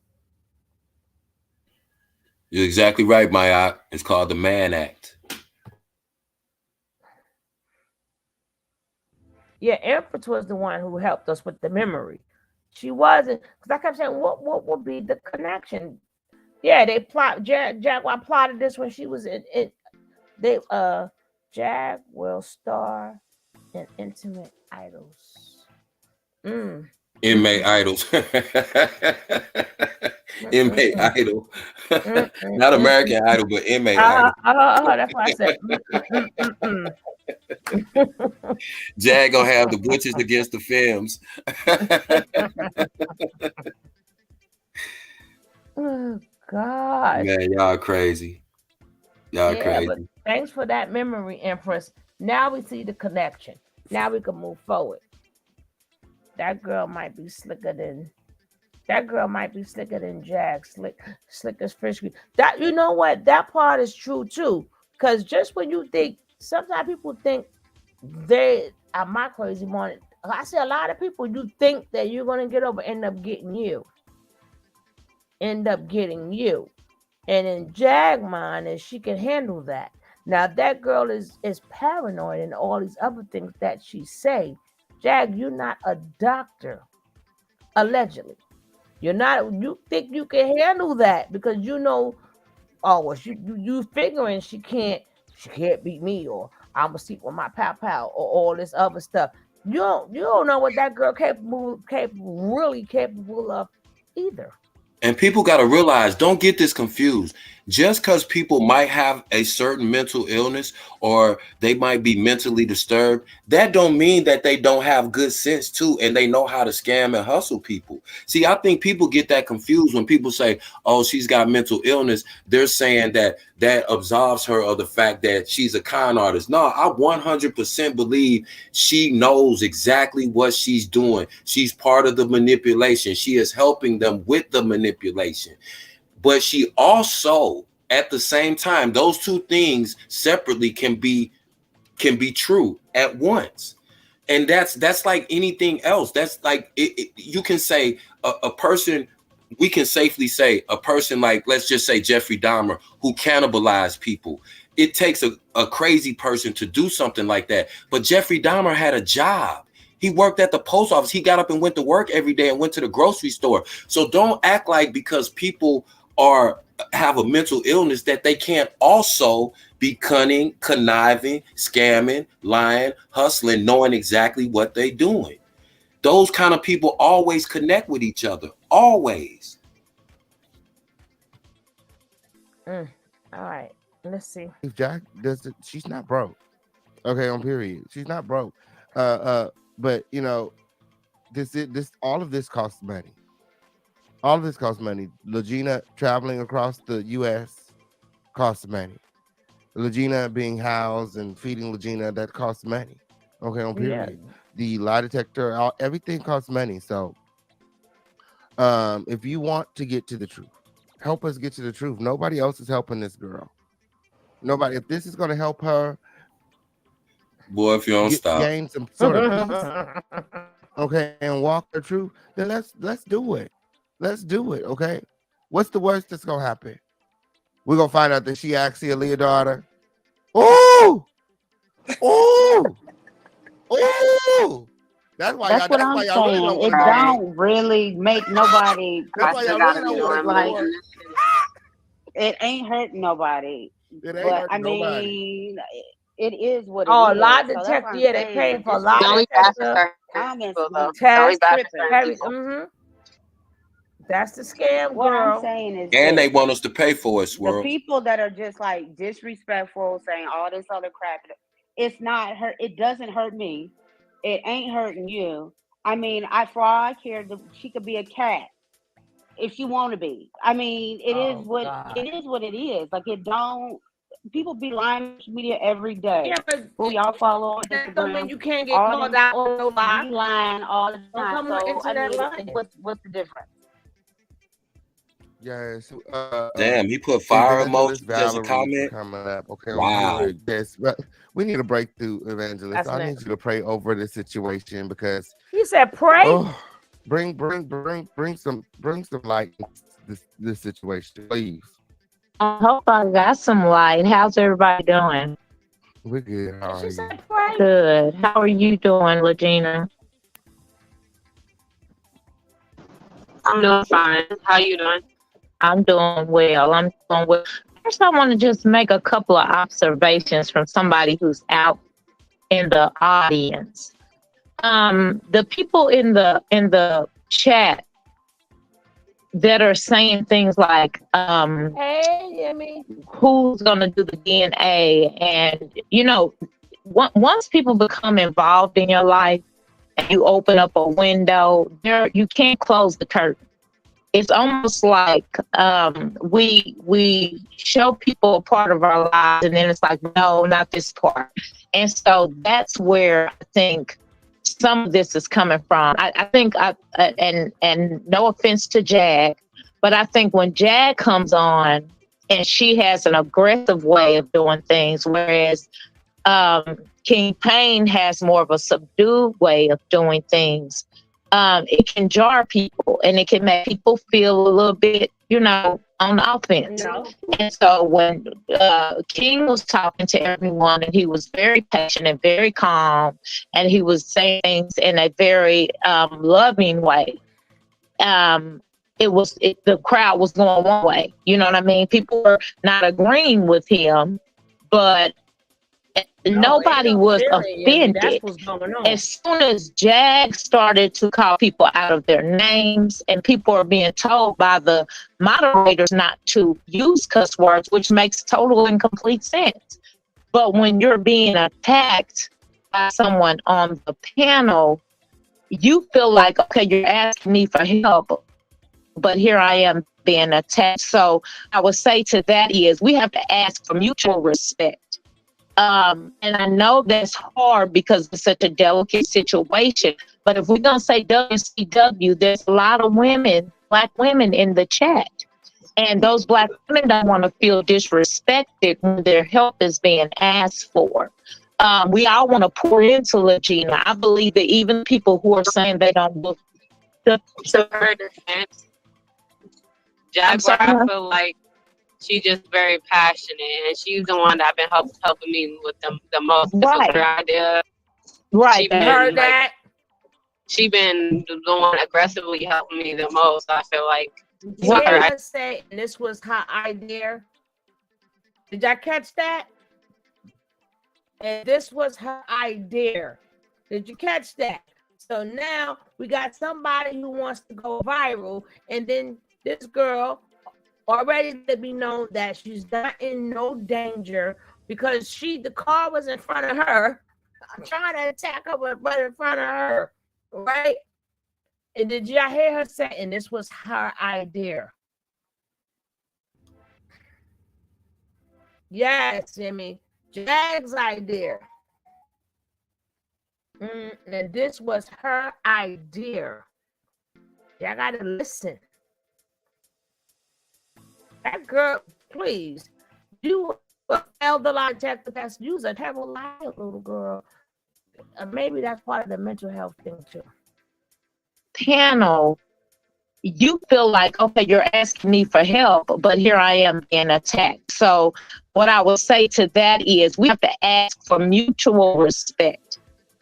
You're exactly right, Maya. It's called the Man Act. Yeah, Empress was the one who helped us with the memory. She wasn't, because I kept saying, what would be the connection? Yeah, they Jaguar plotted this when she was in it. Jag will star in Intimate Idols. Inmate Idols. Inmate Idol. Not American Idol, but Inmate Idol. That's what I said. Jag gonna have the Butchers against the Femmes. Oh God. Man, y'all crazy. Y'all Yeah, but crazy. thanks for that memory, Empress. Now we see the connection. Now we can move forward. That girl might be slicker than Jack, slick as fish. That, you know what? That part is true too. Cause just when you think, sometimes people think they are my crazy morning. I see a lot of people, you think that you're gonna get over, end up getting you. And in Jag mind is she can handle that. Now if that girl is paranoid and all these other things that she say, Jag, you're not a doctor, allegedly. You're not. You think you can handle that because you know. Oh, well, you figuring she can't beat me, or I'm gonna sleep with my pal, or all this other stuff. You don't know what that girl really capable of either. And people got to realize, don't get this confused. Just because people might have a certain mental illness or they might be mentally disturbed, that don't mean that they don't have good sense too, and they know how to scam and hustle people. See, I think people get that confused when people say, oh, she's got mental illness. They're saying that absolves her of the fact that she's a con artist. No, I 100% believe she knows exactly what she's doing. She's part of the manipulation. She is helping them with the manipulation. But she also, at the same time, those two things separately can be true at once. And that's like anything else. That's like you can say a person, we can safely say a person like, let's just say Jeffrey Dahmer, who cannibalized people. It takes a crazy person to do something like that. But Jeffrey Dahmer had a job. He worked at the post office. He got up and went to work every day and went to the grocery store. So don't act like because people have a mental illness that they can't also be cunning, conniving, scamming, lying, hustling, knowing exactly what they're doing. Those kind of people always connect with each other. Always. All right. Let's see. If Jack does it, she's not broke. Okay, on period. She's not broke. But you know, this all of this costs money. All of this costs money. Legena traveling across the US costs money. Legena being housed and feeding Legena, that costs money. Okay, on period. Yeah. The lie detector, everything costs money. So if you want to get to the truth, help us get to the truth. Nobody else is helping this girl. Nobody. If this is going to help her, boy, if you don't stop, gain some sort of peace, okay, and walk the truth, then let's do it. Let's do it, okay? What's the worst that's gonna happen? We're gonna find out that she actually Aaliyah daughter. Oh, that's what I'm saying. It don't really make nobody. That's why y'all really don't like. It ain't hurting nobody. It ain't hurting I nobody. mean, it is what it is. Oh, lie detector. Yeah, they paying for lie detector. That's the scam, what girl. I'm saying is, and they want us to pay for it, Swirl. The people that are just like disrespectful, saying all this other crap, it's not hurt. It doesn't hurt me. It ain't hurting you. I mean, for all I care, she could be a cat if she want to be. I mean, it is what it is. Like, it don't. People be lying on social media every day. Yeah, but who y'all follow on that Instagram? don't mean you can't get called out on no lie. You lying all the time. So I mean, what's the difference? Yes. Damn, he put fire emojis as a comment. Coming up. Okay. Wow. Yes, but we need a breakthrough, Evangelist. I need you to pray over this situation because he said pray. Oh, bring some light in this situation, please. I hope I got some light. How's everybody doing? We're good. How are you? Good. How are you doing, Regina? I'm doing fine. How you doing? I'm doing well. First, I want to just make a couple of observations from somebody who's out in the audience. The people in the chat that are saying things like, hey, Yemi, who's gonna do the DNA? And you know, once people become involved in your life and you open up a window, you can't close the curtain. it's almost like we show people a part of our lives, and then it's like, no, not this part. And so that's where I think some of this is coming from. I think and no offense to Jag, but I think when Jag comes on and she has an aggressive way of doing things, whereas King Pain has more of a subdued way of doing things, it can jar people and it can make people feel a little bit, on offense. And so when King was talking to everyone, and he was very patient and very calm, and he was saying things in a very loving way, the crowd was going one way. You know what I mean? People were not agreeing with him, but nobody was offended. As soon as Jag started to call people out of their names, and people are being told by the moderators not to use cuss words, which makes total and complete sense. But when you're being attacked by someone on the panel, you feel like, okay, you're asking me for help, but here I am being attacked. So I would say to that is, we have to ask for mutual respect. And I know that's hard because it's such a delicate situation. But if we're going to say WCW, there's a lot of women, Black women in the chat. And those Black women don't want to feel disrespected when their help is being asked for. We all want to pour into Legena. I believe that even people who are saying they don't look. To her defense, Jaguar, I feel like she's just very passionate, and she's the one that been helping me with the most. This was her idea. Right. She been the one aggressively helping me the most. I feel like. Did her say this was her idea? Did y'all catch that? And this was her idea. Did you catch that? So now we got somebody who wants to go viral, and then this girl already let me know that she's not in no danger because the car was in front of her. I'm trying to attack her, but right in front of her, right? And did y'all hear her say, and this was her idea? Yes, Jimmy. Jag's idea. And this was her idea. Y'all gotta listen. That girl, please. You failed the lie detector test. Use a terrible liar, little girl. Maybe that's part of the mental health thing too. Panel, you feel like, okay, you're asking me for help, but here I am being attacked. So what I would say to that is, we have to ask for mutual respect.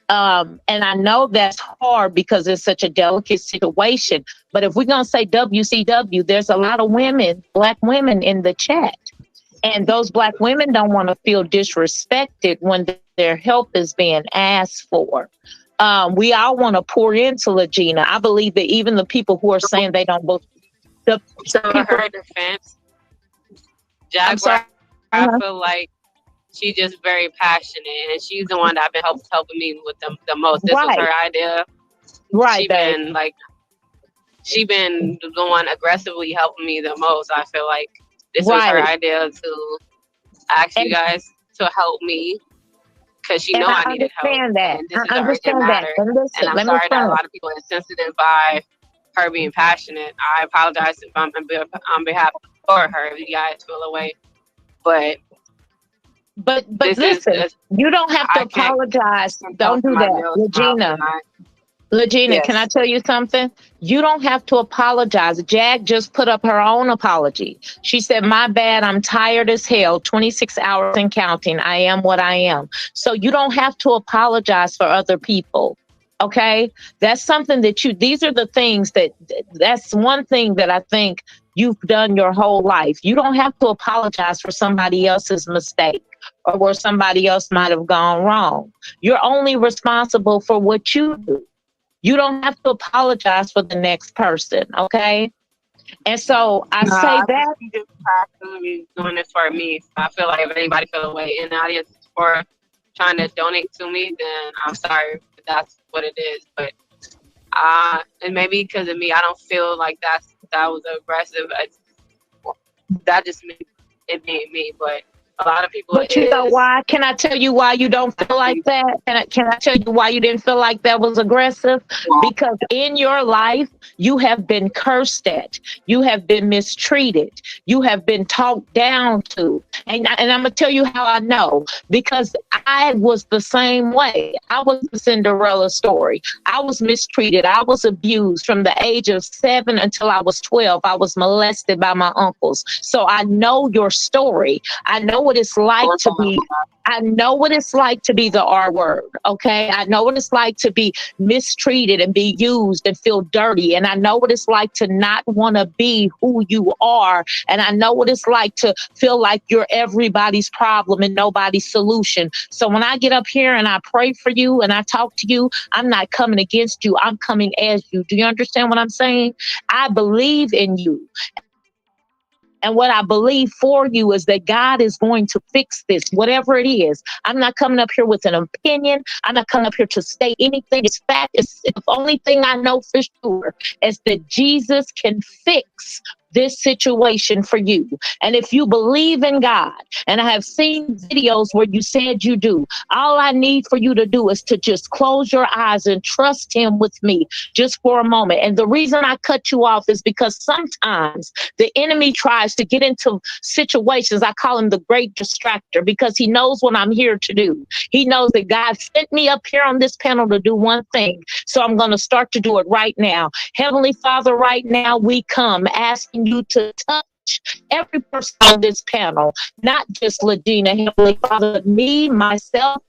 And I know that's hard because it's such a delicate situation. But if we're going to say WCW, there's a lot of women, Black women in the chat. And those Black women don't want to feel disrespected when their help is being asked for. We all want to pour into Legena. I believe that even the people who are saying they don't believe. So her defense, Jaguar, I feel like she's just very passionate, and she's the one that been helping me with the most. This was her idea. Right. She been the one aggressively helping me the most. I feel like this was her idea to ask you guys to help me, because she know I needed help. And this is an urgent matter. And I'm sorry that a lot of people are sensitive by her being passionate. I apologize if I'm on behalf of her if you guys feel away. But listen, you don't have to apologize. Don't do that, Legena, yes. Can I tell you something? You don't have to apologize. Jag just put up her own apology. She said, my bad, I'm tired as hell, 26 hours and counting. I am what I am. So you don't have to apologize for other people. Okay? That's something that these are the things that's one thing that I think you've done your whole life. You don't have to apologize for somebody else's mistake or where somebody else might have gone wrong. You're only responsible for what you do. You don't have to apologize for the next person, okay? And so I say that. She's just actually doing this for me. I feel like if anybody feel away in the audience for trying to donate to me, then I'm sorry, but that's what it is. But and maybe because of me, I don't feel like that's that was aggressive. That just made it being me, but a lot of people. But you know why? Can I tell you why you don't feel like that? Can I tell you why you didn't feel like that was aggressive? Because in your life, you have been cursed at. You have been mistreated. You have been talked down to. And I'm going to tell you how I know. Because I was the same way. I was the Cinderella story. I was mistreated. I was abused from the age of 7 until I was 12. I was molested by my uncles. So I know your story. I know what it's like to be. I know what it's like to be the R word. Okay. I know what it's like to be mistreated and be used and feel dirty. And I know what it's like to not want to be who you are. And I know what it's like to feel like you're everybody's problem and nobody's solution. So when I get up here and I pray for you and I talk to you, I'm not coming against you. I'm coming as you. Do you understand what I'm saying? I believe in you. And what I believe for you is that God is going to fix this, whatever it is. I'm not coming up here with an opinion. I'm not coming up here to state anything. It's fact. It's the only thing I know for sure is that Jesus can fix this situation for you. And if you believe in God, and I have seen videos where you said you do, all I need for you to do is to just close your eyes and trust him with me just for a moment. And the reason I cut you off is because sometimes the enemy tries to get into situations. I call him the great distractor because he knows what I'm here to do. He knows that God sent me up here on this panel to do one thing. So I'm going to start to do it right now. Heavenly Father, right now we come asking you to touch every person on this panel, not just Legena, Heavenly Father, but me, myself,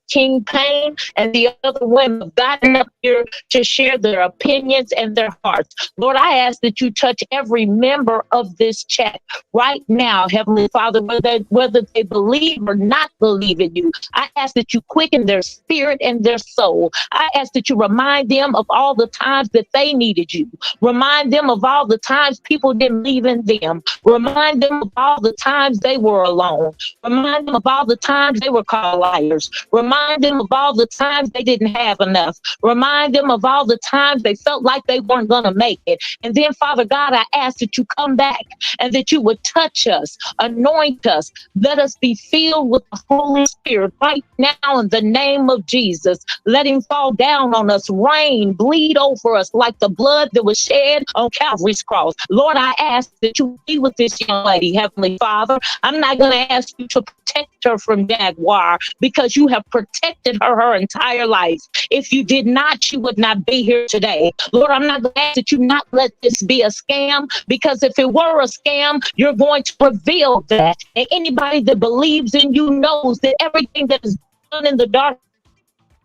King Payne, and the other women have gotten up here to share their opinions and their hearts. Lord, I ask that you touch every member of this chat right now, Heavenly Father, whether they believe or not believe in you. I ask that you quicken their spirit and their soul. I ask that you remind them of all the times that they needed you. Remind them of all the times people didn't believe in them. Remind them of all the times they were alone. Remind them of all the times they were called liars. Remind them of all the times they didn't have enough. Remind them of all the times they felt like they weren't going to make it. And then, Father God, I ask that you come back and that you would touch us, anoint us, let us be filled with the Holy Spirit right now in the name of Jesus. Let him fall down on us, rain, bleed over us like the blood that was shed on Calvary's cross. Lord, I ask that you be with this young lady, Heavenly Father. I'm not going to ask you to protect her from Jaguar because you have protected her entire life. If you did not, she would not be here today. Lord, I'm not going to ask that you not let this be a scam, because if it were a scam, you're going to reveal that. And anybody that believes in you knows that everything that is done in the dark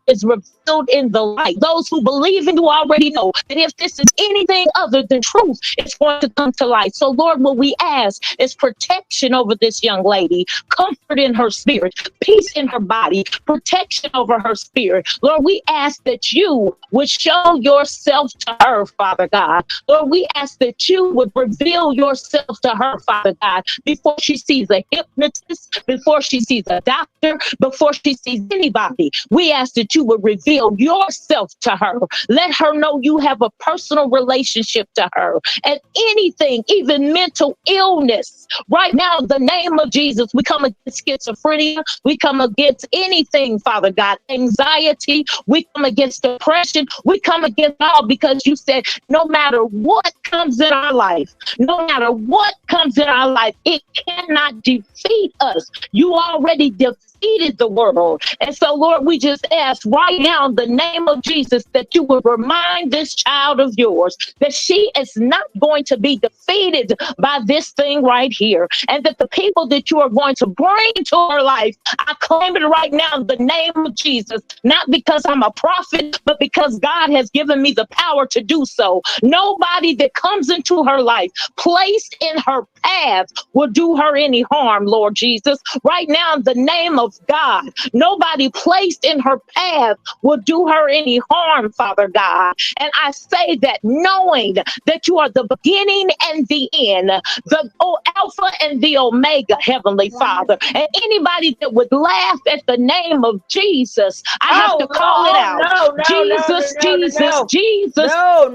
is revealed in the light. Those who believe in you already know that if this is anything other than truth, it's going to come to light. So, Lord, what we ask is protection over this young lady, comfort in her spirit, peace in her body, protection over her spirit. Lord, we ask that you would show yourself to her, Father God. Lord, we ask that you would reveal yourself to her, Father God, before she sees a hypnotist, before she sees a doctor, before she sees anybody. We ask that you would reveal yourself to her. Let her know you have a personal relationship to her. And anything, even mental illness, right now, in the name of Jesus, we come against schizophrenia. We come against anything, Father God, anxiety. We come against depression. We come against all, because you said no matter what comes in our life, no matter what comes in our life, it cannot defeat us. You already defeated the world. And so, Lord, we just ask right now in the name of Jesus that you would remind this child of yours that she is not going to be defeated by this thing right here, and that the people that you are going to bring into her life, I claim it right now in the name of Jesus, not because I'm a prophet, but because God has given me the power to do so. Nobody that comes into her life, placed in her path, will do her any harm, Lord Jesus. Right now, in the name of of God. Nobody placed in her path will do her any harm, Father God. And I say that knowing that you are the beginning and the end, the Alpha and the Omega, Heavenly Father. And anybody that would laugh at the name of Jesus, I have to call it out. Jesus, Jesus, Jesus. No.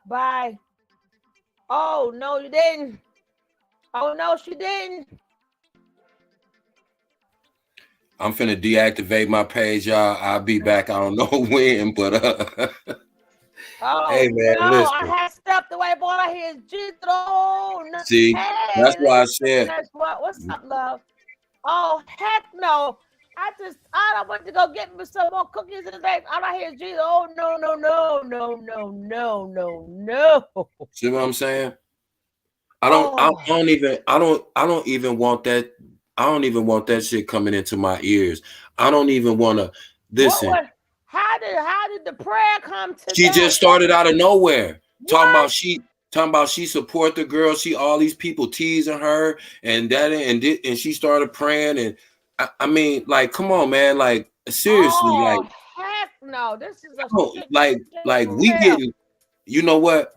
Bye. Oh, no, you didn't. Oh, no, she didn't. I'm finna deactivate my page, y'all. I'll be back. I don't know when, but oh, hey, man, no, listen. I had stepped away, boy. I hear Jesus. Oh, no. See, hey, that's why I said. What's up, love? Oh, heck no. I went to go get me some more cookies in the day. All I hear is Jesus. Oh, no. See what I'm saying? I don't even want that. I don't even want that shit coming into my ears. I don't even want to listen. How did the prayer come to She that? just started out of nowhere. Talking about she support the girl. She all these people teasing her and that and she started praying and I mean, like, come on, man, like seriously, like heck no. This is a like we getting. You know what?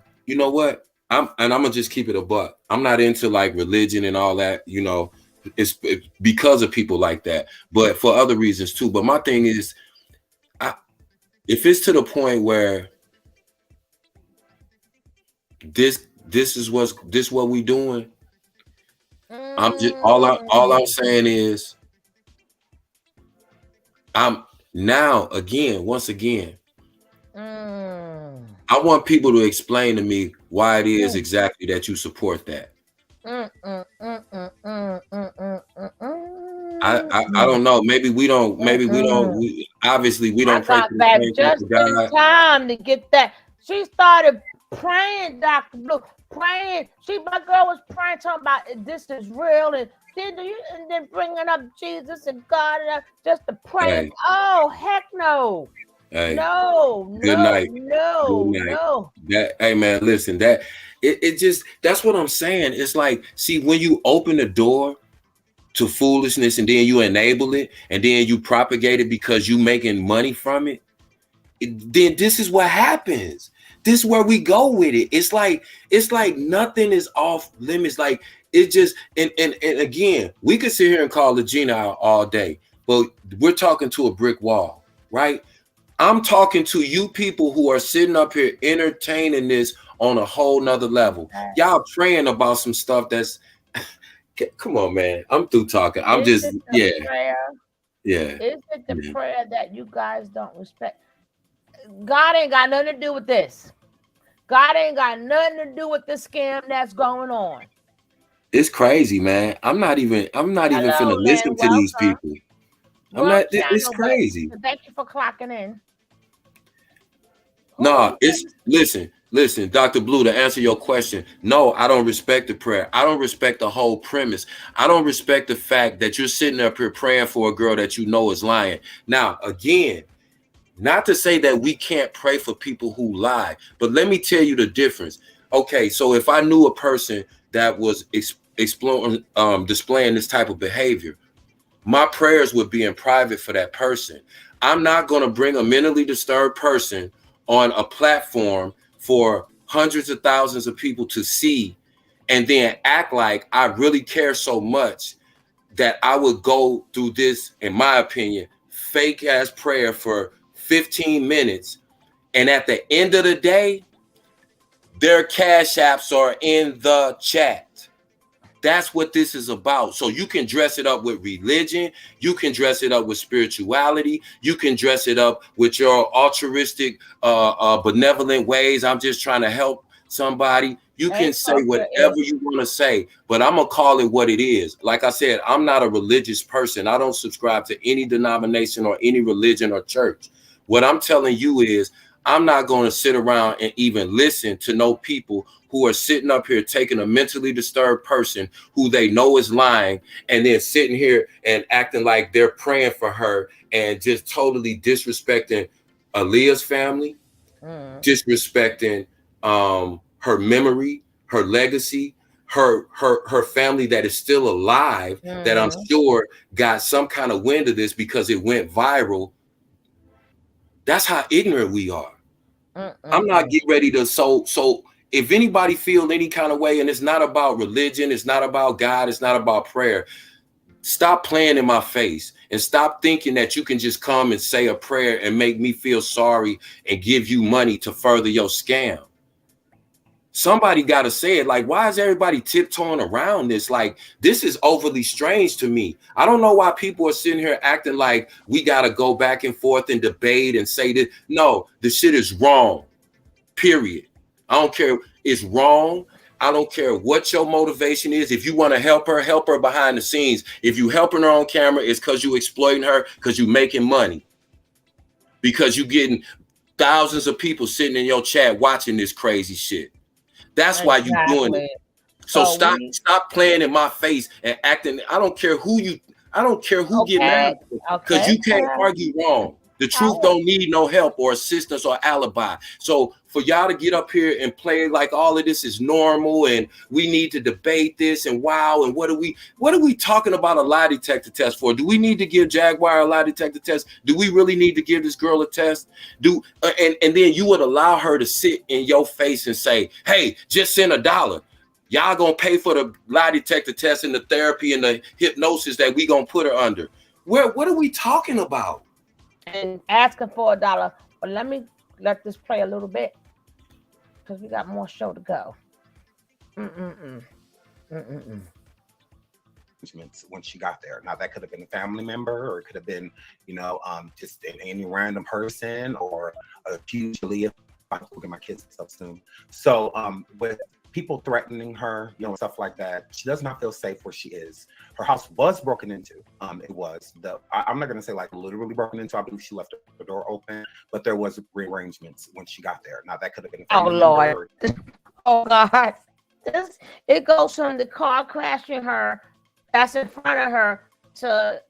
I'm gonna just keep it a buck. I'm not into like religion and all that. You know, it's because of people like that, but for other reasons too. But my thing is, if it's to the point where this is what we doing, I'm just all I'm saying is I'm now once again. I want people to explain to me why it is exactly that you support that. I don't know. Maybe we don't. Obviously, we don't pray. I got back just in time to get that. She started praying, Dr. Blue, praying. My girl was praying, talking about this is real, and then bringing up Jesus and God, and just the praying. Hey. Oh, heck no. Hey, no. Hey man, listen, that it just that's what I'm saying. It's like, see, when you open the door to foolishness and then you enable it and then you propagate it because you making money from it, then this is what happens. This is where we go with it. It's like nothing is off limits. Like it just and again, we could sit here and call Legena out all day, but we're talking to a brick wall, right? I'm talking to you people who are sitting up here entertaining this on a whole nother level. Y'all praying about some stuff that's come on, man. I'm through talking. I'm Is just it prayer? Yeah. Is it the prayer that you guys don't respect? God ain't got nothing to do with this. God ain't got nothing to do with the scam that's going on. It's crazy, man. I'm not even finna listen to these people. It's crazy. Thank you for clocking in. No, listen, Dr. Blue, to answer your question, no, I don't respect the prayer. I don't respect the whole premise. I don't respect the fact that you're sitting up here praying for a girl that you know is lying. Now, again, not to say that we can't pray for people who lie, but let me tell you the difference. Okay, so if I knew a person that was displaying this type of behavior, my prayers would be in private for that person. I'm not going to bring a mentally disturbed person on a platform for hundreds of thousands of people to see and then act like I really care so much that I would go through this, in my opinion, fake ass prayer for 15 minutes. And at the end of the day, their cash apps are in the chat. That's what this is about. So you can dress it up with religion. You can dress it up with spirituality. You can dress it up with your altruistic, benevolent ways. I'm just trying to help somebody. You can say whatever you want to say, but I'm going to call it what it is. Like I said, I'm not a religious person. I don't subscribe to any denomination or any religion or church. What I'm telling you is I'm not going to sit around and even listen to no people who are sitting up here taking a mentally disturbed person who they know is lying and then sitting here and acting like they're praying for her and just totally disrespecting Aaliyah's family, disrespecting her memory, her legacy, her family that is still alive, that I'm sure got some kind of wind of this because it went viral. That's how ignorant we are. I'm not getting ready to so if anybody feel any kind of way, and it's not about religion, it's not about God, it's not about prayer, stop playing in my face and stop thinking that you can just come and say a prayer and make me feel sorry and give you money to further your scam. Somebody got to say it. Like, why is everybody tiptoeing around this? Like, this is overly strange to me. I don't know why people are sitting here acting like we got to go back and forth and debate and say that. No, the shit is wrong, period. I don't care. It's wrong. I don't care what your motivation is. If you want to help her behind the scenes. If you helping her on camera, it's because you exploiting her, because you making money, because you getting thousands of people sitting in your chat watching this crazy shit. That's why you doing it. So stop playing in my face and acting. I don't care who get mad because you can't argue wrong. The truth don't need no help or assistance or alibi. So for y'all to get up here and play like all of this is normal and we need to debate this and wow, and what are we talking about a lie detector test for? Do we need to give Jaguar a lie detector test? Do we really need to give this girl a test? And then you would allow her to sit in your face and say, hey, just send $1. Y'all gonna pay for the lie detector test and the therapy and the hypnosis that we gonna put her under. What are we talking about? And asking for $1. But let this play a little bit because we got more show to go. When she got there. Now that could have been a family member, or it could have been, just any random person, or a huge Aaliyah. I look at my kids and stuff soon. So with people threatening her, stuff like that, she does not feel safe where she is. Her house was broken into. It was I'm not gonna say like literally broken into. I believe she left the door open, but there was rearrangements when she got there. Now that could have been a family member. Oh God, it goes from the car crashing her that's in front of her to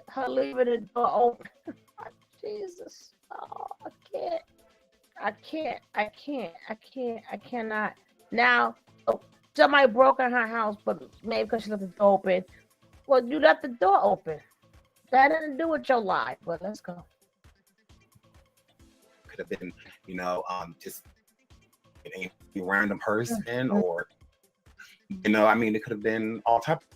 her leaving the door open. Jesus, I cannot. Now, somebody broke in her house, but maybe because she left the door open. Well, you left the door open. That had to do with your lie, but let's go. Could have been, just a random person, or, it could have been all types,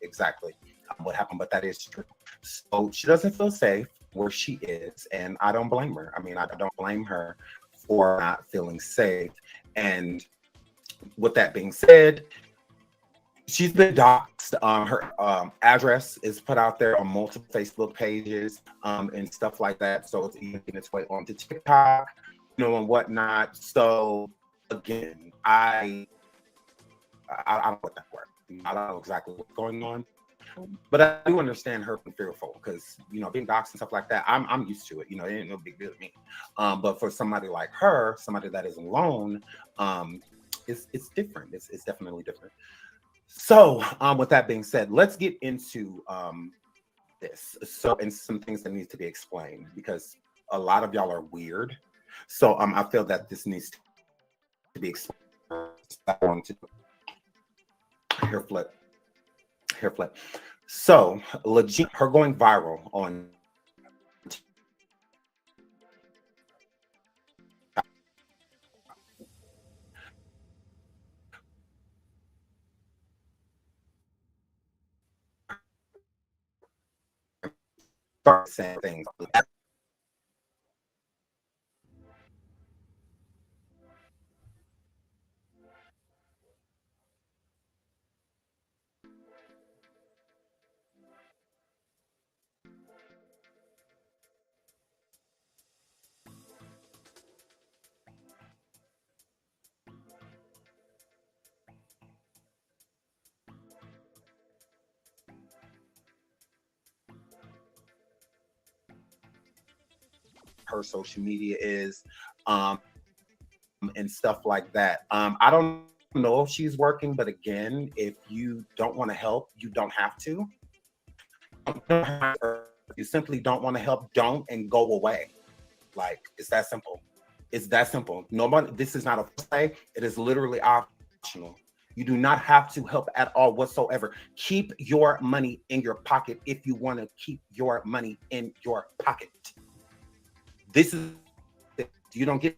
exactly what happened, but that is true. So she doesn't feel safe where she is, and I don't blame her. I don't blame her for not feeling safe. And with that being said, she's been doxxed. Her address is put out there on multiple Facebook pages and stuff like that. So it's even getting its way onto TikTok, and whatnot. So again, I don't know what that works. I don't know exactly what's going on. But I do understand her being fearful because, being doxxed and stuff like that, I'm used to it. It ain't no big deal to me. But for somebody like her, somebody that is alone, it's different. It's definitely different. So with that being said, let's get into this. So, and some things that needs to be explained because a lot of y'all are weird. So I feel that this needs to be explained. I want to hair flip. So, Legena, her going viral on start saying things. Her social media is, and stuff like that. I don't know if she's working, but again, if you don't want to help, you don't have to. You simply don't want to help, don't, and go away. Like, it's that simple. It's that simple. Nobody, this is not a play. It is literally optional. You do not have to help at all whatsoever. Keep your money in your pocket if you want to keep your money in your pocket. This is, you don't get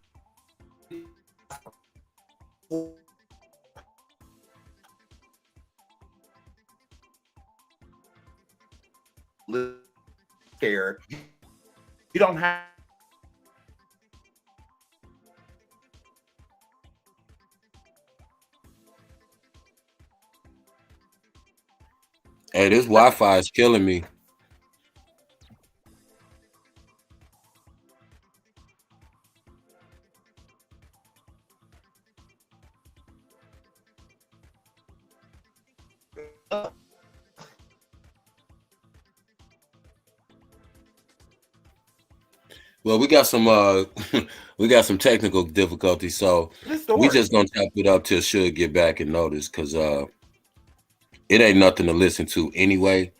scared. You don't have Hey, this Wi-Fi is killing me. Well, we got some we got some technical difficulties, so we just gonna tap it up till Suge get back and notice, because it ain't nothing to listen to anyway.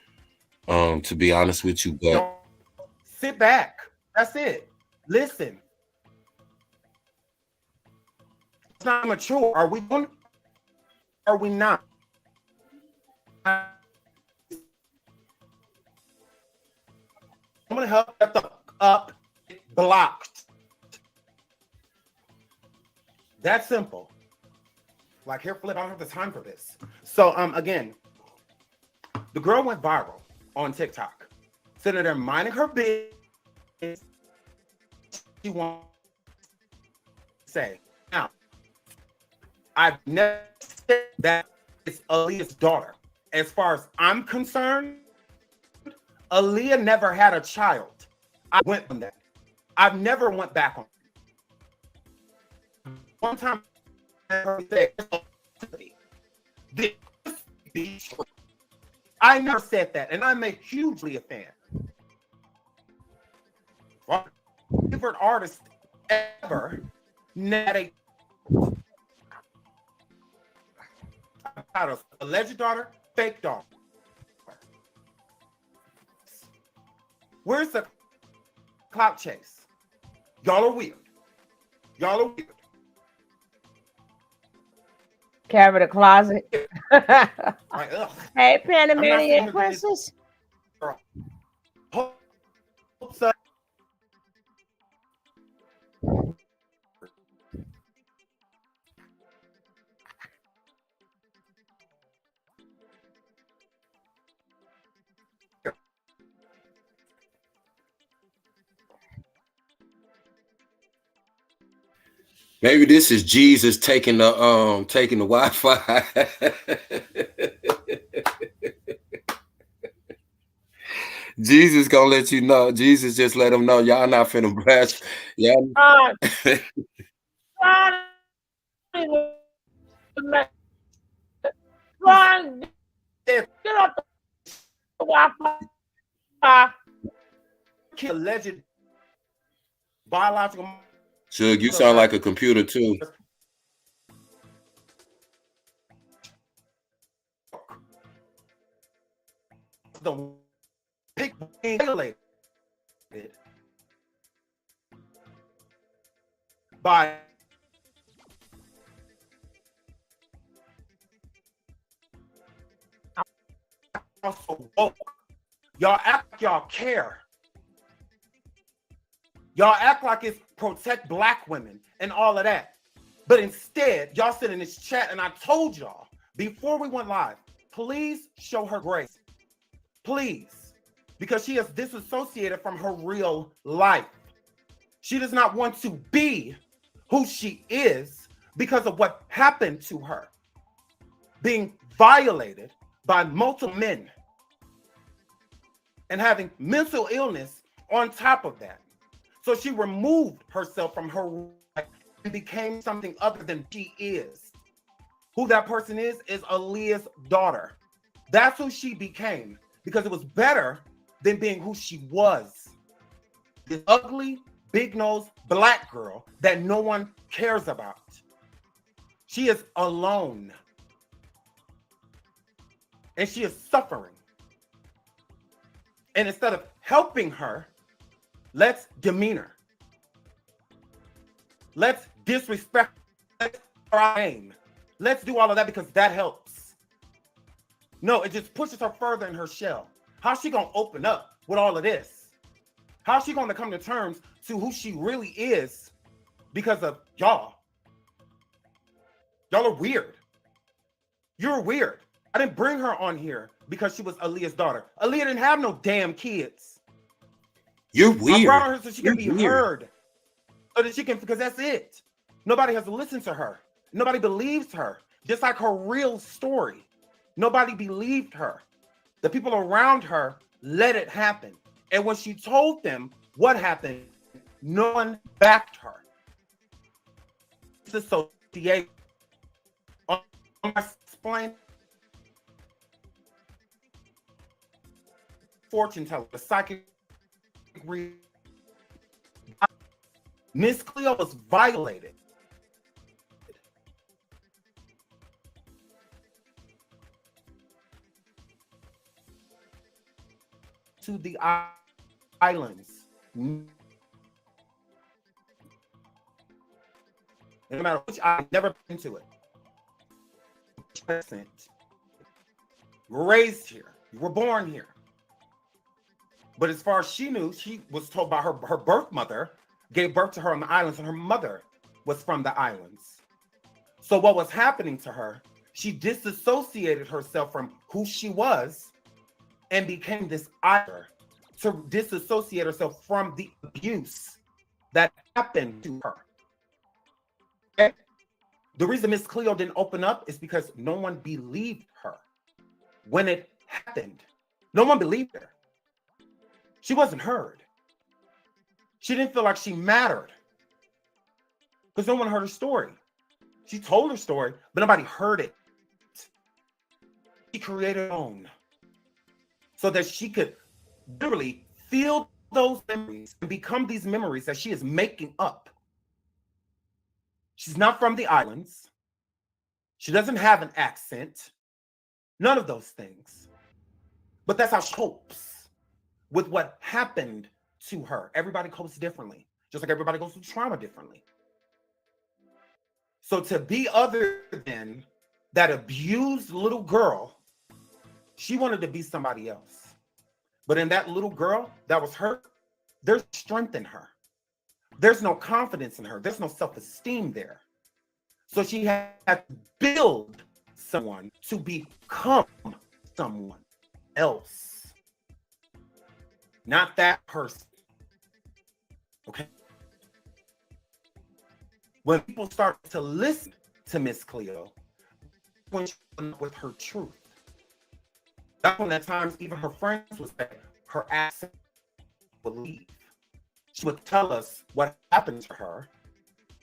To be honest with you, but don't sit back. That's it. Listen. It's not mature. Are we going? Are we not? I'm gonna help get the up blocked. That's simple. Like, here, Flip, I don't have the time for this. So again, the girl went viral on TikTok, sitting there minding her business. She wants to say, now, I've never said that it's Aaliyah's daughter. As far as I'm concerned, Aaliyah never had a child. I went from that. I've never went back on it. One time I heard her say, I never said that, and I'm hugely a fan. My favorite artist ever, not a alleged daughter, fake daughter. Where's the clout chase? Y'all are weird. Y'all are weird. Carry the closet. Like, hey, Panamanian princess. maybe this is Jesus taking the Wi-Fi. Jesus gonna let you know. Jesus just let them know y'all not finna blast. Y'all. Get off the Wi-Fi. Alleged biological. Suge, you sound like a computer too. The pick violated by also woke. Y'all act like y'all care. Y'all act like it's protect black women and all of that. But instead, y'all sit in this chat, and I told y'all before we went live, please show her grace. Please. Because she is disassociated from her real life. She does not want to be who she is because of what happened to her. Being violated by multiple men and having mental illness on top of that. So she removed herself from her life and became something other than she is. Who that person is Aaliyah's daughter. That's who she became because it was better than being who she was. This ugly, big-nosed black girl that no one cares about. She is alone. And she is suffering. And instead of helping her, let's demean her. Let's disrespect our name. Let's do all of that because that helps. No, it just pushes her further in her shell. How's she gonna open up with all of this? How's she gonna come to terms to who she really is because of y'all? Y'all are weird. You're weird. I didn't bring her on here because she was Aaliyah's daughter. Aaliyah didn't have no damn kids. You're weird. I brought her so she can be heard. So that she can, because that's it. Nobody has listened to her. Nobody believes her. Just like her real story. Nobody believed her. The people around her let it happen. And when she told them what happened, no one backed her. Disassociate. Explain. Fortune teller, the psychic read. Miss Cleo was violated. To the islands. No matter which, I've never been to it. You were raised here. You were born here. But as far as she knew, she was told by her birth mother, gave birth to her on the islands, and her mother was from the islands. So what was happening to her, she disassociated herself from who she was and became this other to disassociate herself from the abuse that happened to her. Okay? The reason Miss Cleo didn't open up is because no one believed her when it happened. No one believed her. She wasn't heard. She didn't feel like she mattered because no one heard her story. She told her story, but nobody heard it. She created her own so that she could literally feel those memories and become these memories that she is making up. She's not from the islands. She doesn't have an accent. None of those things. But that's how she copes with what happened to her. Everybody copes differently, just like everybody goes through trauma differently. So to be other than that abused little girl, she wanted to be somebody else. But in that little girl that was hurt, there's strength in her. There's no confidence in her. There's no self-esteem there. So she had to build someone to become someone else. Not that person. Okay? When people start to listen to Miss Cleo, when she went with her truth, that's when at times even her friends would say her accent would leave. She would tell us what happened to her,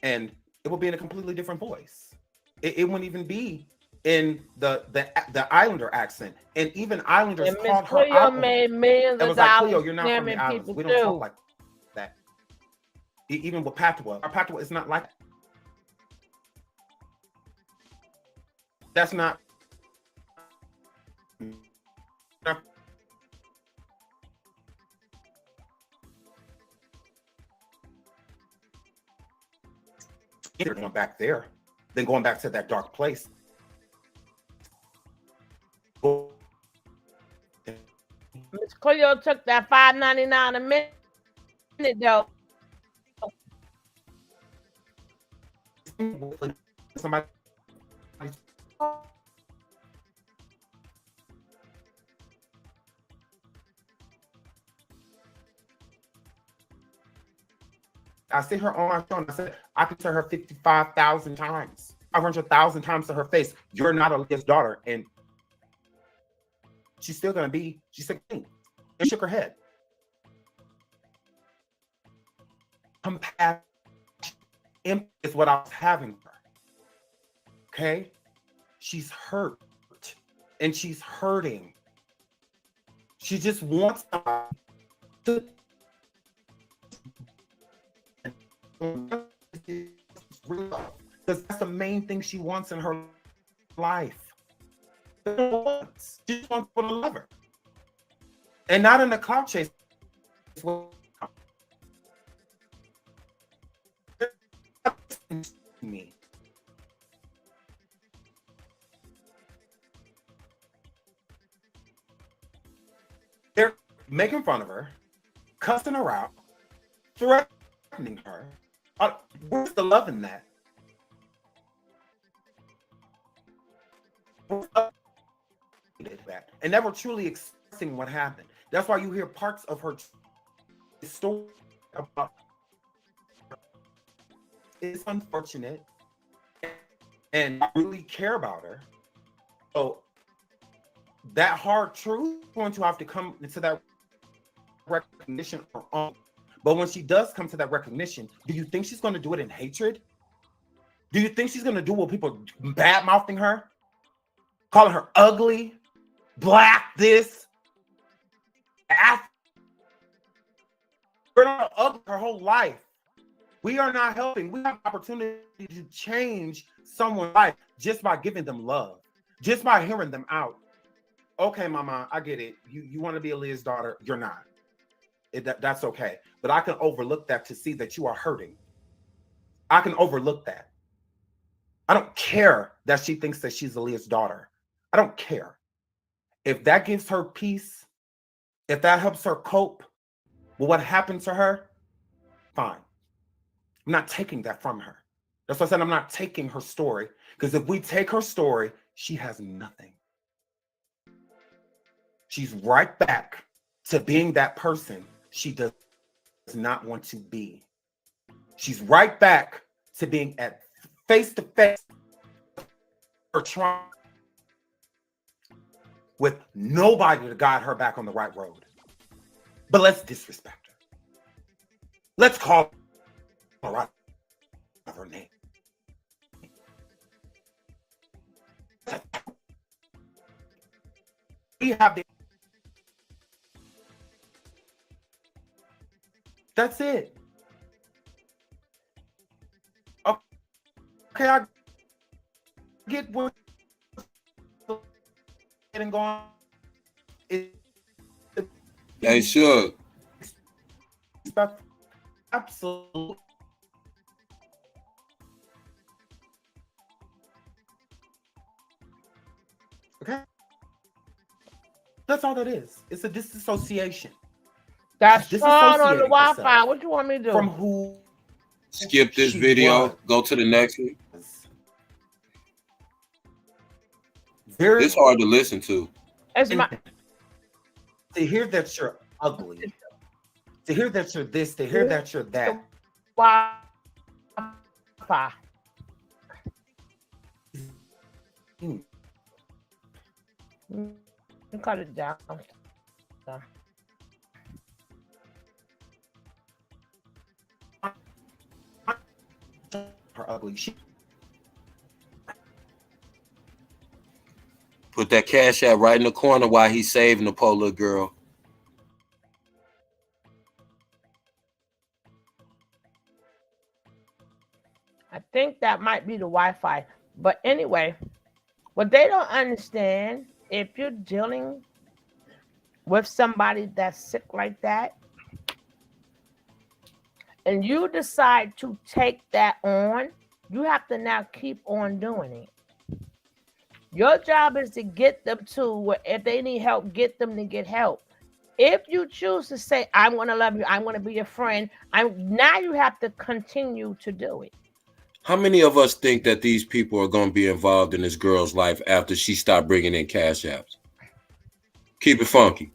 and it would be in a completely different voice. It wouldn't even be in the Islander accent, and even Islanders And Miss called her Cleo out. made millions It of was like, dollars Cleo, you're not from the scamming islands. people We don't talk too. like that. Even with patois, our patois is not like that. That's not. Either going back there than going back to that dark place. Miss Cleo took that $5.99 a minute though. Somebody. I see her on my show and I said, I can tell her 55,000 times, 500,000 times to her face, you're not Aaliyah's daughter. And she's still going to be, she's 16. And shook her head. Compassion is what I was having for her. Okay? She's hurt and she's hurting. She just wants somebody to because that's the main thing she wants in her life. She just wants people to love her. And not in a clout chase. me. They're making fun of her, cussing her out, threatening her. Where's the love in that? And never truly expressing what happened. That's why you hear parts of her story about. It's unfortunate, and I really care about her. So that hard truth is going to have to come into that recognition on her own. But when she does come to that recognition, do you think she's going to do it in hatred? Do you think she's going to do what people bad mouthing her, calling her ugly, black, this? We're not ugly her whole life. We are not helping. We have opportunity to change someone's life just by giving them love, just by hearing them out. Okay, mama, I get it. You want to be Aaliyah's daughter. You're not. That's okay. But I can overlook that to see that you are hurting. I can overlook that. I don't care that she thinks that she's Aaliyah's daughter. I don't care. If that gives her peace, if that helps her cope with what happened to her, fine. I'm not taking that from her. That's why I said I'm not taking her story. Because if we take her story, she has nothing. She's right back to being that person she does not want to be. She's right back to being at face to face or trying with nobody to guide her back on the right road. But let's disrespect her. Let's call her out of her name. We have the. That's it. Okay, I get what getting going. Hey, sure. Absolutely. Okay. That's all that is. It's a disassociation. That's Sean on the Wi-Fi. What you want me to do? From who? Skip this video. Was. Go to the next one. It's hard to listen to. To hear that you're ugly. To hear that you're this. To hear that you're that. Wi-Fi. Cut it down. Her ugly. Put that cash app right in the corner while he's saving the poor little girl. I think that might be the Wi-Fi. But anyway, what they don't understand, if you're dealing with somebody that's sick like that, and you decide to take that on, you have to now keep on doing it. Your job is to get them to, if they need help, get them to get help. If you choose to say, I'm going to love you, I'm going to be your friend, now you have to continue to do it. How many of us think that these people are going to be involved in this girl's life after she stopped bringing in cash apps? Keep it funky.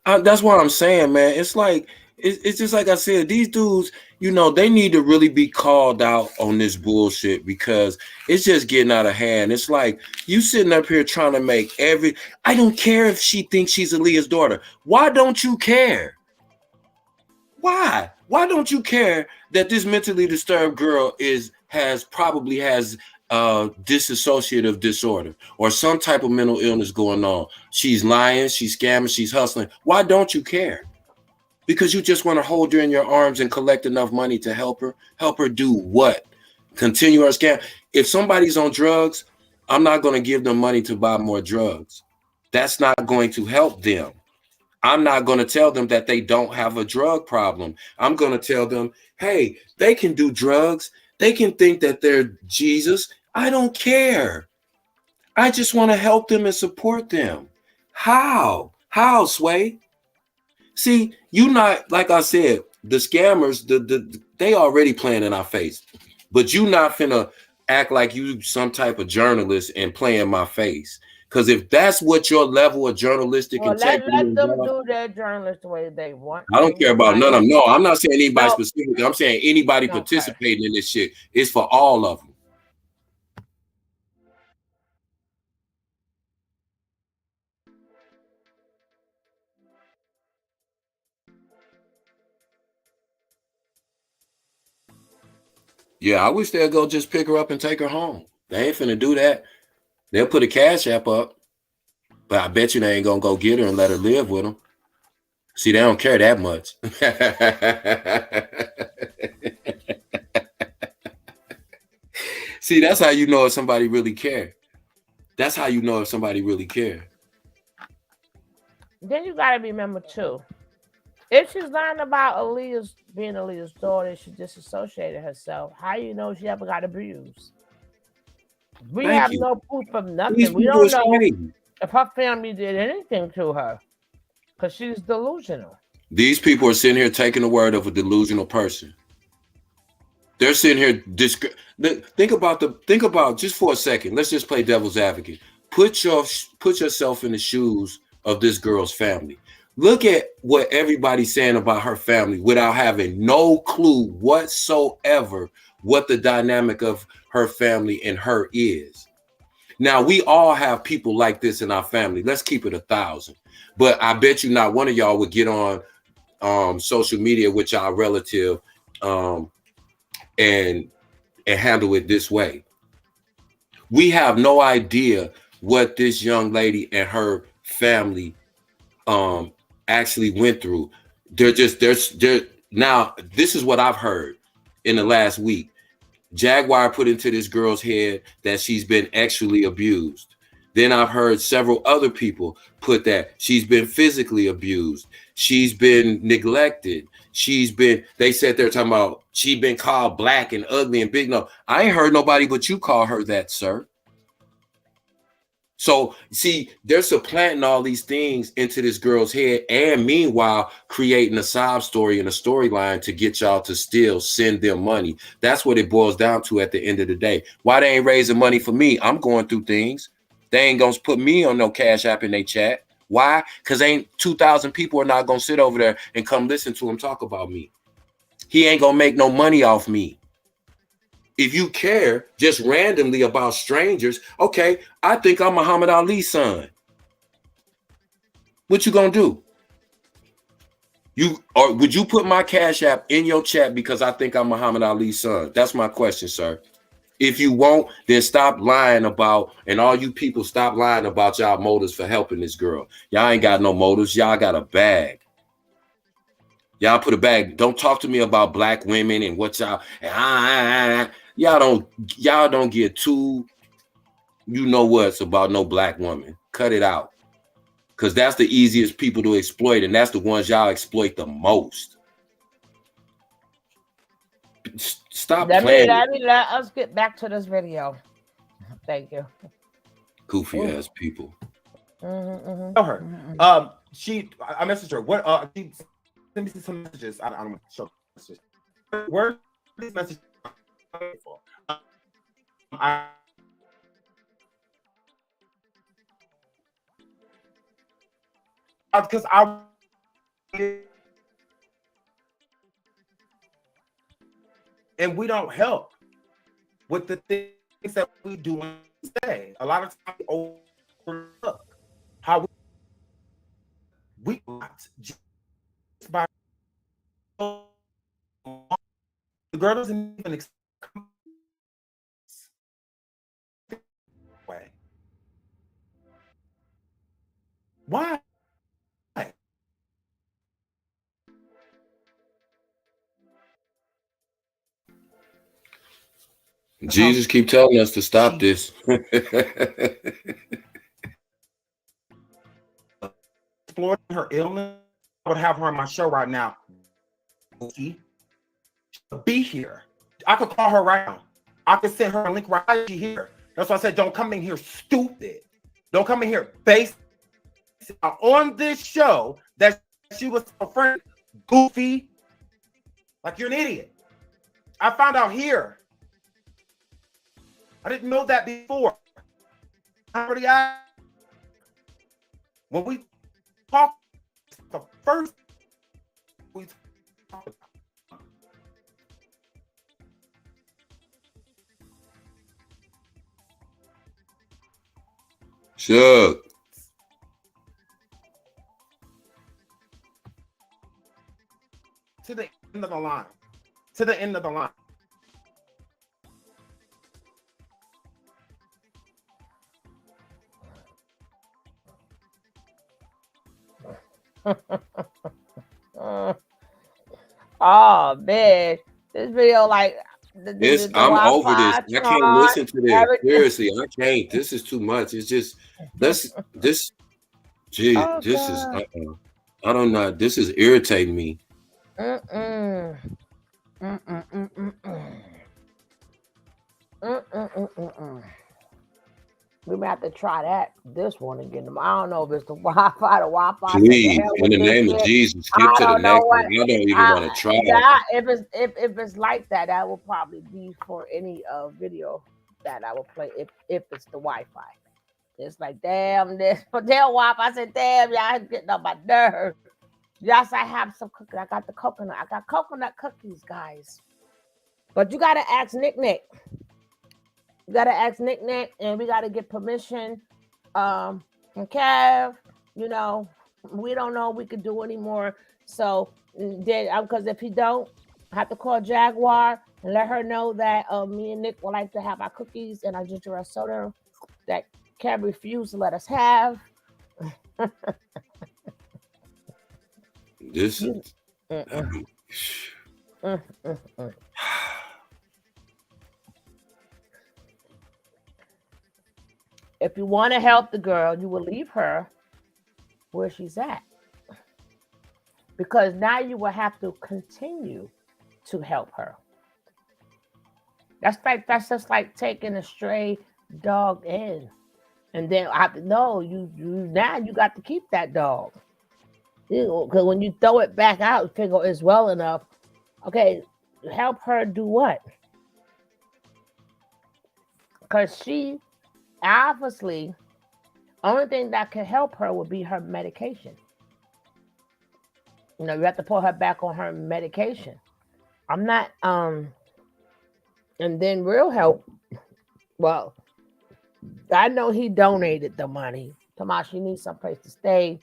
That's what I'm saying, man. It's like, it's just like I said, these dudes, you know, they need to really be called out on this bullshit because it's just getting out of hand. It's like you sitting up here trying to make I don't care if she thinks she's Aaliyah's daughter. Why don't you care? Why? Why don't you care that this mentally disturbed girl probably has dissociative disorder or some type of mental illness going on? She's lying, she's scamming, she's hustling. Why don't you care? Because you just want to hold her in your arms and collect enough money to help her. Help her do what? Continue her scam. If somebody's on drugs, I'm not going to give them money to buy more drugs. That's not going to help them. I'm not going to tell them that they don't have a drug problem. I'm going to tell them, hey, they can do drugs. They can think that they're Jesus. I don't care. I just want to help them and support them. How? How, Sway? See, you not, like I said, the scammers, they already playing in our face. But you not finna act like you some type of journalist and play in my face. Because if that's what your level of journalistic integrity let them is, do their journalist the way they want. I don't care about none of them. No, I'm not saying anybody No. specifically. I'm saying anybody participating in this shit. It's for all of them. Yeah, I wish they'd go just pick her up and take her home. They ain't finna do that. They'll put a cash app up, but I bet you they ain't gonna go get her and let her live with them. See, they don't care that much. See, that's how you know if somebody really care. That's how you know if somebody really care. Then you gotta remember too, if she's lying about being Aaliyah's daughter, she disassociated herself. How you know she ever got abused? We Thank have you. no proof of nothing. These We people don't is know crazy. if her family did anything to her because she's delusional. These people are sitting here taking the word of a delusional person. They're sitting here. Think about just for a second. Let's just play devil's advocate. Put yourself in the shoes of this girl's family. Look at what everybody's saying about her family without having no clue whatsoever what the dynamic of her family and her is. Now, we all have people like this in our family. Let's keep it 1,000. But I bet you not one of y'all would get on social media with y'all relative and handle it this way. We have no idea what this young lady and her family actually went through. Now, this is what I've heard in the last week. Jaguar put into this girl's head that she's been sexually abused. Then I've heard several other people put that she's been physically abused. She's been neglected. They said they're talking about she's been called black and ugly and big. No, I ain't heard nobody but you call her that, sir. So, see, they're supplanting all these things into this girl's head and meanwhile creating a sob story and a storyline to get y'all to still send them money. That's what it boils down to at the end of the day. Why they ain't raising money for me? I'm going through things. They ain't going to put me on no cash app in their chat. Why? Because ain't 2,000 people are not going to sit over there and come listen to him talk about me. He ain't going to make no money off me. If you care just randomly about strangers, okay, I think I'm Muhammad Ali's son. What you gonna do? Would you put my cash app in your chat because I think I'm Muhammad Ali's son? That's my question, sir. If you won't, then stop lying about, and all you people stop lying about y'all motives for helping this girl. Y'all ain't got no motives. Y'all got a bag. Y'all put a bag. Don't talk to me about black women and what y'all. Y'all don't get too, you know what's about no black woman. Cut it out. Because that's the easiest people to exploit, and that's the ones y'all exploit the most. Stop playing. Let us get back to this video. Thank you. Goofy ass people. Tell her. I messaged her. What? She sent me some messages. I don't want to show messages. Where are these messages? Because and we don't help with the things that we do and say. A lot of times we overlook how we just by the girl doesn't even way. Why? Jesus keep telling us to stop this. Exploring her illness, I would have her on my show right now. Be here. I could call her right now. I could send her a link right here. That's why I said, don't come in here stupid. Don't come in here based on this show that she was so frank, goofy, like you're an idiot. I found out here. I didn't know that before. When we talk, the first we talk about. Sure. To the end of the line. To the end of the line. Oh man, this video like the I'm over this. Wi-Fi I can't charge, listen to this. everything. Seriously, I can't. This is too much. It's just gee, Oh this is God. I don't know. This is irritating me. Mm-mm. We may have to try this one again. I don't know if it's the Wi-Fi. The Wi-Fi said the Please, hell in with the this name of shit. Jesus, skip I to the don't know next what. one. I don't even want to try it. Yeah, if it's like that, that will probably be for any video that I will play. If it's the Wi-Fi, it's like damn this Wi-Fi. I said damn y'all getting on my nerves. Yes, I have some cookies. I got the coconut. I got coconut cookies, guys. But you gotta ask Nick. You gotta ask Nick, and we gotta get permission. And Kev, you know, we don't know if we can do anymore. So then, because if he don't, I have to call Jaguar and let her know that me and Nick would like to have our cookies and our ginger ale soda that Kev refused to let us have. This. If you want to help the girl, you will leave her where she's at. Because now you will have to continue to help her. That's just like taking a stray dog in. And then I have to know you now you got to keep that dog. Because when you throw it back out, you figure it's well enough. Okay, help her do what? Because she obviously, only thing that can help her would be her medication. You know, you have to put her back on her medication. I'm not, and then real help. Well, I know he donated the money. Tomas, she needs someplace to stay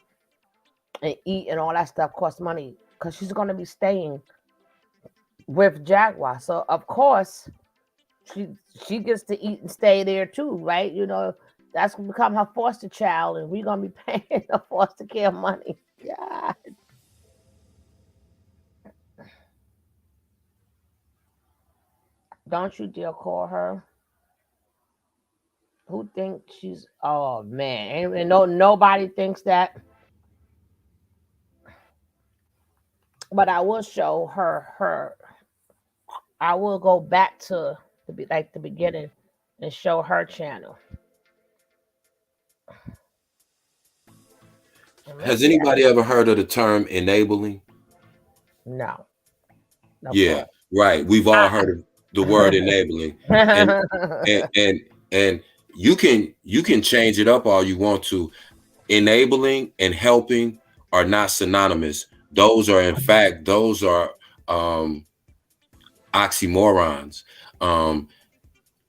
and eat and all that stuff costs money because she's going to be staying with Jaguar. So, of course, she gets to eat and stay there too, right? You know, that's going to become her foster child and we're going to be paying the foster care money. God. Don't you dare call her. Who thinks she's, oh man, and nobody thinks that. But I will show her. I will go back to the beginning and show her channel. Has anybody ever heard of the term enabling? No. Yeah, right. We've all heard of the word enabling, and you can change it up all you want to. Enabling and helping are not synonymous. Those are, in fact, oxymorons.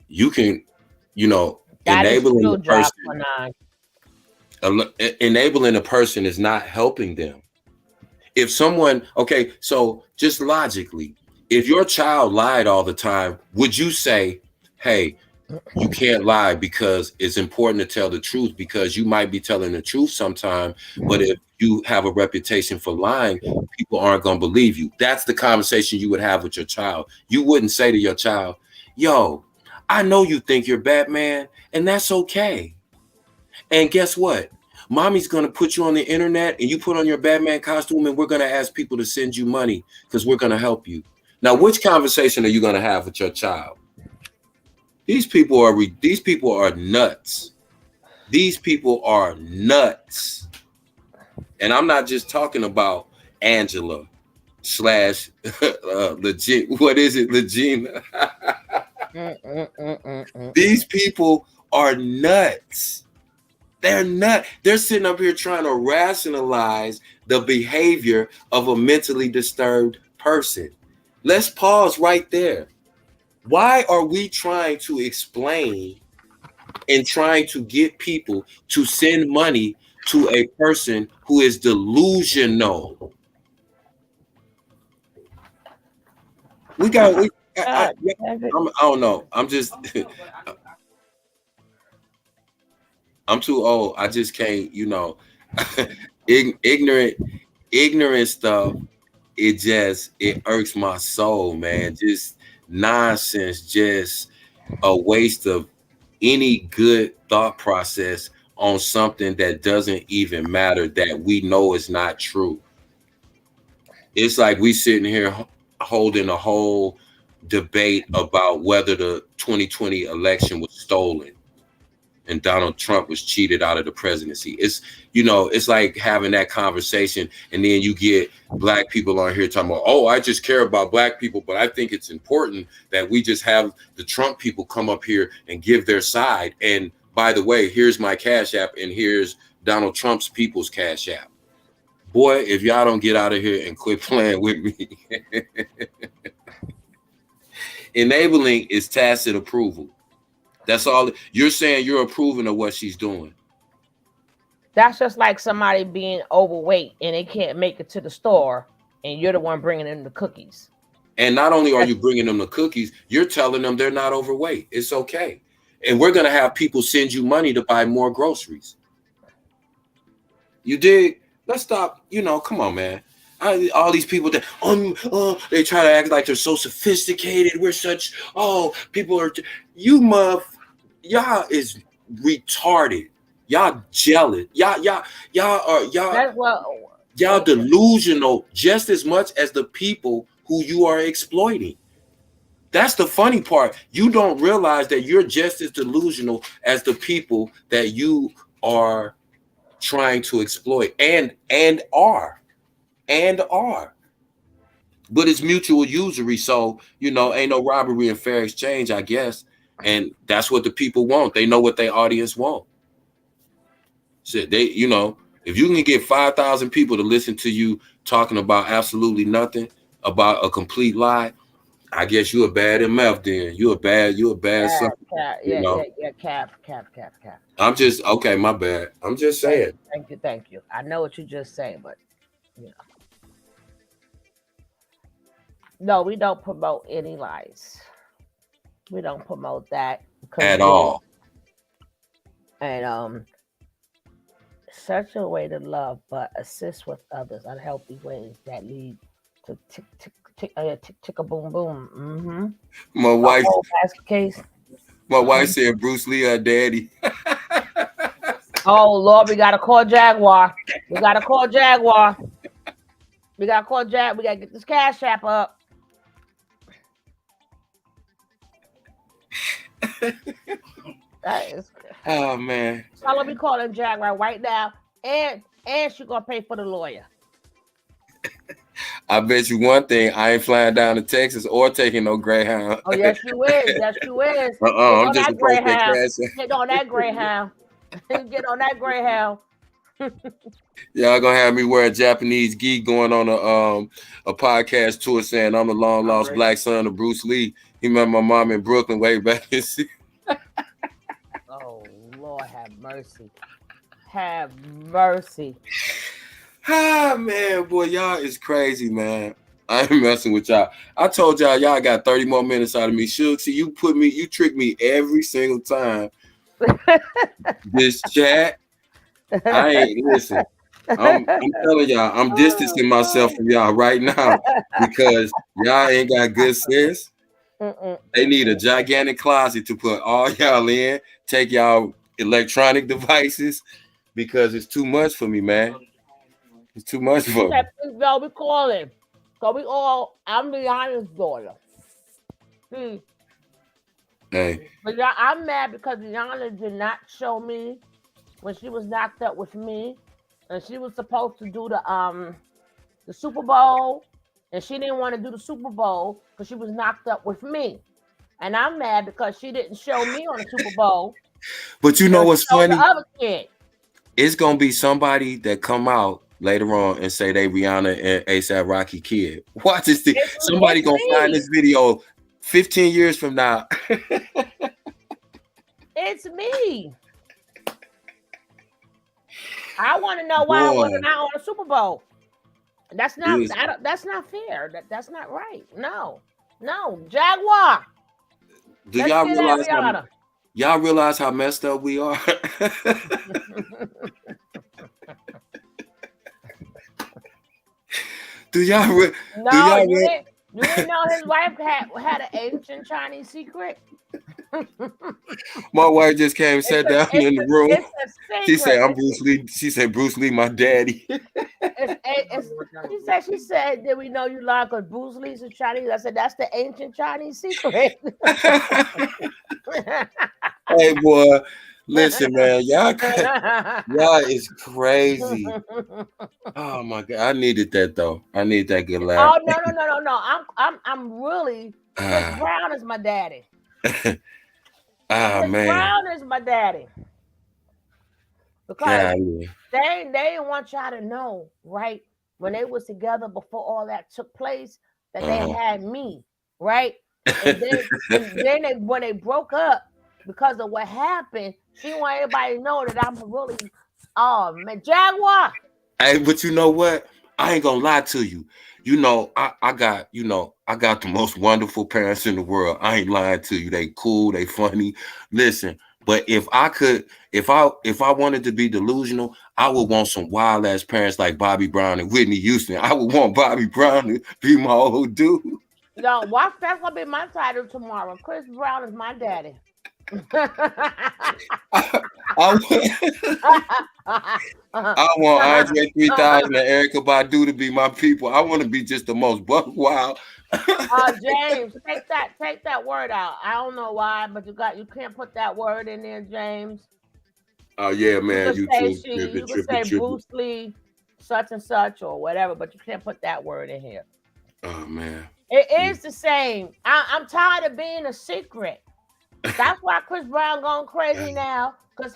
You can, enabling a person. Enabling a person is not helping them. If someone, okay, so just logically, if your child lied all the time, would you say, hey, you can't lie because it's important to tell the truth because you might be telling the truth sometime, but if you have a reputation for lying, people aren't going to believe you. That's the conversation you would have with your child. You wouldn't say to your child, yo, I know you think you're Batman, and that's okay. And guess what? Mommy's going to put you on the internet and you put on your Batman costume and we're going to ask people to send you money because we're going to help you. Now, which conversation are you going to have with your child? These people are nuts. These people are nuts. And I'm not just talking about Angela / what is it, Legina? These people are nuts. They're nuts. They're sitting up here trying to rationalize the behavior of a mentally disturbed person. Let's pause right there. Why are we trying to explain and trying to get people to send money to a person who is delusional? I don't know. I'm just I'm too old. I just can't, ignorant stuff. It irks my soul, man. Just nonsense, just a waste of any good thought process on something that doesn't even matter, that we know is not true. It's like we sitting here holding a whole debate about whether the 2020 election was stolen and Donald Trump was cheated out of the presidency. It's like having that conversation, and then you get black people on here talking about, oh, I just care about black people, but I think it's important that we just have the Trump people come up here and give their side. And by the way, here's my Cash App, and here's Donald Trump's people's Cash App. Boy, if y'all don't get out of here and quit playing with me. Enabling is tacit approval. That's all. You're saying you're approving of what she's doing. That's just like somebody being overweight and they can't make it to the store, and you're the one bringing them the cookies. And not only are you bringing them the cookies, you're telling them they're not overweight. It's okay. And we're going to have people send you money to buy more groceries. You dig? Let's stop. Come on, man. All these people that they try to act like they're so sophisticated. We're such people are y'all is retarded. Y'all jealous. Y'all delusional just as much as the people who you are exploiting. That's the funny part. You don't realize that you're just as delusional as the people that you are trying to exploit and are. But it's mutual usury, so ain't no robbery and fair exchange, I guess. And that's what the people want. They know what their audience want. So they, if you can get 5,000 people to listen to you talking about absolutely nothing, about a complete lie, I guess you're a bad MF. Then you're a bad something. Cap. I'm just okay. My bad. I'm just saying. Thank you. I know what you're just saying, but no, we don't promote any lies. We don't promote that at all. And such a way to love, but assist with others unhealthy ways that lead to tick a boom boom. Mm-hmm. My wife. Case. My wife said Bruce Lee, her daddy. Oh Lord, we gotta call Jaguar. We gotta get this Cash App up. That is. Oh man. So I'm gonna be calling Jaguar right now, and she's gonna pay for the lawyer. I bet you one thing, I ain't flying down to Texas or taking no Greyhound. Oh yes, you is. Yes, you is. I'm just Greyhound. Get on that Greyhound. Get on that Greyhound. Y'all gonna have me wear a Japanese gi going on a podcast tour saying I'm the long lost black son of Bruce Lee. He met my mom in Brooklyn way back in. Oh Lord, have mercy. Have mercy. Ah man, boy, y'all is crazy, man. I ain't messing with y'all. I told y'all got 30 more minutes out of me. Shook, see, you trick me every single time. This chat, I ain't listen. I'm telling y'all, I'm distancing myself from y'all right now because y'all ain't got good sense. They need a gigantic closet to put all y'all in, take y'all electronic devices because it's too much for me, man. It's too much for me. We call him. So I'm Rihanna's daughter. Hey. But I'm mad because Rihanna did not show me when she was knocked up with me, and she was supposed to do the Super Bowl, and she didn't want to do the Super Bowl because she was knocked up with me. And I'm mad because she didn't show me on the Super Bowl. But you know what's funny? The other kid. It's gonna be somebody that come out later on and say they Rihanna and ASAP Rocky kid. Watch this thing. Somebody gonna find this video 15 years from now. It's me. I want to know why I wasn't out on the Super Bowl. That's not that's not fair. That's not right. No. Jaguar. Do y'all realize how messed up we are? Do y'all you didn't know his wife had an ancient Chinese secret? My wife just came and sat down in the room. She said, "I'm Bruce Lee." She said, "Bruce Lee, my daddy." She said, "Did we know you lied because Bruce Lee's is Chinese?" I said, "That's the ancient Chinese secret." Hey, boy, listen, man, y'all is crazy. Oh my God, I needed that though. I need that good laugh. Oh no! I'm really. Chris Brown is my daddy. Man. Brown is my daddy. Because they didn't want y'all to know, right? When they was together before all that took place, that they had me, right? And then when they broke up because of what happened, she want everybody to know that I'm really, oh man, Jaguar. Hey, but you know what? I ain't gonna lie to you. You know, I got the most wonderful parents in the world. I ain't lying to you. They cool, they funny. Listen, but if I wanted to be delusional, I would want some wild ass parents like Bobby Brown and Whitney Houston. I would want Bobby Brown to be my old dude. No, that's gonna be my title tomorrow. Chris Brown is my daddy. I want Andre 3000 and Erykah Badu to be my people. I want to be just the most buck wild. James, take that word out. I don't know why, but you can't put that word in there, James. Oh yeah, man. You can say Bruce Lee, such and such, or whatever, but you can't put that word in here. Oh man. It is the same. I'm tired of being a secret. That's why Chris Brown going crazy now. Because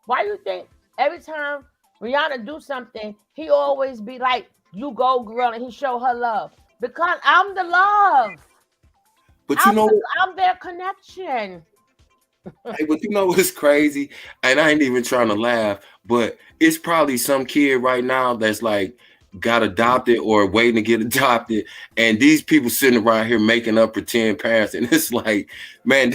why you think every time Rihanna do something, he always be like, "You go, girl," and he show her love. Because I'm the love. But I'm their connection. Hey, but you know what's crazy? And I ain't even trying to laugh, but it's probably some kid right now that's like got adopted or waiting to get adopted, and these people sitting around here making up pretend parents, and it's like, man,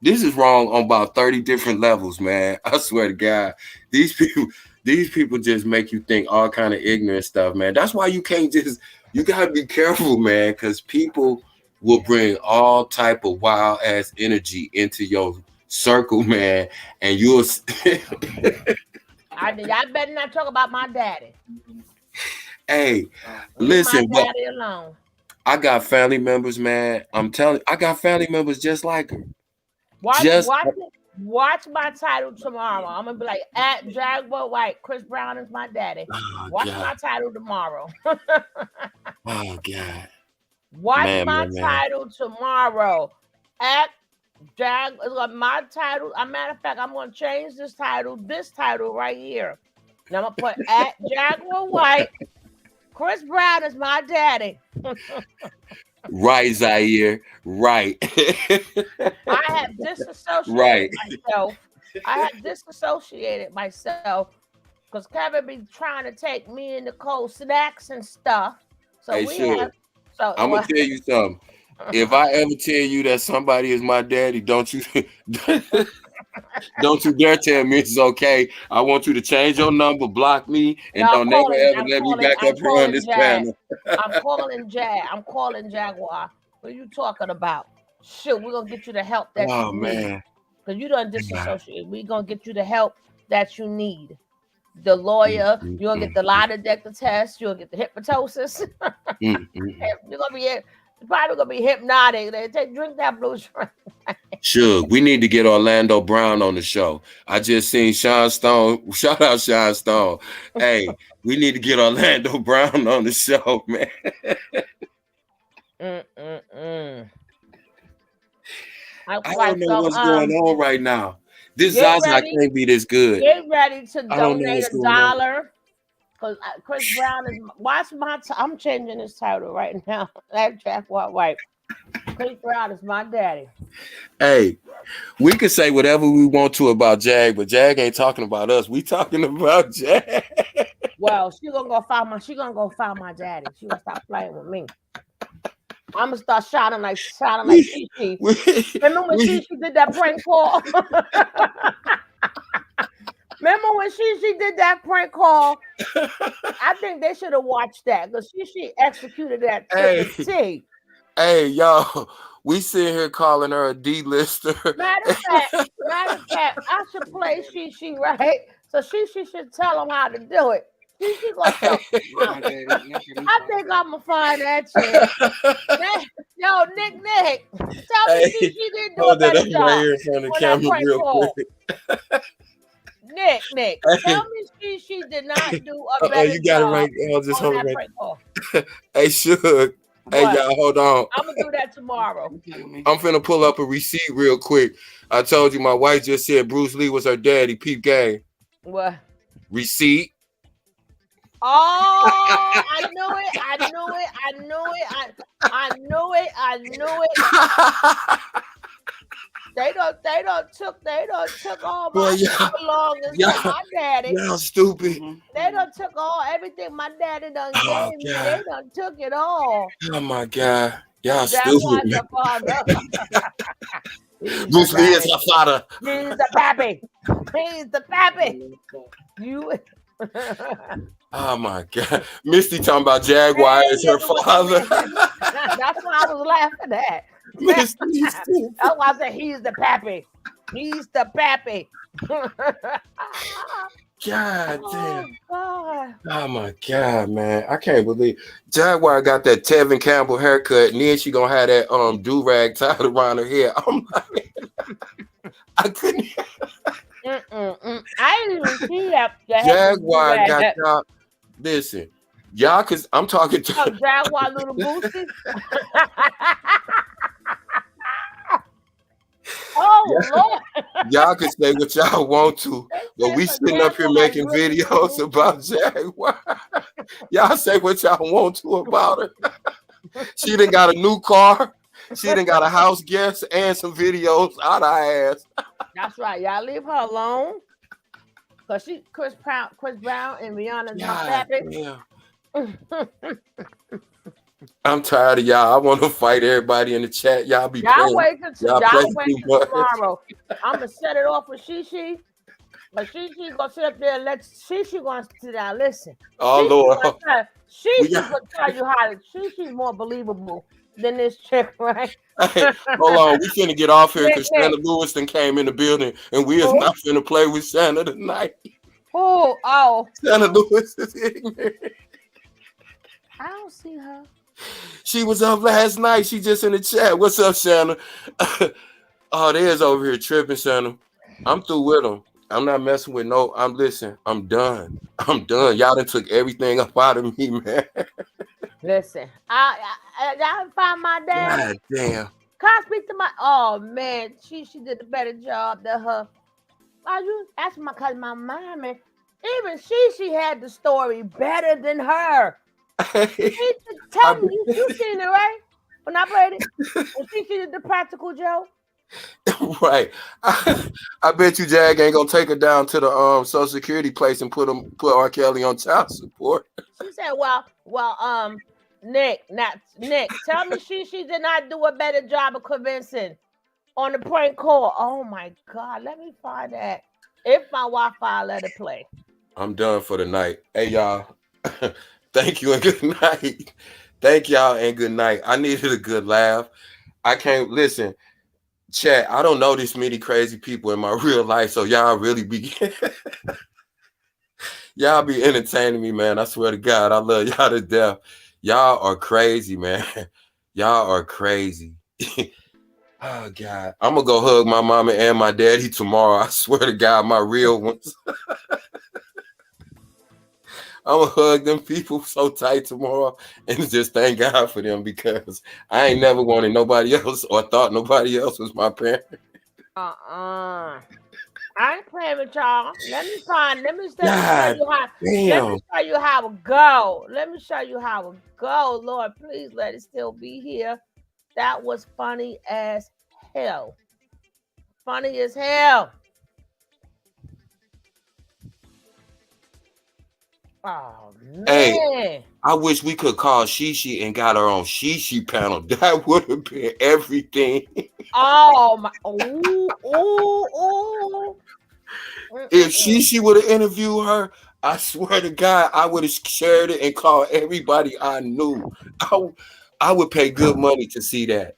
this is wrong on about 30 different levels, man. I swear to God, these people just make you think all kind of ignorant stuff, man. That's why you gotta be careful, man, because people will bring all type of wild ass energy into your circle, man, and you'll I better not talk about my daddy. Hey, listen, my daddy alone. I got family members, man. I'm telling you, I got family members just like her. Watch my title tomorrow. I'm gonna be like, at Jaguar White, Chris Brown is my daddy. Watch my title tomorrow. Oh God. Watch my title tomorrow. At my title. As a matter of fact, I'm gonna change this title right here. And I'm gonna put at Jaguar White. Chris Brown is my daddy. Right, Zaire. Right. I have disassociated myself. I have disassociated myself because Kevin be trying to take me and Nicole snacks and stuff. So I'm gonna tell you something. If I ever tell you that somebody is my daddy, don't you dare tell me it's okay. I want you to change your number, block me, and don't never ever let me back up here on this panel. I'm calling Jaguar. What are you talking about? Shoot, we're gonna get you the help that you need. Man. Because you done disassociate. We're gonna get you the help that you need. the lawyer. You'll get the lie detector test. You'll get the hypnosis. You're probably gonna be hypnotic. Drink that blue drink. Sure, we need to get Orlando Brown on the show. I just seen Sean Stone. Shout out Sean Stone. Hey, we need to get Orlando Brown on the show, man. I don't know what's going on right now. This Zaza can't be this good. Get ready to donate $1. Because Chris Brown is, watch my, I'm changing his title right now. That Jaguar white. Chris Brown is my daddy. Hey, we can say whatever we want to about Jag, but Jag ain't talking about us. We talking about Jag. Well, she gonna go find my daddy. She gonna stop playing with me. I'm gonna start shouting like Shishi. Remember when Shishi did that prank call? Remember when Shishi did that prank call? I think they should have watched that because Shishi executed that to the T. Hey, y'all, we sitting here calling her a D-lister. Matter of fact, I should play Shishi, right? So Shishi should tell him how to do it. Shishi gonna tell I think I'm gonna find that chick. Yo, Nick, tell me Shishi didn't do a better job. Right here in front of the camera real quick. Nick, tell me Shishi did not do a better you got job it right. I'll just hold it prank call. Hey, Suge. Hey, y'all, hold on. I'm gonna do that tomorrow. I'm finna pull up a receipt real quick. I told you my wife just said Bruce Lee was her daddy. Peep game. What? Receipt. Oh, I knew it. They don't took all my belongings from my daddy. Y'all stupid. They done took everything my daddy done gave me. They done took it all. Oh my God. Y'all That's stupid. the father. Bruce Lee is her father. He's the pappy. He's the pappy. You. Oh my God. Misty talking about Jaguar is her father. That's what I was laughing at. That's why I said he's the pappy. He's the pappy. God damn. God. Oh my God, man. I can't believe Jaguar got that Tevin Campbell haircut, and then she gonna have that do-rag tied around her head. I'm like, I couldn't. I didn't even see that. Jaguar got y'all. Listen, y'all, cause I'm talking to Jaguar little Boosie. Oh Lord. Y'all can say what y'all want to, but we sitting up here making videos about Jaguar. Y'all say what y'all want to about her. She done got a new car. She done got a house guest and some videos out her ass. That's right. Y'all leave her alone. Cause Chris Brown and Rihanna's not happy. I'm tired of y'all. I want to fight everybody in the chat. Y'all be wait till tomorrow. I'm gonna set it off with Shishi. But Shishi gonna sit up there and let Shishi gonna sit down. Listen. Oh Lord. Shishi's gonna tell you how to. Shishi's more believable than this chick, right? Hey, hold on. We finna get off here because Santa Lewis then came in the building and we is not finna play with Santa tonight. Oh. Santa Lewis is ignorant. I don't see her. She was up last night. She just in the chat. What's up, Santa? Oh, there's over here tripping, Santa. I'm through with them. I'm not messing with no. I'm done. I'm done. Y'all done took everything up out of me, man. Listen, I find my dad. God damn. Can I speak to my? Oh man, she did a better job than her. That's because my mom and even she had the story better than her. Tell me, you seen it, right? When I played it, when she did the practical joke. Right. I bet you Jag ain't gonna take her down to the Social Security place and put R. Kelly on child support. She said, well, Nick, tell me she did not do a better job of convincing on the prank call. Oh my God, let me find that. If my Wi-Fi let it play. I'm done for the night. Hey y'all. Thank you and good night. Thank y'all and good night. I needed a good laugh. I can't listen. Chat, I don't know this many crazy people in my real life, so y'all really be Y'all be entertaining me, man. I swear to God, I love y'all to death. Y'all are crazy, man. Y'all are crazy. Oh God, I'm gonna go hug my mama and my daddy tomorrow. I swear to God, my real ones. I'm gonna hug them people so tight tomorrow and just thank God for them, because I ain't never wanted nobody else or thought nobody else was my parent. I ain't playing with y'all. Let me show God you how. damn. Let me show you how it go. Let me show you how it go. Lord, please let it still be here. That was funny as hell. Funny as hell. Oh man. Hey, I wish we could call Shishi and got our own Shishi panel. That would have been everything. Oh my! Ooh. If Shishi would have interviewed her, I swear to God, I would have shared it and called everybody I knew. I would pay good money to see that.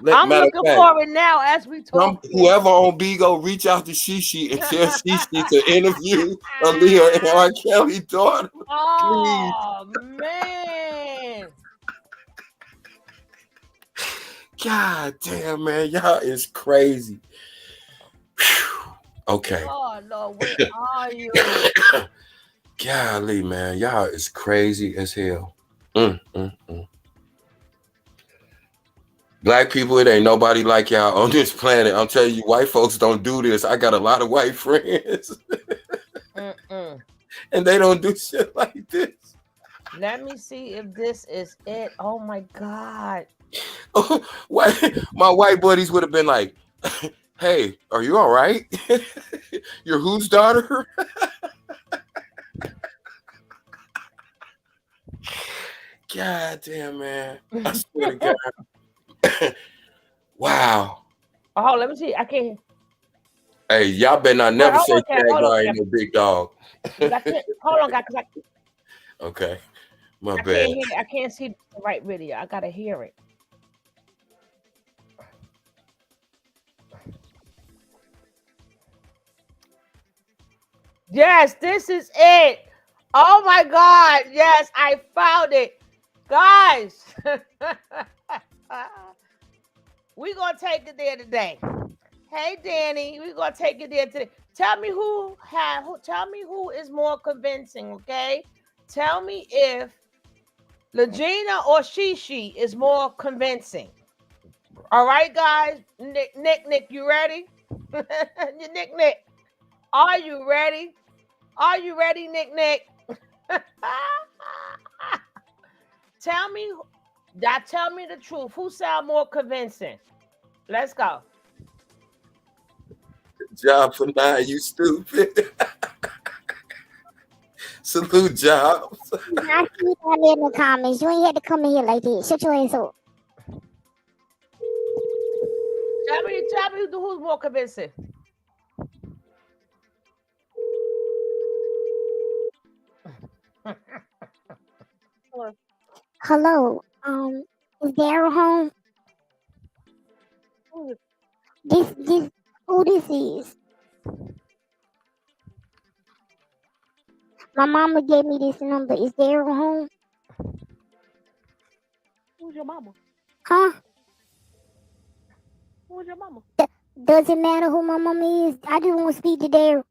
I'm looking for it now as we talk. Whoever on Bigo, reach out to Shishi and tell Shishi to interview Aaliyah and R. Kelly daughter. Oh man. God damn, man, y'all is crazy. Whew. Okay. Oh Lord, where are you? Golly, man, y'all is crazy as hell. Black people, it ain't nobody like y'all on this planet. I'm telling you, white folks don't do this. I got a lot of white friends. And they don't do shit like this. Let me see if this is it. Oh my God. My white buddies would have been like, hey, are you all right? You're whose daughter? God damn, man. I swear to God. Wow. Oh, let me see. I can't. Hey, y'all better not never say Jaguar ain't no big dog. Hold on, guys. Okay. My bad. I can't see the right video. I gotta hear it. Yes, this is it. Oh my God. Yes, I found it. Guys. We're gonna take it there today. Hey Danny, we're gonna take it there today. Tell me who is more convincing, okay? Tell me if Legena or Shishi is more convincing. All right, guys. Nick, you ready? Nick, are you ready? Are you ready, Nick? Tell me the truth. Who sound more convincing? Let's go. Job for 9, you stupid. Salute, Jobs. I see that in the comments. You ain't had to come in here like this. Shut your ass up. Tell me who's more convincing. Hello. Is Daryl home? Who this is? My mama gave me this number. Is Daryl home? Who's your mama? Huh? Who's your mama? Does it matter who my mama is? I just want to speak to Daryl.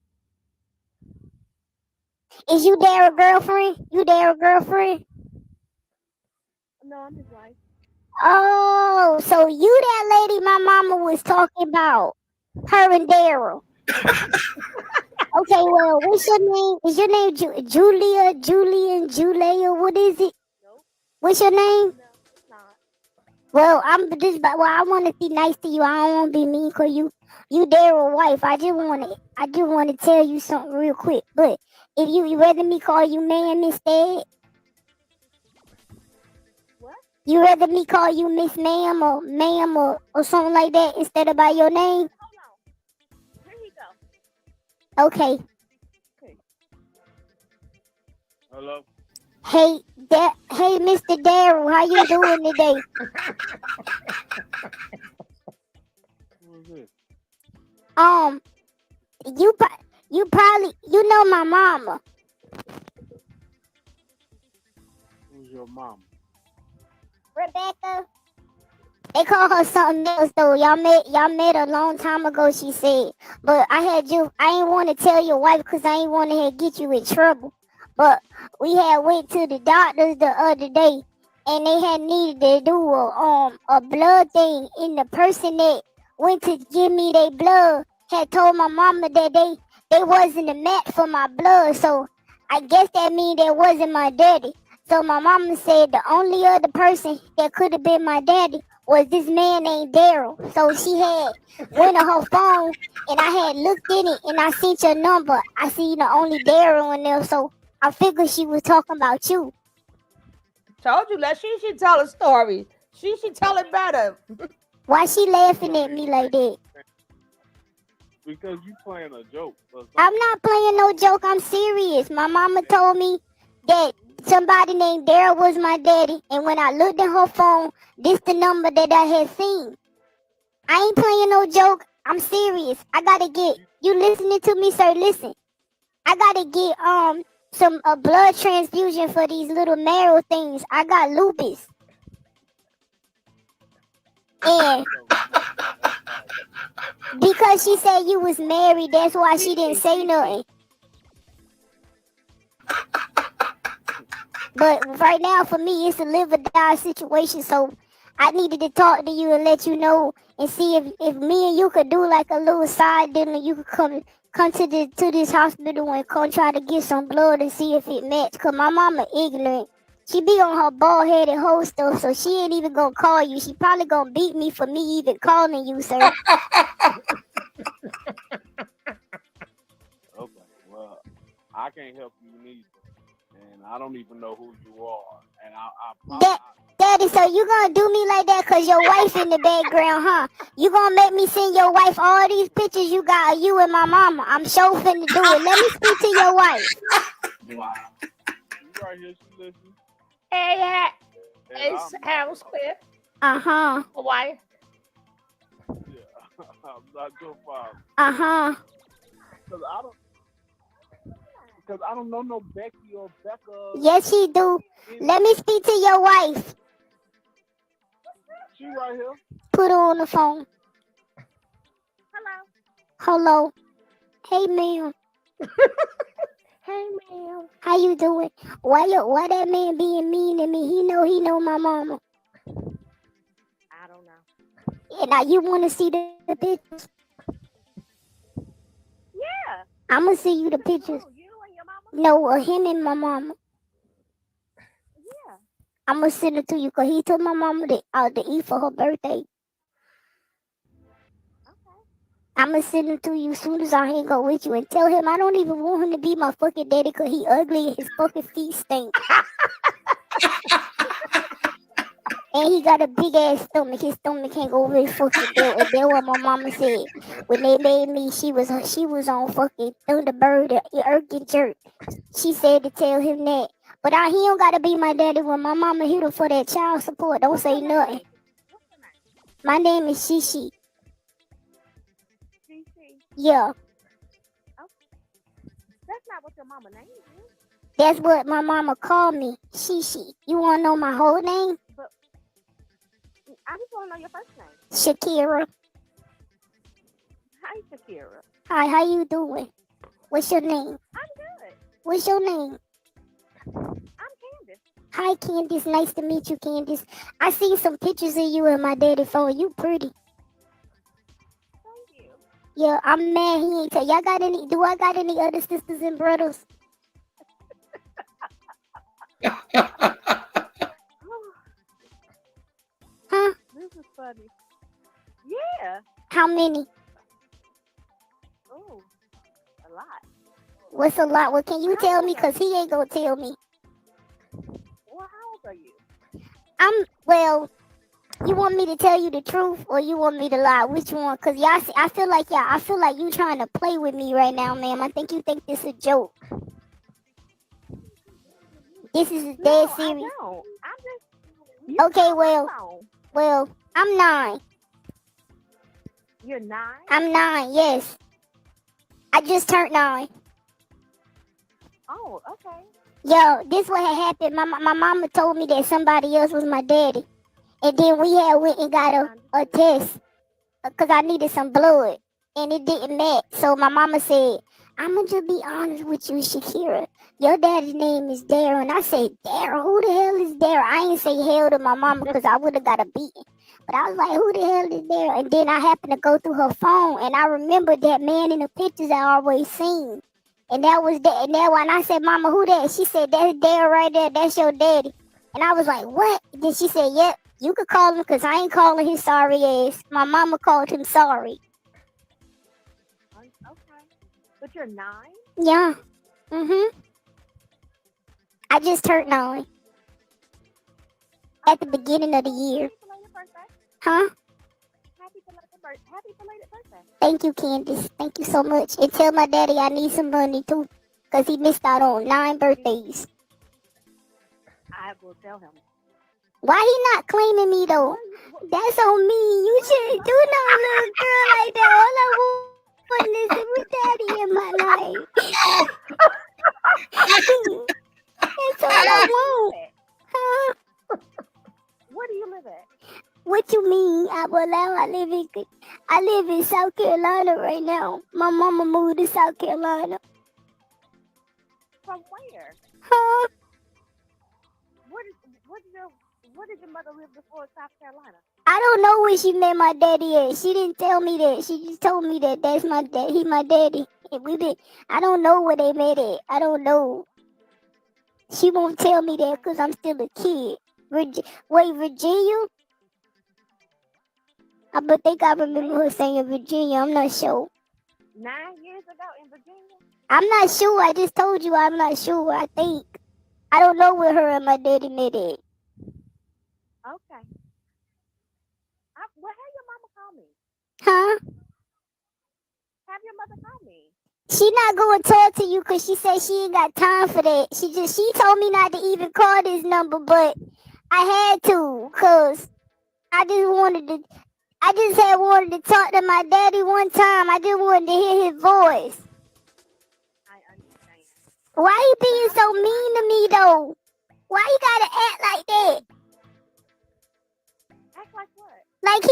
Is you Daryl's girlfriend? You Daryl's girlfriend? No, I'm his wife. Oh, so you that lady my mama was talking about. Her and Daryl. Okay, well, what's your name? Is your name Julia? What is it? No. What's your name? No, it's not. Well, I want to be nice to you. I don't want to be mean because you Daryl's wife. I just want to tell you something real quick. But if you rather me call you ma'am instead? What? You rather me call you Miss Ma'am or something like that instead of by your name? Hold on. Here we go. Okay. Hello. Hey, Mr. Daryl, how you doing today? Who's this? You probably know my mama. your mom? Rebecca. They call her something else though. Y'all met a long time ago, she said. But I ain't want to tell your wife because I ain't want to get you in trouble. But we had went to the doctors the other day and they had needed to do a blood thing, and the person that went to give me their blood had told my mama that they wasn't a match for my blood. So I guess that means that wasn't my daddy. So my mama said the only other person that could have been my daddy was this man named Daryl. So she had went on her phone and I had looked in it and I sent your number. I see the only Daryl in there, so I figured she was talking about you. Told you, she should tell a story. She should tell it better. Why she laughing at me like that? Because you playing a joke. I'm not playing no joke. I'm serious. My mama told me that somebody named Daryl was my daddy, and when I looked at her phone, this the number that I had seen. I ain't playing no joke. I'm serious. I gotta get you listening to me, sir. Listen, I gotta get some blood transfusion for these little marrow things. I got lupus, and because she said you was married, that's why she didn't say nothing. But right now, for me, it's a live or die situation. So I needed to talk to you and let you know and see if me and you could do like a little side dinner. You could come to this hospital and come try to get some blood and see if it match. Cause my mama ignorant. She be on her bald headed whole stuff, so she ain't even gonna call you. She probably gonna beat me for me even calling you, sir. Okay, well, I can't help you neither. And I don't even know who you are. And Daddy, so you gonna do me like that cause your wife in the background, huh? You gonna make me send your wife all these pictures you got of you and my mama. I'm sure finna do it. Let me speak to your wife. Wow. You right here, she listening. Hey, it's Harold Square. Uh-huh. Wife. Yeah, I'm not your father. Uh-huh. Because I don't know no Becky or Becca. Yes, she do. Let me speak to your wife. She right here. Put her on the phone. Hello. Hey, ma'am. Hey, ma'am. How you doing? Why that man being mean to me? He know my mama. I don't know. Yeah, now you want to see the pictures? Yeah. I'm going to see you the pictures. You and your mama? No, him and my mama. Yeah. I'm going to send it to you because he took my mama to eat for her birthday. I'm going to send it to you as soon as I hang up with you and tell him I don't even want him to be my fucking daddy because he ugly and his fucking feet stink. And he got a big ass stomach. His stomach can't go over his fucking belt. And then what my mama said when they made me, she was on fucking Thunderbird, Erkin Jerk. She said to tell him that. But he don't gotta be my daddy when my mama hit him for that child support. Don't say nothing. My name is Shishi. Yeah. That's not what your mama name is. That's what my mama called me. Shishi. You wanna know my whole name? But I just want to know your first name. Shakira. Hi, Shakira. Hi, how you doing? What's your name? I'm good. What's your name? I'm Candace. Hi, Candace. Nice to meet you, Candace. I see some pictures of you in my daddy phone. You pretty. Thank you. Yeah, I'm mad he ain't tell. Do I got any other sisters and brothers? Huh? This is funny. Yeah. How many? Oh, a lot. What's a lot? Well, can you tell me? Because he ain't going to tell me. Well, how old are you? Well, you want me to tell you the truth or you want me to lie? Which one? Because I feel like you trying to play with me right now, ma'am. I think you think this is a joke. This is dead serious. I don't. I'm just... Okay, well, I'm 9. You're 9? I'm 9, yes. I just turned 9. Oh, okay. Yo, this what had happened. My mama told me that somebody else was my daddy. And then we had went and got a test because I needed some blood. And it didn't match. So my mama said, I'm going to just be honest with you, Shakira. Your daddy's name is Daryl. And I said, Daryl? Who the hell is Daryl? I ain't say hell to my mama because I would have got a beating. But I was like, who the hell is Daryl? And then I happened to go through her phone. And I remembered that man in the pictures I always seen. And that was that. And that when I said, Mama, who that? She said, that's Daryl right there. That's your daddy. And I was like, what? Then she said, yep, you could call him because I ain't calling his sorry ass. My mama called him sorry. Okay. But you're 9? Yeah. I just turned 9. At the beginning of the year. Huh? Happy belated birthday. Thank you, Candace. Thank you so much. And tell my daddy I need some money too. Because he missed out on 9 birthdays. I will tell him. Why he not claiming me though? That's on me. You shouldn't do no little girl like that. All I want is with daddy in my life. That's all I want. Huh? Where do you live at? What you mean? I live in South Carolina right now. My mama moved to South Carolina. From where? Huh? Where did your mother live before South Carolina? I don't know where she met my daddy at. She didn't tell me that. She just told me that that's my dad. He my daddy. And I don't know where they met at. I don't know. She won't tell me that because I'm still a kid. Wait, Virginia? I think I remember her saying Virginia. I'm not sure. 9 years ago in Virginia? I'm not sure. I just told you I'm not sure. I think. I don't know where her and my daddy met at. Okay. Well, have your mama call me. Huh? Have your mother call me. She not going to talk to you because she said she ain't got time for that. She told me not to even call this number, but I had to because I just wanted to talk to my daddy one time. I just wanted to hear his voice. I understand. Why you being so mean to me though? Why you gotta act like that? Act like what? Like he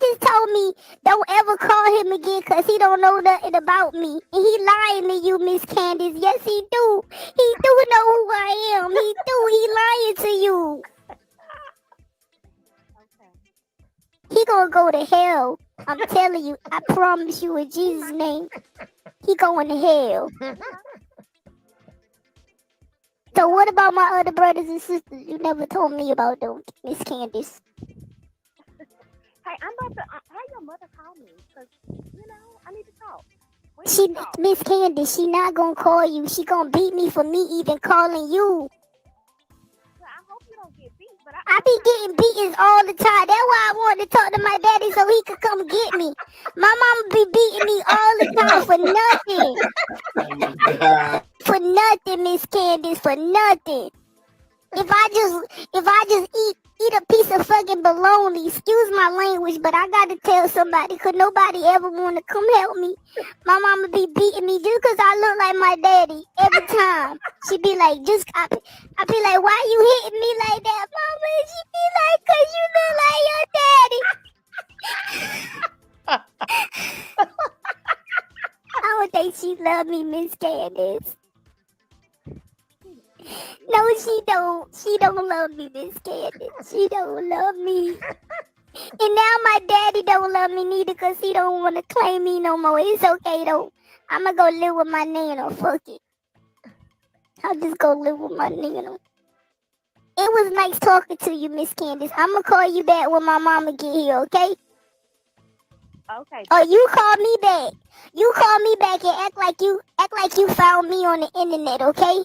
just told me don't ever call him again because he don't know nothing about me. And he lying to you, Miss Candace. Yes, he do. He do know who I am. He do. He lying to you. Okay. He gonna go to hell. I'm telling you. I promise you in Jesus' name. He going to hell. So what about my other brothers and sisters? You never told me about them, Miss Candace. Hey, I'm about to have your mother call me because, I need to talk. Miss Candace, she not gonna call you. She gonna beat me for me even calling you. Well, I hope you don't get beat, but I be getting beatings all the time. That's why I wanted to talk to my daddy so he could come get me. My mama be beating me all the time for nothing. For nothing, Miss Candace, for nothing. If I just eat a piece of fucking bologna, excuse my language, but I gotta tell somebody because nobody ever want to come help me. My mama be beating me just because I look like my daddy every time. She be like, I be like, why you hitting me like that, mama? And she be like, because you look like your daddy. I don't think she love me, Miss Candace. No, she don't. She don't love me, Miss Candace. She don't love me. And now my daddy don't love me neither because he don't want to claim me no more. It's okay, though. I'm going to go live with my nana. Fuck it. I'll just go live with my nana. It was nice talking to you, Miss Candace. I'm going to call you back when my mama get here, okay? Okay. Oh, you call me back. You call me back and act like you found me on the internet, okay?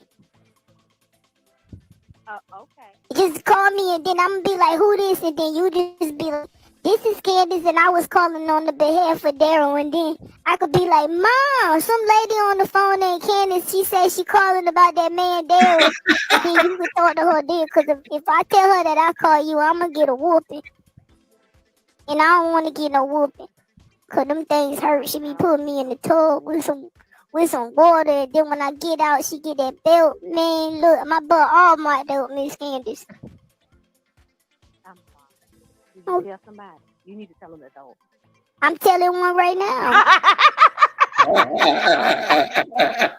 Okay. Just call me and then I'm gonna be like, who this? And then you just be like, this is Candace and I was calling on the behalf of Daryl. And then I could be like, Mom, some lady on the phone named Candace, she said she calling about that man Daryl. And then you could talk to her there. Because if I tell her that I call you, I'm gonna get a whooping. And I don't want to get no whooping. Because them things hurt. She be putting me in the tub with with some water. And then when I get out, she get that belt. Man, look, my butt all marked up, Miss Candace. Did you tell somebody? You need to tell them that though. I'm telling one right now.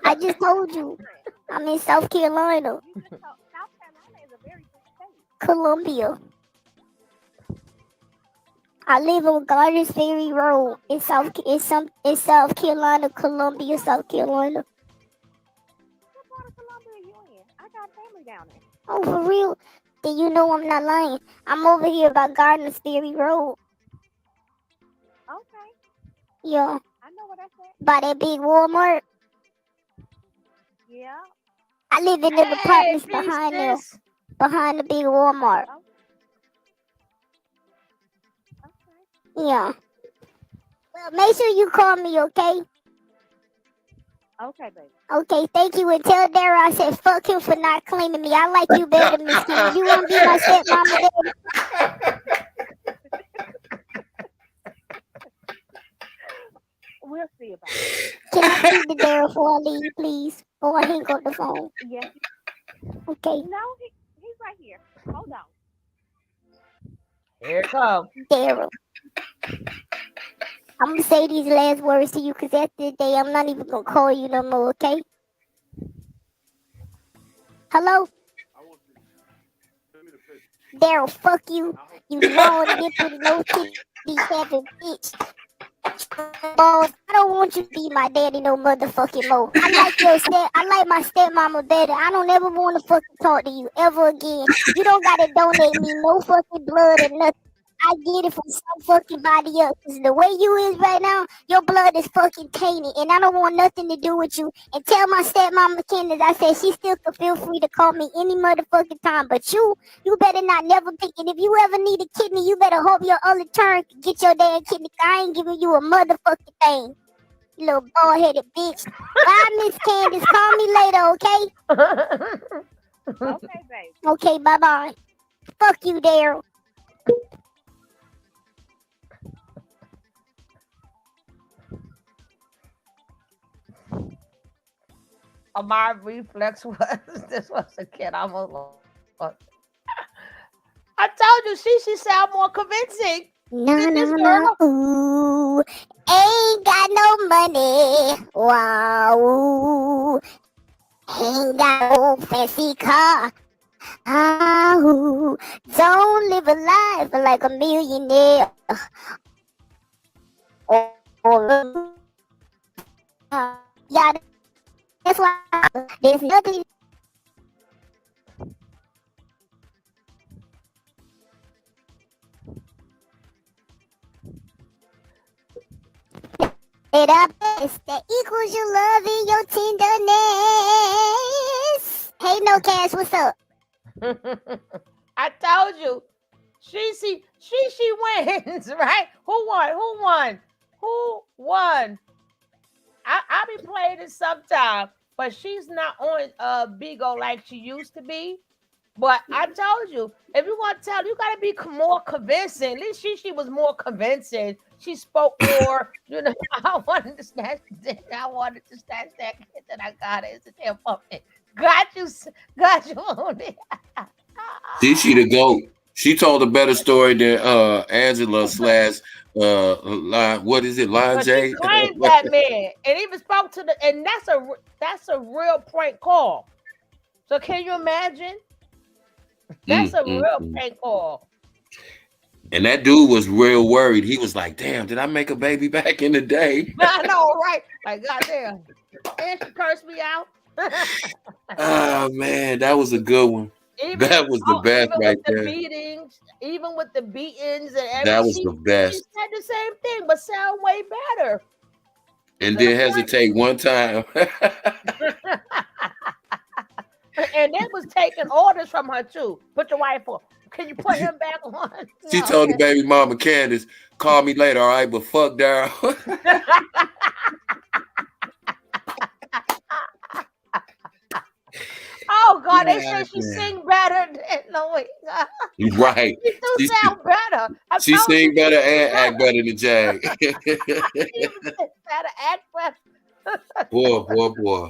I just told you. I'm in South Carolina. South Carolina is a very good state. Columbia. I live on Gardens Ferry Road in South Carolina, Columbia, South Carolina. What part of Columbia are you in? I got family down there. Oh, for real? Then you know I'm not lying. I'm over here by Gardens Ferry Road. Okay. Yeah. I know what that's at. By that big Walmart. Yeah. I live in the apartments behind there. Behind the big Walmart. Yeah. Well, make sure you call me, okay? Okay, baby. Okay, thank you. And tell Dara I said fuck him for not claiming me. I like you better, Miss Kim. You want to be my stepmama, baby? We'll see about it. Can I speak to Dara before I leave, please? Or I hang up the phone. Yes. Okay. No, he's right here. Hold on. Here it comes. Dara. I'm going to say these last words to you because after the day, I'm not even going to call you no more, okay? Hello? Daryl, fuck you. You long nipple, no titty having bitch. Balls. I don't want you to be my daddy no motherfucking more. I like my stepmama better. I don't ever want to fucking talk to you ever again. You don't gotta donate me no fucking blood or nothing. I get it from some fucking body else. Cause the way you is right now, your blood is fucking tainted, and I don't want nothing to do with you. And tell my stepmama Candace, I said she still can feel free to call me any motherfucking time. But you better not never pick it. If you ever need a kidney, you better hope your other turn can get your damn kidney. I ain't giving you a motherfucking thing. You little bald-headed bitch. Bye, Miss Candace. Call me later, okay? Okay, babe. Okay, bye-bye. Fuck you, Daryl. My reflex was this was a kid. I almost lost. I told you she sound more convincing than this girl. Ooh, ain't got no money. Wow. Ain't got no fancy car. Ooh, don't live a life like a millionaire. Yeah, that's why there's nothing. It up is that equals your love and your tenderness. Hey, no cash, what's up? I told you. She wins, right? Who won? I be playing it sometime, but she's not on Bigo like she used to be. But I told you, if you want to tell, you got to be more convincing. At least she was more convincing. She spoke more. You know, I wanted to snatch that kid that I got. It's a damn puppet. Got you on it. She the GOAT. She told a better story than Angela / what is it, Line J? She claimed that man, and even spoke to and that's a real prank call. So can you imagine? That's a real prank call. And that dude was real worried. He was like, "Damn, did I make a baby back in the day?" I know, right? Like, goddamn, and she cursed me out. Oh man, that was a good one. That was the best right there. Even with the beatings and everything, that was the best. She said the same thing, but sound way better. And didn't hesitate one time. And they was taking orders from her too. Put your wife on. Can you put him back on? She told the baby mama Candace, "Call me later, all right? But fuck Daryl." Oh God, they said she sing better than Louis. Right. She do sound better. She sing better and act better than Jag. Better act better. Boy.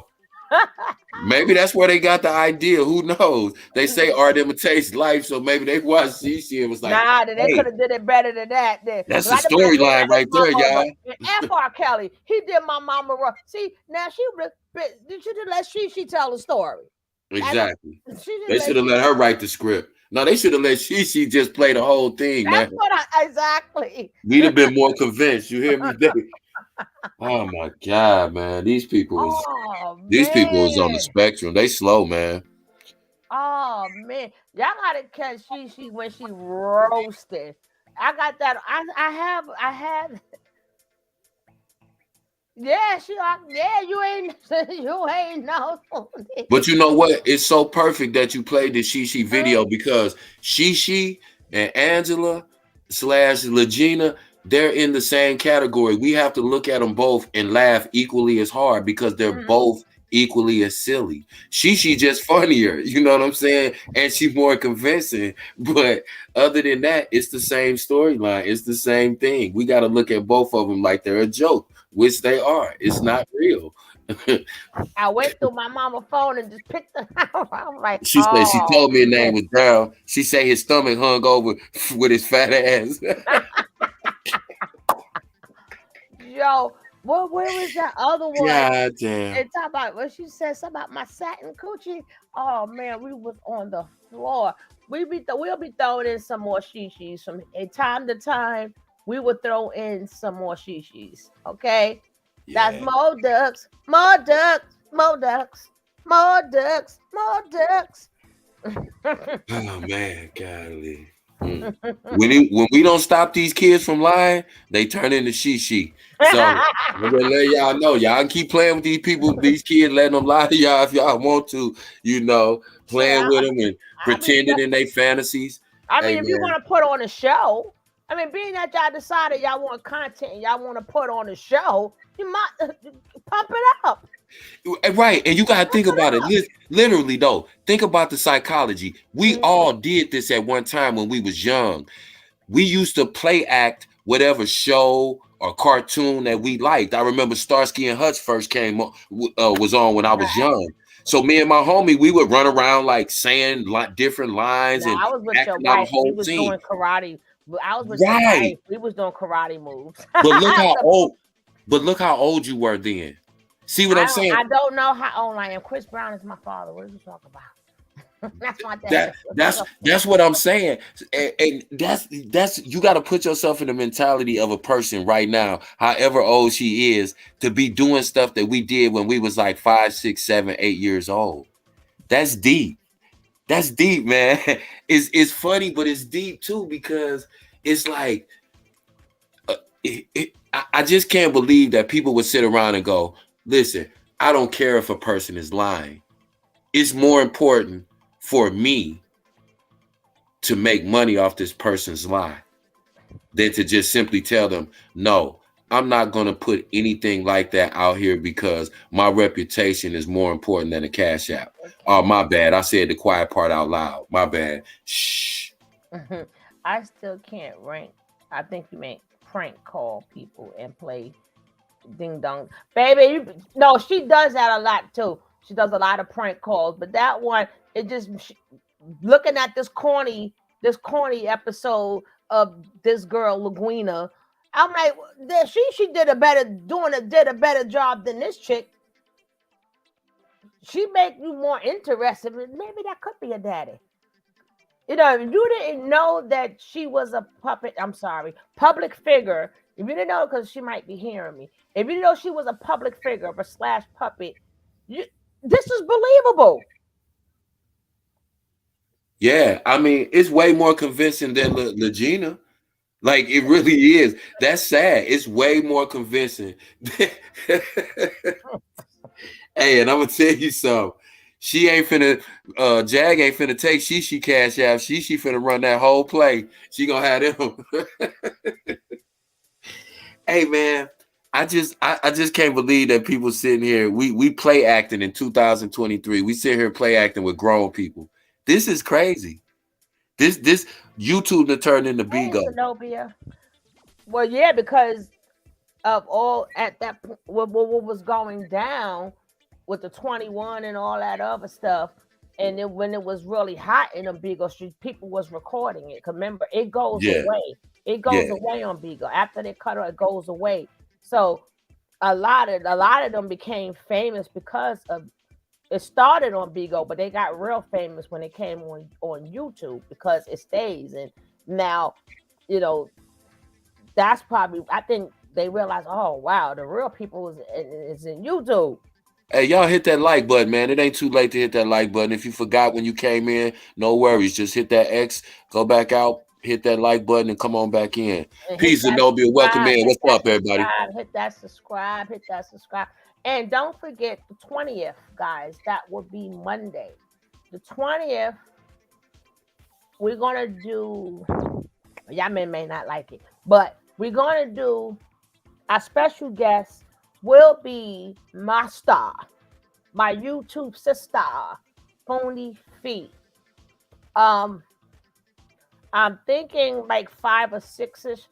Maybe that's where they got the idea. Who knows? They say art imitates life, so maybe they watched Cece and was like, nah, they hey, could have did it better than that. Then. that's the storyline right there, y'all. F. R. Kelly, he did my mama wrong. See, now she should let she tell the story. Exactly. They should have let her write the script. No, they should have let she just play the whole thing, that's man. Exactly. We'd have been more convinced. You hear me? Oh my God, man. These people is on the spectrum. They slow, man. Oh man. Y'all gotta catch she when she roasted. I got that. I have yeah, you ain't no. But you know what? It's so perfect that you played the Shishi video because Shishi and Angela / Legena, they're in the same category. We have to look at them both and laugh equally as hard because they're both equally as silly. Shishi just funnier, you know what I'm saying? And she's more convincing. But other than that, it's the same storyline. It's the same thing. We got to look at both of them like they're a joke, which they are. It's not real. I went through my mama's phone and just picked them out. I'm like, she said she told me his name was Daryl. She said his stomach hung over with his fat ass. Yo, where was that other one? God damn. And talk about what she said, something about my satin coochie. Oh man, we was on the floor. We'll be throwing in some more shishis from time to time. We would throw in some more shishis. Okay. Yeah. That's more ducks, more ducks, more ducks, more ducks, more ducks. Oh man, golly. When we don't stop these kids from lying, they turn into shishi. So I'm gonna let y'all know. Y'all can keep playing with these people, these kids, letting them lie to y'all if y'all want to, playing with them and pretending in their fantasies. I mean, if you want to put on a show, I mean, being that y'all decided y'all want content and y'all want to put on a show, you might pump it up. Right. And you got to think about it. Literally, though, think about the psychology. We all did this at one time when we was young. We used to play act whatever show or cartoon that we liked. I remember Starsky and Hutch first was on when I was young. So me and my homie, we would run around like saying different lines and I was with your wife. We was doing karate. I was with your wife. We was doing karate moves. But look how old you were then. See what I'm saying? I don't know how old I am. Chris Brown is my father. What are you talking about? That's my dad. That's what I'm saying. And that's you got to put yourself in the mentality of a person right now, however old she is, to be doing stuff that we did when we was like 5, 6, 7, 8 years old. That's deep. That's deep, man. It's funny, but it's deep too, because it's like I just can't believe that people would sit around and go, listen, I don't care if a person is lying. It's more important for me to make money off this person's lie than to just simply tell them, no, I'm not going to put anything like that out here because my reputation is more important than a cash app. Oh, my bad. I said the quiet part out loud. My bad. Shh. I still can't rank. I think you may prank call people and play ding dong. Baby, no, she does that a lot too. She does a lot of prank calls, but that one, looking at this corny episode of this girl Regina, I'm like, she did a better job than this chick. She make you more interested. Maybe that could be a daddy. You didn't know that she was a public figure. If you didn't know, because she might be hearing me. If you didn't know she was a public figure / puppet, this is believable. Yeah, I mean, it's way more convincing than Legena. Like, it really is. That's sad. It's way more convincing. Hey, and I'm gonna tell you something. She ain't finna, Jag ain't finna take Shishi cash out. Shishi finna run that whole play. She gonna have them. Hey man, I just can't believe that people sitting here. We play acting in 2023. We sit here play acting with grown people. This is crazy. This YouTube to turn into Bigo. Zenobia. Well, yeah, because of all at that what was going down with the 21 and all that other stuff. And then when it was really hot in Beagle Street, people was recording it. 'Cause remember, it goes away. It goes away on Beagle. After they cut it goes away. So a lot of them became famous because of it started on Beagle, but they got real famous when it came on YouTube because it stays. And now, you know, that's probably I think they realized, oh wow, the real people is in YouTube. Hey, y'all hit that like button, man. It ain't too late to hit that like button. If you forgot when you came in, no worries. Just hit that X, go back out, hit that like button, and come on back in. Peace and Nobia. Welcome in. What's up, everybody? Hit that subscribe. And don't forget the 20th, guys. That will be Monday. The 20th, we're going to do, y'all may not like it, but we're going to do, our special guest will be my star, my YouTube sister, Phony Fee. I'm thinking like 5 or 6ish.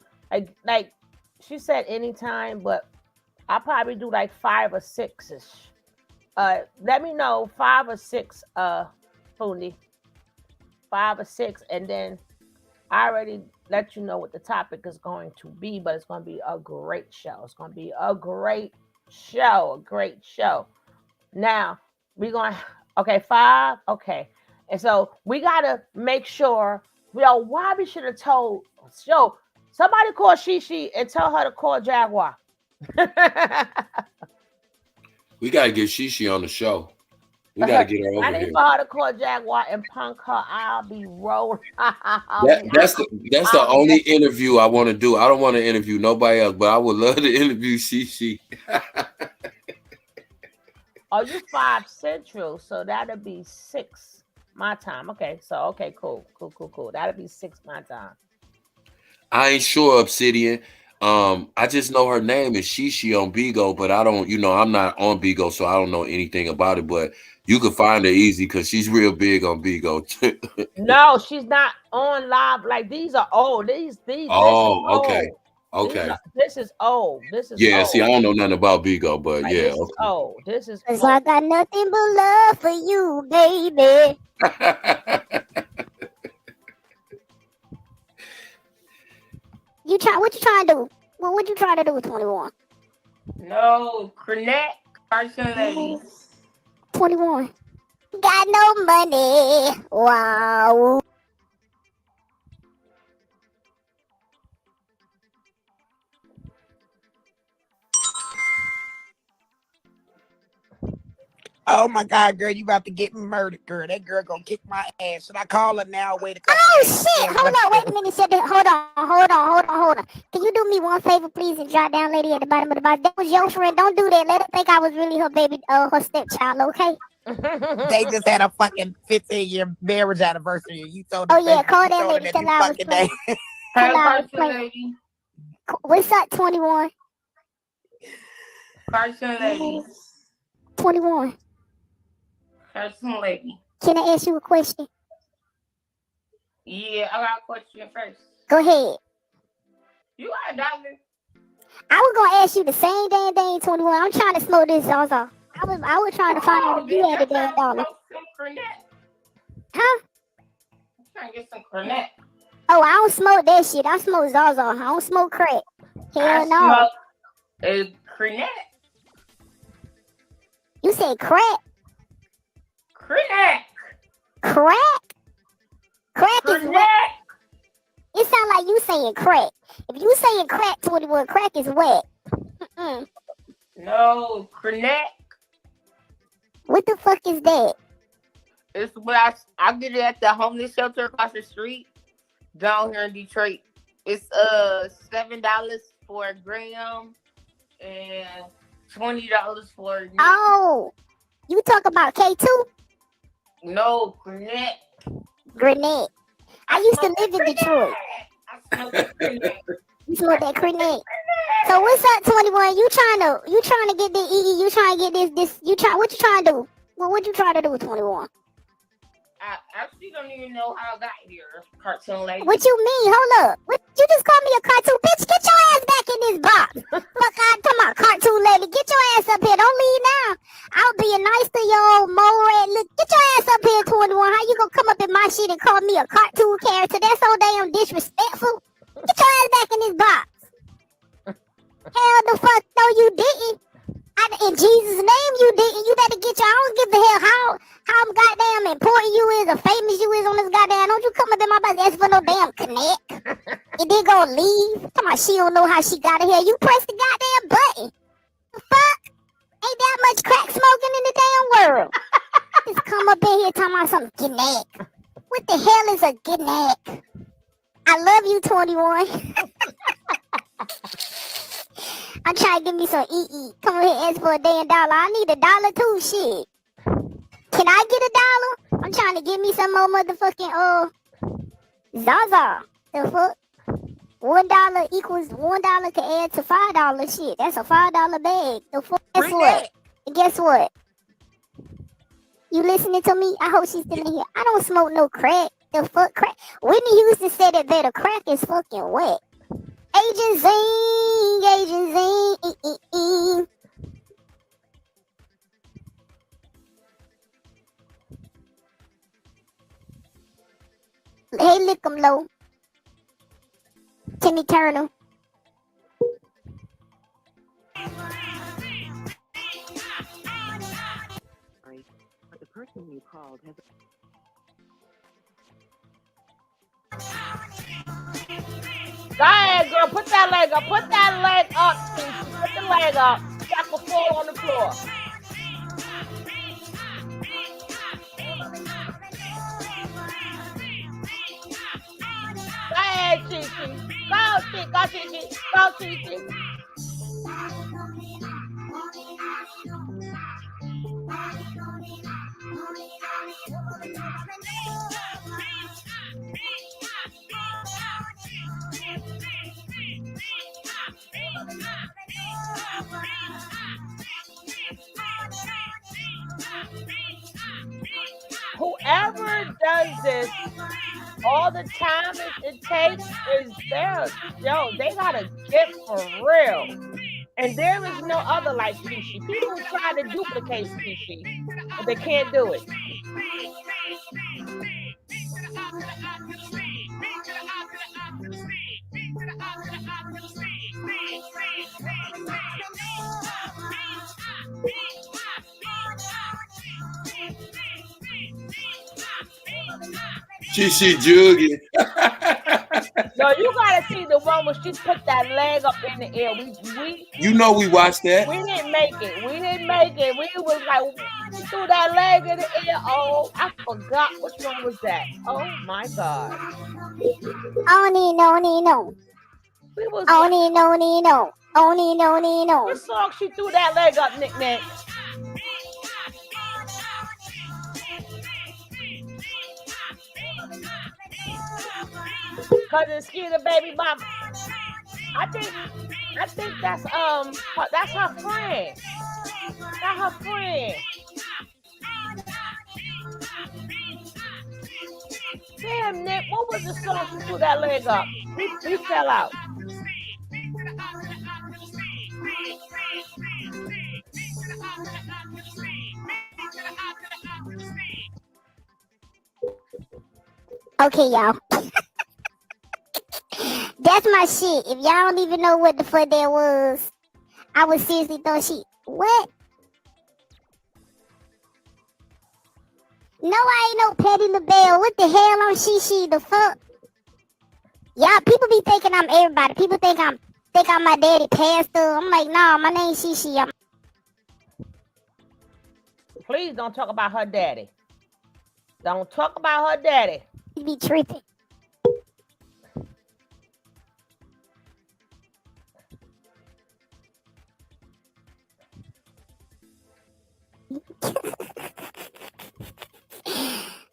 Like she said anytime, but I'll probably do like 5 or 6ish. Let me know 5 or 6, Phony. 5 or 6, and then I already let you know what the topic is going to be, but it's going to be a great show. It's going to be a great show, Now, we're going to, okay, 5, okay. And so we got to make sure, why we should have told, somebody call Shishi and tell her to call Jaguar. We got to get Shishi on the show. We got to get her over I need here. for her to call Jaguar and punk her. I'll be rolling. That's the only interview I want to do. I don't want to interview nobody else, but I would love to interview Shishi. Oh, you 5 Central, so that'll be 6 my time. Okay, so cool. That'll be 6 my time. I ain't sure, Obsidian. I just know her name is Shishi on Bigo, but I don't, I'm not on Bigo, so I don't know anything about it. But you can find her easy because she's real big on Bigo. No, she's not on live. Like these are old. These. Oh, okay. Okay. This is old. Yeah, old. see, I don't know nothing about Bigo, but Like, yeah. This is old. This is. Cause I got nothing but love for you, baby. What you trying to do? What you trying to do with 21? No, Cornet, cartoon lady. 21. Got no money. Wow. Oh my God, girl, you about to get me murdered, girl. That girl gonna kick my ass. Should I call her now? Wait a couple shit. Hold on, wait a minute. Hold on. Can you do me one favor, please, and jot down lady at the bottom of the box? That was your friend. Don't do that. Let her think I was really her baby, her stepchild, okay? They just had a fucking 15-year marriage anniversary. You told them. Oh yeah, call that lady. Tell her I was playing. Tell her I was playing. What's up, 21? Cartoon lady. 21. Cartoon lady. Can I ask you a question? Yeah, I got a question first. Go ahead. You got a dollar? I was gonna ask you the same damn thing, 21. I'm trying to smoke this Zaza. I was trying to find out if you had a damn dollar. Huh? I'm trying to get some Cornet. Oh, I don't smoke that shit. I smoke Zaza. I don't smoke crack. Hell no. Smoke Cornet. You said crack? Crack. Crack? Crack is wet. It sounds like you saying crack. If you saying crack, 21, crack is wet. No, Cornet. What the fuck is that? It's what I get it at the homeless shelter across the street down here in Detroit. It's $7 for a gram and $20 for. Oh, you talk about K2? No, Grenade. Grenade. I used to live in Detroit. I smoke that Grenade. You smoke that Grenade. So what's up, 21? You trying to get this? You trying to get this? What you trying to do? What you trying to do with 21? I actually don't even know how I got here, cartoon lady. What you mean? Hold up. What, you just called me a cartoon? Bitch, get your ass back in this box. Fuck out, come on, cartoon lady. Get your ass up here. Don't leave now. I'll be nice to your old mole rat. Look, get your ass up here, 21. How you gonna come up in my shit and call me a cartoon character? That's so damn disrespectful. Get your ass back in this box. Hell the fuck no, you didn't. In Jesus' name, you didn't. You better get your. I don't give a hell how goddamn important you is or famous you is on this goddamn. Don't you come up in my box asking for no damn connect. And then go leave. Come on, she don't know how she got in here. You press the goddamn button. The fuck? Ain't that much crack smoking in the damn world. Just come up in here talking about some connect. What the hell is a connect? I love you, 21. I'm trying to give me some EE. Come over here and ask for a damn dollar. I need $1 too, shit. Can I get $1? I'm trying to give me some more motherfucking, Zaza. The fuck? $1 equals $1 can add to $5. Shit, that's a $5 bag. The fuck? Guess what? Guess what? You listening to me? I hope she's still in here. I don't smoke no crack. The fuck crack? Whitney Houston said it better. Crack is fucking wet. Agent Zing, Agent Zing. Hey, lick 'em low. Timmy Turner. But the person you called has. Go ahead, girl. Put that leg up. Put that leg up. Put the leg up. I can fall on the floor. Go ahead, Chichi. Go, Chichi. Go, Chichi. Go, Chichi. Whoever does this, all the time it takes is theirs. Yo, they got a gift for real. And there is no other like Shishi. People try to duplicate Shishi, but they can't do it. She jugging. No, you gotta see the one where she put that leg up in the air. You know we watched that. We didn't make it. We was like, she threw that leg in the air. Oh, I forgot which one was that. Oh my God. Oni no. We was Oni no. What song she threw that leg up, Nick? Cause it's Skeeter baby mama. I think that's her friend. That's her friend. Damn, Nick, what was the song she threw that leg up? He fell out. Okay, y'all. That's my shit. If y'all don't even know what the fuck that was, I would seriously thought what? No, I ain't no Patty LaBelle. What the hell I'm she the fuck? Y'all, people be thinking I'm everybody. People think I'm my daddy pastor. I'm like, nah, my name's Shishi. Please don't talk about her daddy. Don't talk about her daddy. You be tripping.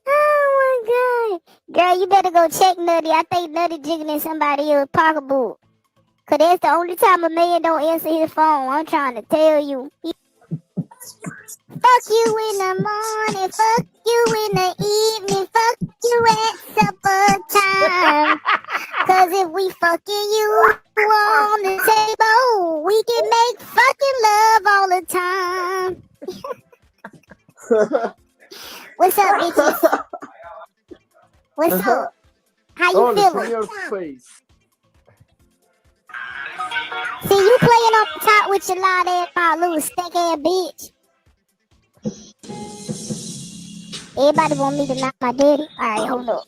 Oh my God. Girl, you better go check Nutty. I think Nutty jiggling somebody else's pocketbook. Cause that's the only time a man don't answer his phone. I'm trying to tell you. Fuck you in the morning, fuck you in the evening, fuck you at supper time. Cause if we fucking you on the table. We can make fucking love all the time. What's up, bitches? What's up? How you feeling? Your face. See, you playing on the top with your loud ass, my little stank ass bitch. Everybody want me to knock my daddy? Alright, hold up.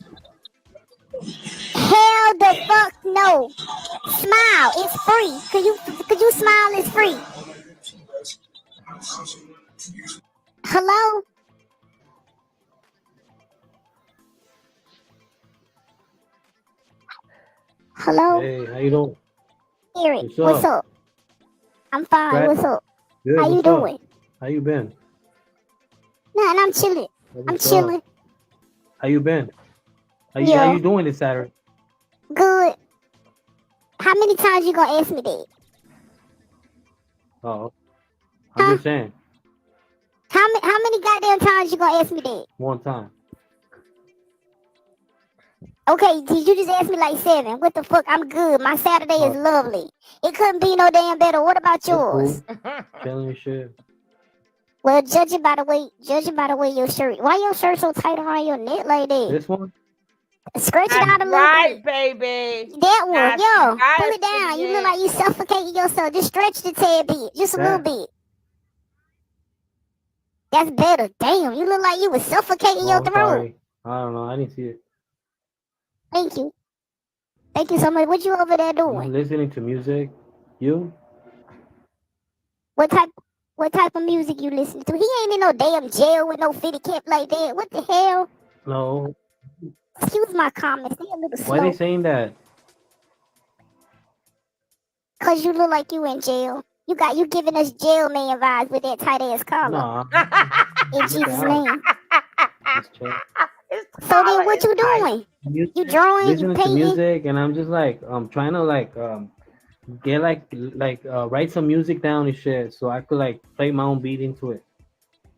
Hell the fuck no. Smile, it's free. Could you smile? It's free. Hello? Hello? Hey, how you doing? Eric, what's up? I'm fine. Brad? What's up? Good, How you what's up? doing? How you been? Nah, I'm chilling. What's I'm chilling. up? How you been? How Yeah. you doing this Saturday? Good. How many times you gonna ask me that? Oh, I'm just saying. How many goddamn times you gonna ask me that? One time. Okay, did you just ask me like 7? What the fuck? I'm good. My Saturday is lovely. It couldn't be no damn better. What about yours? Cool. Chilling and shit. Well, judging by the way your shirt. Why your shirt so tight around your neck like that? This one? Stretch it out a little Right, bit. baby. That one, That's yo, right, pull it down. You look yeah. like you suffocating yourself. Just stretch the tad bit, just a little bit. That's better. Damn, you look like you was suffocating your I'm throat. sorry. I don't know. I didn't see it. Thank you. Thank you so much. What you over there doing? I'm listening to music. You? What type of music you listen to? He ain't in no damn jail with no fitty cap like that. What the hell? No. Excuse my comments. They a little slow. Why are they saying that? Cause you look like you in jail. You giving us jail man vibes with that tight ass collar. Nah. In Jesus' out. name. So then what you doing? You drawing, you Listening to painting? music, and I'm just like trying to get write some music down and shit, so I could like play my own beat into it.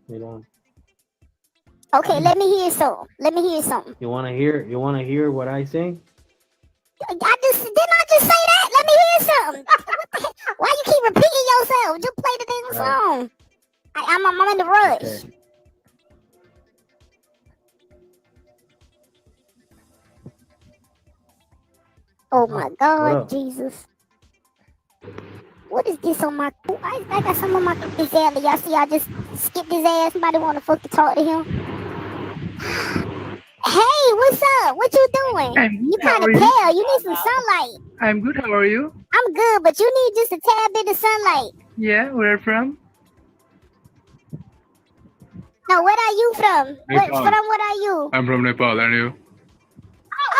You know. Okay, let me hear something. You wanna hear what I sing? Didn't I just say that? Let me hear something. What the heck? Why you keep repeating yourself? Just play the damn song. I'm in the rush. Okay. Oh my What God, up? Jesus. What is this on my... I got some on my... This alley. Y'all see I just skipped his ass. Somebody want to fucking talk to him. Hey, what's up? What you doing? You kind of pale. You need some sunlight. I'm good. How are you? I'm good, but you need just a tad bit of sunlight. Yeah, where from? No, where are you from? Nepal. What are you? I'm from Nepal, and you?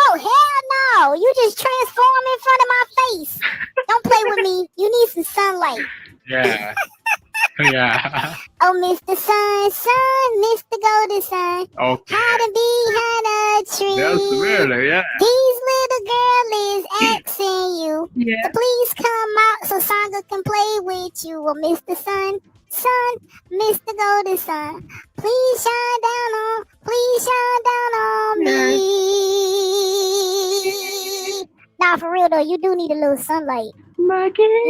Oh, hell no. You just transform in front of my face. Don't play with me. You need some sunlight. Yeah. Yeah. Oh, Mr. Sun, Mr. Golden Sun. Okay. Hiding behind a tree. That's weird, yeah. These little girl is asking you Yeah. to please come out so Sangha can play with you. Oh, Mr. Sun, Mr. Golden Sun, please shine down on me. Nah, for real though, you do need a little sunlight. You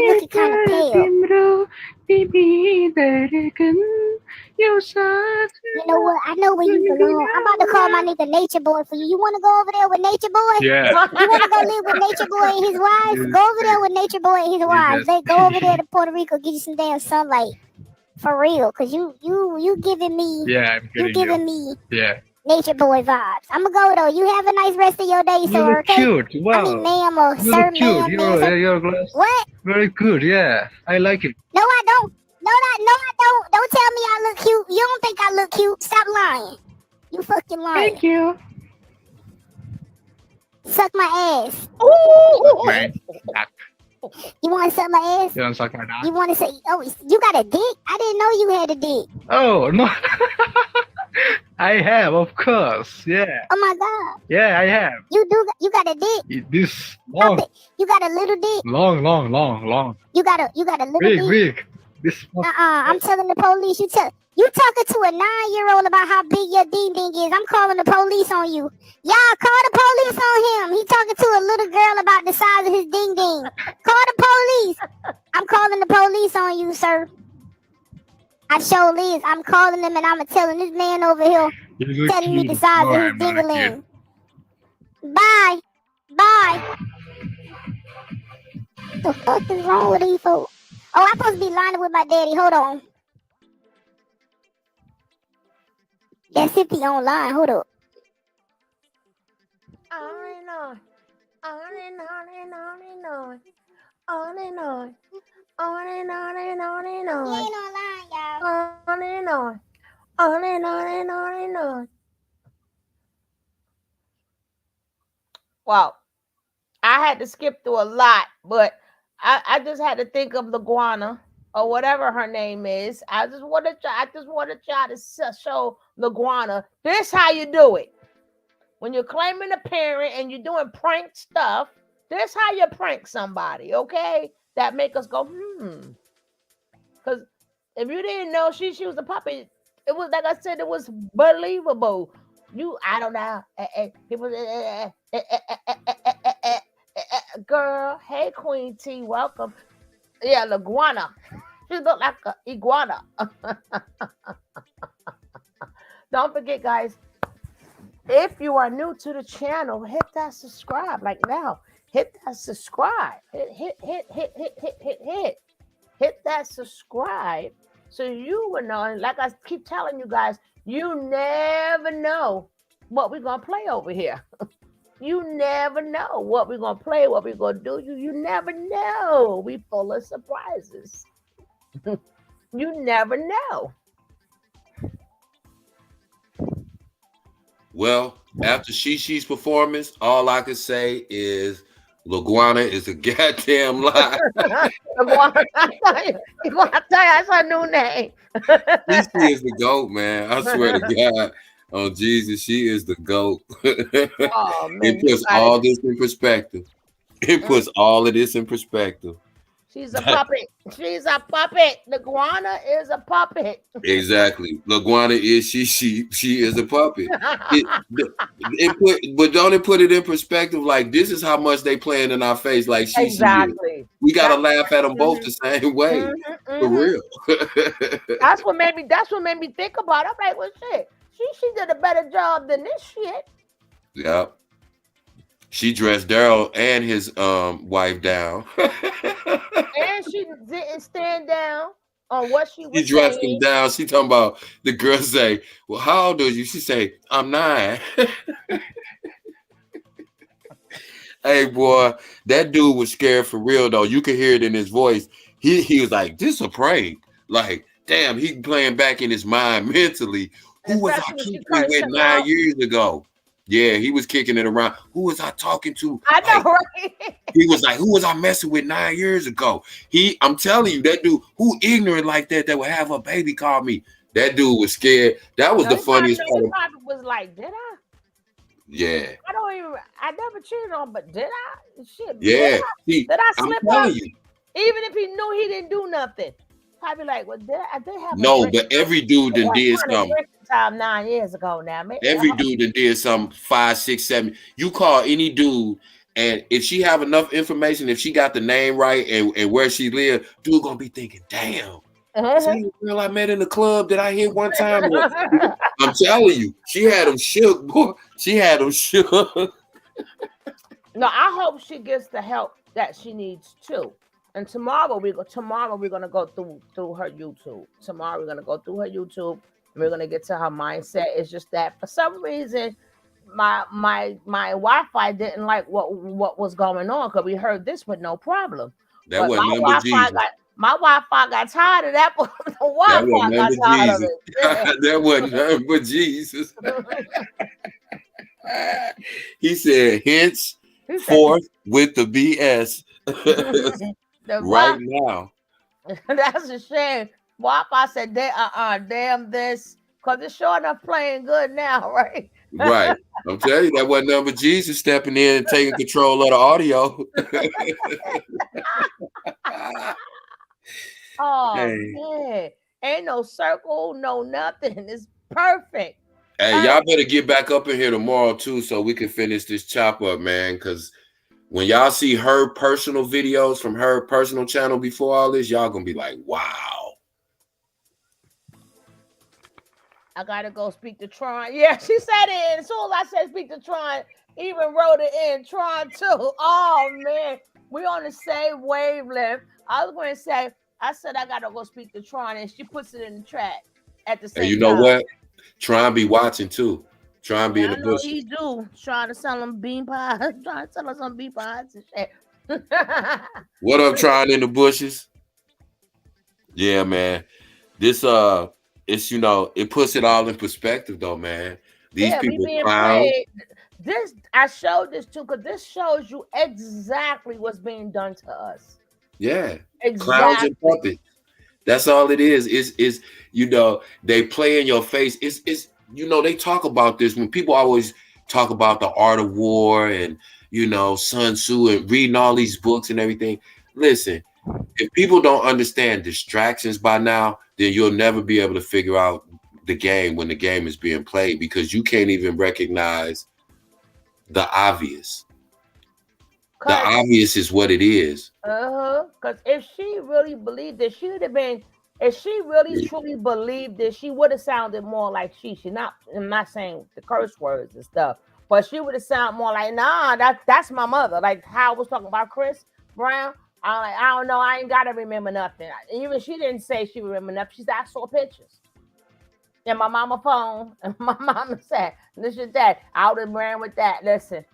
looking kind of pale. You know what? I know where you belong. I'm about to call my nigga Nature Boy for you. You want to go over there with Nature Boy? Yeah. You want to go live with Nature Boy and his wives? Go over there with Nature Boy and his wives. They go over there to Puerto Rico, get you some damn sunlight. For real, cause you giving me. Yeah, I'm you getting giving you. me Yeah. Nature Boy vibes. I'ma go though. You have a nice rest of your day, You sir. look Okay? cute. Wow. I mean, ma'am or You sir, look cute. ma'am, sir. Your glass. What? Very good. Yeah, I like it. No, I don't. No, I don't. Don't tell me I look cute. You don't think I look cute. Stop lying. You fucking lying. Thank you. Suck my ass. Man. You want to suck my ass? You want to suck my dick? You want to say, oh, you got a dick? I didn't know you had a dick. Oh, no. I have, of course. Yeah. Oh my God. Yeah, I have. You got a dick? This long. You got a little dick? Long. You got a little Big, dick? big. This. I'm telling the police. You talking to a 9-year-old about how big your ding ding is. I'm calling the police on you. Y'all call the police on him. He talking to a little girl about the size of his ding ding. Call the police. I'm calling the police on you, sir. I sure is. I'm calling him and I'm telling this man over here, telling me the size of his ding-a-ling. Bye. Bye. What the fuck is wrong with these folks? Oh, I'm supposed to be lining with my daddy. Hold on. That's if he online. Hold up. On and on. On and on and on and on. On and on. On and on and on and on. He ain't online, y'all. On and on. On and on and on and on. Well, I had to skip through a lot, but I just had to think of LaGuana or whatever her name is. I just wanted y'all to show LaGuana this how you do it. When you're claiming a parent and you're doing prank stuff, this how you prank somebody, okay? That make us go, Because if you didn't know she was a puppet, it was like I said, it was believable. I don't know. People, girl, hey Queen T, welcome. Yeah, LaGuana. She look like an iguana. Don't forget, guys, if you are new to the channel, hit that subscribe like now. Hit that subscribe. Hit that subscribe so you will know. And like I keep telling you guys, you never know what we're gonna play over here. You never know what we're gonna play, what we're gonna do. You never know. We full of surprises. You never know. Well, after Shishi's performance, all I can say is LaGuana is a goddamn lie. LaGuana, I tell you, that's her new name. Shishi is the GOAT, man. I swear to God. Oh, Jesus, she is the GOAT. Oh, man, it puts all this in perspective. It puts all of this in perspective. She's a puppet. She's a puppet. LaGuana is a puppet. Exactly. LaGuana is she is a puppet. But don't it put it in perspective? Like, this is how much they playing in our face. Like, exactly. Is. We gotta laugh at them both the same way. For real. That's what made me think about it. I'm like, well, shit. She did a better job than this shit. Yeah. She dressed Daryl and his wife down. And she didn't stand down on what she was saying. She dressed him down. She talking about, the girl say, well, how old are you? She say, I'm 9. Hey, boy, that dude was scared for real, though. You could hear it in his voice. He was like, this a prank. Like, damn, he playing back in his mind mentally. Who was I kicking with 9 years ago? Yeah, he was kicking it around. Who was I talking to? I know, right? He was like, who was I messing with 9 years ago? I'm telling you, that dude, who ignorant like that would have a baby call me. That dude was scared. That was the funniest part. He probably was like, did I? Yeah. I never cheated on, but did I? Shit. Yeah. Did I slip up? Even if he knew he didn't do nothing. Probably like, well, I did have no, but every dude that did something. Time 9 years ago now. Every dude that did something 5, 6, 7. You call any dude, and if she have enough information, if she got the name right and where she lived, dude gonna be thinking, damn. See the girl I met in the club that I hit one time. I'm telling you, she had him shook, boy. She had him shook. No, I hope she gets the help that she needs too. And tomorrow we're gonna go through her YouTube. Tomorrow we're gonna go through her YouTube. And we're gonna get to her mindset. It's just that for some reason my Wi-Fi didn't like what was going on, because we heard this with no problem. That wasn't number Jesus. My Wi-Fi got tired of that. The Wi-Fi got tired of it. Yeah. That wasn't nothing but Jesus. He said, hence forth with the BS. Right now. That's a shame. Wi-Fi said, damn this, because it's sure enough playing good now, right? Right. I'm telling you, that wasn't nothing but Jesus stepping in and taking control of the audio. Oh, man. Ain't no circle, no nothing. It's perfect. Hey, y'all better get back up in here tomorrow too, so we can finish this chop up, man. Because when y'all see her personal videos from her personal channel before all this, y'all gonna be like, wow. I gotta go speak to Tron. Yeah, she said it. As soon as I said speak to Tron, even wrote it in. Tron too. Oh man, we on the same wavelength. I was going to say, I said I gotta go speak to Tron, and she puts it in the chat at the same time. And you know what? Try and be watching too. Try and be in the bushes. He do. Trying to sell them bean pies. Trying to sell us some bean pies and shit. What up, trying in the bushes? Yeah, man. This it's it puts it all in perspective though, man. These people clowns. This I showed this too, because this shows you exactly what's being done to us. Yeah, exactly. Clowns and puppets. That's all it is. Is they play in your face. It's they talk about this when people always talk about the art of war and Sun Tzu and reading all these books and everything. Listen, if people don't understand distractions by now, then you'll never be able to figure out the game when the game is being played, because you can't even recognize the obvious. The obvious is what it is. Because if she really believed this, she would have been. If she really truly believed this, she would have sounded more like she. I'm not saying the curse words and stuff, but she would have sounded more like, nah, that's my mother. Like how I was talking about Chris Brown. I'm like, I don't know, I ain't gotta remember nothing. Even she didn't say she remembered nothing. She said I saw pictures. And my mama phone, and my mama said, this is that. I would have ran with that. Listen.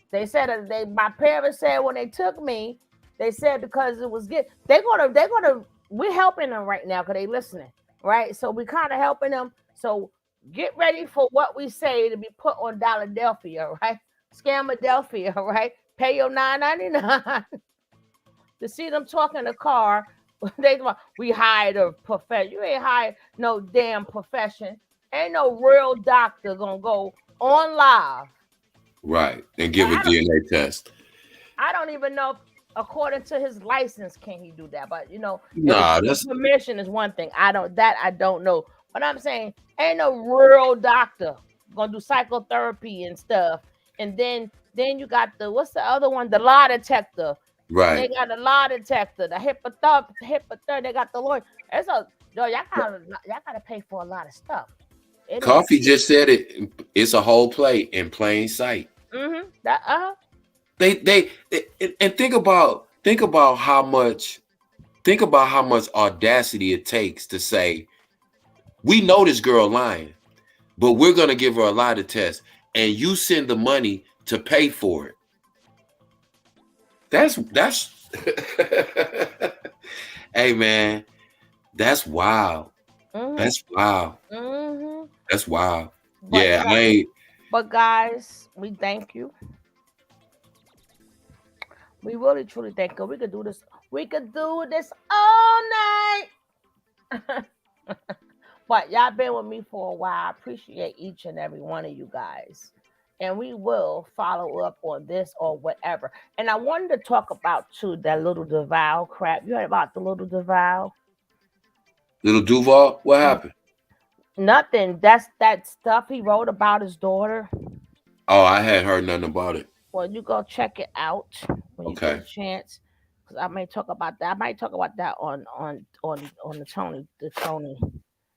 They said my parents said when they took me, they said because it was good. They're gonna we're helping them right now because they listening, right? So we kind of helping them. So get ready for what we say to be put on Philadelphia, right? Scamadelphia, right? Pay your $9.99 to see them talk in the car. We hired a profession. You ain't hired no damn profession. Ain't no real doctor gonna go on live. Right, and give a DNA test. I don't even know if, according to his license, can he do that? But that's permission is one thing. I don't know. But I'm saying, ain't no real doctor gonna do psychotherapy and stuff. And then you got what's the other one? The lie detector. Right. They got a lie detector. The hypnotherapy. They got the lawyer. Y'all gotta pay for a lot of stuff. Coffee just said it. It's a whole play in plain sight. Mm-hmm. They and think about how much audacity it takes to say, we know this girl lying, but we're gonna give her a lie test, and you send the money to pay for it. That's hey man, that's wild. Mm-hmm. That's wild. Mm-hmm. That's wild. But guys, we thank you. We really truly thank you. We could do this. We could do this all night. But y'all been with me for a while. I appreciate each and every one of you guys. And we will follow up on this or whatever. And I wanted to talk about too that little Duval crap. You heard about the little Duval? Little Duval? What happened? Nothing. That's that stuff he wrote about his daughter. Oh, I hadn't heard nothing about it. Well, you go check it out when you get a chance. Because I may talk about that. I might talk about that on the Tony.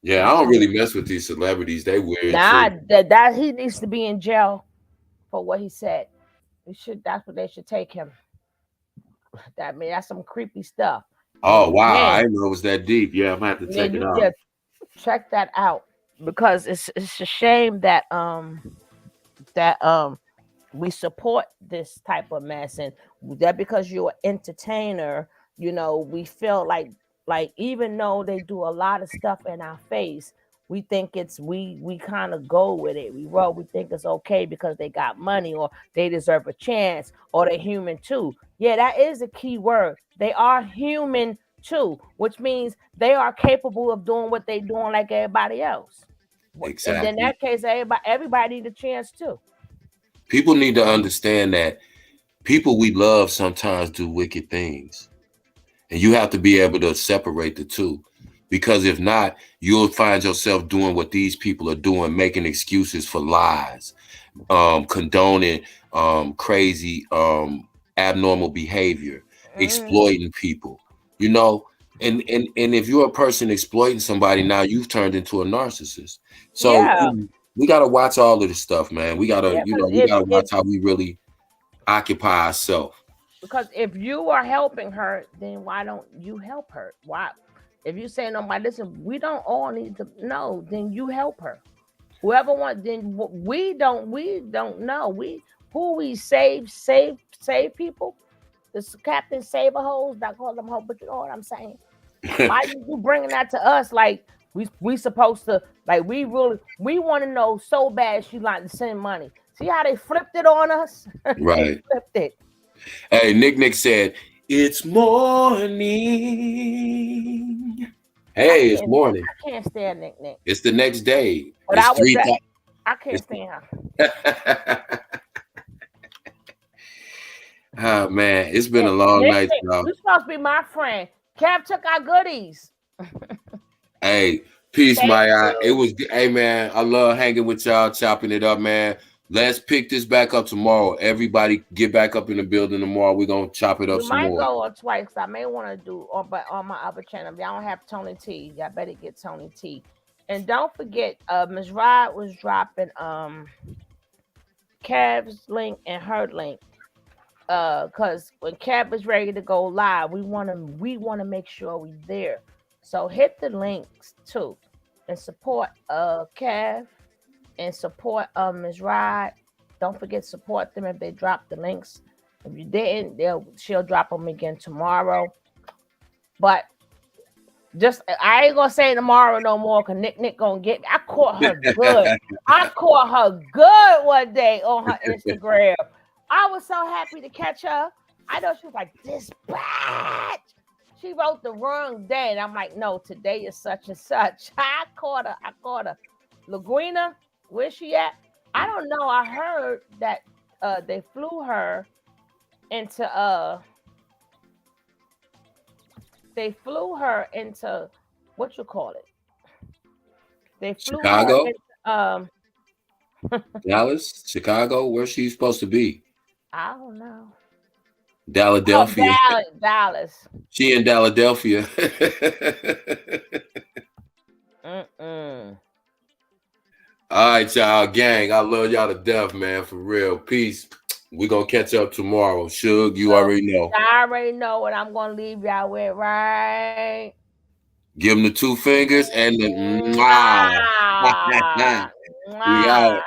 Yeah, I don't really mess with these celebrities. They weird. Nah, that he needs to be in jail for what he said. That's what they should take him. That's some creepy stuff. Oh wow, I didn't know it was that deep. Yeah, I'm gonna have to check it out. Yeah, check that out, because it's a shame that we support this type of mess, and that because you're an entertainer, we feel like even though they do a lot of stuff in our face, we think we kind of go with it. We think it's okay because they got money, or they deserve a chance, or they're human too. Yeah, that is a key word. They are human too, which means they are capable of doing what they're doing like everybody else. Exactly. And in that case, everybody needs a chance too. People need to understand that people we love sometimes do wicked things. And you have to be able to separate the two. Because if not, you'll find yourself doing what these people are doing, making excuses for lies, condoning crazy, abnormal behavior, exploiting people, you know. And if you're a person exploiting somebody, now you've turned into a narcissist. So we gotta watch all of this stuff, man. We gotta, we gotta watch how we really occupy ourselves. Because if you are helping her, then why don't you help her? Why? If you say nobody, listen, we don't all need to know, then you help her. Whoever wants, then we don't know. Who we save people. The Captain Save a hoes, I call them hoes, but you know what I'm saying. Why you bringing that to us? Like we supposed to, like we want to know so bad she like to send money. See how they flipped it on us? Right. They flipped it. Hey, Nick said, it's morning. Hey, it's morning. I can't stand Nick. It's the next day. But It's I can't stand her. Oh man, it's been a long night, y'all. You're supposed to be my friend. Kev took our goodies. Hey, peace, Maya. It was, hey man, I love hanging with y'all, chopping it up, man. Let's pick this back up tomorrow. Everybody get back up in the building tomorrow. We're gonna chop it up some more. We might go twice. I may want to do on my other channel. Y'all don't have Tony T. Y'all better get Tony T. And don't forget, Ms. Rod was dropping Kev's link and her link. Because when Kev is ready to go live, we want to make sure we're there. So hit the links too and support Kev and support Ms. Rod. Don't forget to support them if they drop the links. If you didn't, she'll drop them again tomorrow. But I ain't gonna say tomorrow no more because Nick gonna get me. I caught her good. I caught her good one day on her Instagram. I was so happy to catch her. I know she was like, dispatch. She wrote the wrong day. And I'm like, no, today is such and such. I caught her. Legena, where's she at? I don't know. I heard that they flew her into what you call it? They flew Chicago? her into, Dallas, Chicago, where's she supposed to be? I don't know. Philadelphia. Oh, Dallas. She in Philadelphia. Mm-mm. All right, y'all, gang. I love y'all to death, man. For real. Peace. We're going to catch up tomorrow. Suge, you already know. I already know what I'm going to leave y'all with, right? Give them the 2 fingers and the mwah. We out.